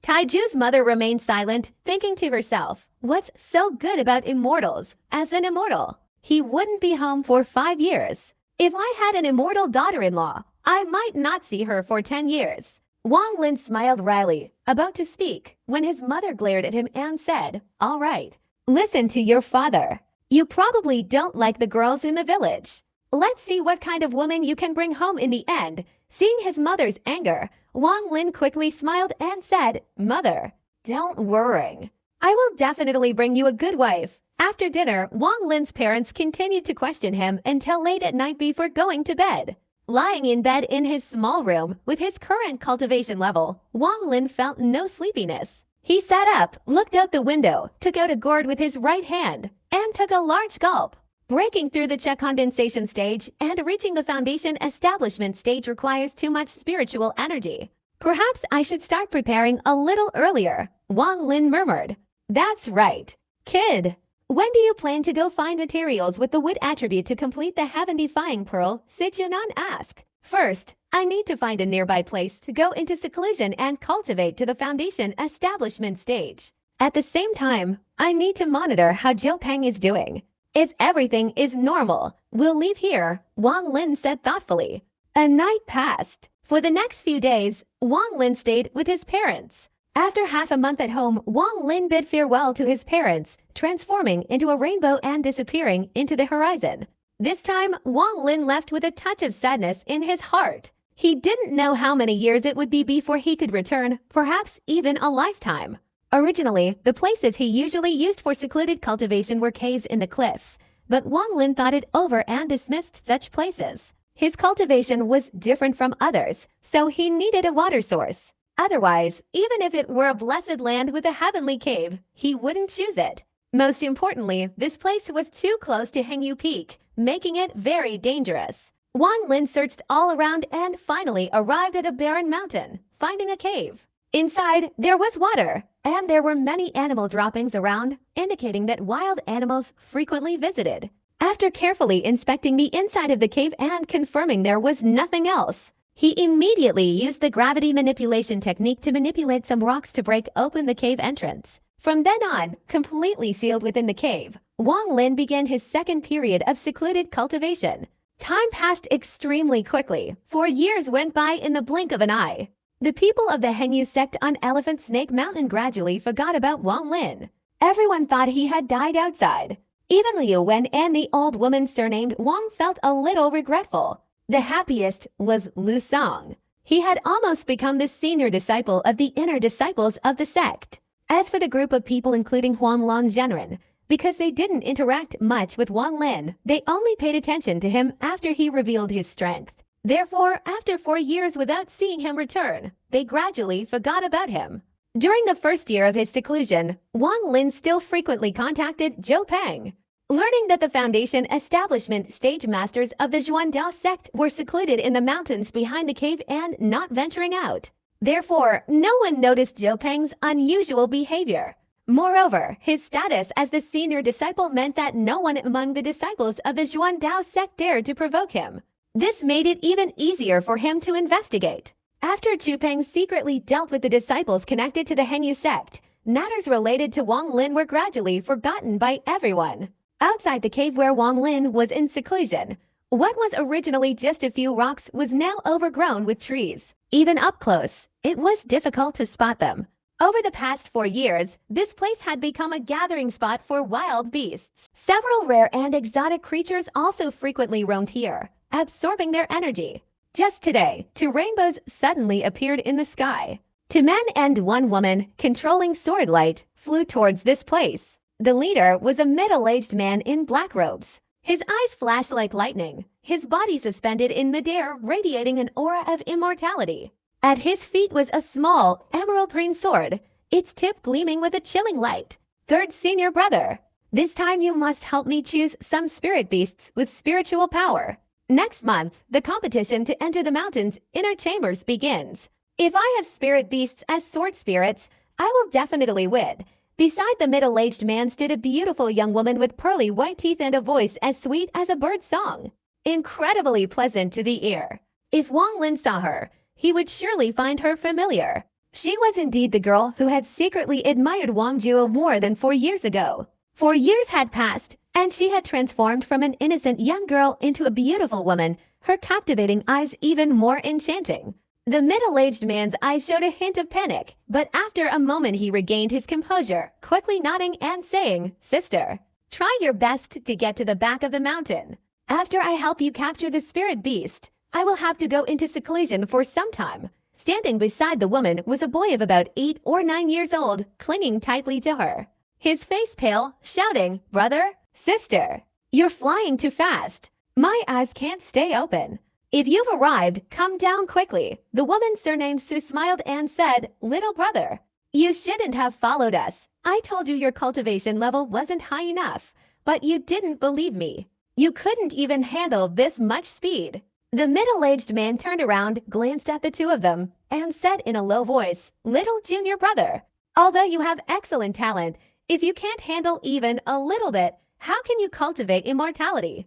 Taiju's mother remained silent, thinking to herself, what's so good about immortals? As an immortal, he wouldn't be home for 5 years. If I had an immortal daughter-in-law, I might not see her for 10 years. Wang Lin smiled wryly, about to speak, when his mother glared at him and said, "All right, listen to your father. You probably don't like the girls in the village. Let's see what kind of woman you can bring home in the end." Seeing his mother's anger, Wang Lin quickly smiled and said, "Mother, don't worry. I will definitely bring you a good wife." After dinner, Wang Lin's parents continued to question him until late at night before going to bed. Lying in bed in his small room with his current cultivation level, Wang Lin felt no sleepiness. He sat up, looked out the window, took out a gourd with his right hand, and took a large gulp. Breaking through the Czech condensation stage and reaching the foundation establishment stage requires too much spiritual energy. "Perhaps I should start preparing a little earlier," Wang Lin murmured. "That's right. Kid, when do you plan to go find materials with the wood attribute to complete the heaven-defying pearl?" Sichunan asked. "First, I need to find a nearby place to go into seclusion and cultivate to the foundation establishment stage. At the same time, I need to monitor how Zhou Peng is doing. If everything is normal, we'll leave here, Wang Lin said thoughtfully. A night passed. For the next few days, Wang Lin stayed with his parents. After half a month at home, Wang Lin bid farewell to his parents, transforming into a rainbow and disappearing into the horizon. This time, Wang Lin left with a touch of sadness in his heart. He didn't know how many years it would be before he could return, perhaps even a lifetime. Originally, the places he usually used for secluded cultivation were caves in the cliffs, but Wang Lin thought it over and dismissed such places. His cultivation was different from others, so he needed a water source. Otherwise, even if it were a blessed land with a heavenly cave, he wouldn't choose it. Most importantly, this place was too close to Hengyu Peak, making it very dangerous. Wang Lin searched all around and finally arrived at a barren mountain, finding a cave. Inside, there was water, and there were many animal droppings around, indicating that wild animals frequently visited. After carefully inspecting the inside of the cave and confirming there was nothing else, he immediately used the gravity manipulation technique to manipulate some rocks to break open the cave entrance. From then on, completely sealed within the cave, Wang Lin began his second period of secluded cultivation. Time passed extremely quickly. 4 years went by in the blink of an eye. The people of the Hengyu sect on Elephant Snake Mountain gradually forgot about Wang Lin. Everyone thought he had died outside. Even Liu Wen and the old woman surnamed Wang felt a little regretful. The happiest was Lu Song. He had almost become the senior disciple of the inner disciples of the sect. As for the group of people including Huang Long Zhenren, because they didn't interact much with Wang Lin, they only paid attention to him after he revealed his strength. Therefore, after 4 years without seeing him return, they gradually forgot about him. During the first year of his seclusion, Wang Lin still frequently contacted Zhou Peng. Learning that the foundation establishment stage masters of the Xuandao sect were secluded in the mountains behind the cave and not venturing out. Therefore, no one noticed Zhou Peng's unusual behavior. Moreover, his status as the senior disciple meant that no one among the disciples of the Xuandao sect dared to provoke him. This made it even easier for him to investigate. After Zhou Peng secretly dealt with the disciples connected to the Hengyu sect, matters related to Wang Lin were gradually forgotten by everyone. Outside the cave where Wang Lin was in seclusion, what was originally just a few rocks was now overgrown with trees. Even up close, it was difficult to spot them. Over the past 4 years, this place had become a gathering spot for wild beasts. Several rare and exotic creatures also frequently roamed here, absorbing their energy. Just today, 2 rainbows suddenly appeared in the sky. 2 men and 1 woman, controlling sword light, flew towards this place. The leader was a middle-aged man in black robes. His eyes flashed like lightning, his body suspended in midair, radiating an aura of immortality. At his feet was a small, emerald green sword, its tip gleaming with a chilling light. Third senior brother, this time you must help me choose some spirit beasts with spiritual power. Next month, the competition to enter the mountain's inner chambers begins. If I have spirit beasts as sword spirits, I will definitely win. Beside the middle-aged man stood a beautiful young woman with pearly white teeth and a voice as sweet as a bird's song. Incredibly pleasant to the ear. If Wang Lin saw her, he would surely find her familiar. She was indeed the girl who had secretly admired Wang Juo more than 4 years ago. 4 years had passed, and she had transformed from an innocent young girl into a beautiful woman, her captivating eyes even more enchanting. The middle-aged man's eyes showed a hint of panic, but after a moment he regained his composure, quickly nodding and saying, "Sister, try your best to get to the back of the mountain. After I help you capture the spirit beast, I will have to go into seclusion for some time." Standing beside the woman was a boy of about 8 or 9 years old, clinging tightly to her. His face pale, shouting, "Brother, sister, you're flying too fast. My eyes can't stay open. If you've arrived, come down quickly." The woman surnamed Su smiled and said, "Little brother, you shouldn't have followed us. I told you your cultivation level wasn't high enough, but you didn't believe me. You couldn't even handle this much speed." The middle-aged man turned around, glanced at the 2 of them, and said in a low voice, "Little junior brother, although you have excellent talent, if you can't handle even a little bit, how can you cultivate immortality?"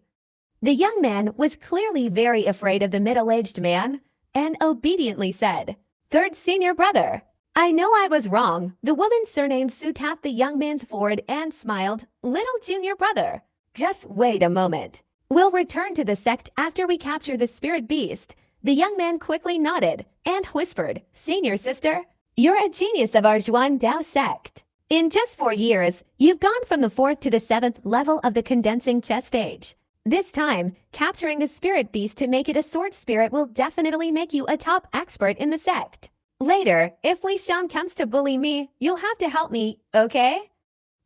The young man was clearly very afraid of the middle-aged man. and obediently said, "Third senior brother." "I know I was wrong." The woman surnamed Su tapped the young man's forehead and smiled. "Little junior brother, just wait a moment. We'll return to the sect after we capture the spirit beast." The young man quickly nodded and whispered, "Senior sister, you're a genius of our Zhuan Dao sect. In just 4 years, you've gone from the 4th to the 7th level of the condensing chess stage. This time, capturing the spirit beast to make it a sword spirit will definitely make you a top expert in the sect. Later, if Li Shan comes to bully me, you'll have to help me, okay?"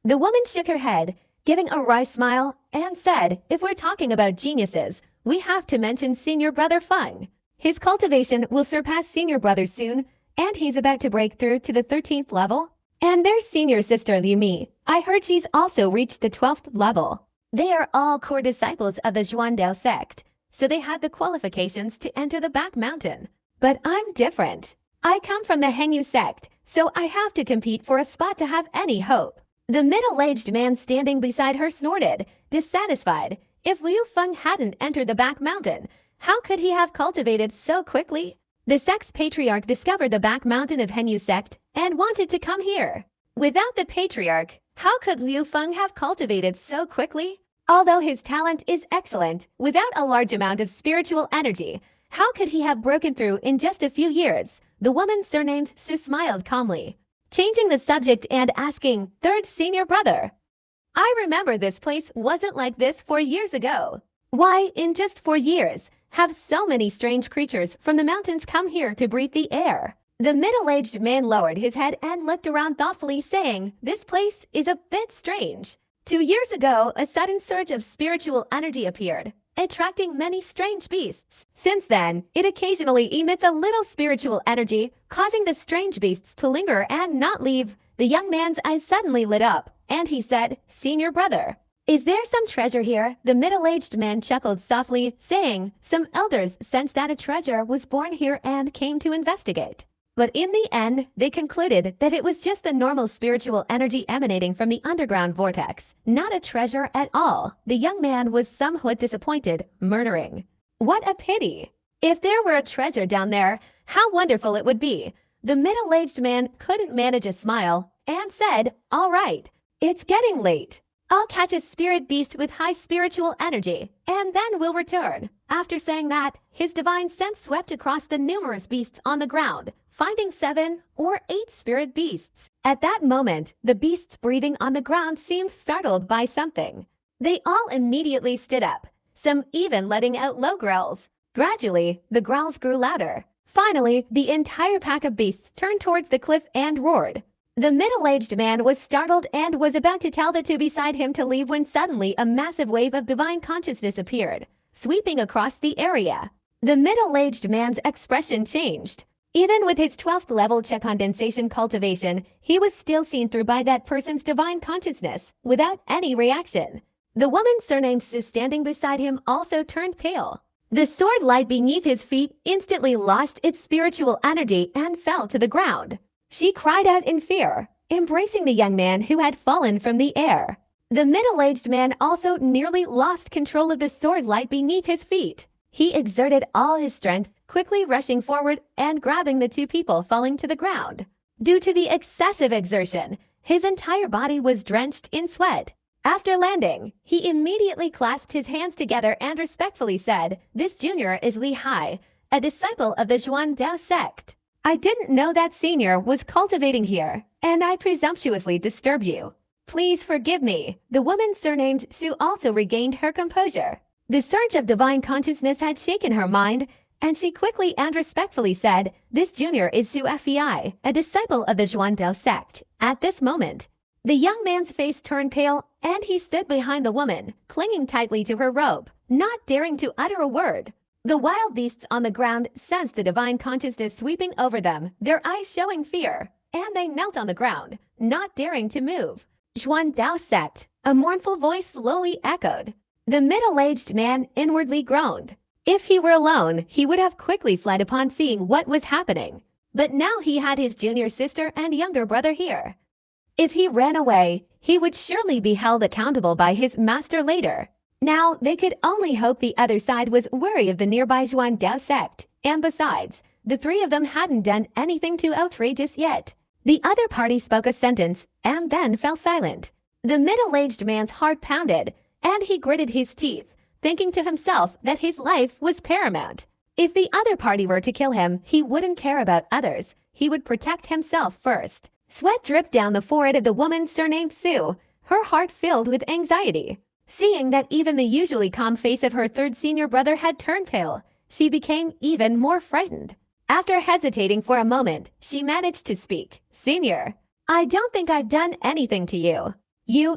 The woman shook her head, giving a wry smile, and said, "If we're talking about geniuses, we have to mention senior brother Feng. His cultivation will surpass senior brother soon, and he's about to break through to the 13th level. And there's senior sister Liu Mi. I heard she's also reached the 12th level. They are all core disciples of the Zhuandao sect, so they had the qualifications to enter the back mountain. But I'm different. I come from the Hengyu sect, so I have to compete for a spot to have any hope." The middle-aged man standing beside her snorted, dissatisfied. If Liu Feng hadn't entered the back mountain, how could he have cultivated so quickly? The sect's patriarch discovered the back mountain of Hengyu sect and wanted to come here. Without the patriarch, how could Liu Feng have cultivated so quickly? Although his talent is excellent, without a large amount of spiritual energy, how could he have broken through in just a few years? The woman surnamed Su smiled calmly, changing the subject and asking, "Third senior brother, I remember this place wasn't like this 4 years ago. Why, in just 4 years, have so many strange creatures from the mountains come here to breathe the air?" The middle-aged man lowered his head and looked around thoughtfully, saying, "This place is a bit strange. 2 years ago, a sudden surge of spiritual energy appeared, attracting many strange beasts. Since then, it occasionally emits a little spiritual energy, causing the strange beasts to linger and not leave." The young man's eyes suddenly lit up, and he said, "Senior brother, is there some treasure here?" The middle-aged man chuckled softly, saying, "Some elders sensed that a treasure was born here and came to investigate. But in the end, they concluded that it was just the normal spiritual energy emanating from the underground vortex, not a treasure at all." The young man was somewhat disappointed, murmuring, "What a pity! If there were a treasure down there, how wonderful it would be." The middle-aged man couldn't manage a smile and said, "All right, it's getting late. I'll catch a spirit beast with high spiritual energy, and then we'll return." After saying that, his divine sense swept across the numerous beasts on the ground, finding 7 or 8 spirit beasts. At that moment, the beasts breathing on the ground seemed startled by something. They all immediately stood up, some even letting out low growls. Gradually, the growls grew louder. Finally, the entire pack of beasts turned towards the cliff and roared. The middle-aged man was startled and was about to tell the two beside him to leave when suddenly a massive wave of divine consciousness appeared, sweeping across the area. The middle-aged man's expression changed. Even with his 12th level Cha condensation cultivation, he was still seen through by that person's divine consciousness, without any reaction. The woman surnamed Su standing beside him also turned pale. The sword light beneath his feet instantly lost its spiritual energy and fell to the ground. She cried out in fear, embracing the young man who had fallen from the air. The middle-aged man also nearly lost control of the sword light beneath his feet. He exerted all his strength, quickly rushing forward and grabbing the two people falling to the ground. Due to the excessive exertion, his entire body was drenched in sweat. After landing, he immediately clasped his hands together and respectfully said, "This junior is Li Hai, a disciple of the Zhuan Dao sect. I didn't know that senior was cultivating here, and I presumptuously disturbed you. Please forgive me." The woman surnamed Su also regained her composure. The surge of divine consciousness had shaken her mind, and she quickly and respectfully said, "This junior is Su Fei, a disciple of the Zhuan Dao sect." At this moment, the young man's face turned pale, and he stood behind the woman, clinging tightly to her robe, not daring to utter a word. The wild beasts on the ground sensed the divine consciousness sweeping over them, their eyes showing fear, and they knelt on the ground, not daring to move. "Zhuan Dao sect," a mournful voice slowly echoed. The middle-aged man inwardly groaned. If he were alone, he would have quickly fled upon seeing what was happening. But now he had his junior sister and younger brother here. If he ran away, he would surely be held accountable by his master later. Now, they could only hope the other side was wary of the nearby Zhuan Dao sect and besides, the three of them hadn't done anything too outrageous yet. The other party spoke a sentence and then fell silent. The middle-aged man's heart pounded, and he gritted his teeth, thinking to himself that his life was paramount. If the other party were to kill him, he wouldn't care about others. He would protect himself first. Sweat dripped down the forehead of the woman surnamed Sue, her heart filled with anxiety. Seeing that even the usually calm face of her third senior brother had turned pale, she became even more frightened. After hesitating for a moment, she managed to speak. "Senior, I don't think I've done anything to you."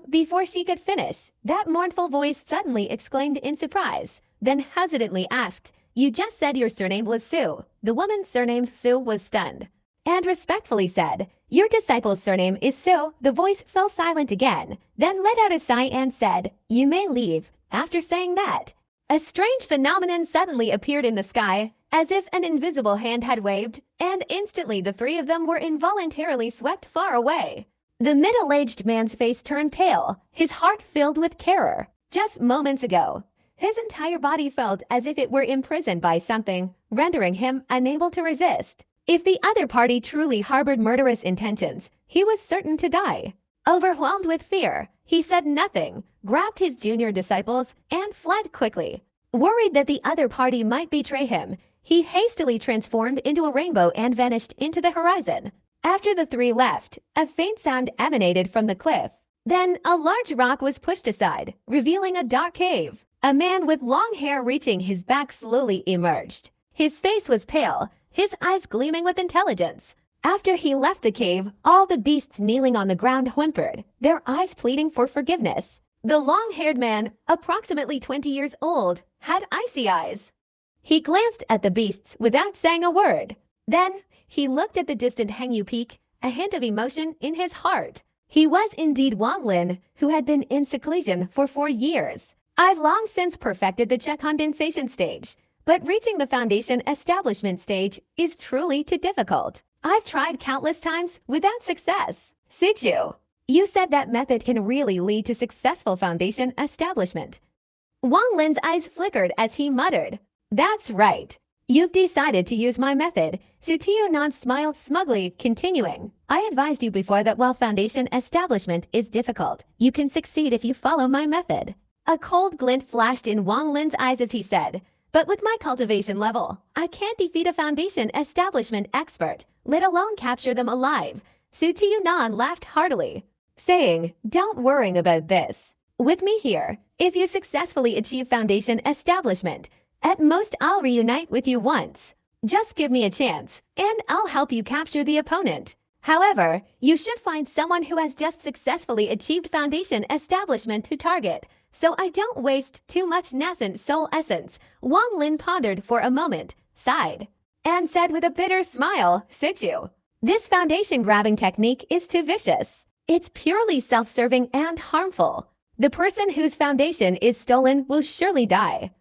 Before she could finish, that mournful voice suddenly exclaimed in surprise, then hesitantly asked, "You just said your surname was Sue." The woman's surname Sue was stunned, and respectfully said, "Your disciple's surname is Sue." The voice fell silent again, then let out a sigh and said, "You may leave." After saying that, a strange phenomenon suddenly appeared in the sky, as if an invisible hand had waved, and instantly the three of them were involuntarily swept far away. The middle-aged man's face turned pale, his heart filled with terror. Just moments ago, his entire body felt as if it were imprisoned by something, rendering him unable to resist. If the other party truly harbored murderous intentions, he was certain to die. Overwhelmed with fear, he said nothing, grabbed his junior disciples, and fled quickly. Worried that the other party might betray him, he hastily transformed into a rainbow and vanished into the horizon. After the three left, a faint sound emanated from the cliff. Then a large rock was pushed aside, revealing a dark cave. A man with long hair reaching his back slowly emerged. His face was pale, his eyes gleaming with intelligence. After he left the cave, all the beasts kneeling on the ground whimpered, their eyes pleading for forgiveness. The long-haired man, approximately 20 years old, had icy eyes. He glanced at the beasts without saying a word. Then, he looked at the distant Hengyu Peak, a hint of emotion in his heart. He was indeed Wang Lin, who had been in seclusion for 4 years. I've long since perfected the check condensation stage, but reaching the foundation establishment stage is truly too difficult. I've tried countless times without success. Sichu, you said that method can really lead to successful foundation establishment. Wang Lin's eyes flickered as he muttered, "That's right. You've decided to use my method." Su Tianan smiled smugly, continuing, "I advised you before that while foundation establishment is difficult, you can succeed if you follow my method." A cold glint flashed in Wang Lin's eyes as he said, "But with my cultivation level, I can't defeat a foundation establishment expert, let alone capture them alive." Su Tianan laughed heartily, saying, "Don't worry about this. With me here, if you successfully achieve foundation establishment, at most I'll reunite with you once. Just give me a chance, and I'll help you capture the opponent. However, you should find someone who has just successfully achieved foundation establishment to target, so I don't waste too much nascent soul essence." Wang Lin pondered for a moment, sighed, and said with a bitter smile, "Sichu, this foundation grabbing technique is too vicious. It's purely self-serving and harmful. The person whose foundation is stolen will surely die.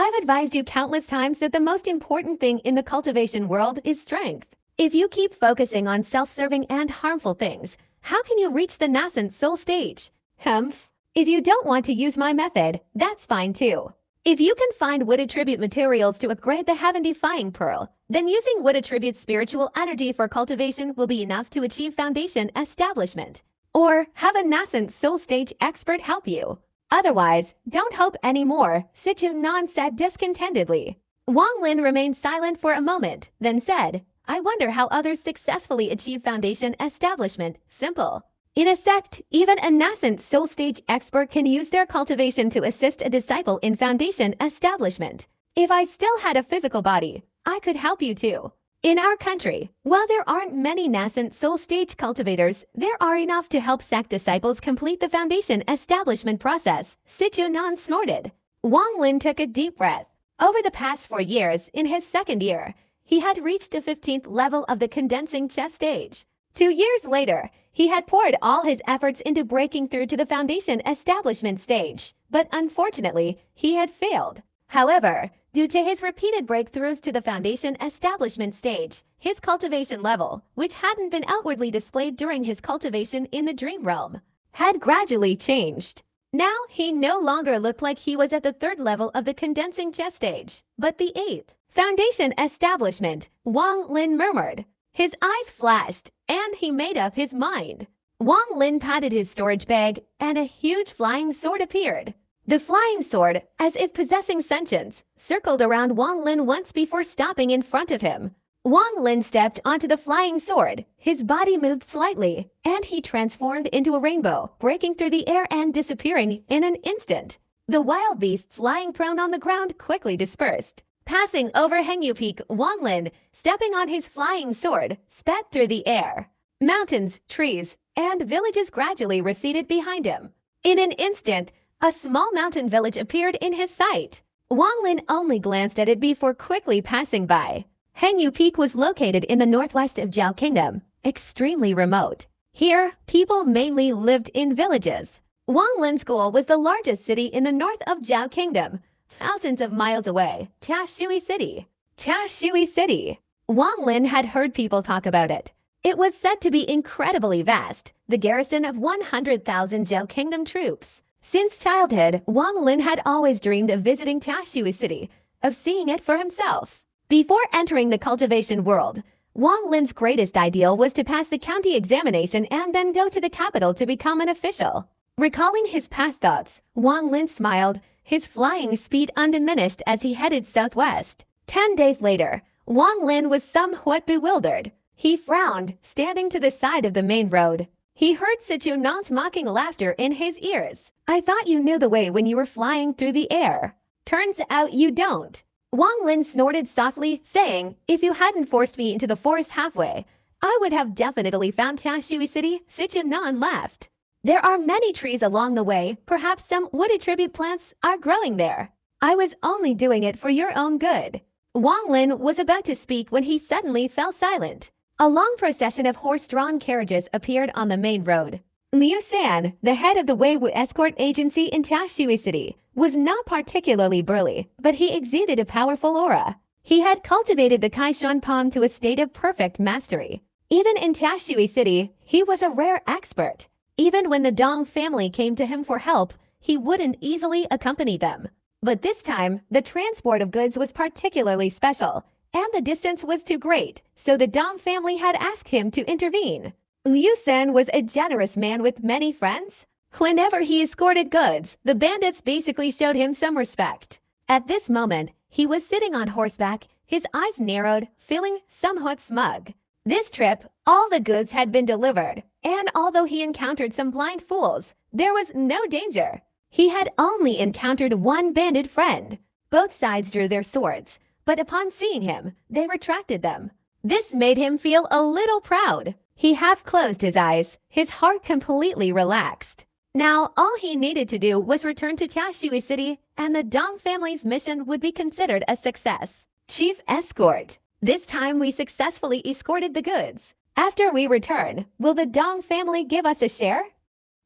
I've advised you countless times that the most important thing in the cultivation world is strength. If you keep focusing on self-serving and harmful things, how can you reach the nascent soul stage? Humph. If you don't want to use my method, that's fine too. If you can find wood attribute materials to upgrade the heaven-defying pearl, then using wood attribute spiritual energy for cultivation will be enough to achieve foundation establishment. Or have a nascent soul stage expert help you. Otherwise, don't hope anymore," Sichu Nan said discontentedly. Wang Lin remained silent for a moment, then said, "I wonder how others successfully achieve foundation establishment. Simple. In a sect, even a nascent soul stage expert can use their cultivation to assist a disciple in foundation establishment. If I still had a physical body, I could help you too. In our country, while there aren't many nascent soul stage cultivators, there are enough to help sect disciples complete the foundation establishment process." Sichu Nan snorted. Wang Lin took a deep breath. Over the past 4 years, in his second year, he had reached the 15th level of the condensing chess stage. 2 years later, he had poured all his efforts into breaking through to the foundation establishment stage, but unfortunately, he had failed. However, due to his repeated breakthroughs to the foundation establishment stage, his cultivation level, which hadn't been outwardly displayed during his cultivation in the dream realm, had gradually changed. Now he no longer looked like he was at the 3rd level of the condensing chess stage, but the 8th. Foundation establishment, Wang Lin murmured. His eyes flashed, and he made up his mind. Wang Lin patted his storage bag, and a huge flying sword appeared. The flying sword, as if possessing sentience, circled around Wang Lin once before stopping in front of him. Wang Lin stepped onto the flying sword. His body moved slightly, and he transformed into a rainbow, breaking through the air and disappearing in an instant. The wild beasts lying prone on the ground quickly dispersed. Passing over Hengyu Peak, Wang Lin, stepping on his flying sword, sped through the air. Mountains, trees, and villages gradually receded behind him. In an instant, a small mountain village appeared in his sight. Wang Lin only glanced at it before quickly passing by. Hengyu Peak was located in the northwest of Zhao Kingdom, extremely remote. Here, people mainly lived in villages. Wang Lin's school was the largest city in the north of Zhao Kingdom, thousands of miles away, Tashui City. Tashui City. Wang Lin had heard people talk about it. It was said to be incredibly vast, the garrison of 100,000 Zhao Kingdom troops. Since childhood, Wang Lin had always dreamed of visiting Tashui City, of seeing it for himself. Before entering the cultivation world, Wang Lin's greatest ideal was to pass the county examination and then go to the capital to become an official. Recalling his past thoughts, Wang Lin smiled, his flying speed undiminished as he headed southwest. 10 days later, Wang Lin was somewhat bewildered. He frowned, standing to the side of the main road. He heard Sichu Nan's mocking laughter in his ears. "I thought you knew the way when you were flying through the air. Turns out you don't." Wang Lin snorted softly, saying, "If you hadn't forced me into the forest halfway, I would have definitely found Tashui City." Sichu Nan laughed. "There are many trees along the way. Perhaps some wooded tribute plants are growing there. I was only doing it for your own good." Wang Lin was about to speak when he suddenly fell silent. A long procession of horse-drawn carriages appeared on the main road. Liu San, the head of the Weiwu escort agency in Tashui City, was not particularly burly, but he exuded a powerful aura. He had cultivated the Kaishan palm to a state of perfect mastery. Even in Tashui City, he was a rare expert. Even when the Dong family came to him for help, he wouldn't easily accompany them. But this time, the transport of goods was particularly special, and the distance was too great, so the Dong family had asked him to intervene. Liu San was a generous man with many friends. Whenever he escorted goods, the bandits basically showed him some respect. At this moment, he was sitting on horseback, his eyes narrowed, feeling somewhat smug. This trip, all the goods had been delivered, and although he encountered some blind fools, there was no danger. He had only encountered one bandit friend. Both sides drew their swords, but upon seeing him, they retracted them. This made him feel a little proud. He half closed his eyes, his heart completely relaxed. Now, all he needed to do was return to Tashui City, and the Dong family's mission would be considered a success. Chief Escort. This time we successfully escorted the goods. After we return, will the Dong family give us a share?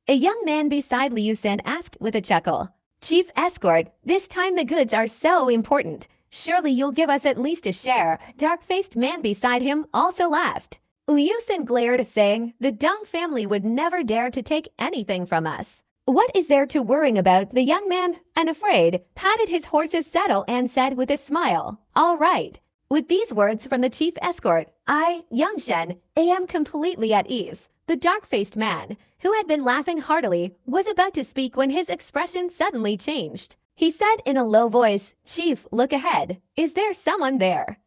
A young man beside Liu San asked with a chuckle. Chief Escort, this time the goods are so important. Surely you'll give us at least a share. Dark-faced man beside him also laughed. Liu San glared, saying, the Dong family would never dare to take anything from us. What is there to worry about? The young man, unafraid, patted his horse's saddle and said with a smile, all right. With these words from the chief escort, I, Yang Shen, am completely at ease. The dark-faced man, who had been laughing heartily, was about to speak when his expression suddenly changed. He said in a low voice, Chief, look ahead. Is there someone there?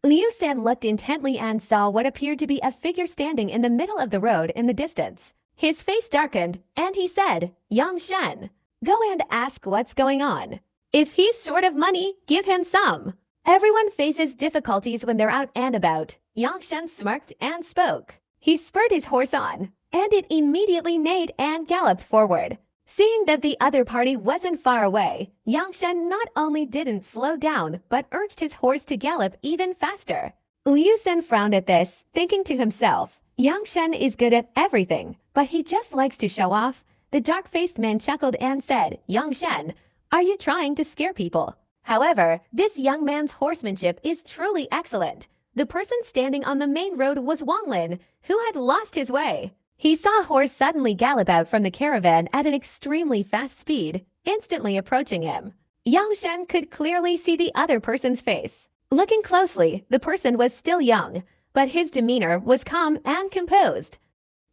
Liu San looked intently and saw what appeared to be a figure standing in the middle of the road in the distance. His face darkened, and he said, Yang Shen, go and ask what's going on. If he's short of money, give him some. Everyone faces difficulties when they're out and about. Yang Shen smirked and spoke. He spurred his horse on, and it immediately neighed and galloped forward. Seeing that the other party wasn't far away, Yang Shen not only didn't slow down, but urged his horse to gallop even faster. Liu San frowned at this, thinking to himself, Yang Shen is good at everything, but he just likes to show off. The dark-faced man chuckled and said, Yang Shen, are you trying to scare people? However, this young man's horsemanship is truly excellent. The person standing on the main road was Wang Lin, who had lost his way. He saw a horse suddenly gallop out from the caravan at an extremely fast speed, instantly approaching him. Yang Shen could clearly see the other person's face. Looking closely, the person was still young, but his demeanor was calm and composed.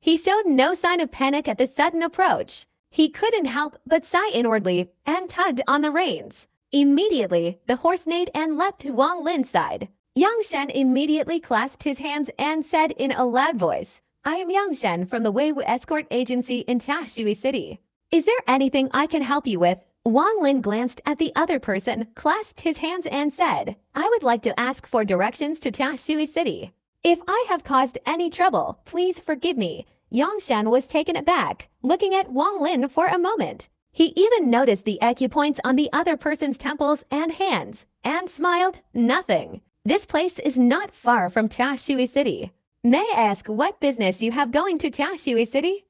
He showed no sign of panic at the sudden approach. He couldn't help but sigh inwardly and tugged on the reins. Immediately, the horse neighed and leapt to Wang Lin's side. Yang Shen immediately clasped his hands and said in a loud voice, "I am Yang Shen from the Weiwu Escort Agency in Taxui City. Is there anything I can help you with?" Wang Lin glanced at the other person, clasped his hands and said, "I would like to ask for directions to Taxui City. If I have caused any trouble, please forgive me." Yang Shen was taken aback, looking at Wang Lin for a moment. He even noticed the acupoints on the other person's temples and hands, and smiled, "Nothing. This place is not far from Taxui City. May I ask what business you have going to Taxui City?"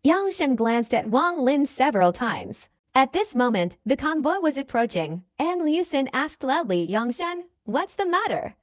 Yang Shen glanced at Wang Lin several times. At this moment, the convoy was approaching, and Liu Xin asked loudly, "Yang Shen, what's the matter?"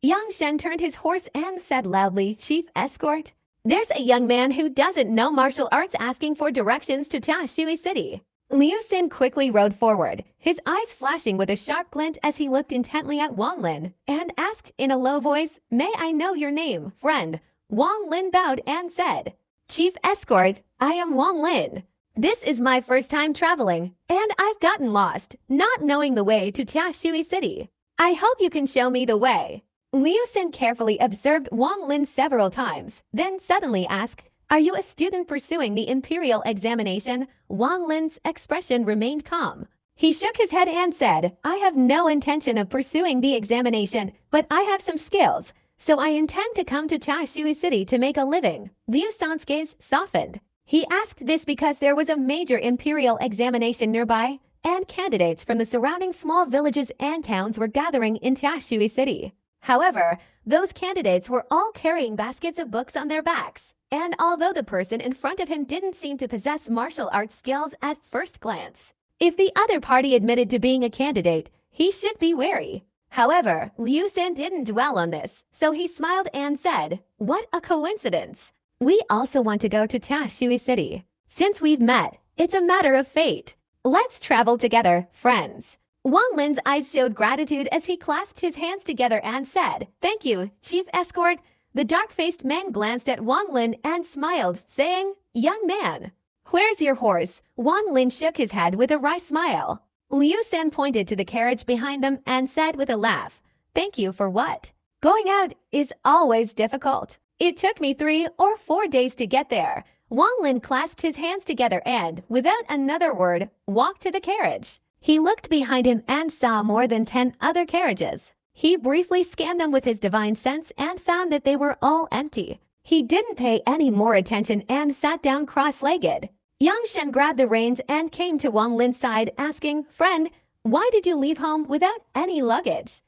Yang Shen turned his horse and said loudly, "Chief Escort, there's a young man who doesn't know martial arts asking for directions to Taxui City." Liu Xin quickly rode forward, his eyes flashing with a sharp glint as he looked intently at Wang Lin, and asked in a low voice, "May I know your name, friend?" Wang Lin bowed and said, "Chief Escort, I am Wang Lin. This is my first time traveling, and I've gotten lost, not knowing the way to Taxui City. I hope you can show me the way." Liu Xin carefully observed Wang Lin several times, then suddenly asked, "Are you a student pursuing the imperial examination?" Wang Lin's expression remained calm. He shook his head and said, "I have no intention of pursuing the examination, but I have some skills, so I intend to come to Taxui City to make a living." Liu San's gaze softened. He asked this because there was a major imperial examination nearby, and candidates from the surrounding small villages and towns were gathering in Taxui City. However, those candidates were all carrying baskets of books on their backs, and although the person in front of him didn't seem to possess martial arts skills at first glance, if the other party admitted to being a candidate, he should be wary. However, Liu Xin didn't dwell on this, so he smiled and said, "What a coincidence. We also want to go to Taxui City. Since we've met, it's a matter of fate. Let's travel together, friends." Wang Lin's eyes showed gratitude as he clasped his hands together and said, "Thank you, Chief Escort." The dark-faced man glanced at Wang Lin and smiled, saying, "Young man, where's your horse?" Wang Lin shook his head with a wry smile. Liu Xin pointed to the carriage behind them and said with a laugh, "Thank you for what? Going out is always difficult. It took me 3 or 4 days to get there." Wang Lin clasped his hands together and, without another word, walked to the carriage. He looked behind him and saw more than 10 other carriages. He briefly scanned them with his divine sense and found that they were all empty. He didn't pay any more attention and sat down cross-legged. Yang Shen grabbed the reins and came to Wang Lin's side, asking, "Friend, why did you leave home without any luggage?"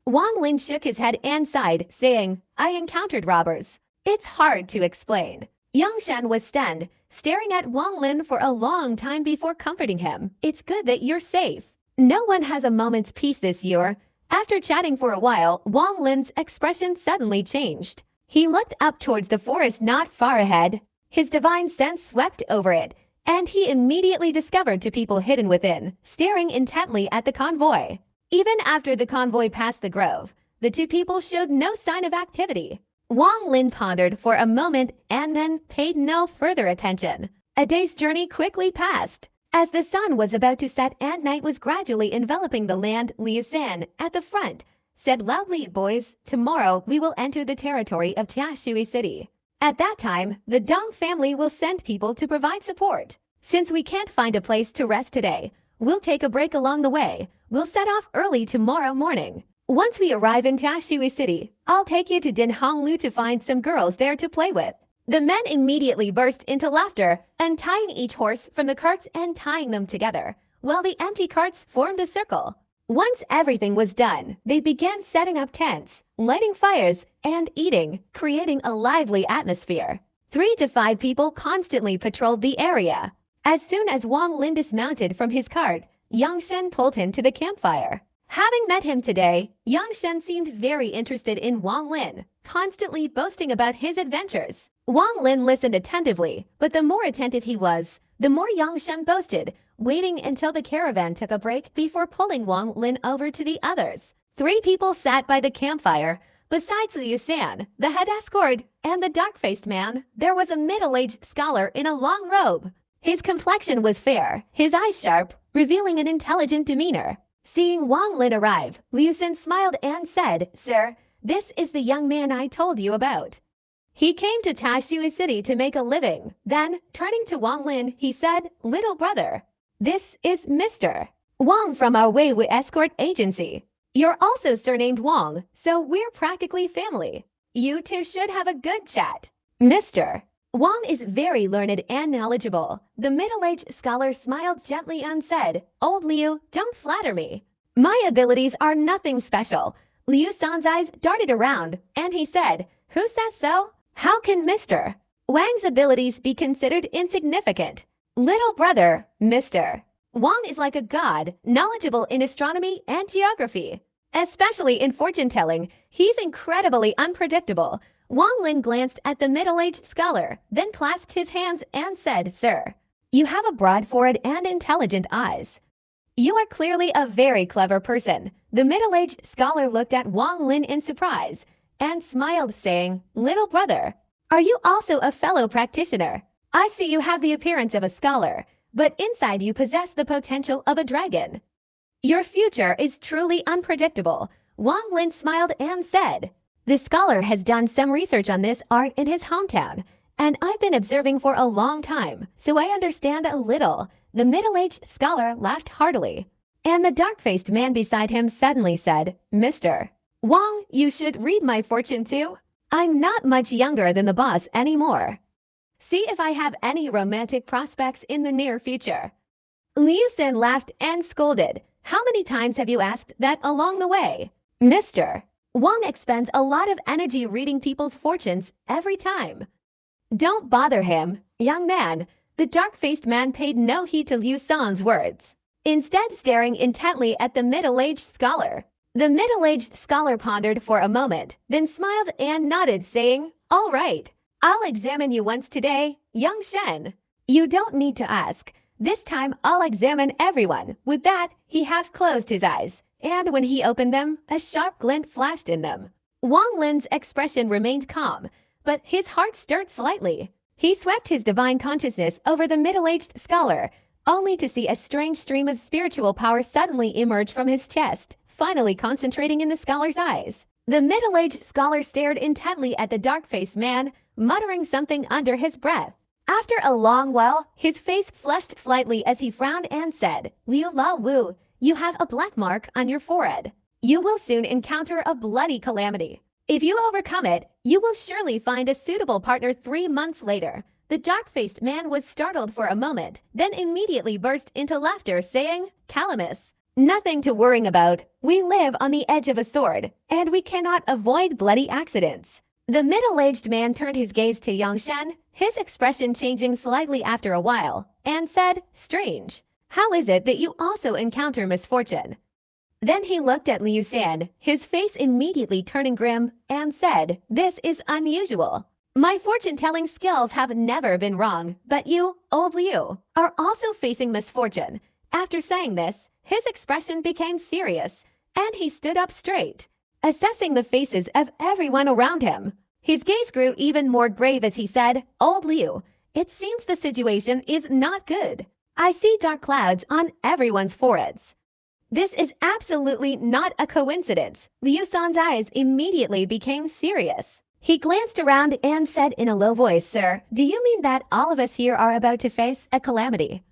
Wang Lin shook his head and sighed, saying, "I encountered robbers. It's hard to explain." Yang Shen was stunned, staring at Wang Lin for a long time before comforting him. "It's good that you're safe. No one has a moment's peace this year." After chatting for a while, Wang Lin's expression suddenly changed. He looked up towards the forest not far ahead. His divine sense swept over it, and he immediately discovered 2 people hidden within, staring intently at the convoy. Even after the convoy passed the grove, the 2 people showed no sign of activity. Wang Lin pondered for a moment and then paid no further attention. A day's journey quickly passed. As the sun was about to set and night was gradually enveloping the land, Liu Xin, at the front, said loudly, "Boys, tomorrow we will enter the territory of Taxui City. At that time, the Dong family will send people to provide support. Since we can't find a place to rest today, we'll take a break along the way. We'll set off early tomorrow morning. Once we arrive in Taxui City, I'll take you to Din Honglu to find some girls there to play with." The men immediately burst into laughter, untying each horse from the carts and tying them together, while the empty carts formed a circle. Once everything was done, they began setting up tents, lighting fires, and eating, creating a lively atmosphere. 3 to 5 people constantly patrolled the area. As soon as Wang Lin dismounted from his cart, Yang Shen pulled him to the campfire. Having met him today, Yang Shen seemed very interested in Wang Lin, constantly boasting about his adventures. Wang Lin listened attentively, but the more attentive he was, the more Yang Shen boasted, waiting until the caravan took a break before pulling Wang Lin over to the others. Three people sat by the campfire. Besides Liu San, the head escort, and the dark-faced man, there was a middle-aged scholar in a long robe. His complexion was fair, his eyes sharp, revealing an intelligent demeanor. Seeing Wang Lin arrive, Liu San smiled and said, "Sir, this is the young man I told you about. He came to Tashui City to make a living." Then, turning to Wang Lin, he said, "Little brother, this is Mr. Wang from our Weiwu Escort Agency. You're also surnamed Wang, so we're practically family. You two should have a good chat." Mr. Wang is very learned and knowledgeable. The middle-aged scholar smiled gently and said, "Old Liu, don't flatter me. My abilities are nothing special." Liu San's eyes darted around, and he said, "Who says so? How can Mr. Wang's abilities be considered insignificant? Little brother, Mr. Wang is like a god, knowledgeable in astronomy and geography. Especially in fortune-telling, he's incredibly unpredictable." Wang Lin glanced at the middle-aged scholar, then clasped his hands and said, "Sir, you have a broad forehead and intelligent eyes. You are clearly a very clever person." The middle-aged scholar looked at Wang Lin in surprise and smiled, saying, "Little brother, are you also a fellow practitioner? I see you have the appearance of a scholar, but inside you possess the potential of a dragon. Your future is truly unpredictable." Wang Lin smiled and said, "The scholar has done some research on this art in his hometown, and I've been observing for a long time, so I understand a little." The middle-aged scholar laughed heartily, and the dark-faced man beside him suddenly said, "Mr. Wang, you should read my fortune too. I'm not much younger than the boss anymore. See if I have any romantic prospects in the near future." Liu San laughed and scolded, "How many times have you asked that along the way? Mr. Wang expends a lot of energy reading people's fortunes every time. Don't bother him, young man." The dark-faced man paid no heed to Liu San's words, instead staring intently at the middle-aged scholar. The middle-aged scholar pondered for a moment, then smiled and nodded, saying, "All right, I'll examine you once today, young Shen. You don't need to ask. This time I'll examine everyone." With that, he half closed his eyes, and when he opened them, a sharp glint flashed in them. Wang Lin's expression remained calm, but his heart stirred slightly. He swept his divine consciousness over the middle-aged scholar, only to see a strange stream of spiritual power suddenly emerge from his chest, finally concentrating in the scholar's eyes. The middle-aged scholar stared intently at the dark-faced man, muttering something under his breath. After a long while, his face flushed slightly as he frowned and said, "Liu La Wu, you have a black mark on your forehead. You will soon encounter a bloody calamity. If you overcome it, you will surely find a suitable partner 3 months later." The dark-faced man was startled for a moment, then immediately burst into laughter, saying, "Calamus, nothing to worry about. We live on the edge of a sword, and we cannot avoid bloody accidents." The middle-aged man turned his gaze to Yang Shen, his expression changing slightly after a while, and said, "Strange. How is it that you also encounter misfortune?" Then he looked at Liu San, his face immediately turning grim, and said, "This is unusual. My fortune-telling skills have never been wrong, but you, old Liu, are also facing misfortune." After saying this, his expression became serious, and he stood up straight, assessing the faces of everyone around him. His gaze grew even more grave as he said, "Old Liu, it seems the situation is not good. I see dark clouds on everyone's foreheads. This is absolutely not a coincidence." Liu San's eyes immediately became serious. He glanced around and said in a low voice, "Sir, do you mean that all of us here are about to face a calamity?"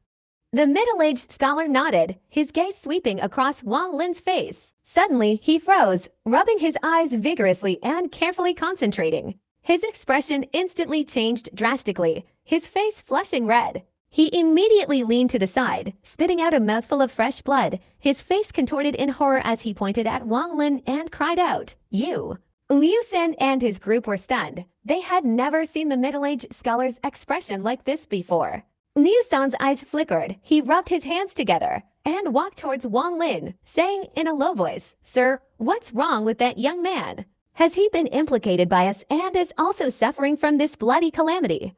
The middle-aged scholar nodded, his gaze sweeping across Wang Lin's face. Suddenly, he froze, rubbing his eyes vigorously and carefully concentrating. His expression instantly changed drastically, his face flushing red. He immediately leaned to the side, spitting out a mouthful of fresh blood, his face contorted in horror as he pointed at Wang Lin and cried out, "You!" Liu San and his group were stunned. They had never seen the middle-aged scholar's expression like this before. Liu San's eyes flickered, he rubbed his hands together, and walked towards Wang Lin, saying in a low voice, "Sir, what's wrong with that young man? Has he been implicated by us and is also suffering from this bloody calamity?"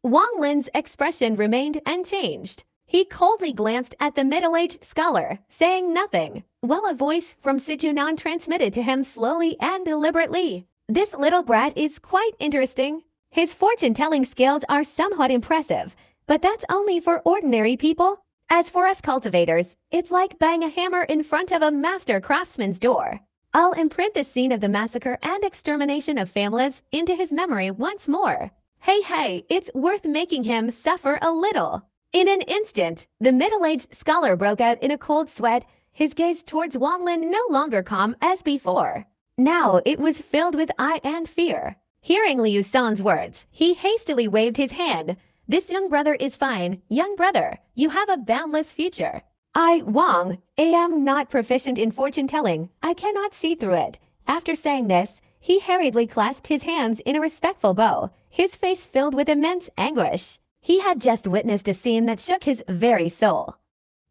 Wang Lin's expression remained unchanged. He coldly glanced at the middle-aged scholar, saying nothing, while a voice from Sijunan transmitted to him slowly and deliberately. This little brat is quite interesting. His fortune-telling skills are somewhat impressive, but that's only for ordinary people. As for us cultivators, it's like banging a hammer in front of a master craftsman's door. I'll imprint the scene of the massacre and extermination of families into his memory once more. Hey, it's worth making him suffer a little. In an instant, the middle-aged scholar broke out in a cold sweat, his gaze towards Wang Lin no longer calm as before. Now it was filled with ire and fear. Hearing Liu San's words, he hastily waved his hand. This young brother is fine. Young brother, you have a boundless future. I, Wang, am not proficient in fortune-telling. I cannot see through it. After saying this, he hurriedly clasped his hands in a respectful bow, his face filled with immense anguish. He had just witnessed a scene that shook his very soul.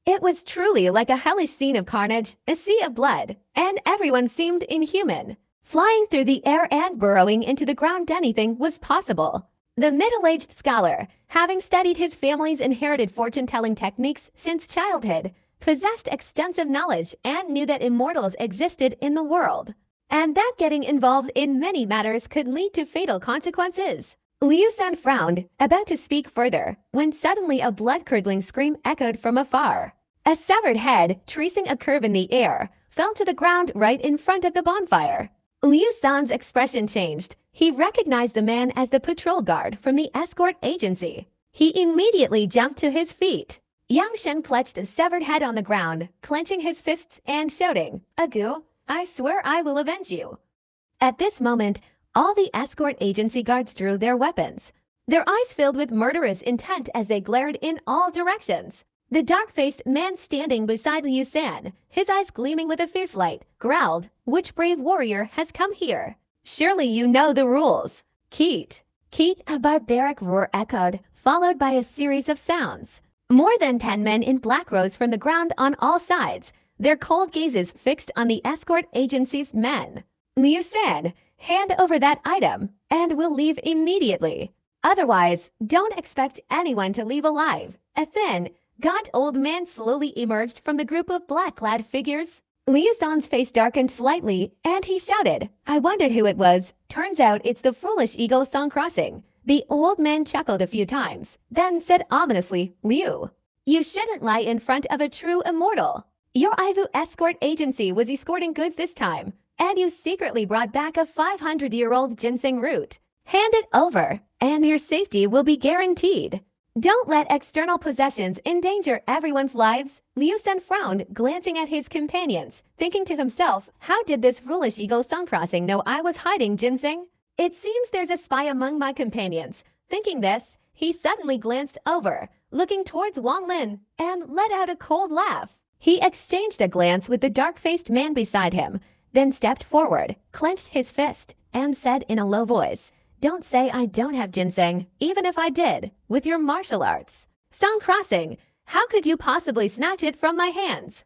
It was truly like a hellish scene of carnage, a sea of blood, and everyone seemed inhuman. Flying through the air and burrowing into the ground, anything was possible. The middle-aged scholar, having studied his family's inherited fortune-telling techniques since childhood, possessed extensive knowledge and knew that immortals existed in the world, and that getting involved in many matters could lead to fatal consequences. Liu San frowned, about to speak further, when suddenly a blood-curdling scream echoed from afar. A severed head, tracing a curve in the air, fell to the ground right in front of the bonfire. Liu San's expression changed. He recognized the man as the patrol guard from the escort agency. He immediately jumped to his feet. Yang Shen clutched a severed head on the ground, clenching his fists and shouting, "Agu, I swear I will avenge you." At this moment, all the escort agency guards drew their weapons, their eyes filled with murderous intent as they glared in all directions. The dark-faced man standing beside Liu San, his eyes gleaming with a fierce light, growled, "Which brave warrior has come here? Surely you know the rules." Keet, a barbaric roar echoed, followed by a series of sounds. More than 10 men in black rose from the ground on all sides, their cold gazes fixed on the escort agency's men. "Liu San, hand over that item, and we'll leave immediately. Otherwise, don't expect anyone to leave alive." A thin, gaunt old man slowly emerged from the group of black-clad figures. Liu San's face darkened slightly, and he shouted, "I wondered who it was. Turns out it's the foolish Eagle Song Crossing." The old man chuckled a few times, then said ominously, "Liu, you shouldn't lie in front of a true immortal. Your Ivu escort agency was escorting goods this time, and you secretly brought back a 500-year-old ginseng root. Hand it over, and your safety will be guaranteed. Don't let external possessions endanger everyone's lives." Liu San frowned, glancing at his companions, thinking to himself, how did this foolish Eagle Song Crossing know I was hiding ginseng? It seems there's a spy among my companions. Thinking this, he suddenly glanced over, looking towards Wang Lin, and let out a cold laugh. He exchanged a glance with the dark-faced man beside him, then stepped forward, clenched his fist, and said in a low voice, "Don't say I don't have ginseng, even if I did, with your martial arts. Song Crossing, how could you possibly snatch it from my hands?"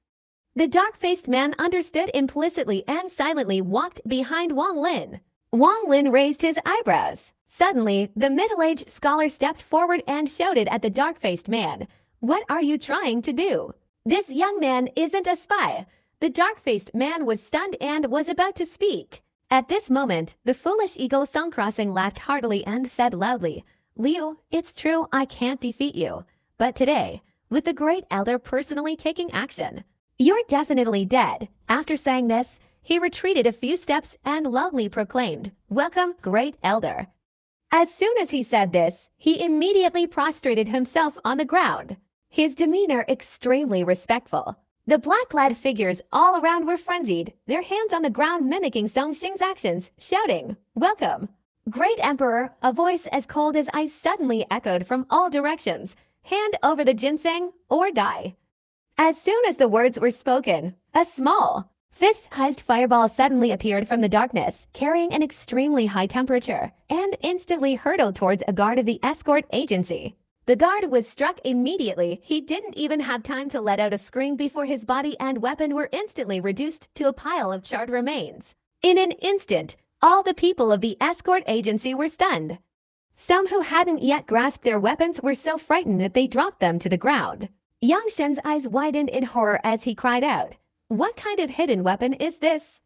The dark-faced man understood implicitly and silently walked behind Wang Lin. Wang Lin raised his eyebrows. Suddenly, the middle-aged scholar stepped forward and shouted at the dark-faced man, "What are you trying to do? This young man isn't a spy." The dark-faced man was stunned and was about to speak. At this moment, the foolish Eagle Song Crossing laughed heartily and said loudly, "Liu, it's true I can't defeat you, but today, with the Great Elder personally taking action, you're definitely dead." After saying this, he retreated a few steps and loudly proclaimed, "Welcome, Great Elder." As soon as he said this, he immediately prostrated himself on the ground, his demeanor extremely respectful. The black-clad figures all around were frenzied, their hands on the ground mimicking Song Xing's actions, shouting, "Welcome, Great Emperor." A voice as cold as ice suddenly echoed from all directions, "Hand over the ginseng or die." As soon as the words were spoken, a small, fist-sized fireball suddenly appeared from the darkness, carrying an extremely high temperature, and instantly hurtled towards a guard of the escort agency. The guard was struck immediately. He didn't even have time to let out a scream before his body and weapon were instantly reduced to a pile of charred remains. In an instant, all the people of the escort agency were stunned. Some who hadn't yet grasped their weapons were so frightened that they dropped them to the ground. Yang Shen's eyes widened in horror as he cried out, "What kind of hidden weapon is this?"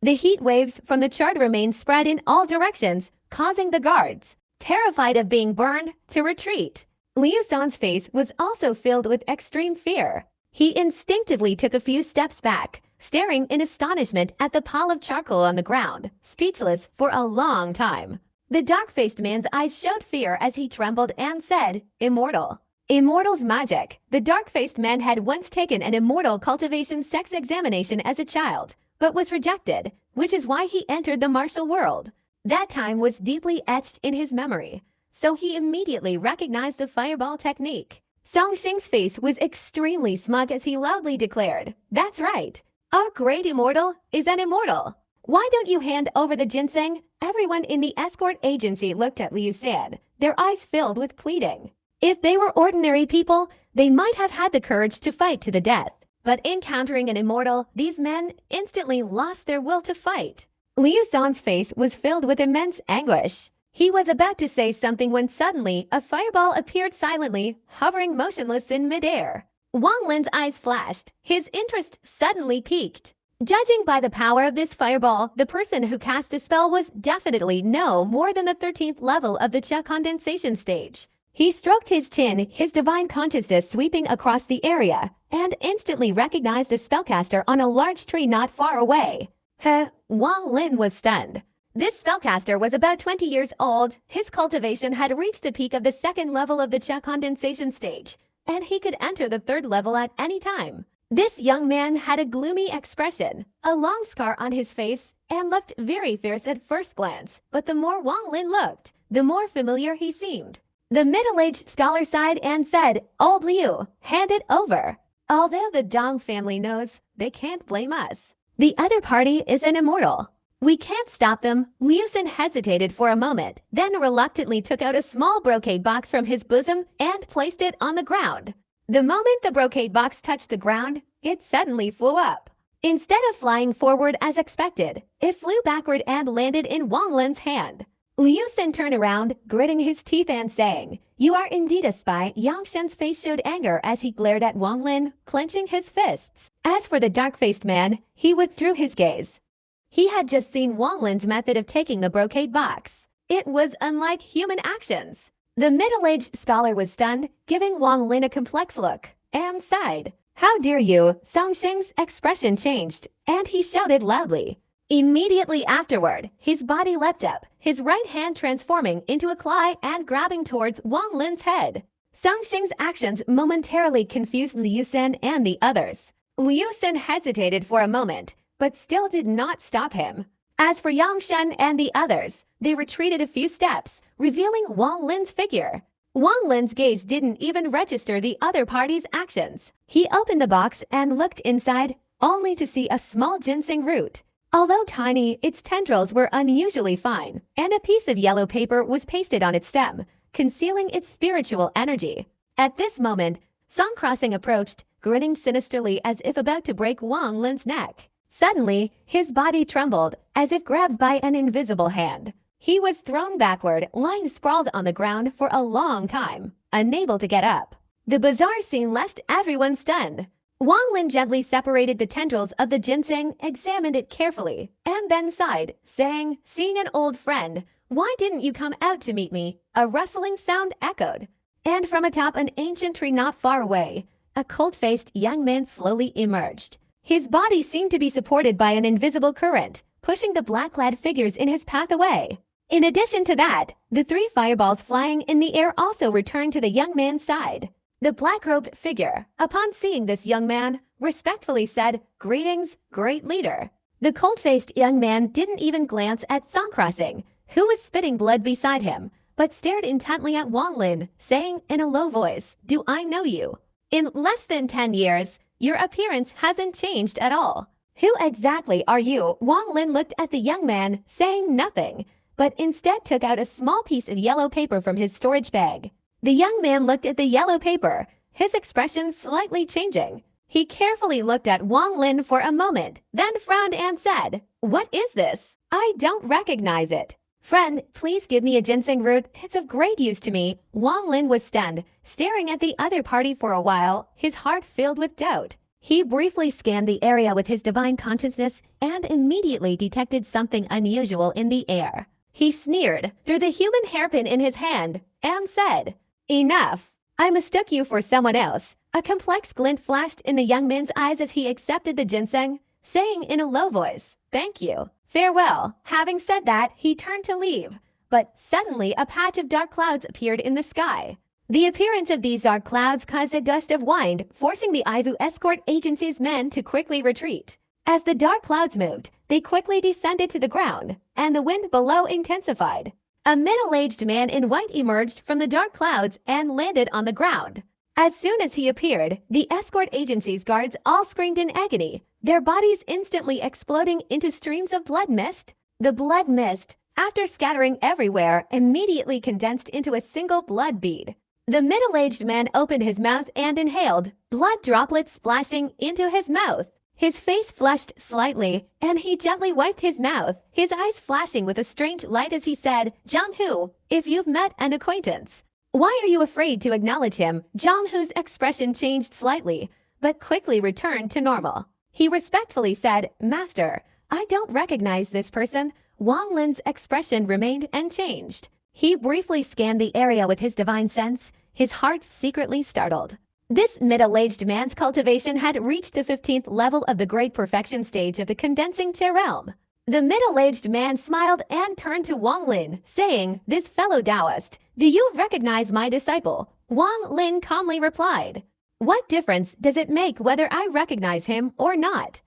The heat waves from the charred remains spread in all directions, causing the guards, terrified of being burned, to retreat. Liu San's face was also filled with extreme fear. He instinctively took a few steps back, staring in astonishment at the pile of charcoal on the ground, speechless for a long time. The dark-faced man's eyes showed fear as he trembled and said, "Immortal." Immortal's magic. The dark-faced man had once taken an immortal cultivation sex examination as a child, but was rejected, which is why he entered the martial world. That time was deeply etched in his memory, so he immediately recognized the fireball technique. Song Xing's face was extremely smug as he loudly declared, "That's right. Our great immortal is an immortal. Why don't you hand over the ginseng?" Everyone in the escort agency looked at Liu San, their eyes filled with pleading. If they were ordinary people, they might have had the courage to fight to the death. But encountering an immortal, these men instantly lost their will to fight. Liu San's face was filled with immense anguish. He was about to say something when suddenly a fireball appeared silently, hovering motionless in midair. Wang Lin's eyes flashed. His interest suddenly piqued. Judging by the power of this fireball, the person who cast the spell was definitely no more than the 13th level of the Cha condensation stage. He stroked his chin, his divine consciousness sweeping across the area, and instantly recognized the spellcaster on a large tree not far away. Wang Lin was stunned. This spellcaster was about 20 years old. His cultivation had reached the peak of the 2nd level of the Cha condensation stage, and he could enter the 3rd level at any time. This young man had a gloomy expression, a long scar on his face, and looked very fierce at first glance, but the more Wang Lin looked, the more familiar he seemed. The middle-aged scholar sighed and said, "Old Liu, hand it over. Although the Dong family knows, they can't blame us. The other party is an immortal. We can't stop them." Liu San hesitated for a moment, then reluctantly took out a small brocade box from his bosom and placed it on the ground. The moment the brocade box touched the ground, it suddenly flew up. Instead of flying forward as expected, it flew backward and landed in Wang Lin's hand. Liu San turned around, gritting his teeth and saying, "You are indeed a spy." Yang Shen's face showed anger as he glared at Wang Lin, clenching his fists. As for the dark-faced man, he withdrew his gaze. He had just seen Wang Lin's method of taking the brocade box. It was unlike human actions. The middle-aged scholar was stunned, giving Wang Lin a complex look, and sighed. "How dare you?" Song Xing's expression changed, and he shouted loudly. Immediately afterward, his body leapt up, his right hand transforming into a claw and grabbing towards Wang Lin's head. Song Xing's actions momentarily confused Liu San and the others. Liu San hesitated for a moment, but still did not stop him. As for Yang Shen and the others, they retreated a few steps, revealing Wang Lin's figure. Wang Lin's gaze didn't even register the other party's actions. He opened the box and looked inside, only to see a small ginseng root. Although tiny, its tendrils were unusually fine, and a piece of yellow paper was pasted on its stem, concealing its spiritual energy. At this moment, Song Crossing approached, grinning sinisterly as if about to break Wang Lin's neck. Suddenly, his body trembled, as if grabbed by an invisible hand. He was thrown backward, lying sprawled on the ground for a long time, unable to get up. The bizarre scene left everyone stunned. Wang Lin gently separated the tendrils of the ginseng, examined it carefully, and then sighed, saying, "Seeing an old friend, why didn't you come out to meet me?" A rustling sound echoed, and from atop an ancient tree not far away, a cold-faced young man slowly emerged. His body seemed to be supported by an invisible current, pushing the black-clad figures in his path away. In addition to that, the 3 fireballs flying in the air also returned to the young man's side. The black-robed figure, upon seeing this young man, respectfully said, "Greetings, great leader." The cold-faced young man didn't even glance at Song Crossing, who was spitting blood beside him, but stared intently at Wang Lin, saying in a low voice, "Do I know you? In less than 10 years, your appearance hasn't changed at all. Who exactly are you?" Wang Lin looked at the young man, saying nothing, but instead took out a small piece of yellow paper from his storage bag. The young man looked at the yellow paper, his expression slightly changing. He carefully looked at Wang Lin for a moment, then frowned and said, "What is this? I don't recognize it." Friend, please give me a ginseng root. It's of great use to me. Wang Lin was stunned, staring at the other party for a while, his heart filled with doubt. He briefly scanned the area with his divine consciousness and immediately detected something unusual in the air. He sneered through the human hairpin in his hand and said, "Enough! I mistook you for someone else." A complex glint flashed in the young man's eyes as he accepted the ginseng, saying in a low voice, "Thank you. Farewell." Having said that, he turned to leave, but suddenly a patch of dark clouds appeared in the sky. The appearance of these dark clouds caused a gust of wind, forcing the Ivu escort agency's men to quickly retreat. As the dark clouds moved, they quickly descended to the ground, and the wind below intensified. A middle-aged man in white emerged from the dark clouds and landed on the ground. As soon as he appeared, the escort agency's guards all screamed in agony, their bodies instantly exploding into streams of blood mist. The blood mist, after scattering everywhere, immediately condensed into a single blood bead. The middle-aged man opened his mouth and inhaled, blood droplets splashing into his mouth. His face flushed slightly, and he gently wiped his mouth, his eyes flashing with a strange light as he said, "Zhang Hu, if you've met an acquaintance." "Why are you afraid to acknowledge him?" Zhang Hu's expression changed slightly, but quickly returned to normal. He respectfully said, "Master, I don't recognize this person." Wang Lin's expression remained unchanged. He briefly scanned the area with his divine sense, his heart secretly startled. This middle-aged man's cultivation had reached the 15th level of the Great Perfection stage of the Condensing Chair Realm. The middle-aged man smiled and turned to Wang Lin, saying, "This fellow Taoist, do you recognize my disciple?" Wang Lin calmly replied, "What difference does it make whether I recognize him or not?"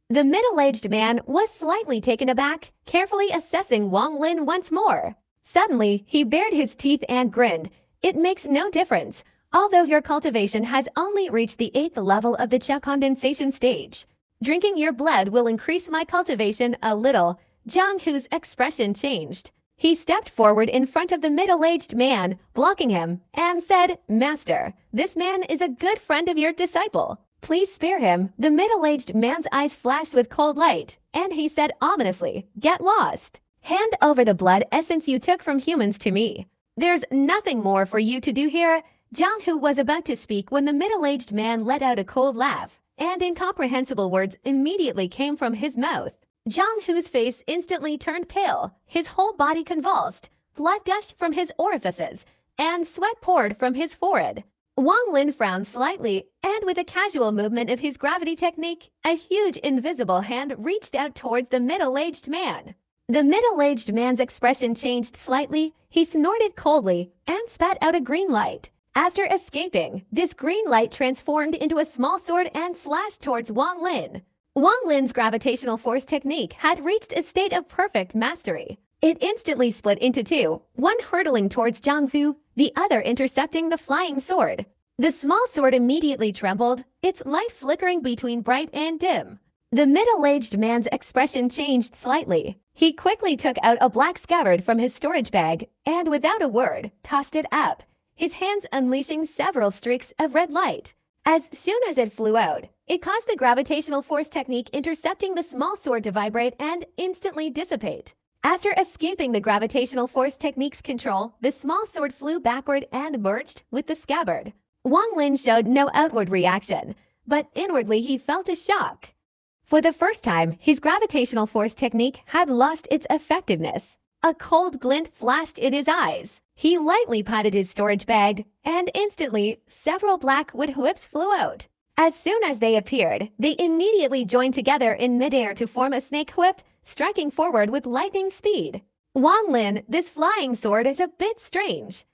The middle-aged man was slightly taken aback, carefully assessing Wang Lin once more. Suddenly, he bared his teeth and grinned. "It makes no difference. Although your cultivation has only reached the 8th level of the Cha condensation stage, drinking your blood will increase my cultivation a little." Zhang Hu's expression changed. He stepped forward in front of the middle-aged man, blocking him, and said, "Master, this man is a good friend of your disciple. Please spare him." The middle-aged man's eyes flashed with cold light, and he said ominously, "Get lost. Hand over the blood essence you took from humans to me. There's nothing more for you to do here." Zhang Hu was about to speak when the middle-aged man let out a cold laugh, and incomprehensible words immediately came from his mouth. Zhang Hu's face instantly turned pale, his whole body convulsed, blood gushed from his orifices, and sweat poured from his forehead. Wang Lin frowned slightly, and with a casual movement of his gravity technique, a huge invisible hand reached out towards the middle-aged man. The middle-aged man's expression changed slightly, he snorted coldly, and spat out a green light. After escaping, this green light transformed into a small sword and slashed towards Wang Lin. Wang Lin's gravitational force technique had reached a state of perfect mastery. It instantly split into two, one hurtling towards Zhang Hu, the other intercepting the flying sword. The small sword immediately trembled, its light flickering between bright and dim. The middle-aged man's expression changed slightly. He quickly took out a black scabbard from his storage bag and, without a word, tossed it up, his hands unleashing several streaks of red light. As soon as it flew out, it caused the gravitational force technique intercepting the small sword to vibrate and instantly dissipate. After escaping the gravitational force technique's control, the small sword flew backward and merged with the scabbard. Wang Lin showed no outward reaction, but inwardly he felt a shock. For the first time, his gravitational force technique had lost its effectiveness. A cold glint flashed in his eyes. He lightly patted his storage bag, and instantly, several black wood whips flew out. As soon as they appeared, they immediately joined together in midair to form a snake whip, striking forward with lightning speed. "Wang Lin, this flying sword is a bit strange."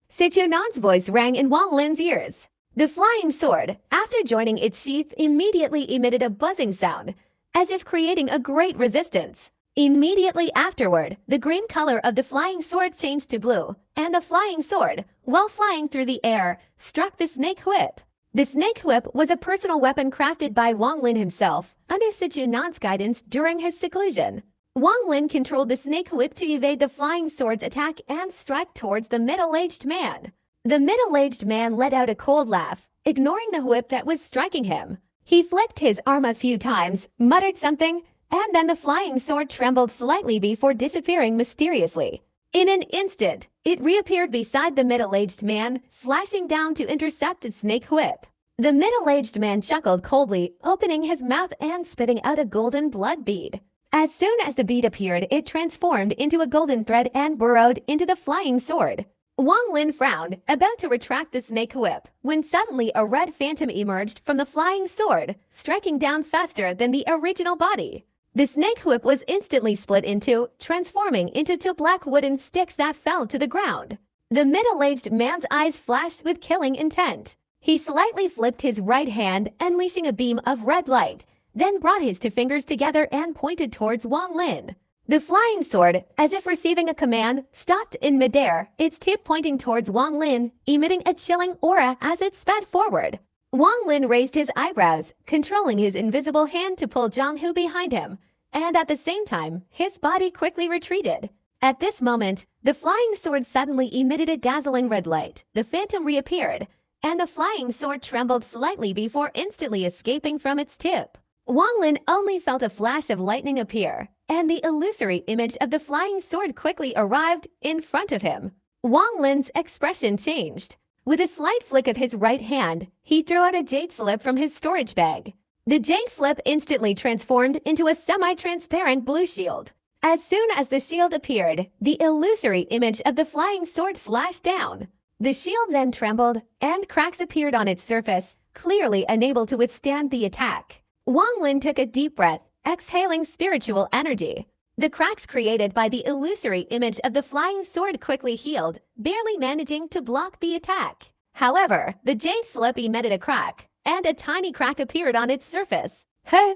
Sichunan's voice rang in Wang Lin's ears. The flying sword, after joining its sheath, immediately emitted a buzzing sound, as if creating a great resistance. Immediately afterward, the green color of the flying sword changed to blue, and the flying sword, while flying through the air, struck the snake whip. The snake whip was a personal weapon crafted by Wang Lin himself, under Sichunan's guidance during his seclusion. Wang Lin controlled the snake whip to evade the flying sword's attack and strike towards the middle-aged man. The middle-aged man let out a cold laugh, ignoring the whip that was striking him. He flicked his arm a few times, muttered something, and then the flying sword trembled slightly before disappearing mysteriously. In an instant, it reappeared beside the middle-aged man, slashing down to intercept the snake whip. The middle-aged man chuckled coldly, opening his mouth and spitting out a golden blood bead. As soon as the bead appeared, it transformed into a golden thread and burrowed into the flying sword. Wang Lin frowned, about to retract the snake whip, when suddenly a red phantom emerged from the flying sword, striking down faster than the original body. The snake whip was instantly split in two, transforming into two black wooden sticks that fell to the ground. The middle-aged man's eyes flashed with killing intent. He slightly flipped his right hand, unleashing a beam of red light, then brought his two fingers together and pointed towards Wang Lin. The flying sword, as if receiving a command, stopped in midair, its tip pointing towards Wang Lin, emitting a chilling aura as it sped forward. Wang Lin raised his eyebrows, controlling his invisible hand to pull Zhang Hu behind him, and at the same time, his body quickly retreated. At this moment, the flying sword suddenly emitted a dazzling red light. The phantom reappeared, and the flying sword trembled slightly before instantly escaping from its tip. Wang Lin only felt a flash of lightning appear, and the illusory image of the flying sword quickly arrived in front of him. Wang Lin's expression changed. With a slight flick of his right hand, he threw out a jade slip from his storage bag. The jade slip instantly transformed into a semi-transparent blue shield. As soon as the shield appeared, the illusory image of the flying sword slashed down. The shield then trembled, and cracks appeared on its surface, clearly unable to withstand the attack. Wang Lin took a deep breath, exhaling spiritual energy. The cracks created by the illusory image of the flying sword quickly healed, barely managing to block the attack. However, the jade slip emitted a crack, and a tiny crack appeared on its surface.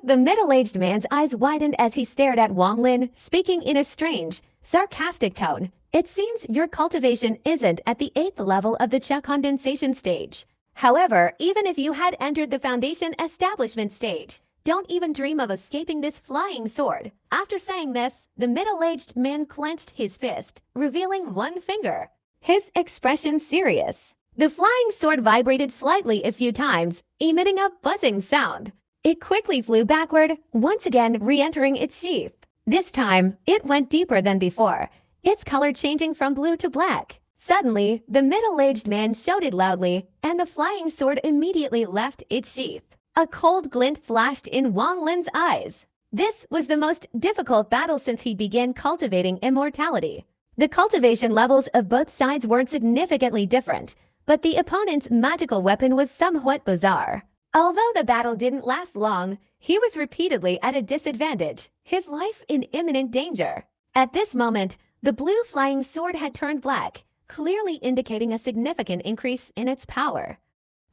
The middle-aged man's eyes widened as he stared at Wang Lin, speaking in a strange, sarcastic tone. It seems your cultivation isn't at the 8th level of the Cha condensation stage. However, even if you had entered the foundation establishment stage, don't even dream of escaping this flying sword. After saying this, the middle-aged man clenched his fist, revealing one finger. His expression serious. The flying sword vibrated slightly a few times, emitting a buzzing sound. It quickly flew backward, once again re-entering its sheath. This time, it went deeper than before, its color changing from blue to black. Suddenly, the middle-aged man shouted loudly, and the flying sword immediately left its sheath. A cold glint flashed in Wang Lin's eyes. This was the most difficult battle since he began cultivating immortality. The cultivation levels of both sides were significantly different, but the opponent's magical weapon was somewhat bizarre. Although the battle didn't last long, he was repeatedly at a disadvantage, his life in imminent danger. At this moment, the blue flying sword had turned black, clearly indicating a significant increase in its power.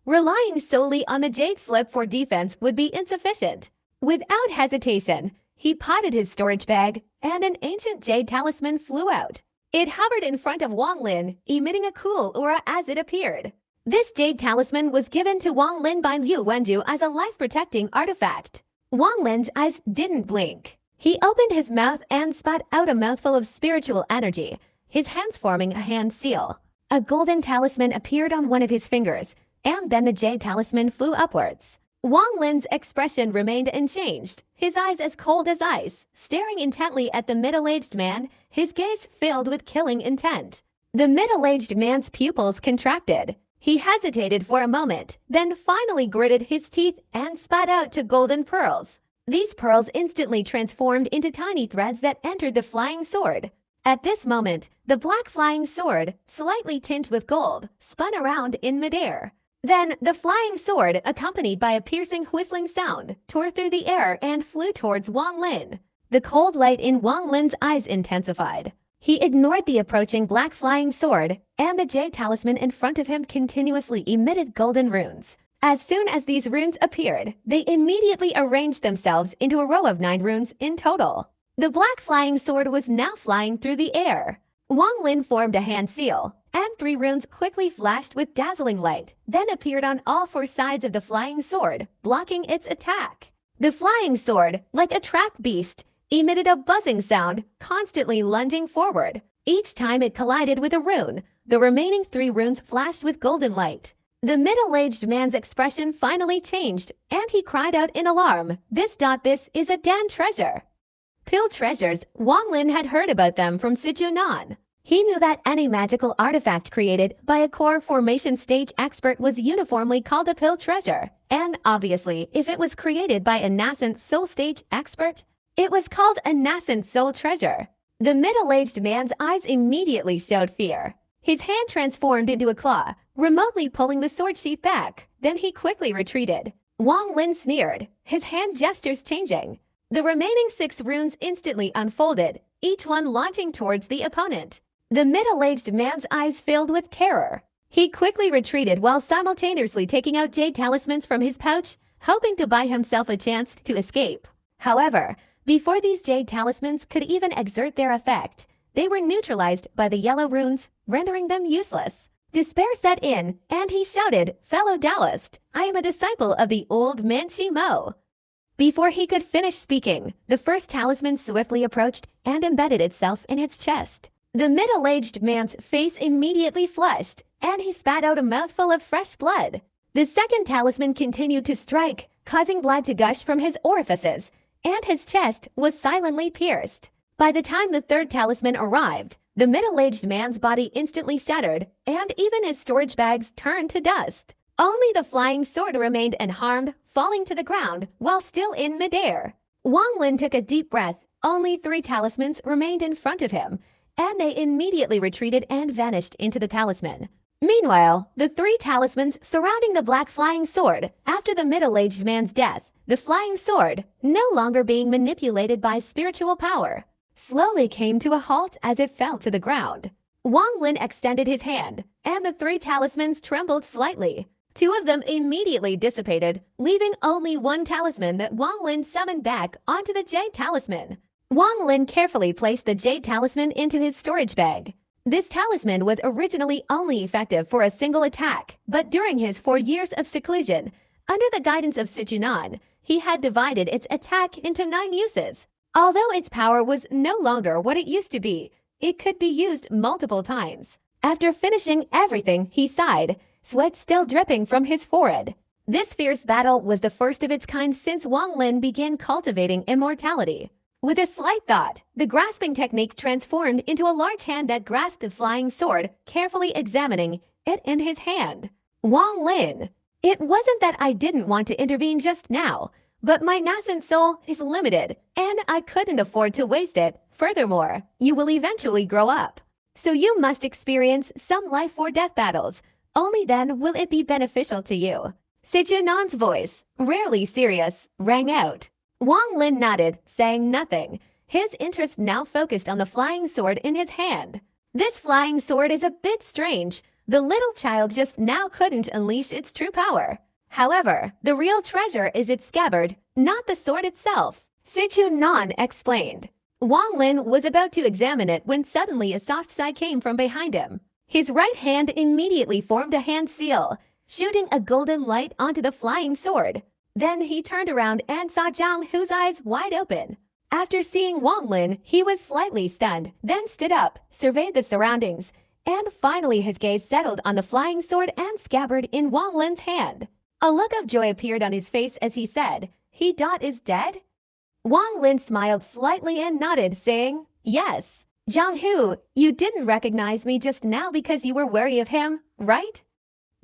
Relying solely on the jade slip for defense would be insufficient. Without hesitation, he potted his storage bag, and an ancient jade talisman flew out. It hovered in front of Wang Lin, emitting a cool aura as it appeared. This jade talisman was given to Wang Lin by Liu Wenju as a life-protecting artifact. Wang Lin's eyes didn't blink. He opened his mouth and spat out a mouthful of spiritual energy, his hands forming a hand seal. A golden talisman appeared on one of his fingers, and then the jade talisman flew upwards. Wang Lin's expression remained unchanged, his eyes as cold as ice, staring intently at the middle-aged man, his gaze filled with killing intent. The middle-aged man's pupils contracted. He hesitated for a moment, then finally gritted his teeth and spat out two golden pearls. These pearls instantly transformed into tiny threads that entered the flying sword. At this moment, the black flying sword, slightly tinged with gold, spun around in midair. Then, the flying sword, accompanied by a piercing whistling sound, tore through the air and flew towards Wang Lin. The cold light in Wang Lin's eyes intensified. He ignored the approaching black flying sword, and the jade talisman in front of him continuously emitted golden runes. As soon as these runes appeared, they immediately arranged themselves into a row of 9 runes in total. The black flying sword was now flying through the air. Wang Lin formed a hand seal, and 3 runes quickly flashed with dazzling light, then appeared on all 4 sides of the flying sword, blocking its attack. The flying sword, like a trapped beast, emitted a buzzing sound, constantly lunging forward. Each time it collided with a rune, the remaining 3 runes flashed with golden light. The middle-aged man's expression finally changed, and he cried out in alarm, This is a Dan treasure. Pill treasures, Wang Lin had heard about them from Sijunan. He knew that any magical artifact created by a core formation stage expert was uniformly called a pill treasure. And obviously, if it was created by a nascent soul stage expert, it was called a nascent soul treasure. The middle-aged man's eyes immediately showed fear. His hand transformed into a claw, remotely pulling the sword sheath back. Then he quickly retreated. Wang Lin sneered, his hand gestures changing. The remaining 6 runes instantly unfolded, each one launching towards the opponent. The middle-aged man's eyes filled with terror. He quickly retreated while simultaneously taking out jade talismans from his pouch, hoping to buy himself a chance to escape. However, before these jade talismans could even exert their effect, they were neutralized by the yellow runes, rendering them useless. Despair set in, and he shouted, "Fellow Taoist, I am a disciple of the old Manchi Mo." Before he could finish speaking, the first talisman swiftly approached and embedded itself in its chest. The middle-aged man's face immediately flushed, and he spat out a mouthful of fresh blood. The second talisman continued to strike, causing blood to gush from his orifices, and his chest was silently pierced. By the time the third talisman arrived, the middle-aged man's body instantly shattered, and even his storage bags turned to dust. Only the flying sword remained unharmed, falling to the ground while still in midair. Wang Lin took a deep breath. Only 3 talismans remained in front of him, and they immediately retreated and vanished into the talisman. Meanwhile, the 3 talismans surrounding the black flying sword, after the middle-aged man's death, the flying sword, no longer being manipulated by spiritual power, slowly came to a halt as it fell to the ground. Wang Lin extended his hand, and the 3 talismans trembled slightly. 2 of them immediately dissipated, leaving only 1 talisman that Wang Lin summoned back onto the jade talisman. Wang Lin carefully placed the jade talisman into his storage bag. This talisman was originally only effective for a single attack, but during his 4 years of seclusion, under the guidance of Sijunan, he had divided its attack into 9 uses. Although its power was no longer what it used to be, it could be used multiple times. After finishing everything, he sighed, sweat still dripping from his forehead. This fierce battle was the first of its kind since Wang Lin began cultivating immortality. With a slight thought, the grasping technique transformed into a large hand that grasped the flying sword, carefully examining it in his hand. Wang Lin, it wasn't that I didn't want to intervene just now, but my nascent soul is limited, and I couldn't afford to waste it. Furthermore, you will eventually grow up, so you must experience some life or death battles. Only then will it be beneficial to you. Sijunan's voice, rarely serious, rang out. Wang Lin nodded, saying nothing. His interest now focused on the flying sword in his hand. This flying sword is a bit strange. The little child just now couldn't unleash its true power. However, the real treasure is its scabbard, not the sword itself, Sijunan explained. Wang Lin was about to examine it when suddenly a soft sigh came from behind him. His right hand immediately formed a hand seal, shooting a golden light onto the flying sword. Then he turned around and saw Zhang Hu's eyes wide open. After seeing Wang Lin, he was slightly stunned, then stood up, surveyed the surroundings, and finally his gaze settled on the flying sword and scabbard in Wang Lin's hand. A look of joy appeared on his face as he said, "He is dead?" Wang Lin smiled slightly and nodded, saying, "Yes. Zhang Hu, you didn't recognize me just now because you were wary of him, right?"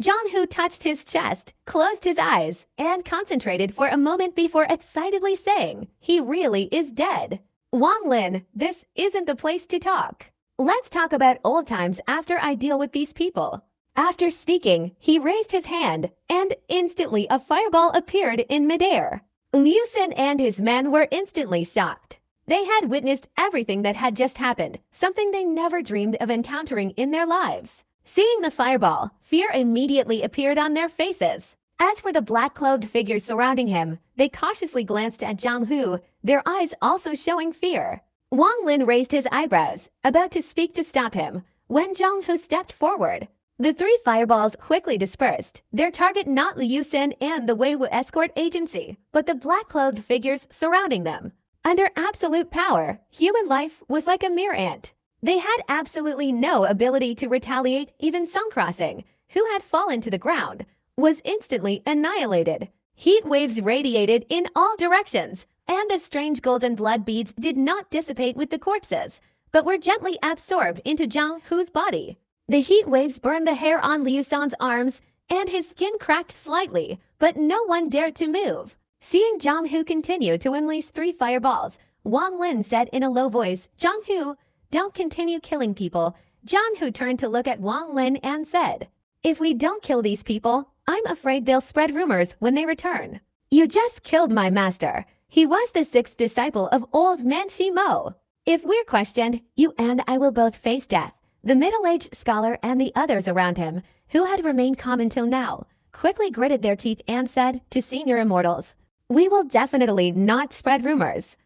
Zhang Hu touched his chest, closed his eyes, and concentrated for a moment before excitedly saying, "He really is dead." Wang Lin, this isn't the place to talk. Let's talk about old times after I deal with these people. After speaking, he raised his hand, and instantly a fireball appeared in midair. Liu Xin and his men were instantly shocked. They had witnessed everything that had just happened, something they never dreamed of encountering in their lives. Seeing the fireball, fear immediately appeared on their faces. As for the black-clothed figures surrounding him, they cautiously glanced at Zhang Hu, their eyes also showing fear. Wang Lin raised his eyebrows, about to speak to stop him, when Zhang Hu stepped forward. The 3 fireballs quickly dispersed, their target not Liu Xin and the Weiwu escort agency, but the black-clothed figures surrounding them. Under absolute power, human life was like a mere ant. They had absolutely no ability to retaliate. Even Sun Crossing, who had fallen to the ground, was instantly annihilated. Heat waves radiated in all directions, and the strange golden blood beads did not dissipate with the corpses, but were gently absorbed into Zhang Hu's body. The heat waves burned the hair on Liu San's arms, and his skin cracked slightly, but no one dared to move. Seeing Zhang Hu continue to unleash 3 fireballs, Wang Lin said in a low voice, "Zhang Hu, don't continue killing people." Zhang Hu turned to look at Wang Lin and said, "If we don't kill these people, I'm afraid they'll spread rumors when they return. You just killed my master. He was the 6th disciple of old man Mo. If we're questioned, you and I will both face death." The middle-aged scholar and the others around him, who had remained calm until now, quickly gritted their teeth and said to senior immortals, "We will definitely not spread rumors."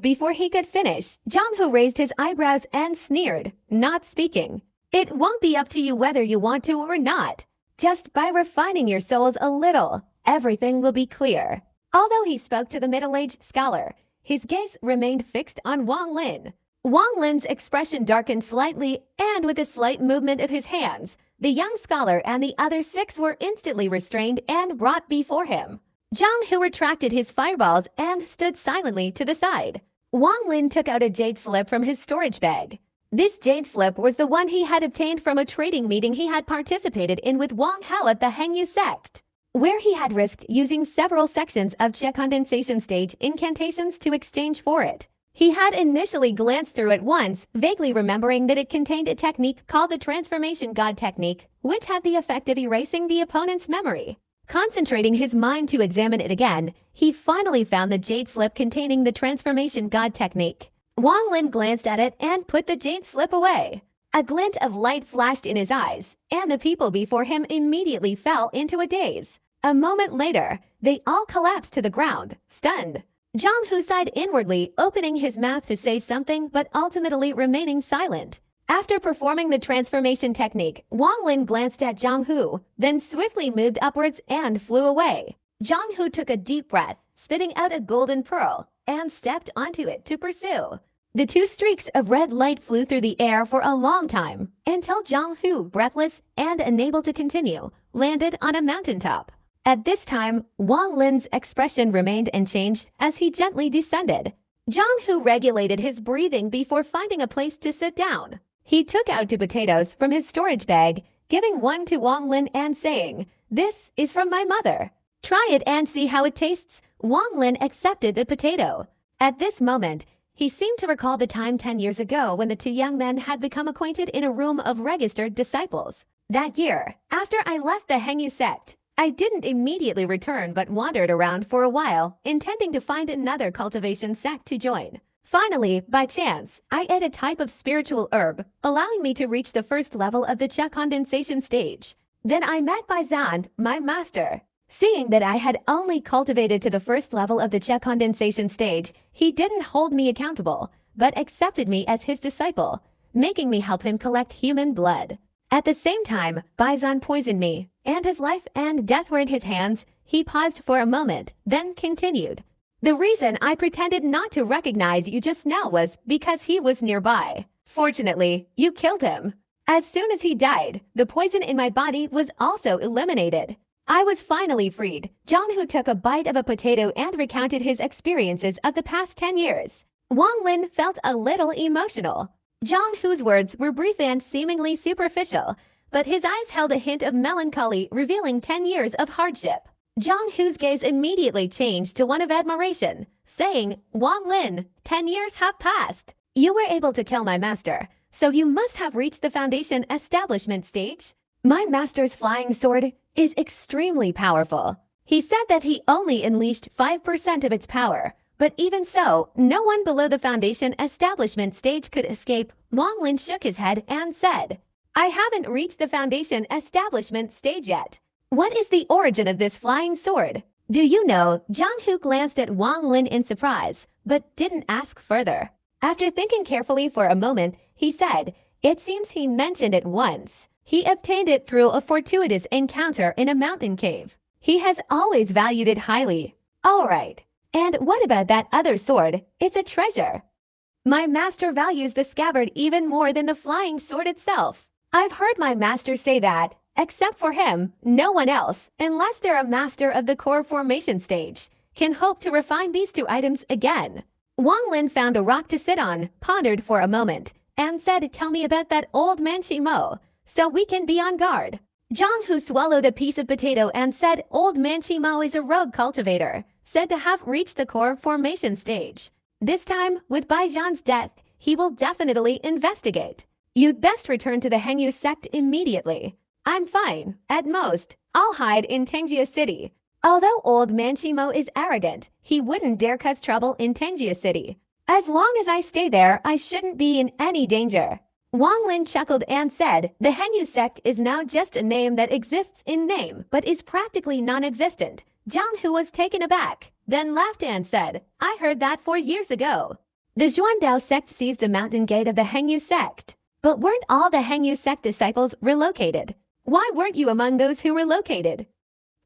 Before he could finish, Zhang Hu raised his eyebrows and sneered, not speaking. "It won't be up to you whether you want to or not. Just by refining your souls a little, everything will be clear." Although he spoke to the middle-aged scholar, his gaze remained fixed on Wang Lin. Wang Lin's expression darkened slightly, and with a slight movement of his hands, the young scholar and the other 6 were instantly restrained and brought before him. Zhang Hu retracted his fireballs and stood silently to the side. Wang Lin took out a jade slip from his storage bag. This jade slip was the one he had obtained from a trading meeting he had participated in with Wang Hao at the Hengyu sect, where he had risked using several sections of Qi condensation stage incantations to exchange for it. He had initially glanced through it once, vaguely remembering that it contained a technique called the Transformation God Technique, which had the effect of erasing the opponent's memory. Concentrating his mind to examine it again, he finally found the jade slip containing the Transformation God Technique. Wang Lin glanced at it and put the jade slip away. A glint of light flashed in his eyes, and the people before him immediately fell into a daze. A moment later, they all collapsed to the ground, stunned. Zhang Hu sighed inwardly, opening his mouth to say something but ultimately remaining silent. After performing the transformation technique, Wang Lin glanced at Zhang Hu, then swiftly moved upwards and flew away. Zhang Hu took a deep breath, spitting out a golden pearl, and stepped onto it to pursue. The 2 streaks of red light flew through the air for a long time, until Zhang Hu, breathless and unable to continue, landed on a mountaintop. At this time, Wang Lin's expression remained unchanged as he gently descended. Zhang Hu regulated his breathing before finding a place to sit down. He took out 2 potatoes from his storage bag, giving one to Wang Lin and saying, "This is from my mother. Try it and see how it tastes." Wang Lin accepted the potato. At this moment, he seemed to recall the time 10 years ago when the 2 young men had become acquainted in a room of registered disciples. That year, after I left the Hengyu sect, I didn't immediately return but wandered around for a while, intending to find another cultivation sect to join. Finally, by chance, I ate a type of spiritual herb, allowing me to reach the first level of the Qi condensation stage. Then I met Baizan, my master. Seeing that I had only cultivated to the first level of the Qi condensation stage, he didn't hold me accountable, but accepted me as his disciple, making me help him collect human blood. At the same time, Baizan poisoned me, and his life and death were in his hands. He paused for a moment, then continued. "The reason I pretended not to recognize you just now was because he was nearby. Fortunately, you killed him. As soon as he died, the poison in my body was also eliminated. I was finally freed." Zhang Hu took a bite of a potato and recounted his experiences of the past 10 years. Wang Lin felt a little emotional. Zhang Hu's words were brief and seemingly superficial, but his eyes held a hint of melancholy, revealing 10 years of hardship. Zhang Hu's gaze immediately changed to one of admiration, saying, "Wang Lin, 10 years have passed. You were able to kill my master, so you must have reached the foundation establishment stage. My master's flying sword is extremely powerful." He said that he only unleashed 5% of its power, but even so, no one below the foundation establishment stage could escape. Wang Lin shook his head and said, "I haven't reached the foundation establishment stage yet. What is the origin of this flying sword? Do you know?" Zhang Hu glanced at Wang Lin in surprise, but didn't ask further. After thinking carefully for a moment, he said, "It seems he mentioned it once. He obtained it through a fortuitous encounter in a mountain cave. He has always valued it highly." "All right. And what about that other sword? It's a treasure." "My master values the scabbard even more than the flying sword itself. I've heard my master say that, except for him, no one else, unless they're a master of the core formation stage, can hope to refine these two items again. Wang Lin found a rock to sit on, pondered for a moment, and said, "Tell me about that old man Shimo, so we can be on guard." Zhang Hu swallowed a piece of potato and said, "Old man Shimo is a rogue cultivator, said to have reached the core formation stage. This time, with Bai Zhan's death, he will definitely investigate. You'd best return to the Hengyu sect immediately." "I'm fine. At most, I'll hide in Tengjia City." Although old man Shimo is arrogant, he wouldn't dare cause trouble in Tengjia City. "As long as I stay there, I shouldn't be in any danger." Wang Lin chuckled and said, "The Hengyu sect is now just a name that exists in name, but is practically non-existent." Zhang Hu was taken aback, then laughed and said, "I heard that 4 years ago. The Xuandao sect seized the mountain gate of the Hengyu sect. But weren't all the Hengyu sect disciples relocated? Why weren't you among those who relocated?"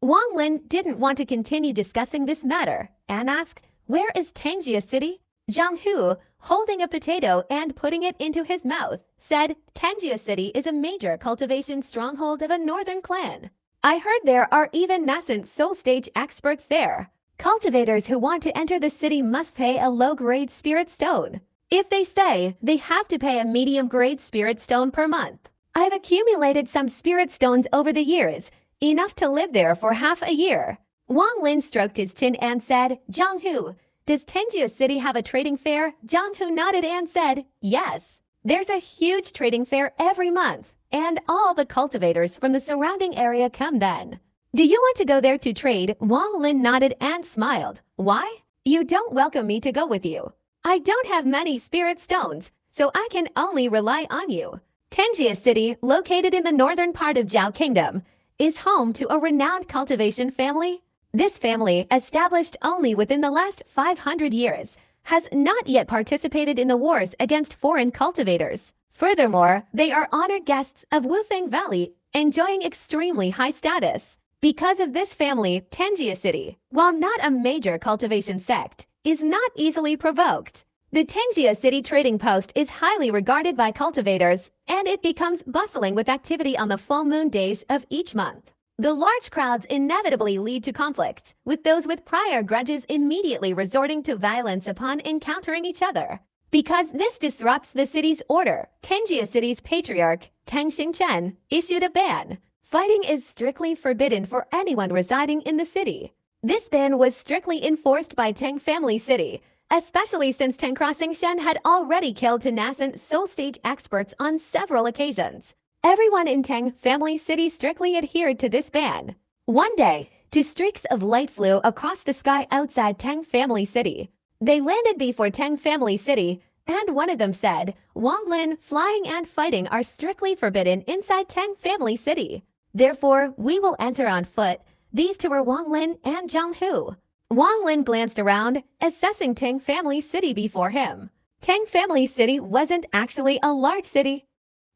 Wang Lin didn't want to continue discussing this matter and asked, "Where is Tengjia City?" Zhang Hu, holding a potato and putting it into his mouth, said, "Tengjia City is a major cultivation stronghold of a northern clan. I heard there are even nascent soul stage experts there. Cultivators who want to enter the city must pay a low-grade spirit stone. If they stay, they have to pay a medium-grade spirit stone per month. I've accumulated some spirit stones over the years, enough to live there for half a year." Wang Lin stroked his chin and said, "Zhang Hu, does Tengjia City have a trading fair?" Zhang Hu nodded and said, "Yes. There's a huge trading fair every month, and all the cultivators from the surrounding area come then." "Do you want to go there to trade?" Wang Lin nodded and smiled. "Why? You don't welcome me to go with you. I don't have many spirit stones, so I can only rely on you." Tengjia City, located in the northern part of Zhao Kingdom, is home to a renowned cultivation family. This family, established only within the last 500 years, has not yet participated in the wars against foreign cultivators. Furthermore, they are honored guests of Wufeng Valley, enjoying extremely high status. Because of this family, Tengjia City, while not a major cultivation sect, is not easily provoked. The Tengjia City trading post is highly regarded by cultivators, and it becomes bustling with activity on the full moon days of each month. The large crowds inevitably lead to conflicts, with those with prior grudges immediately resorting to violence upon encountering each other. Because this disrupts the city's order, Tengjia City's patriarch, Teng Xingchen, issued a ban. Fighting is strictly forbidden for anyone residing in the city. This ban was strictly enforced by Teng Family City, especially since Teng Crossing Shen had already killed nascent soul stage experts on several occasions. Everyone in Teng Family City strictly adhered to this ban. One day, 2 streaks of light flew across the sky outside Teng Family City. They landed before Teng Family City, and one of them said, "Wang Lin, flying and fighting are strictly forbidden inside Teng Family City. Therefore, we will enter on foot." These two were Wang Lin and Zhang Hu. Wang Lin glanced around, assessing Teng Family City before him. Teng Family City wasn't actually a large city.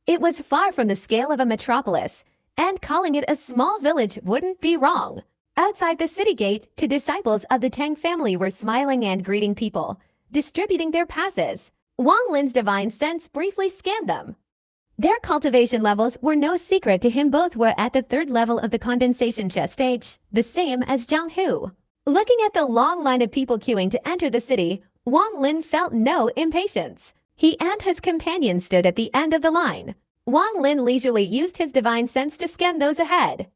It was far from the scale of a metropolis, and calling it a small village wouldn't be wrong. Outside the city gate, 2 disciples of the Teng family were smiling and greeting people, distributing their passes. Wang Lin's divine sense briefly scanned them. Their cultivation levels were no secret to him. Both were at the 3rd level of the condensation chest stage, the same as Zhang Hu. Looking at the long line of people queuing to enter the city, Wang Lin felt no impatience. He and his companion stood at the end of the line. Wang Lin leisurely used his divine sense to scan those ahead.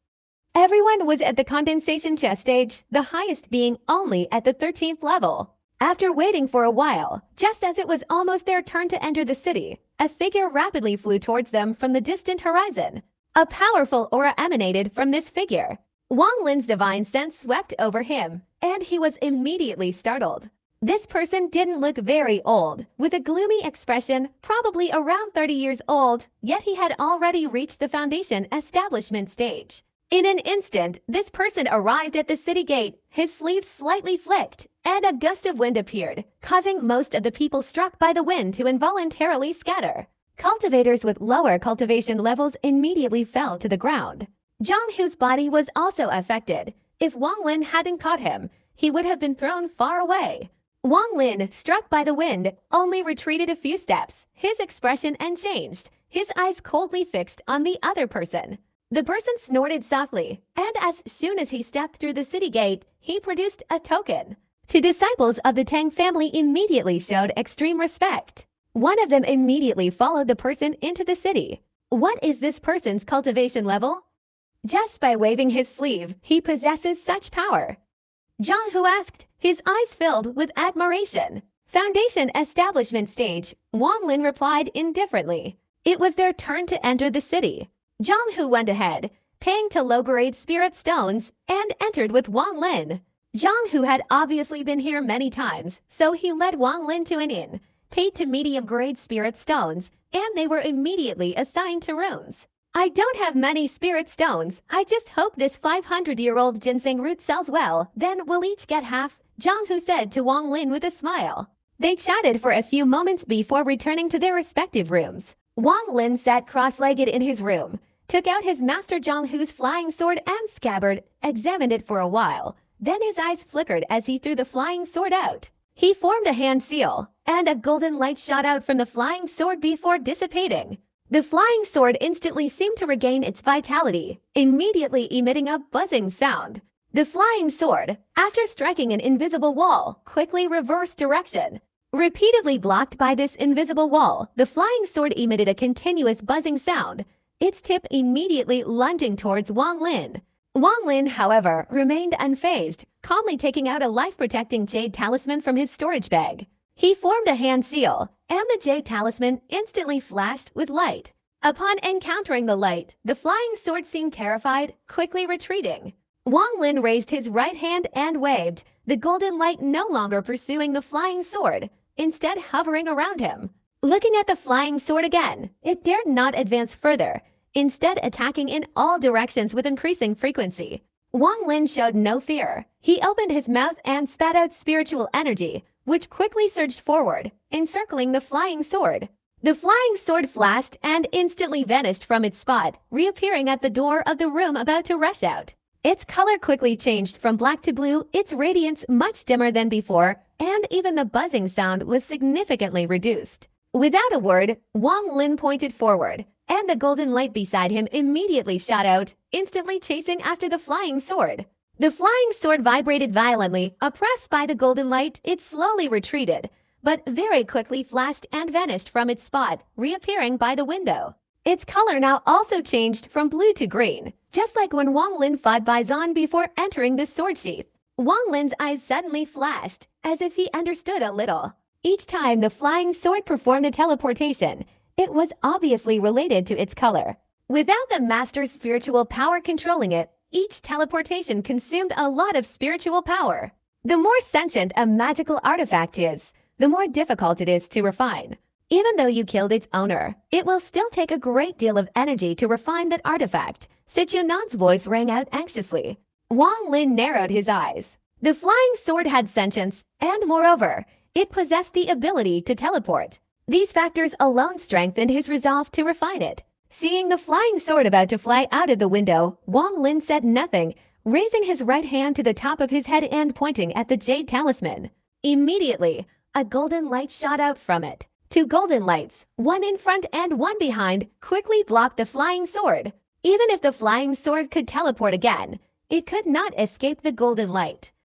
Everyone was at the condensation chest stage, the highest being only at the 13th level. After waiting for a while, just as it was almost their turn to enter the city, a figure rapidly flew towards them from the distant horizon. A powerful aura emanated from this figure. Wang Lin's divine sense swept over him, and he was immediately startled. This person didn't look very old, with a gloomy expression, probably around 30 years old, yet he had already reached the foundation establishment stage. In an instant, this person arrived at the city gate, his sleeves slightly flicked, and a gust of wind appeared, causing most of the people struck by the wind to involuntarily scatter. Cultivators with lower cultivation levels immediately fell to the ground. Zhang Hu's body was also affected. If Wang Lin hadn't caught him, he would have been thrown far away. Wang Lin, struck by the wind, only retreated a few steps, his expression unchanged, his eyes coldly fixed on the other person. The person snorted softly, and as soon as he stepped through the city gate, he produced a token. Two disciples of the Tang family immediately showed extreme respect. One of them immediately followed the person into the city. What is this person's cultivation level? Just by waving his sleeve, he possesses such power. Zhang Hu asked, his eyes filled with admiration. Foundation establishment stage, Wang Lin replied indifferently. It was their turn to enter the city. Zhang Hu went ahead, paying to low-grade spirit stones, and entered with Wang Lin. Zhang Hu had obviously been here many times, so he led Wang Lin to an inn, paid to medium-grade spirit stones, and they were immediately assigned to rooms. I don't have many spirit stones. I just hope this 500-year-old ginseng root sells well, then we'll each get half, Zhang Hu said to Wang Lin with a smile. They chatted for a few moments before returning to their respective rooms. Wang Lin sat cross-legged in his room, took out his master Zhang Hu's flying sword and scabbard, examined it for a while. Then his eyes flickered as he threw the flying sword out. He formed a hand seal, and a golden light shot out from the flying sword before dissipating. The flying sword instantly seemed to regain its vitality, immediately emitting a buzzing sound. The flying sword, after striking an invisible wall, quickly reversed direction. Repeatedly blocked by this invisible wall, the flying sword emitted a continuous buzzing sound, its tip immediately lunging towards Wang Lin. Wang Lin, however, remained unfazed, calmly taking out a life-protecting jade talisman from his storage bag. He formed a hand seal, and the jade talisman instantly flashed with light. Upon encountering the light, the flying sword seemed terrified, quickly retreating. Wang Lin raised his right hand and waved, the golden light no longer pursuing the flying sword, instead hovering around him. Looking at the flying sword again, it dared not advance further, instead attacking in all directions with increasing frequency. Wang Lin showed no fear. He opened his mouth and spat out spiritual energy, which quickly surged forward, encircling the flying sword. The flying sword flashed and instantly vanished from its spot, reappearing at the door of the room about to rush out. Its color quickly changed from black to blue, its radiance much dimmer than before, and even the buzzing sound was significantly reduced. Without a word, Wang Lin pointed forward, and the golden light beside him immediately shot out, instantly chasing after the flying sword. The flying sword vibrated violently. Oppressed by the golden light, it slowly retreated, but very quickly flashed and vanished from its spot, reappearing by the window. Its color now also changed from blue to green, just like when Wang Lin fought Baizan before entering the sword sheath. Wang Lin's eyes suddenly flashed, as if he understood a little. Each time the flying sword performed a teleportation, it was obviously related to its color. Without the master's spiritual power controlling it, each teleportation consumed a lot of spiritual power. The more sentient a magical artifact is, the more difficult it is to refine. Even though you killed its owner, it will still take a great deal of energy to refine that artifact. Sichunan's voice rang out anxiously. Wang Lin narrowed his eyes. The flying sword had sentience, and moreover, it possessed the ability to teleport. These factors alone strengthened his resolve to refine it. Seeing the flying sword about to fly out of the window, Wang Lin said nothing, raising his right hand to the top of his head and pointing at the jade talisman. Immediately, a golden light shot out from it. Two golden lights, one in front and one behind, quickly blocked the flying sword. Even if the flying sword could teleport again, it could not escape the golden light.